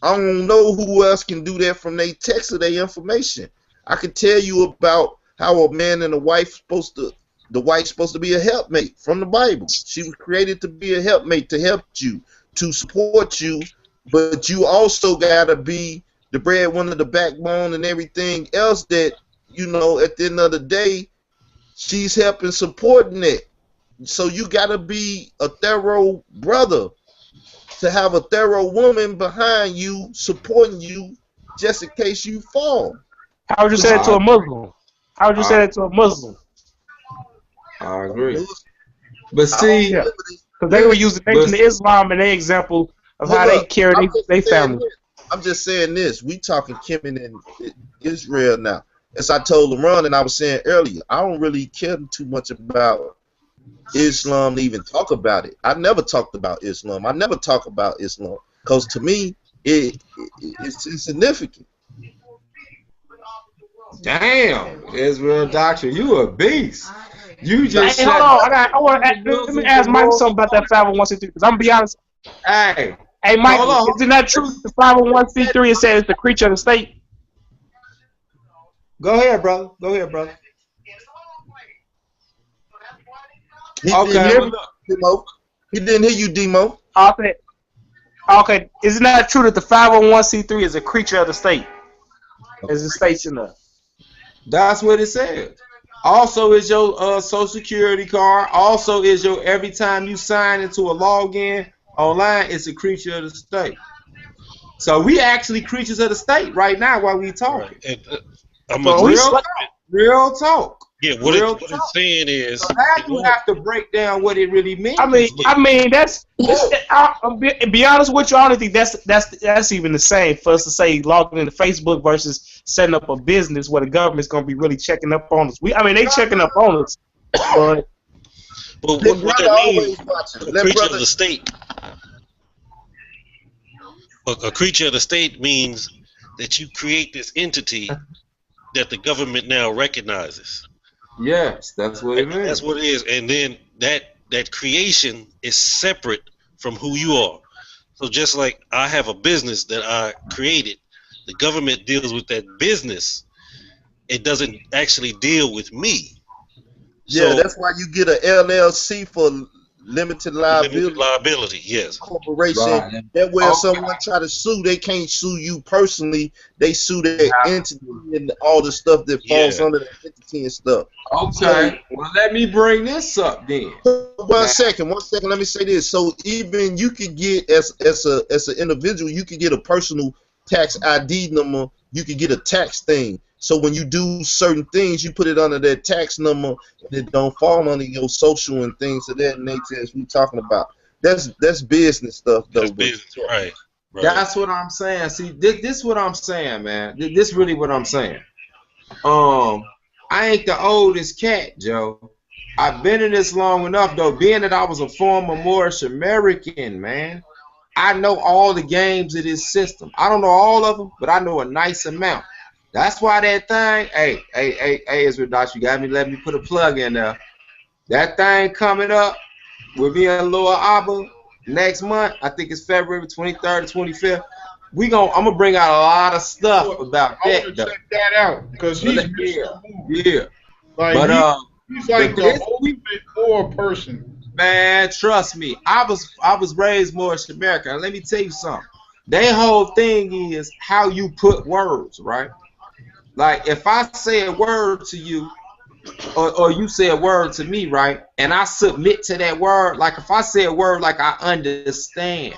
I don't know who else can do that from their text or their information. I can tell you about how a man and a wife the wife's supposed to be a helpmate from the Bible. She was created to be a helpmate, to help you, to support you, but you also gotta be the breadwinner, the backbone, and everything else that, you know, at the end of the day, she's helping supporting it. So you gotta be a thorough brother to have a thorough woman behind you supporting you just in case you fall. How would you say that to a Muslim? How would you say that to a Muslim? I agree. But see, Yeah, because they were using Nation of Islam in their example of how they carry their family. I'm just saying this. We talking Kemen and Israel now. As I told LeBron and I was saying earlier, I don't really care too much about Islam to even talk about it. I never talked about Islam. I never talk about Islam because to me, it's insignificant. Damn, Israel Doctor, you a beast. You just hey, hold on. Let me ask Mike something about that 501c3 because I'm gonna be honest. Hey, Mike, isn't that true? The 501c3 it says it's the creature of the state. Go ahead, brother. Go ahead, brother. He didn't hear you, Demo. Okay, isn't that true that the 501c3 is a creature of the state? As it states in there. That's what it says. Also is your social security card. Also is your every time you sign into a login online, it's a creature of the state. So we actually creatures of the state right now while we talking. Right. Real talk. Yeah, what it's saying is. So now you have to break down what it really means. I mean, I'll be honest with you. I don't think that's even the same for us to say logging into Facebook versus setting up a business where the government's gonna be really checking up on us. They checking up on us, but what that means, a creature of the state. A creature of the state means that you create this entity that the government now recognizes. Yes, that's what it means. That's what it is. And then that creation is separate from who you are. So just like I have a business that I created, the government deals with that business. It doesn't actually deal with me. Yeah, that's why you get an LLC for limited liability. Limited liability, yes. Corporation. Right. That way, if someone try to sue, they can't sue you personally. They sue their entity and all the stuff that falls under the entity and stuff. Okay. Well, let me bring this up then. One second. Let me say this. So even you could get as an individual, you could get a personal tax ID number. You could get a tax thing. So when you do certain things, you put it under that tax number, and it don't fall under your social and things of that nature as we talking about. That's business stuff, though. That's business, right. That's what I'm saying. See, this is what I'm saying, man. This really what I'm saying. I ain't the oldest cat, Joe. I've been in this long enough, though. Being that I was a former Moorish American, man, I know all the games of this system. I don't know all of them, but I know a nice amount. That's why that thing, hey, Israel Doc, you got me, let me put a plug in there. That thing coming up with me and Lord Abba next month, I think it's February 23rd or 25th. I'm gonna bring out a lot of stuff about that. I want to check that out because he's yeah. Like he's like the ultimate poor person. Man, trust me, I was raised Moorish American. And let me tell you something. Their whole thing is how you put words, right? Like if I say a word to you, or you say a word to me, right? And I submit to that word. Like if I say a word like I understand,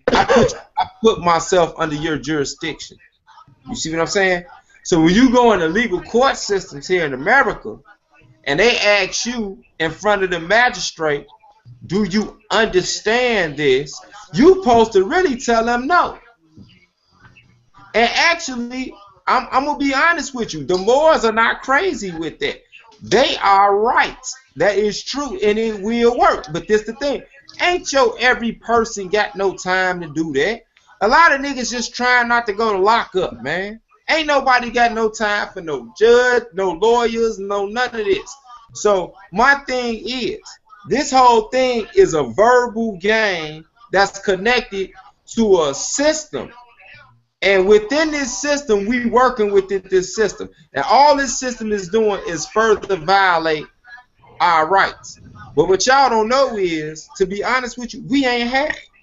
I put myself under your jurisdiction. You see what I'm saying? So when you go in the legal court systems here in America, and they ask you in front of the magistrate, do you understand this? You supposed to really tell them no. And actually, I'm gonna be honest with you. The Moors are not crazy with that. They are right. That is true, and it will work. But this the thing. Ain't every person got no time to do that. A lot of niggas just trying not to go to lockup, man. Ain't nobody got no time for no judge, no lawyers, no none of this. So my thing is, this whole thing is a verbal game that's connected to a system. And within this system, we working within this system. And all this system is doing is further violate our rights. But what y'all don't know is, to be honest with you, we ain't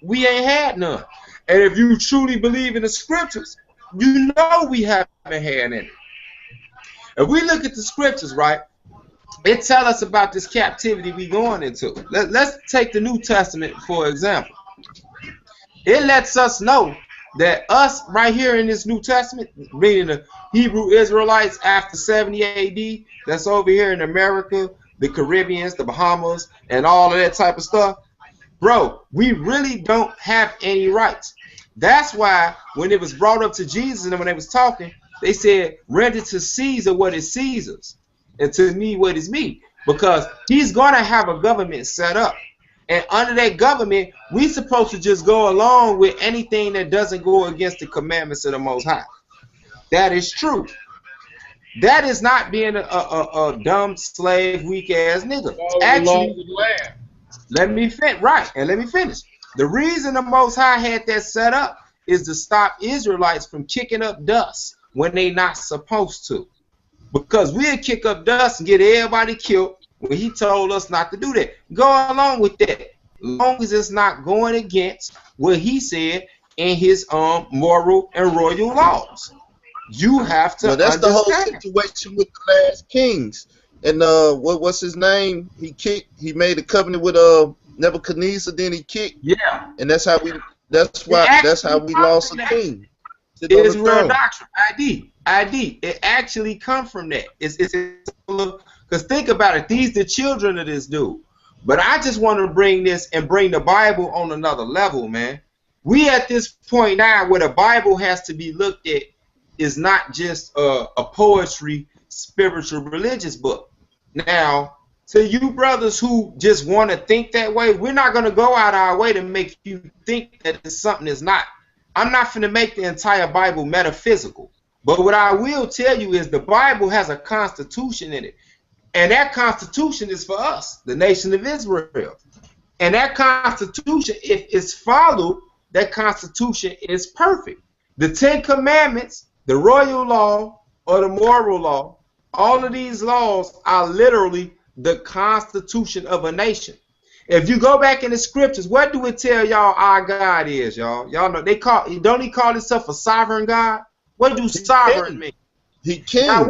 we ain't had none. And if you truly believe in the scriptures, you know we haven't had any. If we look at the scriptures, right, it tells us about this captivity we going into. Let's take the New Testament for example. It lets us know that us right here in this New Testament, reading the Hebrew Israelites after 70 AD, that's over here in America, the Caribbeans, the Bahamas, and all of that type of stuff, bro, we really don't have any rights. That's why when it was brought up to Jesus and when they was talking, they said, render to Caesar what is Caesar's, and to me what is me. Because he's going to have a government set up. And under that government, we supposed to just go along with anything that doesn't go against the commandments of the Most High. That is true. That is not being a dumb slave, weak ass nigga. Actually, let me finish. The reason the Most High had that set up is to stop Israelites from kicking up dust when they not supposed to. Because we'll kick up dust and get everybody killed when he told us not to do that. Go along with that. As long as it's not going against what he said in his moral and royal laws. You have to that's understand. The whole situation with the last kings. And what's his name? He made a covenant with Nebuchadnezzar, then he kicked. Yeah. And that's how we lost a king. Israel doctrine. ID. It actually come from that. It's because think about it, these the children of this dude. But I just want to bring the Bible on another level, man. We at this point now where the Bible has to be looked at is not just a poetry, spiritual, religious book. Now, to you brothers who just want to think that way, we're not going to go out our way to make you think that it's something that's not. I'm not going to make the entire Bible metaphysical. But what I will tell you is the Bible has a constitution in it. And that constitution is for us, the nation of Israel. And that constitution, if it's followed, that constitution is perfect. The 10 Commandments, the royal law, or the moral law, all of these laws are literally the constitution of a nation. If you go back in the scriptures, what do it tell y'all our God is, y'all? Y'all know don't he call himself a sovereign God? What do sovereign mean? He can. Now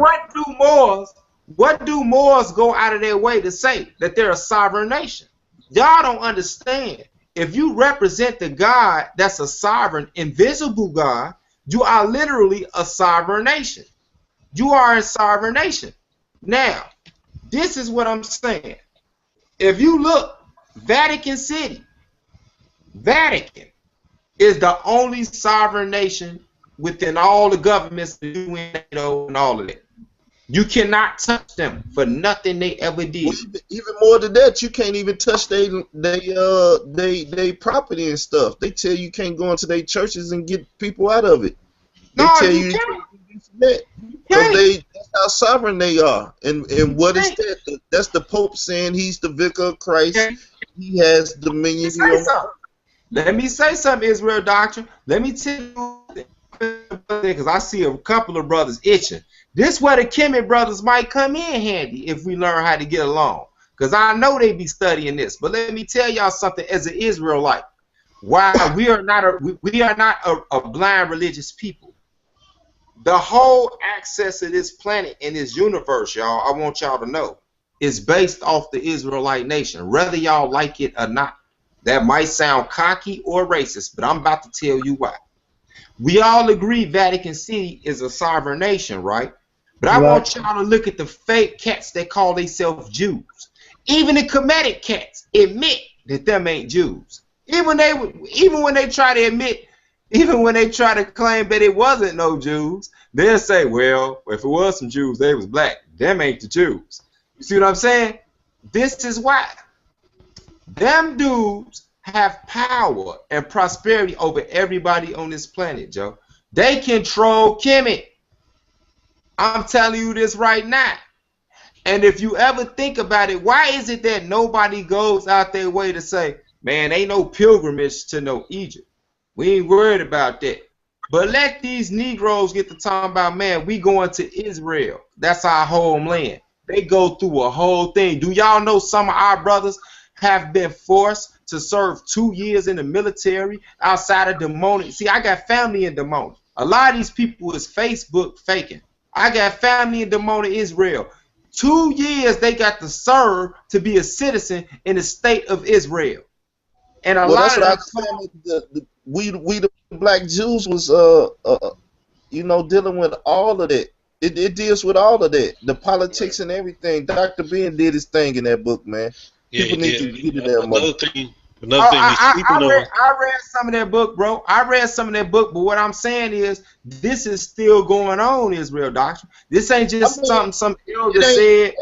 what do Moors go out of their way to say that they're a sovereign nation? Y'all don't understand. If you represent the God that's a sovereign, invisible God, you are literally a sovereign nation. You are a sovereign nation. Now, this is what I'm saying. If you look, Vatican City, Vatican is the only sovereign nation within all the governments, the UN, NATO, and all of that. You cannot touch them for nothing they ever did. Well, even more than that, you can't even touch they property and stuff. They tell you can't go into their churches and get people out of it. They tell you can't. Because that's how sovereign they are. And what is that? That's the Pope saying he's the vicar of Christ. He has dominion. Let me say something, Israel doctrine. Let me tell you, because I see a couple of brothers itching. This where the Kemet brothers might come in handy if we learn how to get along. Because I know they be studying this. But let me tell y'all something as an Israelite. Why we are not a blind religious people. The whole access of this planet and this universe, y'all, I want y'all to know, is based off the Israelite nation, whether y'all like it or not. That might sound cocky or racist, but I'm about to tell you why. We all agree Vatican City is a sovereign nation, right? But I want y'all to look at the fake cats that call themselves Jews. Even the Kemetic cats admit that them ain't Jews. Even when they try to claim that it wasn't no Jews, they'll say, well, if it was some Jews, they was black. Them ain't the Jews. You see what I'm saying? This is why. Them dudes have power and prosperity over everybody on this planet, Joe. They control Kemet. I'm telling you this right now. And if you ever think about it, why is it that nobody goes out their way to say, man, ain't no pilgrimage to no Egypt? We ain't worried about that. But let these Negroes get to talking about, man, we going to Israel. That's our homeland. They go through a whole thing. Do y'all know some of our brothers have been forced to serve 2 years in the military outside of demonic. See, I got family in demonic. A lot of these people is Facebook faking. I got family in demonic Israel. 2 years they got to serve to be a citizen in the state of Israel. And a Well, lot that's of what I'm saying. We the black Jews was you know, dealing with all of that. It deals with all of that, the politics and everything. Dr. Ben did his thing in that book, man. Yeah, People he need to did. get in there more. Another thing we sleeping on. I read some of that book, bro. I read some of that book, but what I'm saying is this is still going on, Israel doctrine. This ain't just something some elder said.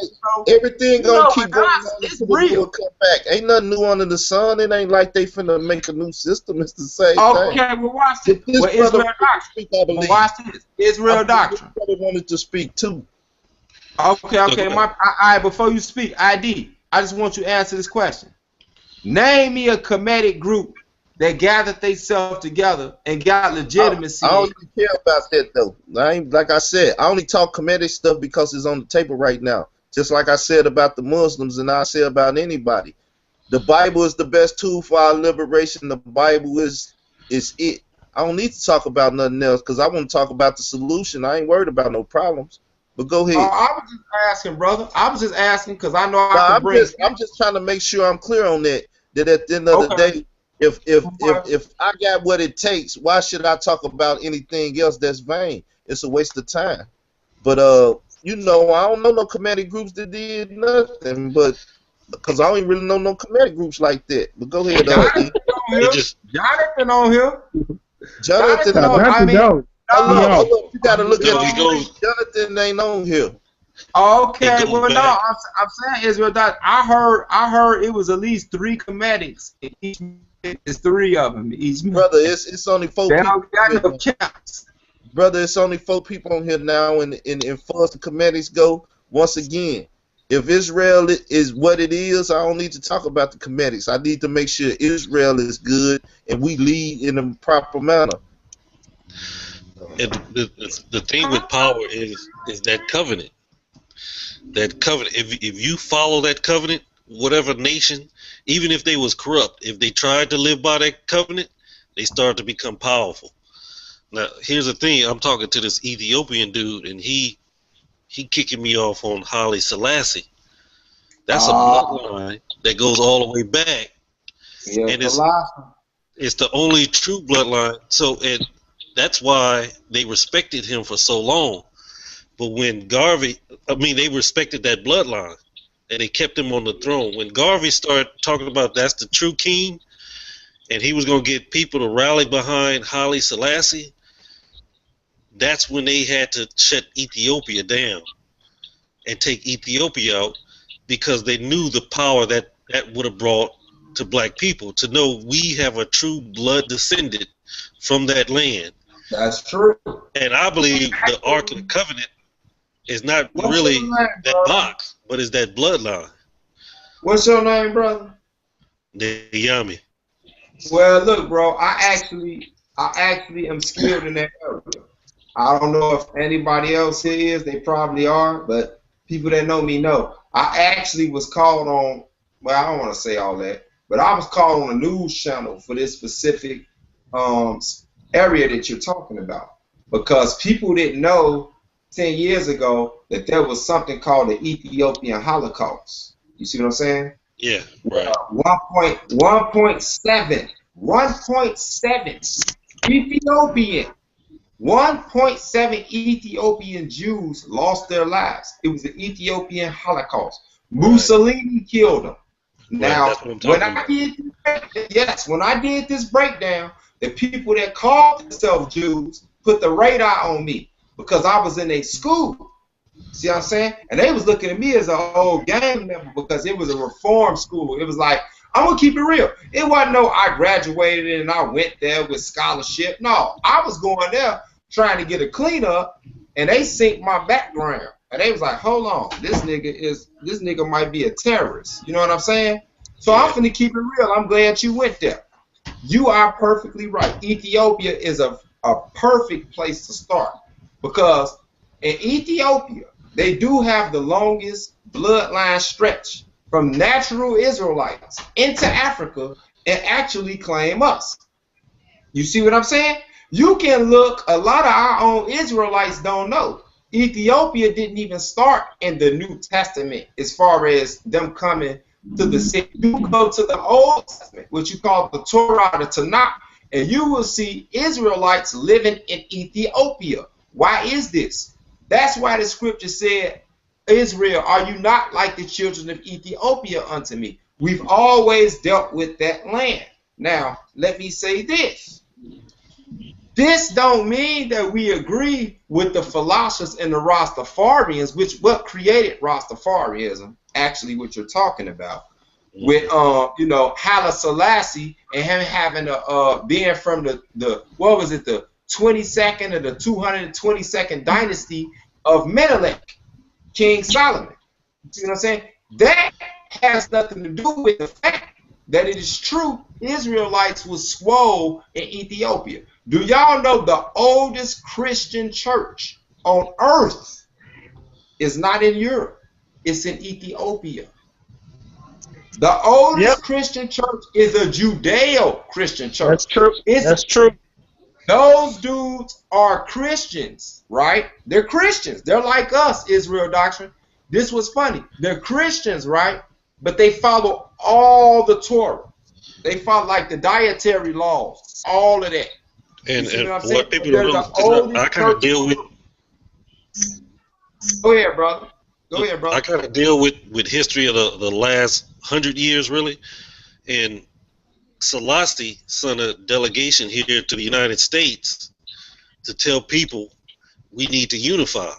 Everything gonna keep going on it's until the real. Lord come back. Ain't nothing new under the sun. It ain't like they finna make a new system. It's the same thing. Okay, well watch this. Well, Israel doctrine. Well, watch this. Israel doctrine. I wanted to speak too. Okay. All right, before you speak, I just want you to answer this question. Name me a Kemetic group that gathered themselves together and got legitimacy. I don't even care about that though. I ain't, like I said, I only talk Kemetic stuff because it's on the table right now. Just like I said about the Muslims, and I say about anybody. The Bible is the best tool for our liberation. The Bible is it. I don't need to talk about nothing else because I want to talk about the solution. I ain't worried about no problems. But go ahead. I was just asking, brother. I was just asking because I know I can bring. I'm just trying to make sure I'm clear on that. That at the end of the day, if I got what it takes, why should I talk about anything else that's vain? It's a waste of time. But you know, I don't know no Kemetic groups that did nothing, but because I don't even really know no Kemetic groups like that. But go ahead, Jonathan on here. Jonathan, you gotta look at Jonathan ain't on here. Okay, well no, I'm saying Israel that I heard it was at least 3 Kemetics. It's 3 of them each. Brother, it's only 4 people. Brother, it's only 4 people on here now, and far as the Kemetics go, once again, if Israel is what it is, I don't need to talk about the Kemetics. I need to make sure Israel is good and we lead in a proper manner. And the thing with power is that covenant. That covenant. If you follow that covenant, whatever nation, even if they was corrupt, if they tried to live by that covenant, they start to become powerful. Now, here's the thing. I'm talking to this Ethiopian dude, and he kicking me off on Haile Selassie. That's a bloodline that goes all the way back, and it's the only true bloodline. So that's why they respected him for so long. But when they respected that bloodline, and they kept him on the throne. When Garvey started talking about that's the true king, and he was going to get people to rally behind Haile Selassie, that's when they had to shut Ethiopia down and take Ethiopia out, because they knew the power that would have brought to black people, to know we have a true blood descendant from that land. That's true. And I believe the Ark of the Covenant is not really that box, but it's that bloodline. What's your name, brother? Yami. Well, look, bro, I actually am skilled in that area. I don't know if anybody else here is. They probably are, but people that know me know. I actually was called on, well, I don't want to say all that, but I was called on a news channel for this specific area that you're talking about, because people didn't know 10 years ago that there was something called the Ethiopian Holocaust. You see what I'm saying? Yeah, right. 1.7 Ethiopian Jews lost their lives. It was the Ethiopian Holocaust. Mussolini killed them. Now, when I did this breakdown, the people that called themselves Jews put the radar on me because I was in a school. See what I'm saying? And they was looking at me as an old gang member because it was a reform school. It was like, I'm going to keep it real. It wasn't no I graduated and I went there with scholarship. No, I was going there trying to get a cleanup, and they synced my background. And they was like, hold on, this nigga might be a terrorist. You know what I'm saying? So I'm finna keep it real. I'm glad you went there. You are perfectly right. Ethiopia is a perfect place to start, because in Ethiopia, they do have the longest bloodline stretch from natural Israelites into Africa and actually claim us. You see what I'm saying? You can look, a lot of our own Israelites don't know. Ethiopia didn't even start in the New Testament as far as them coming to the city. You go to the Old Testament, what you call the Torah, the Tanakh, and you will see Israelites living in Ethiopia. Why is this? That's why the scripture said, Israel, are you not like the children of Ethiopia unto me? We've always dealt with that land. Now, let me say this. This don't mean that we agree with the philosophers and the Rastafarians, which what created Rastafarianism, actually what you're talking about, with you know, Haile Selassie and him having a being from the what was it, the 22nd or the 222nd dynasty of Menelik, King Solomon. You see what I'm saying? That has nothing to do with the fact that it is true Israelites was swole in Ethiopia. Do y'all know the oldest Christian church on earth is not in Europe? It's in Ethiopia. The oldest Christian church is a Judeo-Christian church. That's true. That's true. Those dudes are Christians, right? They're Christians. They're like us, Israel doctrine. This was funny. They're Christians, right? But they follow all the Torah. They follow like the dietary laws, all of that. And what people don't know, I kind of deal with. Go ahead, brother. Go ahead, brother. I kind of deal with history of the last 100 years, really. And Selassie sent a delegation here to the United States to tell people we need to unify.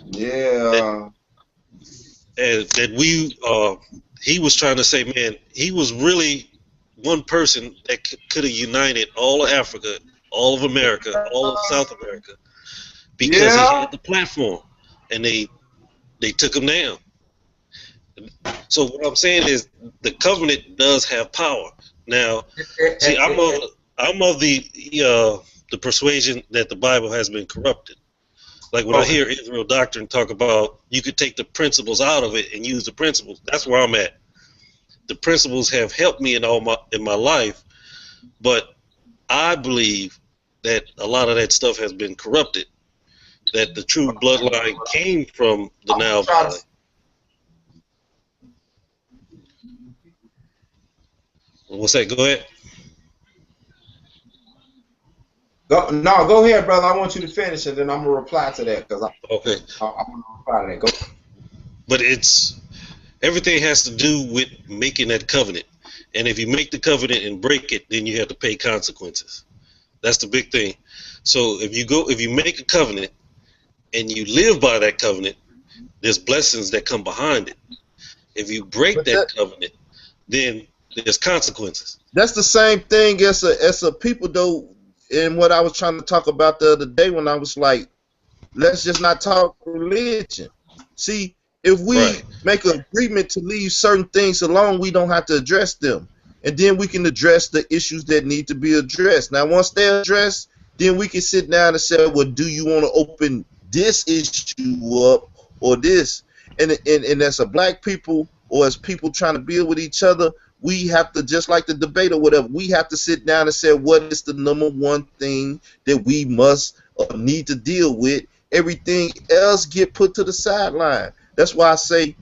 Yeah. And that we, he was trying to say, man, he was really one person that could have united all of Africa, all of America, all of South America, because he had the platform, and they took him down. So what I'm saying is the covenant does have power. Now, see, I'm of the persuasion that the Bible has been corrupted. Like when I hear Israel doctrine talk about you could take the principles out of it and use the principles, that's where I'm at. The principles have helped me in my life, but I believe that a lot of that stuff has been corrupted. That the true bloodline came from the Nile Valley. What's that? Go ahead. Go ahead, brother. I want you to finish, and then I'm gonna reply to that because I'm gonna reply to that. Go. But everything has to do with making that covenant, and if you make the covenant and break it, then you have to pay consequences. That's the big thing. So if you make a covenant and you live by that covenant, there's blessings that come behind it. If you break that covenant, then there's consequences. That's the same thing as a people though. And what I was trying to talk about the other day when I was like, let's just not talk religion. See, if we make an agreement to leave certain things alone, we don't have to address them. And then we can address the issues that need to be addressed. Now, once they're addressed, then we can sit down and say, well, do you want to open this issue up or this? And as a black people or as people trying to build with each other, we have to, just like the debate or whatever, we have to sit down and say what is the number one thing that we must need to deal with. Everything else get put to the sideline. That's why I say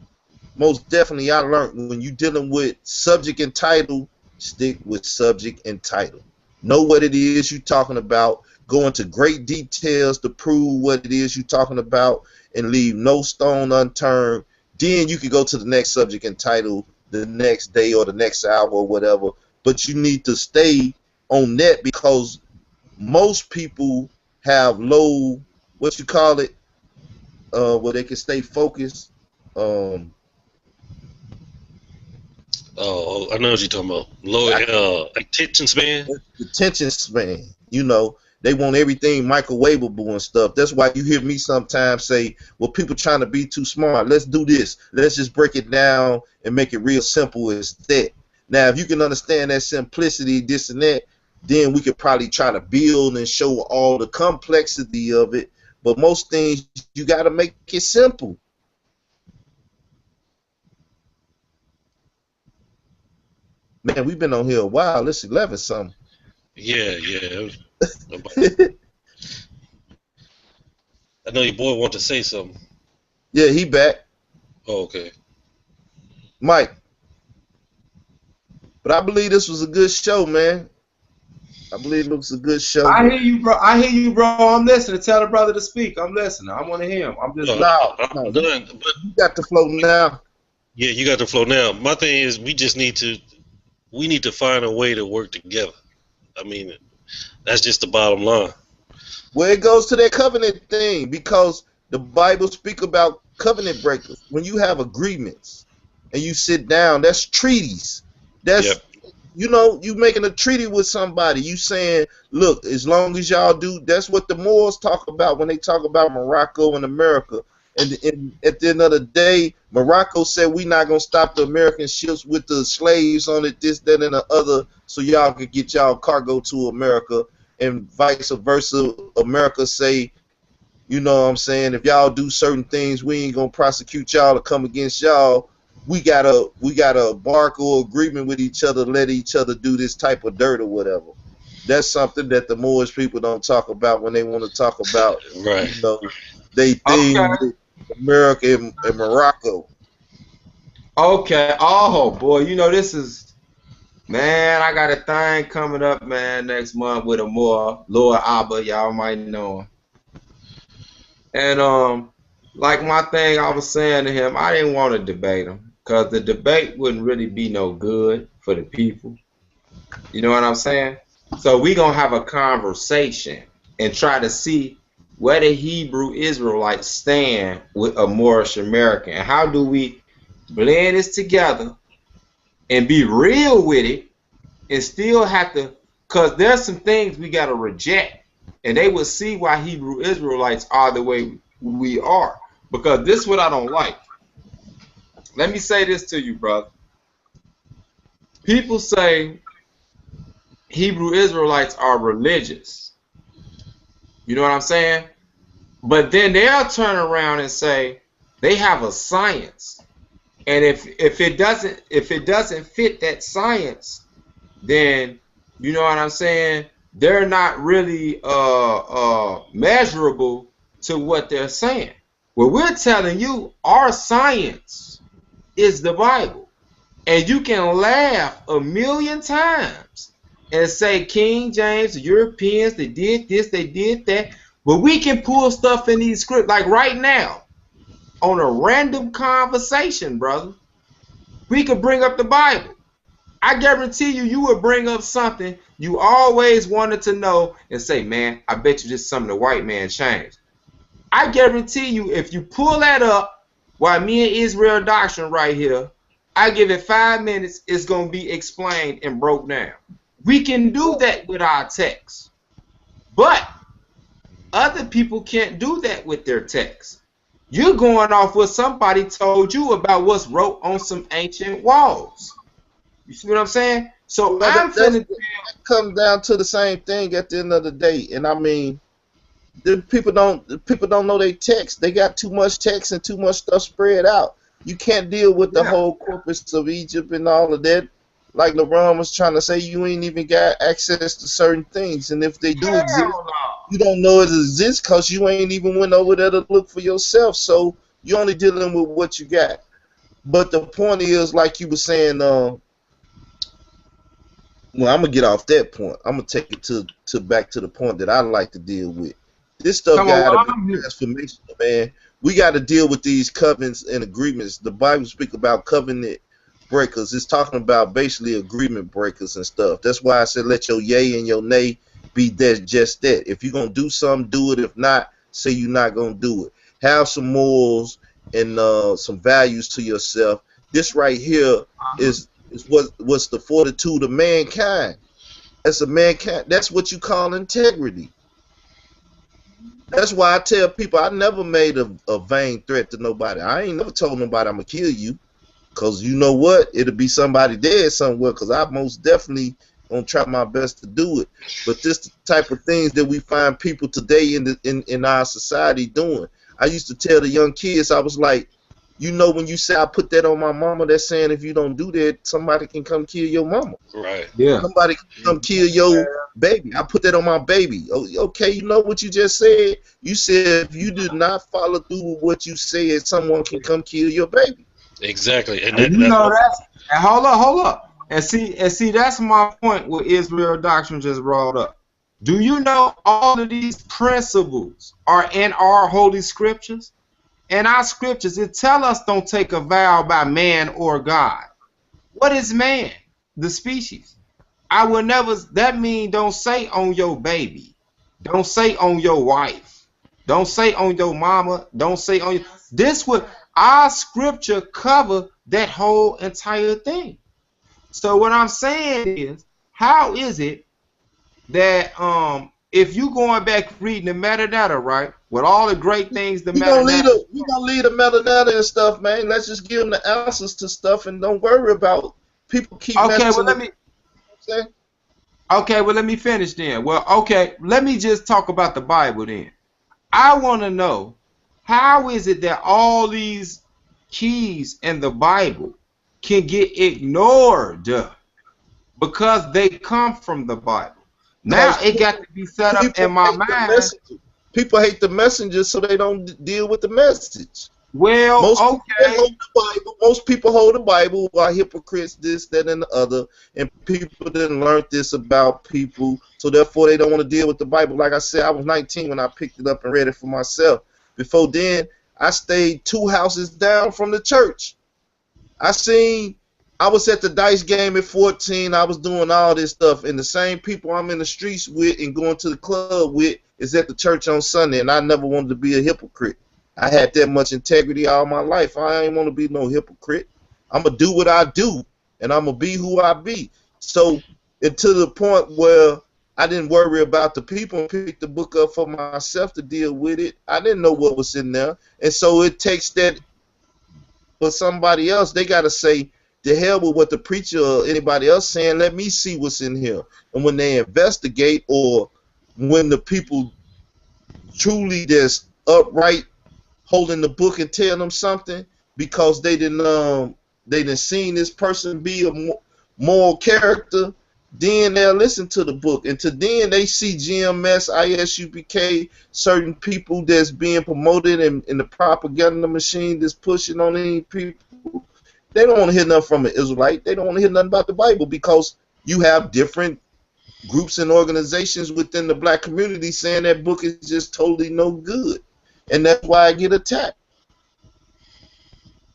most definitely I learned when you're dealing with subject and title, stick with subject and title. Know what it is you're talking about. Go into great details to prove what it is you're talking about and leave no stone unturned. Then you can go to the next subject and title the next day or the next hour or whatever, but you need to stay on that because most people have low, what you call it, where they can stay focused. Oh, I know what you're talking about. Low attention span. Attention span. You know, they want everything microwavable and stuff. That's why you hear me sometimes say, well, people trying to be too smart. Let's do this. Let's just break it down and make it real simple as that. Now, if you can understand that simplicity, this and that, then we could probably try to build and show all the complexity of it. But most things, you got to make it simple. Man, we've been on here a while. It's 11 something. Yeah. I know your boy want to say something. Yeah, he back. Oh, okay. Mike. But I believe this was a good show, man. I believe it was a good show. I hear you, bro. I'm listening. Tell the brother to speak. I'm listening. I want to hear him. I'm just I'm done. But you got the flow now. Yeah, you got the flow now. My thing is, we need to find a way to work together. I mean, that's just the bottom line. Well, it goes to that covenant thing, because the Bible speak about covenant breakers. When you have agreements and you sit down, that's treaties. That's you know, you making a treaty with somebody. You saying, look, as long as y'all do, that's what the Moors talk about when they talk about Morocco and America. And at the end of the day, Morocco said, we not going to stop the American ships with the slaves on it, this, that, and the other, so y'all can get y'all cargo to America. And vice versa, America say, you know what I'm saying, if y'all do certain things, we ain't going to prosecute y'all to come against y'all. We got a bark or agreement with each other, let each other do this type of dirt or whatever. That's something that the Moorish people don't talk about when they want to talk about, right. You know, they thing with America and Morocco. Okay. Oh boy, you know this is, man. I got a thing coming up, man, next month with a Moor, Lord Abba. Y'all might know him. And like my thing, I was saying to him, I didn't want to debate him because the debate wouldn't really be no good for the people. You know what I'm saying? So we gonna have a conversation and try to see where the Hebrew Israelites stand with a Moorish American, and how do we blend this together and be real with it, and still have to, because there's some things we got to reject, and they will see why Hebrew Israelites are the way we are, because this is what I don't like. Let me say this to you, brother. People say Hebrew Israelites are religious. You know what I'm saying? But then they'll turn around and say they have a science, and if it doesn't fit that science, then you know what I'm saying, they're not really measurable to what they're saying. Well, we're telling you our science is the Bible, and you can laugh a million times and say King James, the Europeans, they did this, they did that, but we can pull stuff in these scripts, like right now, on a random conversation, brother. We could bring up the Bible. I guarantee you would bring up something you always wanted to know and say, man, I bet you this is something the white man changed. I guarantee you, if you pull that up while me and Israel Doctrine right here, I give it 5 minutes, it's going to be explained and broke down. We can do that with our text. But other people can't do that with their text. You're going off what somebody told you about what's wrote on some ancient walls. You see what I'm saying? So that comes down to the same thing at the end of the day. And I mean, the people don't know their text. They got too much text and too much stuff spread out. You can't deal with the whole corpus of Egypt and all of that. Like LeBron was trying to say, you ain't even got access to certain things. And if they do exist, you don't know it exists because you ain't even went over there to look for yourself. So you're only dealing with what you got. But the point is, like you were saying, well, I'm gonna get off that point. I'm gonna take it to back to the point that I like to deal with. This stuff got to be transformational, man. We got to deal with these covenants and agreements. The Bible speaks about covenant breakers. It's talking about basically agreement breakers and stuff. That's why I said let your yay and your nay be just that. If you're gonna do something, do it. If not, say you're not gonna do it. Have some morals and some values to yourself. This right here is what's the fortitude of mankind. That's a mankind. That's what you call integrity. That's why I tell people I never made a vain threat to nobody. I ain't never told nobody I'm gonna kill you, cause you know what? It'll be somebody dead somewhere. Cause I most definitely gonna try my best to do it. But this the type of things that we find people today in our society doing. I used to tell the young kids, I was like, You know, when you say I put that on my mama, that's saying if you don't do that, somebody can come kill your mama. Right. Yeah. Somebody can come kill your baby. I put that on my baby. Okay, you know what you just said? You said if you do not follow through with what you said, someone can come kill your baby. Exactly. And And you know that's and hold up. And see that's my point what Israel doctrine just brought up. Do you know all of these principles are in our holy scriptures? In our scriptures, it tell us don't take a vow by man or God. What is man? The species. I will never, that mean don't say on your baby. Don't say on your wife. Don't say on your mama. Don't say on your, this would, our scripture cover that whole entire thing. So what I'm saying is, how is it that if you going back reading the metadata, right, with all the great things the metadata, we gonna leave the metadata and stuff, man. Let's just give them the answers to stuff and don't worry about people keep okay, well messing. Okay, well let me finish then. Well, okay, let me just talk about the Bible then. I want to know, how is it that all these keys in the Bible can get ignored because they come from the Bible? Now it got to be set up in my mind. People hate the messenger, so they don't deal with the message. Well, most people hold the Bible are hypocrites, this, that, and the other, and people didn't learn this about people, so therefore they don't want to deal with the Bible. Like I said, I was 19 when I picked it up and read it for myself. Before then, I stayed 2 houses down from the church. I was at the dice game at 14. I was doing all this stuff, and the same people I'm in the streets with and going to the club with is at the church on Sunday, and I never wanted to be a hypocrite. I had that much integrity all my life. I ain't want to be no hypocrite. I'm going to do what I do, and I'm going to be who I be. So, to the point where I didn't worry about the people and pick the book up for myself to deal with it. I didn't know what was in there. And so it takes that for somebody else. They got to say, the hell with what the preacher or anybody else saying, let me see what's in here. And when they investigate, or when the people truly just upright holding the book and tell them something because they didn't seen this person be a moral character, then they'll listen to the book. And to then they see GMS, ISUPK, certain people that's being promoted in the propaganda machine that's pushing on any people. They don't want to hear nothing from an Israelite. They don't want to hear nothing about the Bible, because you have different groups and organizations within the black community saying that book is just totally no good. And that's why I get attacked.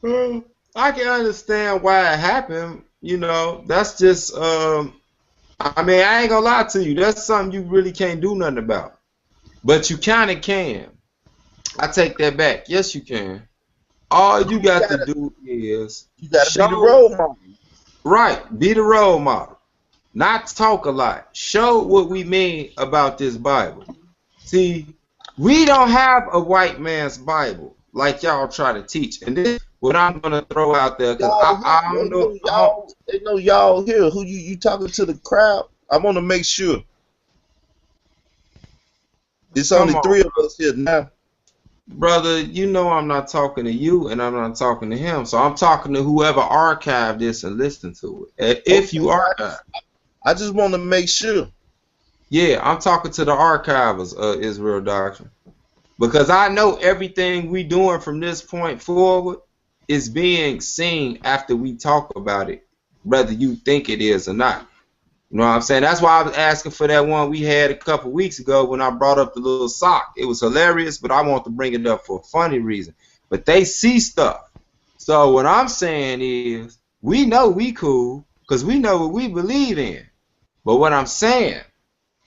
Well, I can understand why it happened. You know, that's just, I mean, I ain't gonna lie to you. That's something you really can't do nothing about. But you kind of can. I take that back. Yes, you can. All you got to do is you got to be the role model. Right, be the role model. Not talk a lot. Show what we mean about this Bible. See, we don't have a white man's Bible like y'all try to teach. And this is what I'm gonna throw out there, because I don't know. They know y'all here. Who you talking to the crowd? I want to make sure. It's only 3 of us here now. Brother, you know I'm not talking to you, and I'm not talking to him. So I'm talking to whoever archived this and listened to it. If you archive. I just want to make sure. Yeah, I'm talking to the archivers of Israel Doctrine. Because I know everything we doing from this point forward is being seen after we talk about it, whether you think it is or not. You know what I'm saying? That's why I was asking for that one we had a couple weeks ago when I brought up the little sock. It was hilarious, but I want to bring it up for a funny reason. But they see stuff. So what I'm saying is, we know we cool because we know what we believe in. But what I'm saying,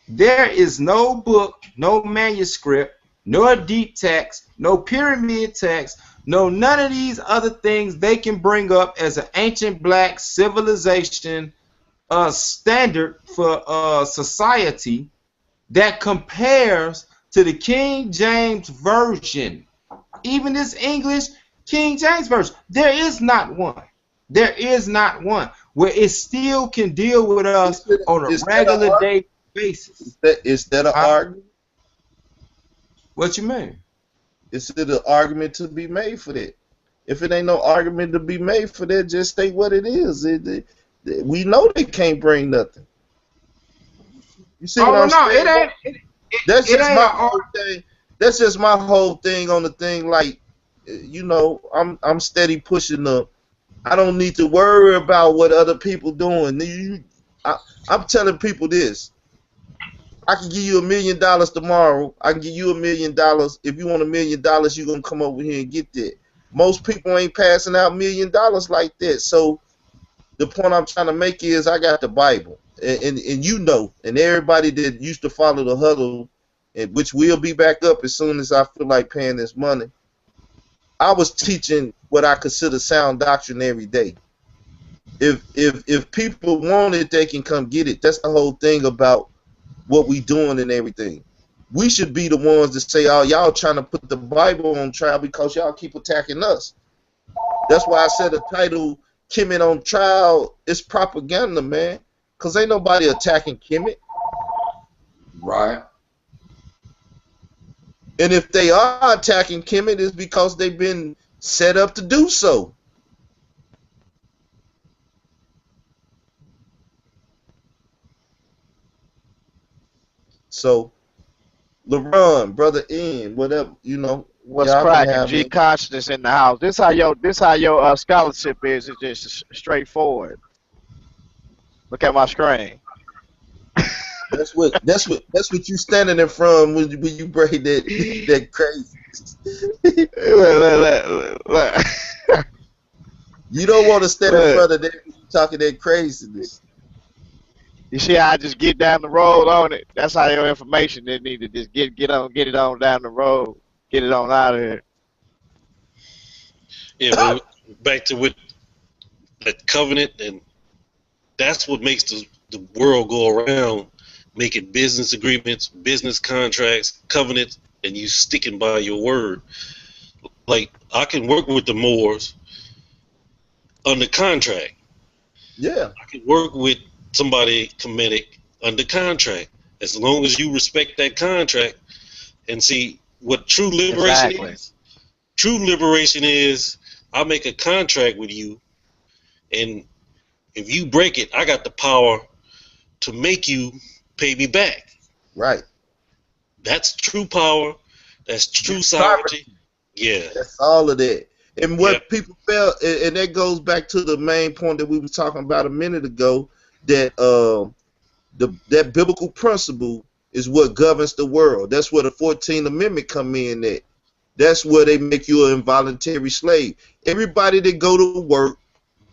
there is no book, no manuscript, no deep text, no pyramid text, no none of these other things they can bring up as an ancient black civilization standard for society that compares to the King James Version. Even this English King James Version, there is not one. There is not one where it still can deal with us on a regular day basis. Is that an argument? What you mean? Is it an argument to be made for that? If it ain't no argument to be made for that, just state what it is. We know they can't bring nothing. You see what Oh I'm no, it saying? ain't. That's It just ain't my a. whole thing. That's just my whole thing on the thing. Like, you know, I'm steady pushing up. I don't need to worry about what other people doing. I'm telling people this. I can give you $1 million tomorrow. I can give you $1 million. If you want $1 million, you're gonna come over here and get that. Most people ain't passing out $1 million like that. So the point I'm trying to make is I got the Bible. And you know, and everybody that used to follow the huddle, and which will be back up as soon as I feel like paying this money. I was teaching what I consider sound doctrine every day. If people want it, they can come get it. That's the whole thing about what we doing and everything. We should be the ones that say, "Oh, y'all trying to put the Bible on trial because y'all keep attacking us." That's why I said the title "Kemet on Trial" is propaganda, man. Cause ain't nobody attacking Kemet. Right. And if they are attacking Kemet, it's because they've been set up to do so. So, LeBron, brother Ian, whatever, you know, What's y'all can cracking? have G me. Consciousness in the house. This how your scholarship is. It's just straightforward. Look at my screen. That's what you standing in front when you break that crazy. Look. You don't want to stand in Look. front of that when you talking that craziness. You see how I just get down the road on it? That's how your information they need to just get it on down the road. Get it on out of here. Yeah, but back to what that covenant, and that's what makes the world go around, making business agreements, business contracts, covenants, and you sticking by your word. Like, I can work with the Moors under contract. Yeah. I can work with somebody Kemetic under contract as long as you respect that contract. And see what true liberation Exactly. is. True liberation is I make a contract with you, and if you break it, I got the power to make you pay me back. Right. That's true power. That's true That's sovereignty. Yeah. That's all of that. And what Yeah. people felt, and that goes back to the main point that we were talking about a minute ago, that that biblical principle is what governs the world. That's where the 14th Amendment come in at. That's where they make you an involuntary slave. Everybody that go to work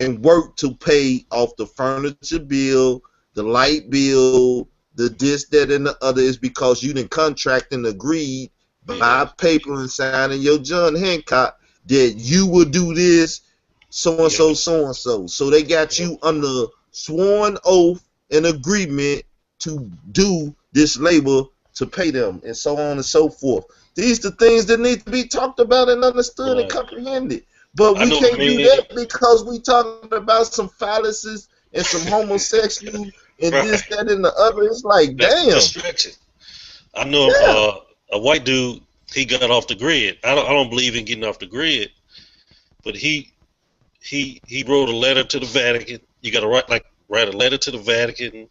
and work to pay off the furniture bill, the light bill, the this, that, and the other is because you didn't contract and agreed by paper and signing your John Hancock that you will do this, so and so, so and so. So they got you under sworn oath and agreement to do this labor to pay them, and so on and so forth. These are the things that need to be talked about and understood and comprehended. But we can't do that because we talking about some fallacies and some homosexual and this, that, and the other. It's like, That's damn. distraction. I know a white dude. He got off the grid. I don't believe in getting off the grid, but he wrote a letter to the Vatican. You got to write a letter to the Vatican,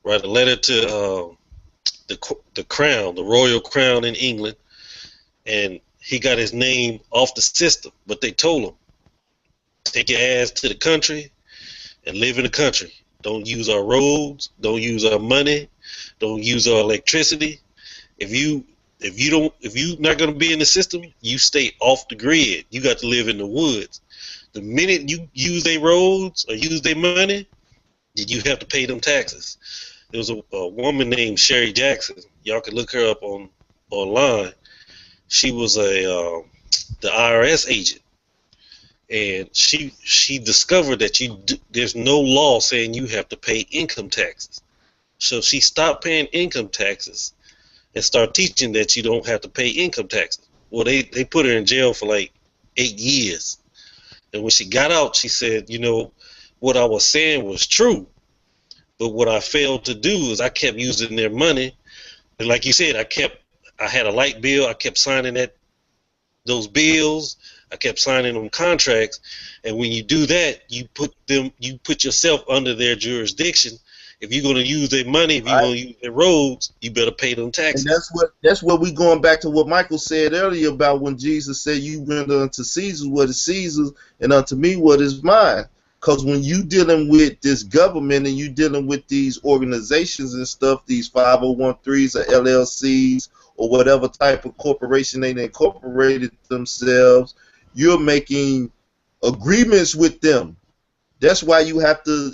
write a letter to the crown, the royal crown in England, and he got his name off the system. But they told him, take your ass to the country and live in the country. Don't use our roads. Don't use our money. Don't use our electricity. If you're not gonna be in the system, you stay off the grid. You got to live in the woods. The minute you use their roads or use their money, you have to pay them taxes. There was a woman named Sherry Jackson. Y'all can look her up online. She was the IRS agent, and she discovered that there's no law saying you have to pay income taxes. So she stopped paying income taxes and started teaching that you don't have to pay income taxes. Well, they put her in jail for like 8 years. And when she got out, she said, what I was saying was true. But what I failed to do is I kept using their money. And like you said, I had a light bill. I kept signing that those bills. I kept signing them contracts, and when you do that, you put yourself under their jurisdiction. If you're going to use their money, if you're going to use their roads, you better pay them taxes. And that's what we going back to what Michael said earlier about when Jesus said, "You render unto Caesar what is Caesar's, and unto me what is mine." Because when you dealing with this government and you dealing with these organizations and stuff, these 501(c)(3)s or LLCs or whatever type of corporation they incorporated themselves, you're making agreements with them. That's why you have to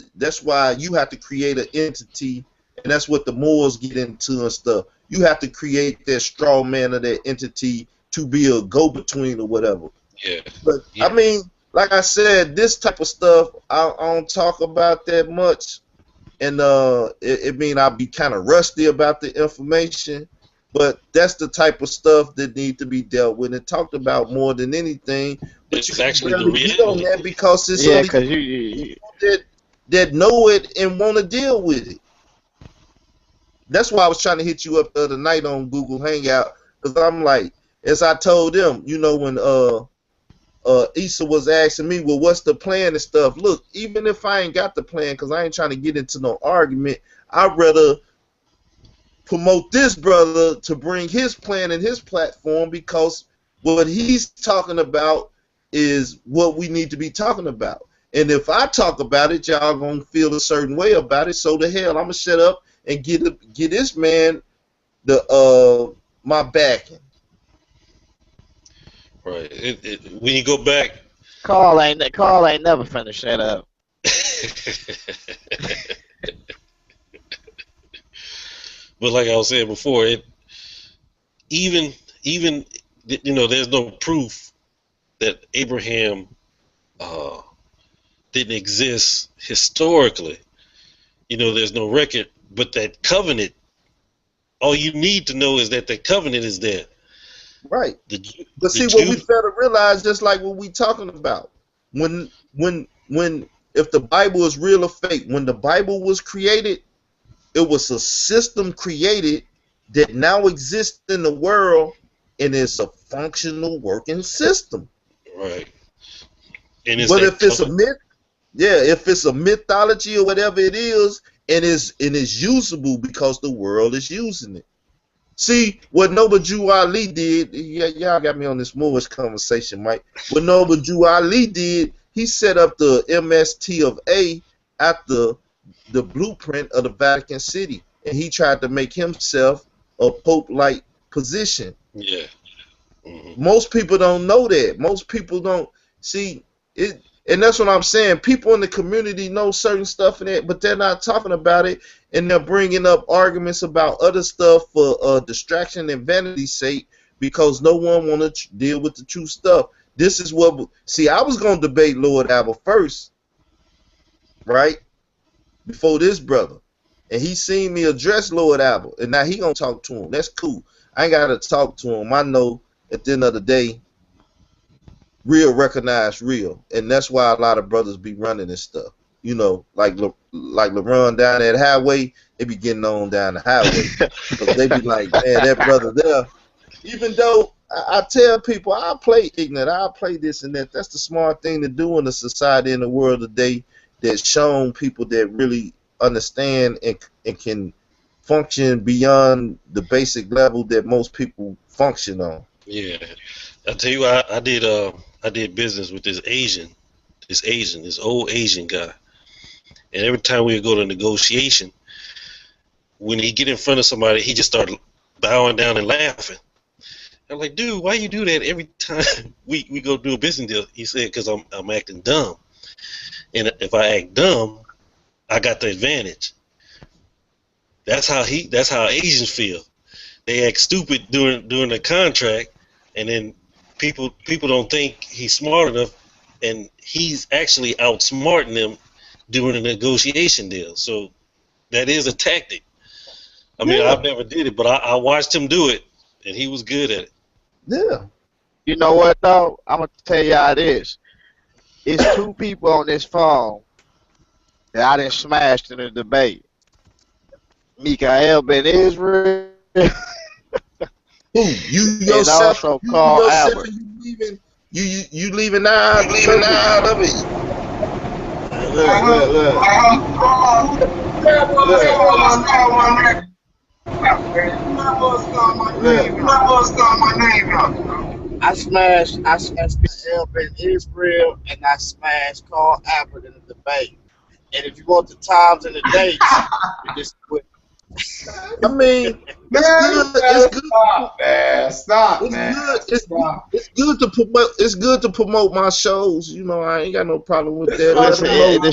create an entity, and that's what the Moors get into and stuff. You have to create that straw man of that entity to be a go-between or whatever. Yeah. But I mean, like I said, this type of stuff I don't talk about that much, and it mean I'll be kind of rusty about the information. But that's the type of stuff that need to be dealt with and talked about more than anything. But It's you actually can the barely get reality. on that because it's Yeah, only because people that know it and want to deal with it. That's why I was trying to hit you up the other night on Google Hangout, because I'm like, as I told them, you know, when Issa was asking me, well, what's the plan and stuff? Look, even if I ain't got the plan, because I ain't trying to get into no argument, I'd rather promote this brother to bring his plan and his platform, because what he's talking about is what we need to be talking about. And if I talk about it, y'all gonna feel a certain way about it. So the hell, I'm gonna shut up and get this man the my backing. Right. When you go back, Carl ain't never finna shut up. but like I was saying before, even you know, there's no proof that Abraham didn't exist historically. You know, there's no record, but that covenant, all you need to know is that the covenant is there. Right. But see, what we fail to realize, just like what we talking about, when if the Bible is real or fake, when the Bible was created, it was a system created that now exists in the world, and it's a functional working system. Right. But if it's a myth, if it's a mythology or whatever it is, and it's usable because the world is using it. See, what Noble Jew Ali did, y'all got me on this Moorish conversation, Mike. What Noble Jew Ali did, he set up the MST of A after the blueprint of the Vatican City, and he tried to make himself a Pope-like position. Yeah. Mm-hmm. Most people don't know that. Most people don't see it. And that's what I'm saying. People in the community know certain stuff in it, but they're not talking about it, and they're bringing up arguments about other stuff for distraction and vanity's sake, because no one want to deal with the true stuff. This is what, see, I was going to debate Lord Abba first, right, before this brother, and he seen me address Lord Abba, and now he going to talk to him. That's cool. I ain't got to talk to him. I know at the end of the day, real recognize real, and that's why a lot of brothers be running this stuff. You know, like LeBron down that highway, they be getting on down the highway, because they be like, man, that brother there. Even though I tell people I play ignorant, I play this and that. That's the smart thing to do in the society in the world today. That's shown people that really understand and can function beyond the basic level that most people function on. Yeah, I tell you, I did business with this old Asian guy, and every time we would go to negotiation, when he get in front of somebody, he just started bowing down and laughing. I'm like, dude, why you do that every time we go do a business deal? He said, because I'm acting dumb, and if I act dumb, I got the advantage. That's how Asians feel. They act stupid during the contract, and then people don't think he's smart enough, and he's actually outsmarting them during the negotiation deal. So that is a tactic. I mean, I've never did it, but I watched him do it, and he was good at it. Yeah. You know what, though? I'm going to tell y'all this. It's two people on this phone that I done smashed in a debate. Mikael Ben Israel. Who? You yourself? And also Carl Albert. you leaving out of it. I smashed Elvin Israel and I smashed Carl Albert in the debate. And if you want the times and the dates, you just quit. I mean, It's good to promote my shows. You know, I ain't got no problem with that. Listen, the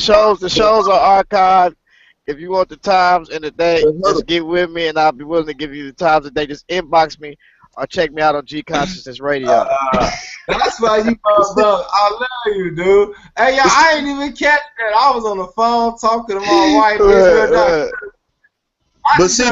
shows are archived. If you want the times and the date, just get with me, and I'll be willing to give you the times and date. Just inbox me or check me out on G Consciousness Radio. That's why you brother. I love you, dude. Hey, yo, I ain't even catch that. I was on the phone talking to my wife. But see,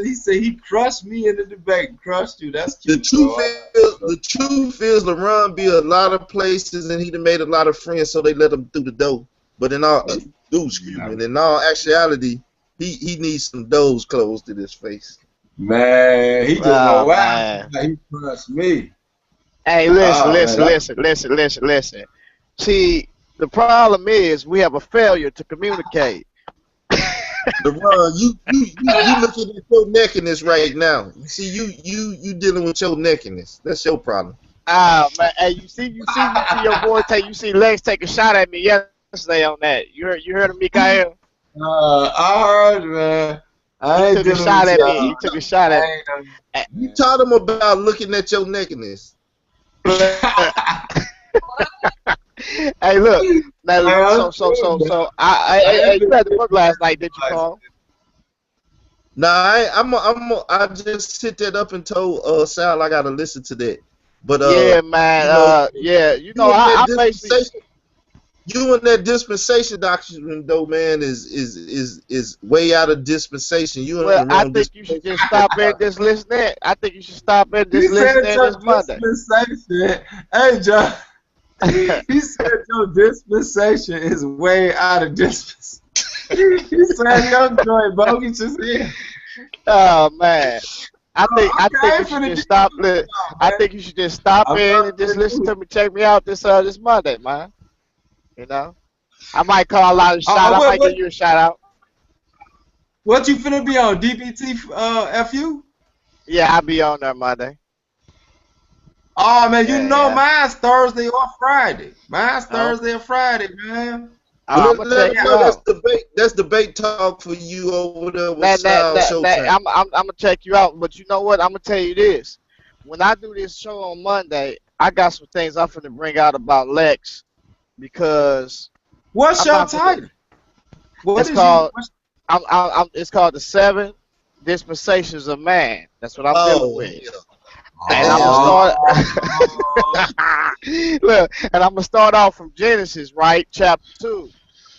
he said he crushed me in the debate. Crushed you. That's cute. The truth is, LeBron be a lot of places, and he done made a lot of friends, so they let him through the door. But in all, in all actuality, he needs some doors closed to his face. Man, he just wow. He crushed me. Hey, listen. See, the problem is we have a failure to communicate. LeBron, you looking at your neckiness right now. You see, you dealing with your neckiness. That's your problem. Man. Hey, you see your boy you see Lex take a shot at me yesterday on that. You heard of Mikael? I heard, man. He took a shot at me. He took a shot at me. You taught him about looking at your neckiness. Hey, look. Now, so I you read the book last night, did you, Carl? Nah, I just sit that up and told Sal I gotta listen to that. But yeah, man. I basically. You and that dispensation doctrine, though, man, is way out of dispensation. I think you should just stop and just listen in. I think you should stop and just listen in this Monday. Hey, John. He said your dispensation is way out of dispensation. He said your joint bogus is here. Oh man. I think you should just stop. I think you should just stop in and just listen to me. Check me out this Monday, man. You know, I might call out a shout out. I might give you a shout out. What you finna be on DBT FU? Yeah, I'll be on there Monday. Oh man, mine's Thursday or Friday. Thursday or Friday, man. I'm gonna check you out. That's debate talk for you over there with I'm gonna check you out, but you know what? I'm gonna tell you this. When I do this show on Monday, I got some things I'm finna bring out about Lex because. What's your title? It's called the 7 Dispensations of Man. That's what I'm dealing with. Yeah. And I'm gonna start off from Genesis, right, chapter 2.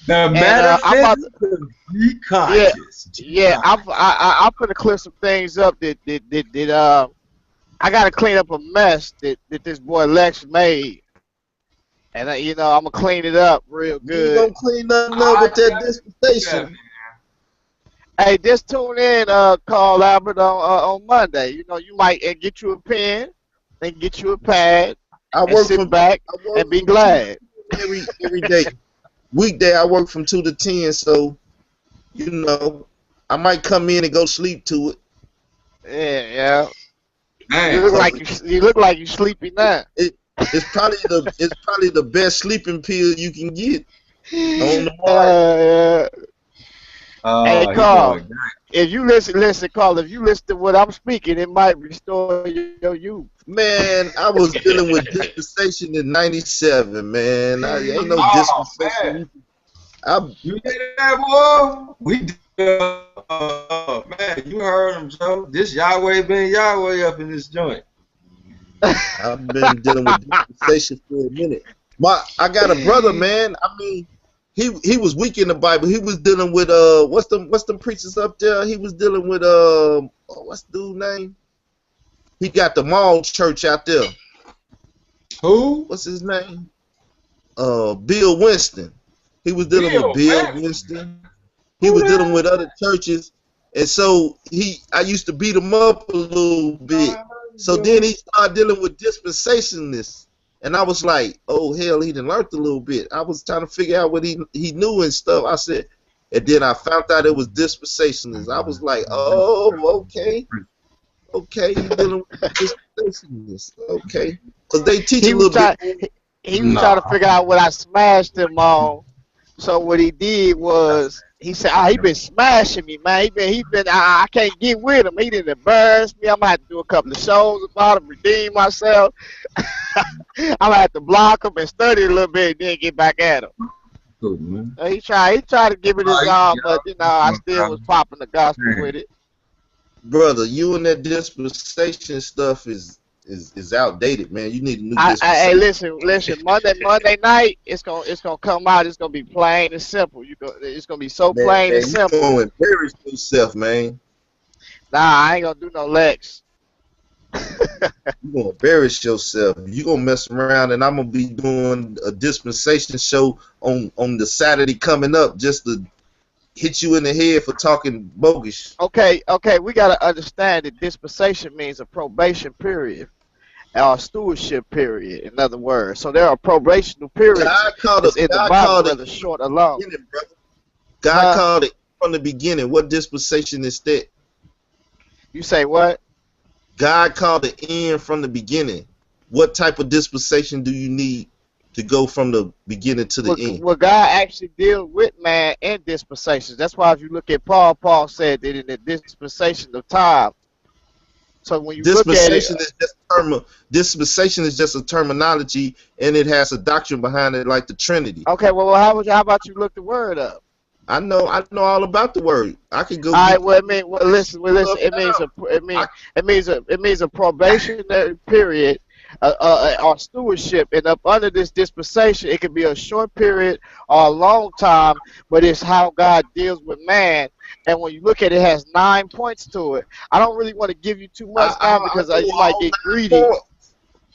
The metaphysics of be conscious. I'm gonna clear some things up that I gotta clean up a mess that this boy Lex made, and I'm gonna clean it up real good. You gonna clean nothing up with that dispensation? Hey, just tune in, Carl Albert, on Monday. You might get you a pen and get you a pad and sit back and be glad. Every day. Weekday, I work from 2 to 10, so, I might come in and go sleep to it. Yeah. Man, you look like you sleepy now. It's probably the best sleeping pill you can get on the market. Hey, Carl, if you listen, Carl, if you listen to what I'm speaking, it might restore your youth. Man, I was dealing with dispensation in '97, man. Ain't no dispensation. You hear that, boy? We man, you heard him, Joe. This Yahweh been Yahweh up in this joint. I've been dealing with dispensation for a minute. I got a brother, man. I mean, he was weak in the Bible. He was dealing with what's them preachers up there? He was dealing with what's the dude's name? He got the mall church out there. Who? What's his name? Bill Winston. He was dealing with Bill Winston. He was dealing with other churches, and so I used to beat him up a little bit. So then he started dealing with dispensationalists. And I was like, oh, hell, he done learned a little bit. I was trying to figure out what he knew and stuff. I said, and then I found out it was dispensationalists. I was like, oh, okay. Okay, you dealing with dispensationalists. Okay. Because they teach a little bit. He was trying to figure out what I smashed him on. So what he did was, he said, he been smashing me, man. He been, I can't get with him. He didn't embarrass me. I'm going to have to do a couple of shows about him, redeem myself. I'm going to have to block him and study a little bit and then get back at him. Cool, man. So he tried to give it his all, but, you know, I still was popping the gospel with it. Brother, you and that dispensation stuff is outdated, man. You need a new dispensation. Hey, listen. Monday night, it's gonna come out. It's gonna be plain and simple. It's gonna be so plain and simple. You gonna embarrass yourself, man. Nah, I ain't gonna do no Lex. You gonna embarrass yourself. You gonna mess around, and I'm gonna be doing a dispensation show on the Saturday coming up, just to hit you in the head for talking bogus. Okay. We gotta understand that dispensation means a probation period. Or stewardship period, in other words. So there are probational periods in the Bible, whether short or long. God called it from the beginning. What dispensation is that? You say what? God called it in from the beginning. What type of dispensation do you need to go from the beginning to the end? Well, God actually deals with man in dispensations. That's why if you look at Paul said that in the dispensation of time. So when you dispensation dispensation is just a terminology, and it has a doctrine behind it, like the Trinity. Okay, well, how about you look the word up? I know all about the word. I could go. All right. Well, listen. It means a probationary period, or stewardship, and up under this dispensation, it could be a short period or a long time, but it's how God deals with man. And when you look at it, it has 9 points to it. I don't really want to give you too much now because you might get greedy.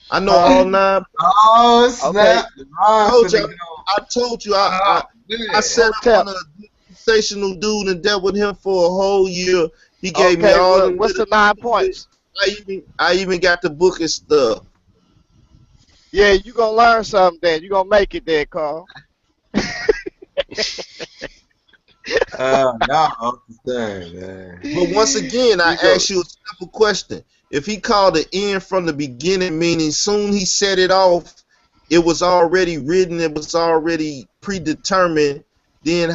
I know all 9. Oh, snap. Okay. I told you. I set up on a dispensational dude and dealt with him for a whole year. He gave me all. What's the 9 points? I even got the book and stuff. Yeah, you gonna learn something then. You gonna make it there, Carl. Y'all understand, man. But once again, I ask you a simple question. If he called the end from the beginning, meaning soon he set it off, it was already written, it was already predetermined, then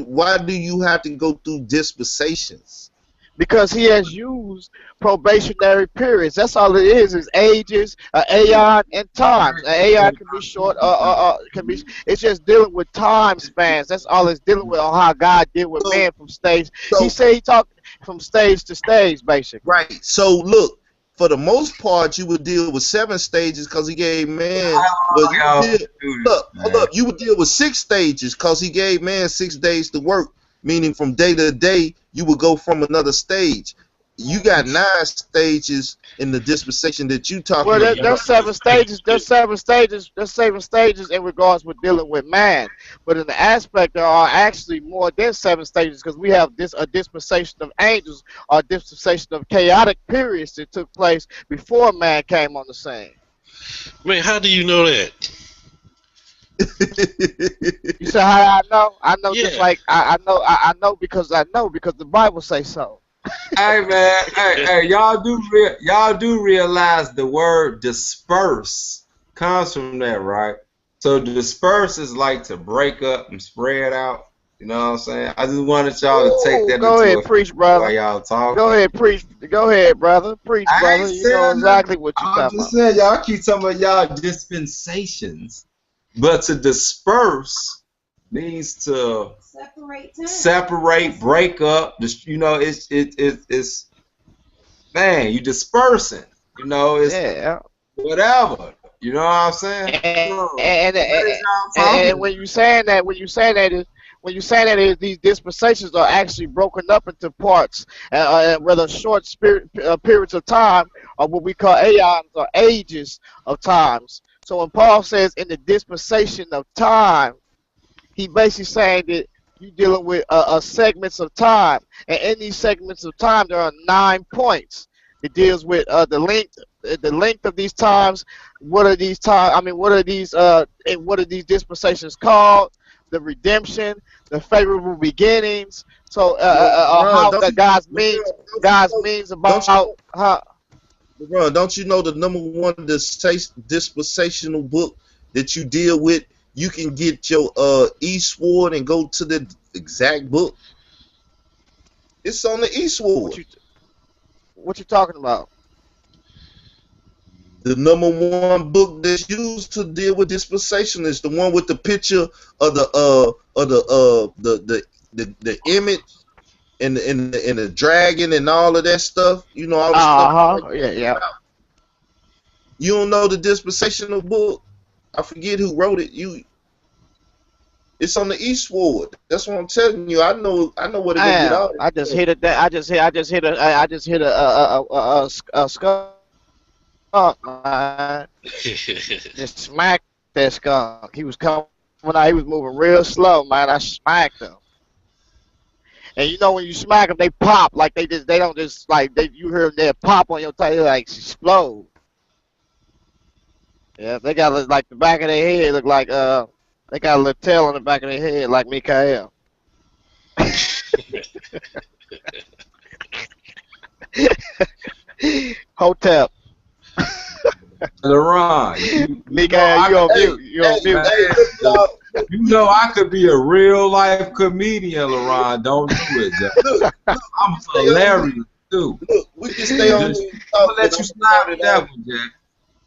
why do you have to go through dispensations? Because he has used probationary periods. That's all it is ages, aeon, and times. An aeon can be short, it's just dealing with time spans. That's all it's dealing with, on how God deal with man from stage. He said he talked from stage to stage, basically. Right. So look, for the most part, you would deal with 7 stages because he gave man. You would deal with 6 stages because he gave man 6 days to work. Meaning from day to day, you would go from another stage. You got 9 stages in the dispensation that you talking about. Well, there's 7 stages. There's 7 stages. There's 7 stages in regards with dealing with man. But in the aspect, there are actually more than 7 stages because we have a dispensation of angels, or a dispensation of chaotic periods that took place before man came on the scene. Man, how do you know that? You say how I know? I know, yeah. Just like I know because the Bible say so. Hey man, hey, y'all do realize the word disperse comes from that, right? So disperse is like to break up and spread out. You know what I'm saying? I just wanted y'all to take that go ahead, preach, brother. While y'all talking. Go ahead, preach. Go ahead, brother. Preach, brother. You know exactly what you're talking about. I'm just saying, y'all keep talking about y'all dispensations. But to disperse means to separate, break up. You know, it's man, you dispersing. You know, it's whatever. You know what I'm saying? And when you saying that these dispensations are actually broken up into parts, whether short periods of time or what we call aeons or ages of times. So when Paul says in the dispensation of time, he basically saying that you're dealing with segments of time. And in these segments of time, there are 9 points. It deals with the length the length of these times. What are these times? I mean, what are these dispensations called? The redemption, the favorable beginnings. So how the God's means about how. LeBron, don't you know the number one dispensational book that you deal with? You can get your eSword and go to the exact book. It's on the eSword. What you talking about? The number one book that's used to deal with dispensation is the one with the picture of the image and the dragon and all of that stuff. You know all the stuff. Yeah. You don't know the dispensational book? I forget who wrote it. It's on the eSword. That's what I'm telling you. I know where to go get out. I just hit a skunk, man. Just smacked that skunk. He was coming out. He was moving real slow, man. I smacked him. And you know when you smack them, they pop like they don't just like you hear them they pop on your tail, they like explode. Yeah, they got like the back of their head look like they got a little tail on the back of their head like Mikael. Hotep. LeRon, Mikael, you on mute. You on mute. You know I could be a real life comedian, LeRon. Don't do it, Jack. I'm hilarious too. Look, we can stay on. I'm gonna let you slide with that one, Jack.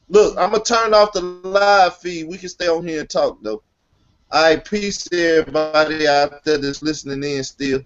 Look, I'm gonna turn off the live feed. We can stay on here and talk though. All right, peace to everybody out there that's listening in still.